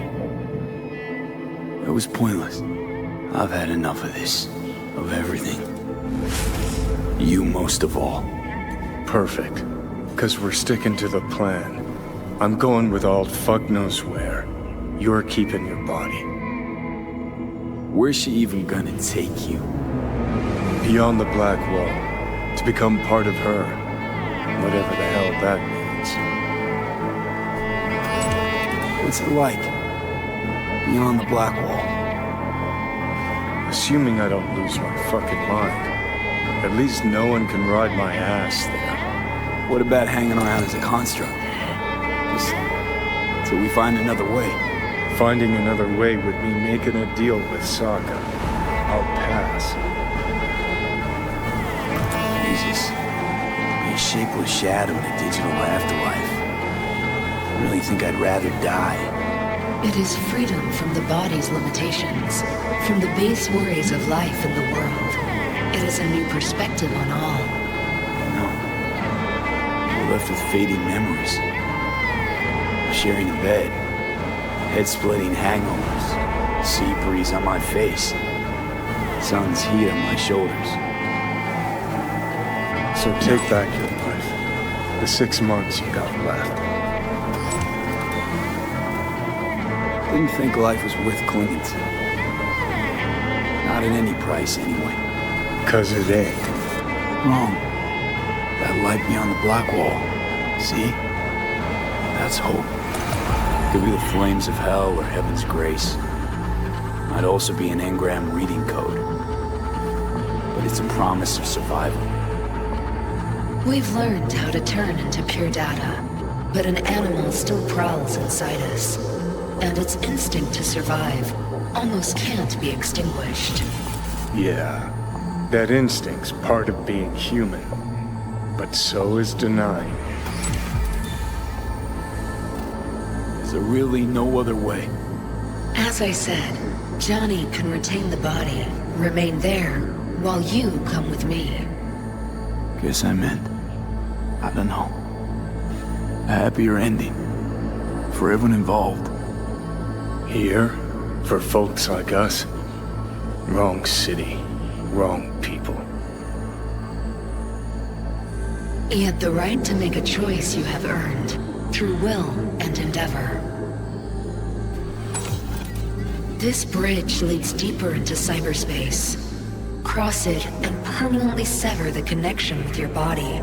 It was pointless. I've had enough of this. Of everything. You most of all. Perfect. 'Cause we're sticking to the plan. I'm going with Alt fuck knows where. You're keeping your body. Where's she even gonna take you? Beyond the Black Wall. To become part of her. Whatever the hell that means. What's it like? Beyond the Black Wall? Assuming I don't lose my fucking mind. At least no one can ride my ass there. What about hanging around as a construct? Just till we find another way. Finding another way would mean making a deal with Sokka. I'll pass. Jesus. Be a shapeless shadow in a digital afterlife. I really think I'd rather die. It is freedom from the body's limitations, from the base worries of life in the world. It is a new perspective on all. No. We're left with fading memories. Sharing a bed. Head-splitting hangovers. Sea breeze on my face. Sun's heat on my shoulders. So take back your life. The 6 months you got left. Didn't think life was worth clinging to. Not at any price, anyway. 'Cause it ain't. Wrong. That light beyond the black wall. See? That's hope. Could be the flames of hell or heaven's grace. Might also be an engram reading code. But it's a promise of survival. We've learned how to turn into pure data, but an animal still prowls inside us. And its instinct to survive almost can't be extinguished. Yeah, that instinct's part of being human. But so is denying. Is there really no other way? As I said, Johnny can retain the body, remain there, while you come with me. Guess I meant, I don't know, a happier ending for everyone involved. Here, for folks like us, wrong city, wrong people. Yet the right to make a choice you have earned, through will and endeavor. This bridge leads deeper into cyberspace. Cross it and permanently sever the connection with your body.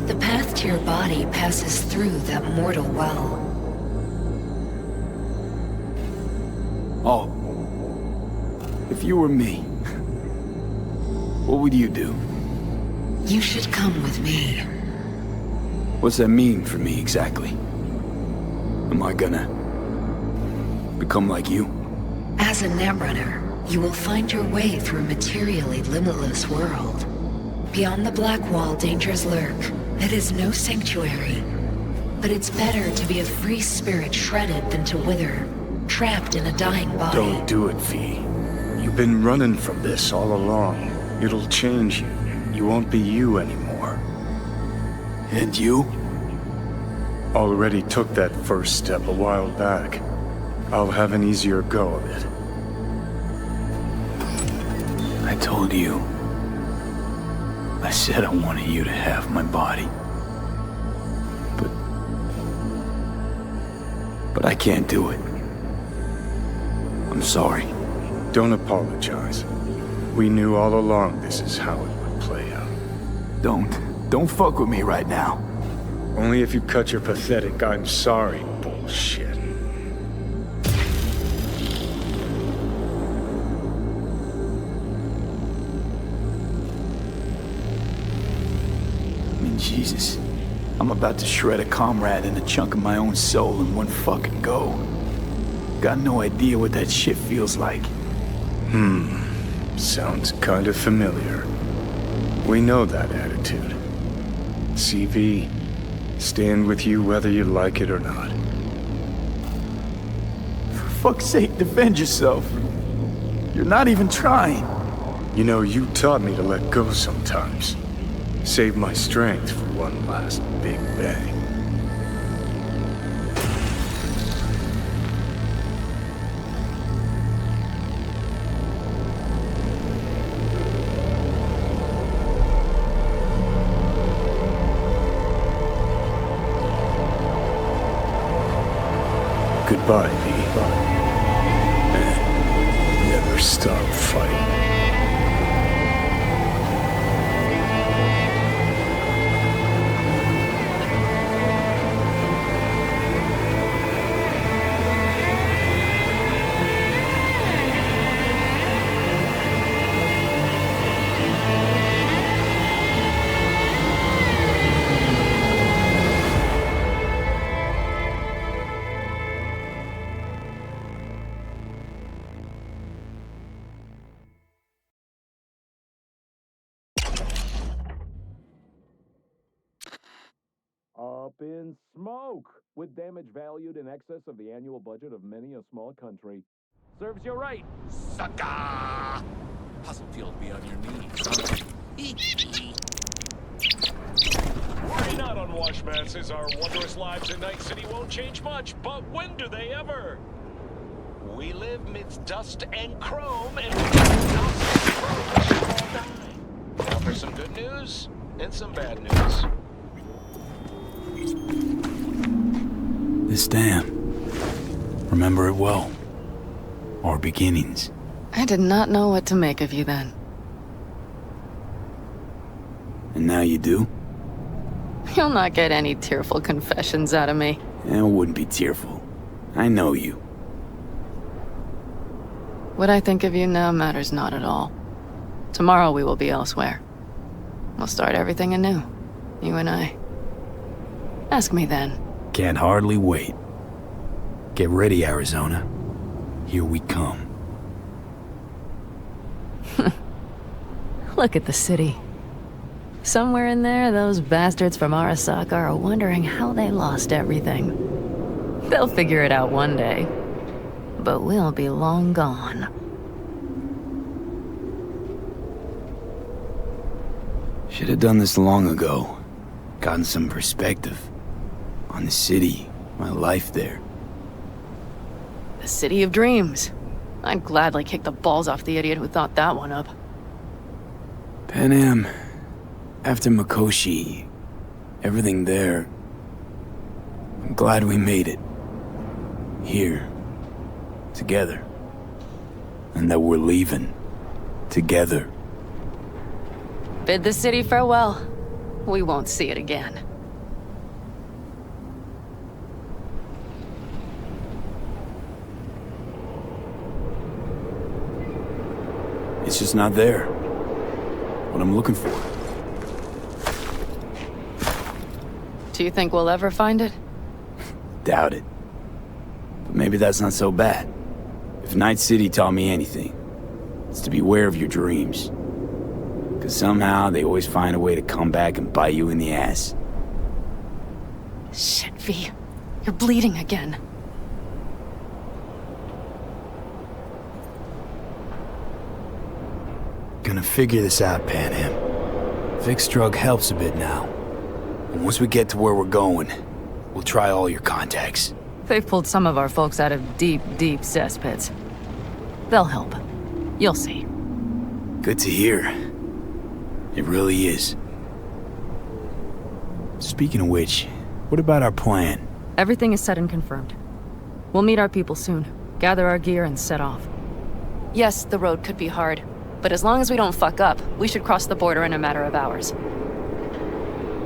The path to your body passes through that mortal well. Oh. If you were me, what would you do? You should come with me. What's that mean for me exactly? Am I gonna become like you? As a netrunner, you will find your way through a materially limitless world. Beyond the black wall, dangers lurk. It is no sanctuary. But it's better to be a free spirit shredded than to wither, trapped in a dying body. Don't do it, V. You've been running from this all along. It'll change you. You won't be you anymore. And you? Already took that first step a while back. I'll have an easier go of it. I told you. I said I wanted you to have my body. But I can't do it. I'm sorry. Don't apologize. We knew all along this is how it would play out. Don't fuck with me right now. Only if you cut your pathetic "I'm sorry" bullshit. I mean, Jesus. I'm about to shred a comrade and a chunk of my own soul in one fucking go. Got no idea what that shit feels like. Sounds kinda familiar. We know that attitude. CV, stand with you whether you like it or not. For fuck's sake, defend yourself. You're not even trying. You know, you taught me to let go sometimes. Save my strength for one last big bang. Goodbye, V. And never stop fighting. up in smoke, with damage valued in excess of the annual budget of many a small country. Serves you right, sucker! Puzzle field be on your knees. Worry not, unwashed masses. Our wondrous lives in Night City won't change much, but when do they ever? We live midst dust and chrome, and we all die. Now for some good news and some bad news. This dam. Remember it well. Our beginnings. I did not know what to make of you then. And now you do? You'll not get any tearful confessions out of me. It wouldn't be tearful. I know you. What I think of you now matters not at all. Tomorrow we will be elsewhere. We'll start everything anew. You and I. Ask me then. Can't hardly wait. Get ready, Arizona. Here we come. Look at the city. Somewhere in there, those bastards from Arasaka are wondering how they lost everything. They'll figure it out one day. But we'll be long gone. Should have done this long ago. Gotten some perspective. On the city, my life there. The city of dreams. I'd gladly kick the balls off the idiot who thought that one up. Panam, after Mikoshi, everything there. I'm glad we made it. Here. Together. And that we're leaving. Together. Bid the city farewell. We won't see it again. It's just not there. What I'm looking for. Do you think we'll ever find it? Doubt it. But maybe that's not so bad. If Night City taught me anything, it's to beware of your dreams. Because somehow they always find a way to come back and bite you in the ass. Shit, V. You're bleeding again. Gonna figure this out, Panam. Vic's drug helps a bit now. And once we get to where we're going, we'll try all your contacts. They've pulled some of our folks out of deep, deep cesspits. They'll help. You'll see. Good to hear. It really is. Speaking of which, what about our plan? Everything is set and confirmed. We'll meet our people soon, gather our gear, and set off. Yes, the road could be hard, but as long as we don't fuck up, we should cross the border in a matter of hours.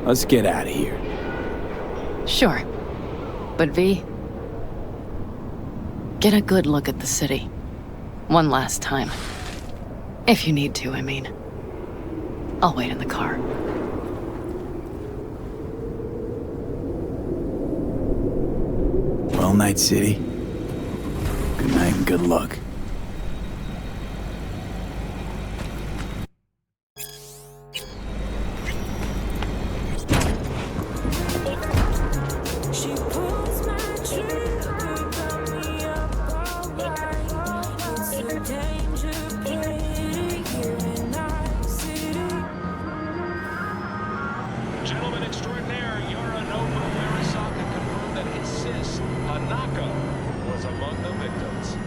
Let's get out of here. Sure. But V, get a good look at the city. One last time. If you need to, I mean. I'll wait in the car. Well, Night City. Good night and good luck. Gentlemen extraordinaire, Yorinobu Arasaka confirmed that his sis, Hanako, was among the victims.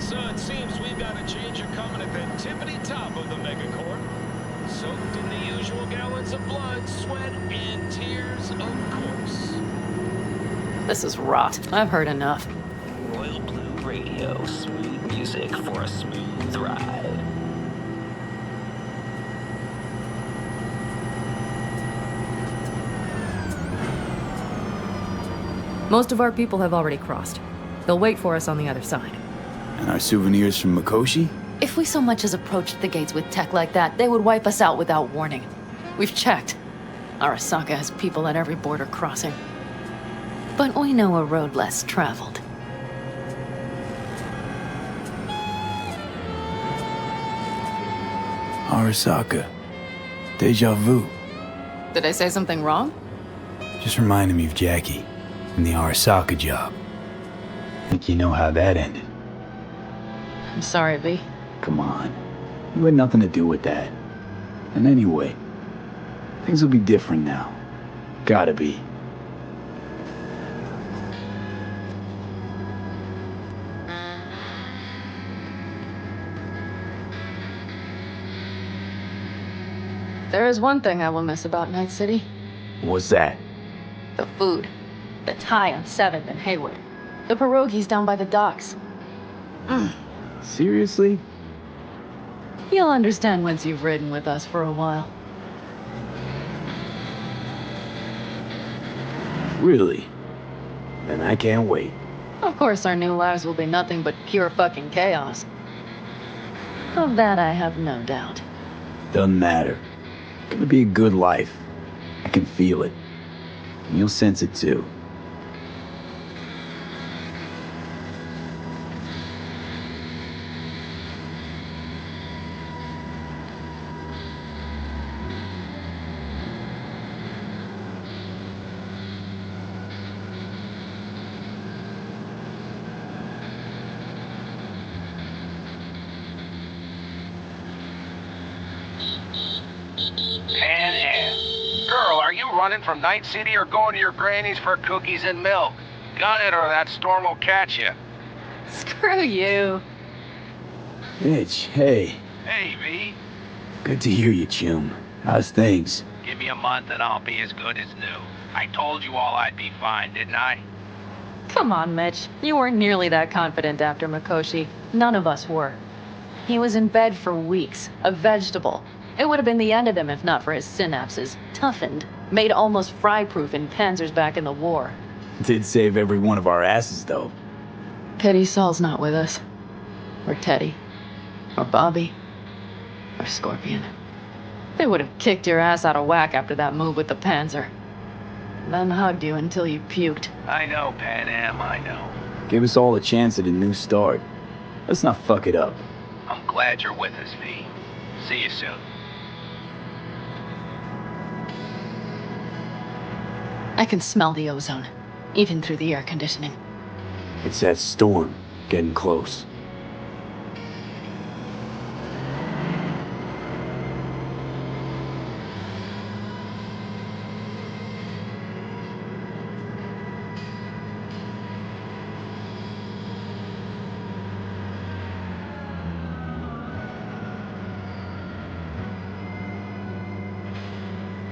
So it seems we've got a change of coming at the tippity top of the megacorp. Soaked in the usual gallons of blood, sweat, and tears, of course. This is rot. I've heard enough. Royal Blue Radio, smooth music for a smooth ride. Most of our people have already crossed. They'll wait for us on the other side. And our souvenirs from Mikoshi? If we so much as approached the gates with tech like that, they would wipe us out without warning. We've checked. Arasaka has people at every border crossing. But we know a road less traveled. Arasaka. Deja vu. Did I say something wrong? Just reminded me of Jackie and the Arasaka job. Think you know how that ended? I'm sorry, V. Come on. You had nothing to do with that. And anyway, things will be different now. Gotta be. There is one thing I will miss about Night City. What's that? The food. The Thai on 7th and Hayward. The pierogies down by the docks. Seriously? You'll understand once you've ridden with us for a while. Really? Then I can't wait. Of course, our new lives will be nothing but pure fucking chaos. Of that I have no doubt. Doesn't matter. It's gonna be a good life. I can feel it. And you'll sense it too. Panam. Girl, are you running from Night City or going to your granny's for cookies and milk? Gun it or that storm will catch you. Screw you. Mitch, hey. Hey, V. Good to hear you, chum. How's things? Give me a month and I'll be as good as new. I told you all I'd be fine, didn't I? Come on, Mitch. You weren't nearly that confident after Mikoshi. None of us were. He was in bed for weeks, a vegetable. It would have been the end of him if not for his synapses. Toughened, made almost fry-proof in panzers back in the war. Did save every one of our asses, though. Pity Saul's not with us. Or Teddy. Or Bobby. Or Scorpion. They would have kicked your ass out of whack after that move with the Panzer. Then hugged you until you puked. I know, Panam, I know. Give us all a chance at a new start. Let's not fuck it up. I'm glad you're with us, V. See you soon. I can smell the ozone, even through the air conditioning. It's that storm getting close.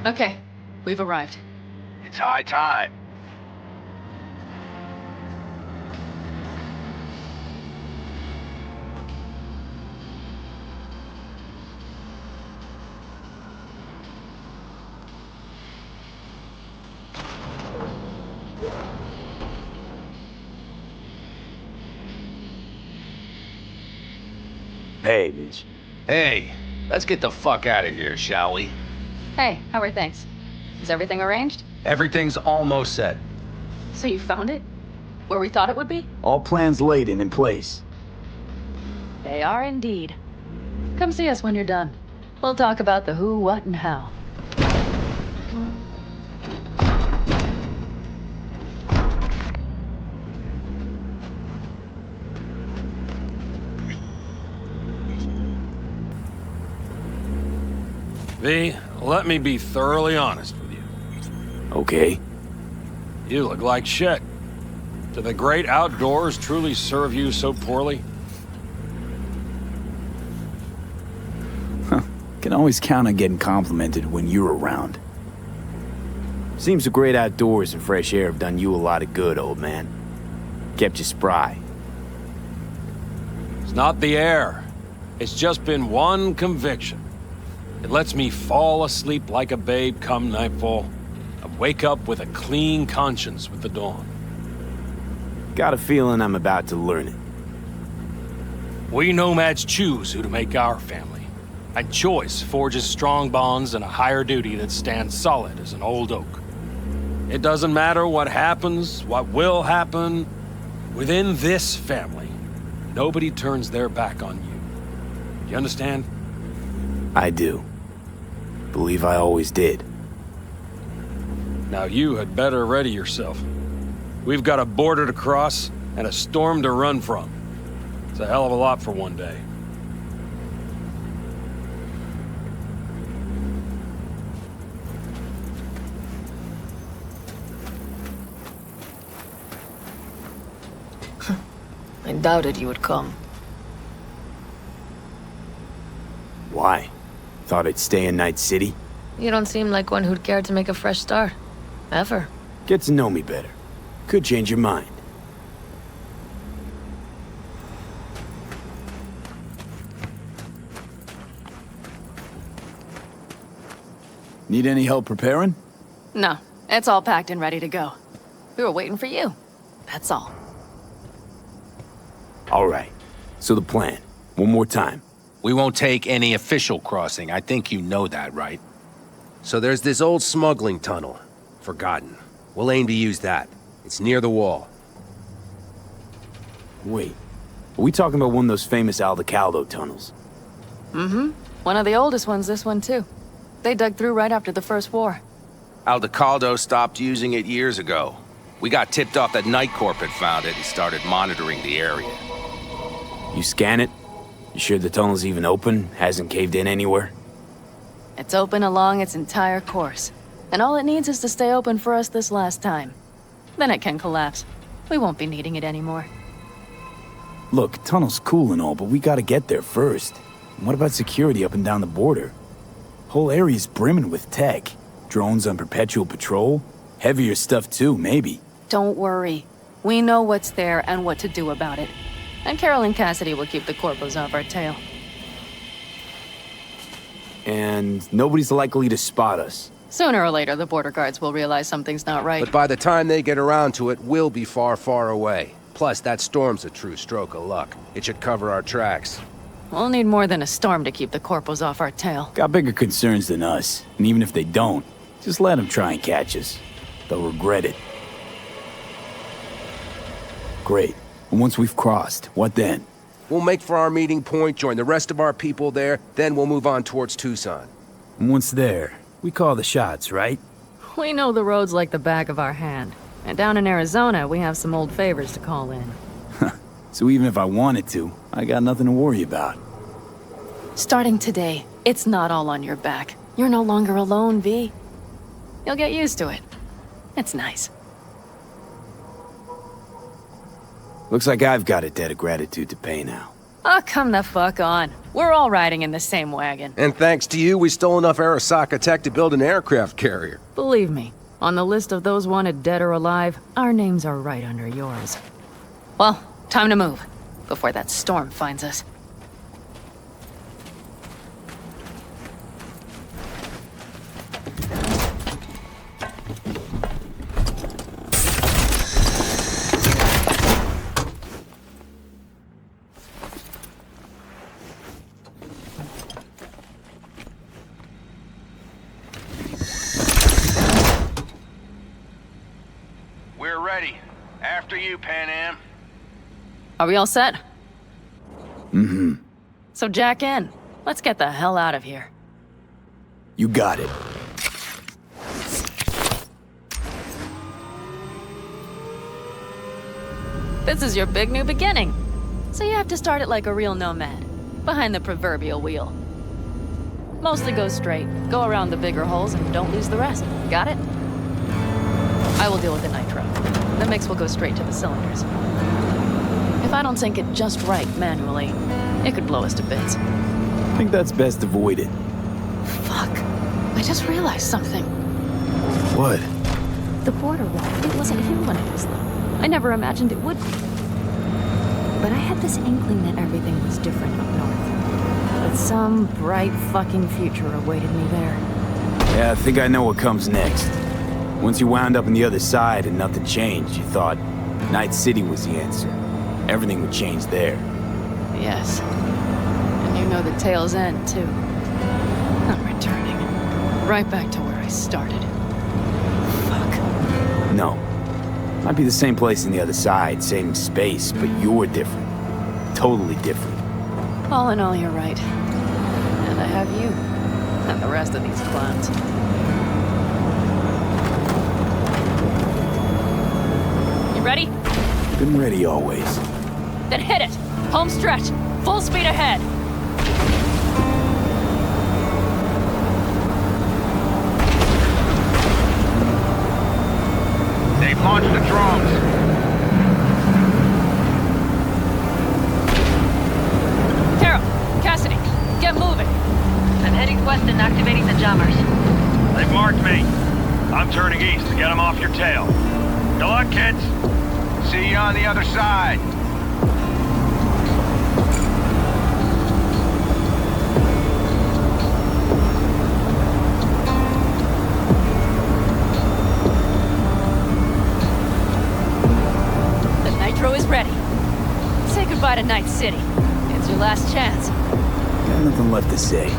Okay, we've arrived. It's high time. Hey, Mitch. Hey, let's get the fuck out of here, shall we? Hey, how are things? Is everything arranged? Everything's almost set. So you found it? Where we thought it would be? All plans laid and in place. They are indeed. Come see us when you're done. We'll talk about the who, what, and how. V, let me be thoroughly honest with you. Okay. You look like shit. Do the great outdoors truly serve you so poorly? Can always count on getting complimented when you're around. Seems the great outdoors and fresh air have done you a lot of good, old man. Kept you spry. It's not the air. It's just been one conviction. It lets me fall asleep like a babe come nightfall, and wake up with a clean conscience with the dawn. Got a feeling I'm about to learn it. We nomads choose who to make our family, and choice forges strong bonds and a higher duty that stands solid as an old oak. It doesn't matter what happens, what will happen. Within this family, nobody turns their back on you. You understand? I do. Believe I always did. Now you had better ready yourself. We've got a border to cross and a storm to run from. It's a hell of a lot for one day. I doubted you would come. Why? Thought I'd stay in Night City? You don't seem like one who'd care to make a fresh start. Ever. Get to know me better. Could change your mind. Need any help preparing? No, it's all packed and ready to go. We were waiting for you. That's all. All right. So the plan. One more time. We won't take any official crossing. I think you know that, right? So there's this old smuggling tunnel. Forgotten. We'll aim to use that. It's near the wall. Wait. Are we talking about one of those famous Aldecaldo tunnels? Mm-hmm. One of the oldest ones, this one too. They dug through right after the First War. Aldecaldo stopped using it years ago. We got tipped off that Night Corp had found it and started monitoring the area. You scan it? You sure the tunnel's even open? Hasn't caved in anywhere? It's open along its entire course. And all it needs is to stay open for us this last time. Then it can collapse. We won't be needing it anymore. Look, tunnel's cool and all, but we gotta get there first. And what about security up and down the border? Whole area's brimming with tech. Drones on perpetual patrol. Heavier stuff too, maybe. Don't worry. We know what's there and what to do about it. And Carol and Cassidy will keep the corpos off our tail. And nobody's likely to spot us. Sooner or later, the border guards will realize something's not right. But by the time they get around to it, we'll be far, far away. Plus, that storm's a true stroke of luck. It should cover our tracks. We'll need more than a storm to keep the corpos off our tail. Got bigger concerns than us. And even if they don't, just let them try and catch us. They'll regret it. Great. And once we've crossed, what then? We'll make for our meeting point, join the rest of our people there, then we'll move on towards Tucson. And once there, we call the shots, right? We know the roads like the back of our hand. And down in Arizona, we have some old favors to call in. So even if I wanted to, I got nothing to worry about. Starting today, it's not all on your back. You're no longer alone, V. You'll get used to it. It's nice. Looks like I've got a debt of gratitude to pay now. Oh, come the fuck on. We're all riding in the same wagon. And thanks to you, we stole enough Arasaka tech to build an aircraft carrier. Believe me, on the list of those wanted dead or alive, our names are right under yours. Well, time to move, before that storm finds us. We're ready. After you, Panam. Are we all set? Mm-hmm. So jack in. Let's get the hell out of here. You got it. This is your big new beginning. So you have to start it like a real nomad. Behind the proverbial wheel. Mostly go straight. Go around the bigger holes and don't lose the rest. Got it? I will deal with the nitro. The mix will go straight to the cylinders. If I don't sync it just right manually, it could blow us to bits. I think that's best avoided. Fuck. I just realized something. What? The border wall, it wasn't here when I was little. I never imagined it would be. But I had this inkling that everything was different up north. That some bright fucking future awaited me there. Yeah, I think I know what comes next. Once you wound up on the other side and nothing changed, you thought Night City was the answer. Everything would change there. Yes. And you know the tale's end, too. I'm returning. Right back to where I started. Fuck. No. Might be the same place on the other side, same space, but you're different. Totally different. All in all, you're right. And I have you. And the rest of these clowns. Ready? Been ready always. Then hit it! Home stretch! Full speed ahead! They've launched the drones. Carol, Cassidy, get moving. I'm heading west and activating the jammers. They've marked me. I'm turning east to get them off your tail. Good luck, kids. See you on the other side. The Nitro is ready. Say goodbye to Night City. It's your last chance. Got nothing left to say.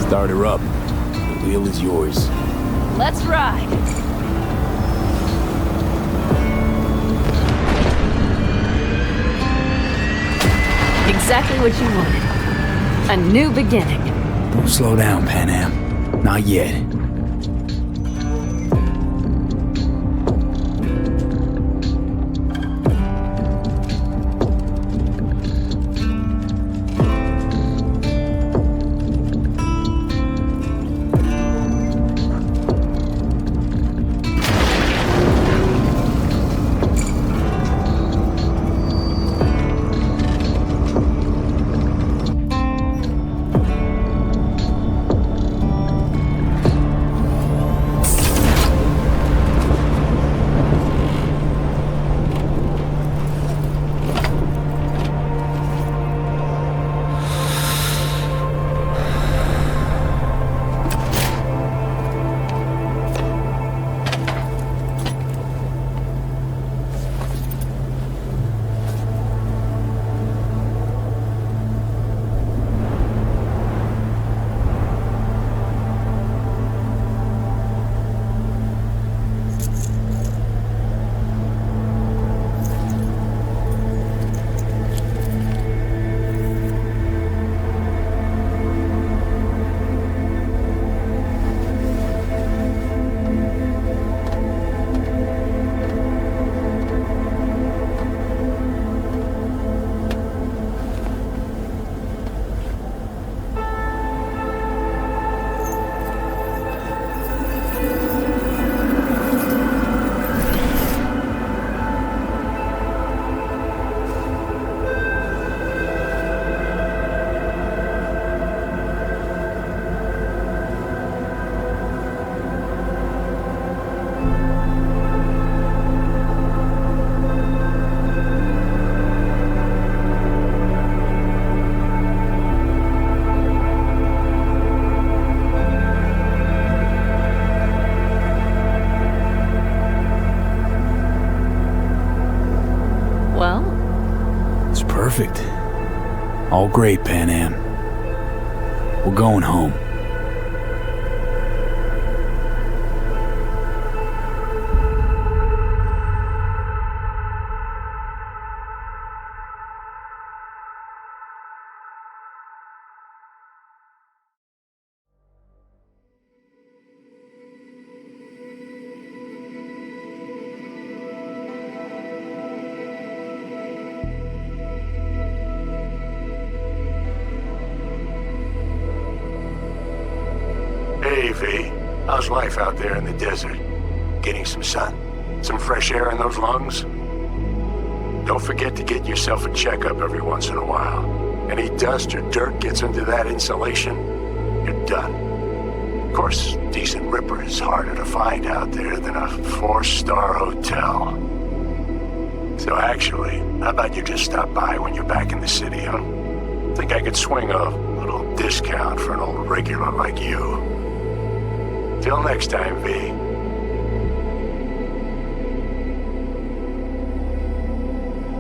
Start her up. The wheel is yours. Let's ride. Exactly what you wanted. A new beginning. Don't slow down, Panam. Not yet. Perfect. All great, Panam. We're going home. Hey, V. How's life out there in the desert? Getting some sun? Some fresh air in those lungs? Don't forget to get yourself a checkup every once in a while. Any dust or dirt gets into that insulation, you're done. Of course, decent ripper is harder to find out there than a 4-star hotel. So actually, how about you just stop by when you're back in the city, huh? Think I could swing a little discount for an old regular like you. Till next time, V.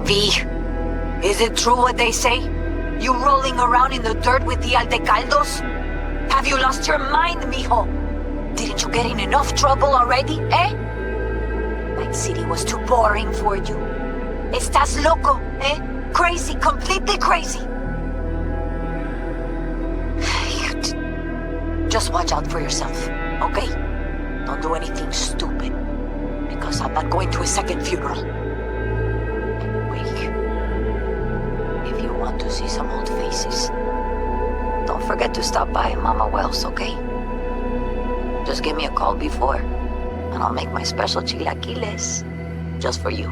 V, is it true what they say? You rolling around in the dirt with the Altecaldos? Have you lost your mind, mijo? Didn't you get in enough trouble already, eh? Night City was too boring for you. Estás loco, eh? Crazy, completely crazy. Just watch out for yourself, okay? Don't do anything stupid, because I'm not going to a second funeral. Anyway, if you want to see some old faces, don't forget to stop by Mama Wells, okay? Just give me a call before, and I'll make my special chilaquiles just for you.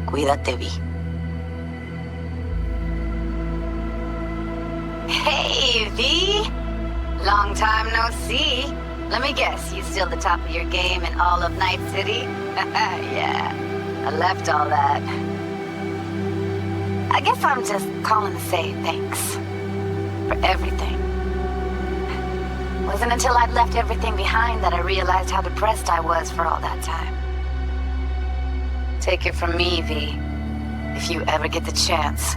Cuídate, Vi. Hey, V! Long time no see. Let me guess, you still the top of your game in all of Night City? Yeah, I left all that. I guess I'm just calling to say thanks for everything. Wasn't until I'd left everything behind that I realized how depressed I was for all that time. Take it from me, V. If you ever get the chance,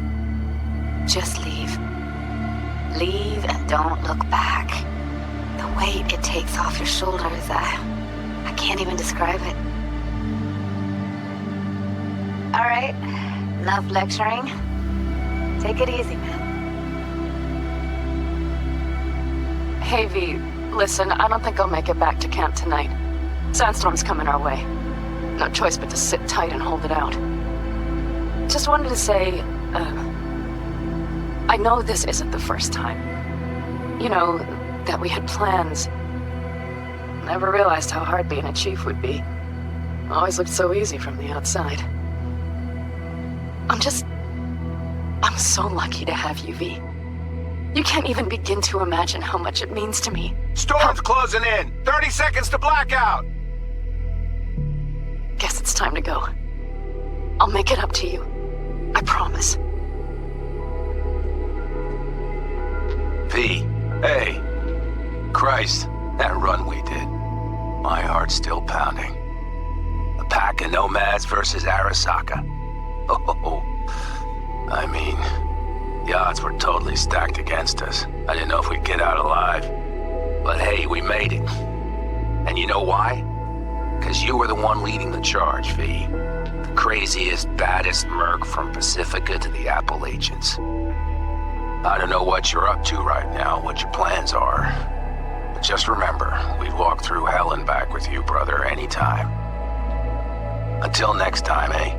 just leave. Leave and don't look back. The weight it takes off your shoulders, I can't even describe it. All right, enough lecturing. Take it easy, man. Hey, V, listen, I don't think I'll make it back to camp tonight. Sandstorm's coming our way. No choice but to sit tight and hold it out. Just wanted to say, I know this isn't the first time. You know, that we had plans. Never realized how hard being a chief would be. Always looked so easy from the outside. I'm so lucky to have you, V. You can't even begin to imagine how much it means to me. Storm's closing in! 30 seconds to blackout! Guess it's time to go. I'll make it up to you. I promise. V, hey. Christ, that run we did. My heart's still pounding. A pack of nomads versus Arasaka. Oh, I mean, the odds were totally stacked against us. I didn't know if we'd get out alive. But hey, we made it. And you know why? Because you were the one leading the charge, V. The craziest, baddest merc from Pacifica to the Appalachians. I don't know what you're up to right now, what your plans are. But just remember, we'd walk through hell and back with you, brother, anytime. Until next time, eh?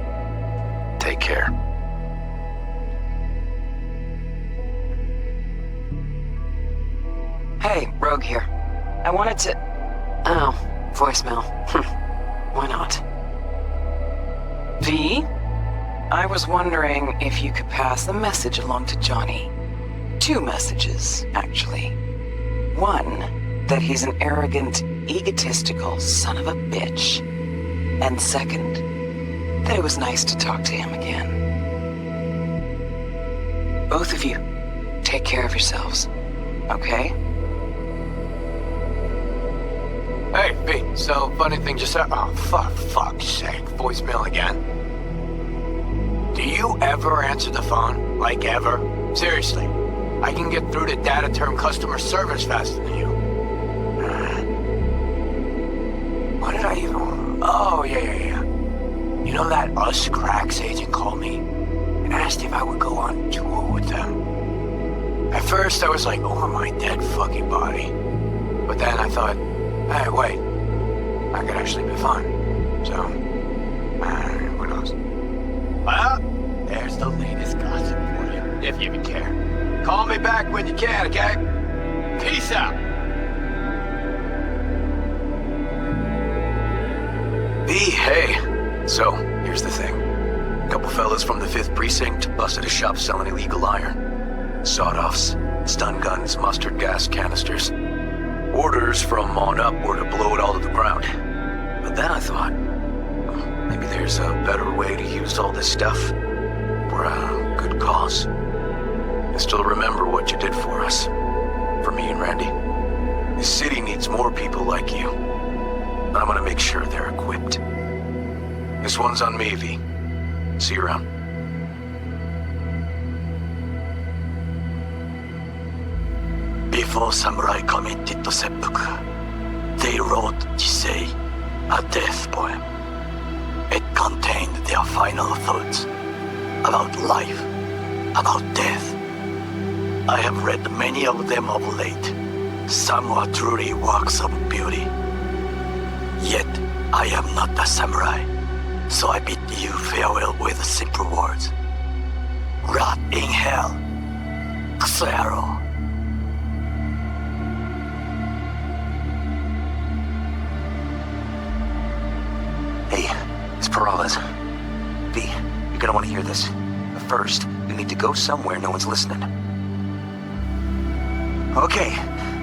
Take care. Hey, Rogue here. I wanted to... Oh, voicemail. Why not? V? I was wondering if you could pass the message along to Johnny. 2 messages, actually. One, that he's an arrogant, egotistical son of a bitch. And second, that it was nice to talk to him again. Both of you, take care of yourselves, okay? Hey, B, so funny thing just happened. Oh, fuck's sake. Voicemail again. Do you ever answer the phone? Like, ever? Seriously. I can get through to data term customer service faster than you. What did I even... Oh, yeah. You know that Us Cracks agent called me and asked if I would go on tour with them? At first, I was like, over my dead fucking body. But then I thought, hey, wait, I could actually be fine. So, who knows? Well, there's the latest gossip for you, if you even care. Call me back when you can, okay? Peace out. V, hey. So, here's the thing. A couple fellas from the 5th Precinct busted a shop selling illegal iron. Sawed-offs, stun guns, mustard gas canisters. Orders from on up were to blow it all to the ground. But then I thought, maybe there's a better way to use all this stuff for a good cause. I still remember what you did for us. For me and Randy. This city needs more people like you. And I'm gonna make sure they're equipped. This one's on me, V. See you around. Before samurai committed to seppuku, they wrote Jisei, a death poem. It contained their final thoughts about life, about death. I have read many of them of late. Some are truly works of beauty. Yet, I am not a samurai, so I bid you farewell with simple words. Rot in hell, Xero. Hey, it's Peralez. V, you're gonna want to hear this. But first, you need to go somewhere no one's listening. Okay,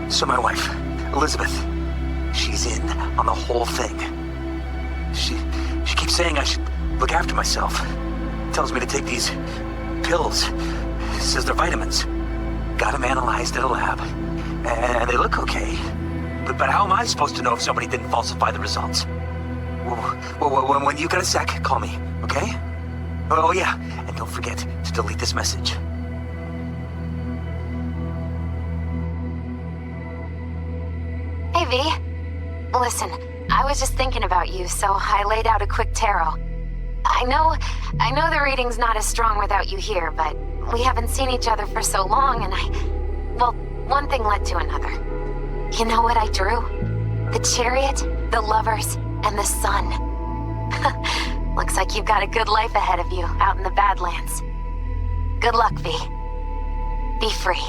so my wife, Elizabeth, she's in on the whole thing. She keeps saying I should look after myself. Tells me to take these pills. Says they're vitamins. Got them analyzed at a lab. And they look okay. But how am I supposed to know if somebody didn't falsify the results? Well, when you got a sec, call me, okay? Oh yeah, and don't forget to delete this message. Hey, V. Listen, I was just thinking about you, so I laid out a quick tarot. I know the reading's not as strong without you here, but we haven't seen each other for so long, and well, one thing led to another. You know what I drew? The chariot, the lovers, and the sun. Looks like you've got a good life ahead of you out in the Badlands. Good luck, V. Be free.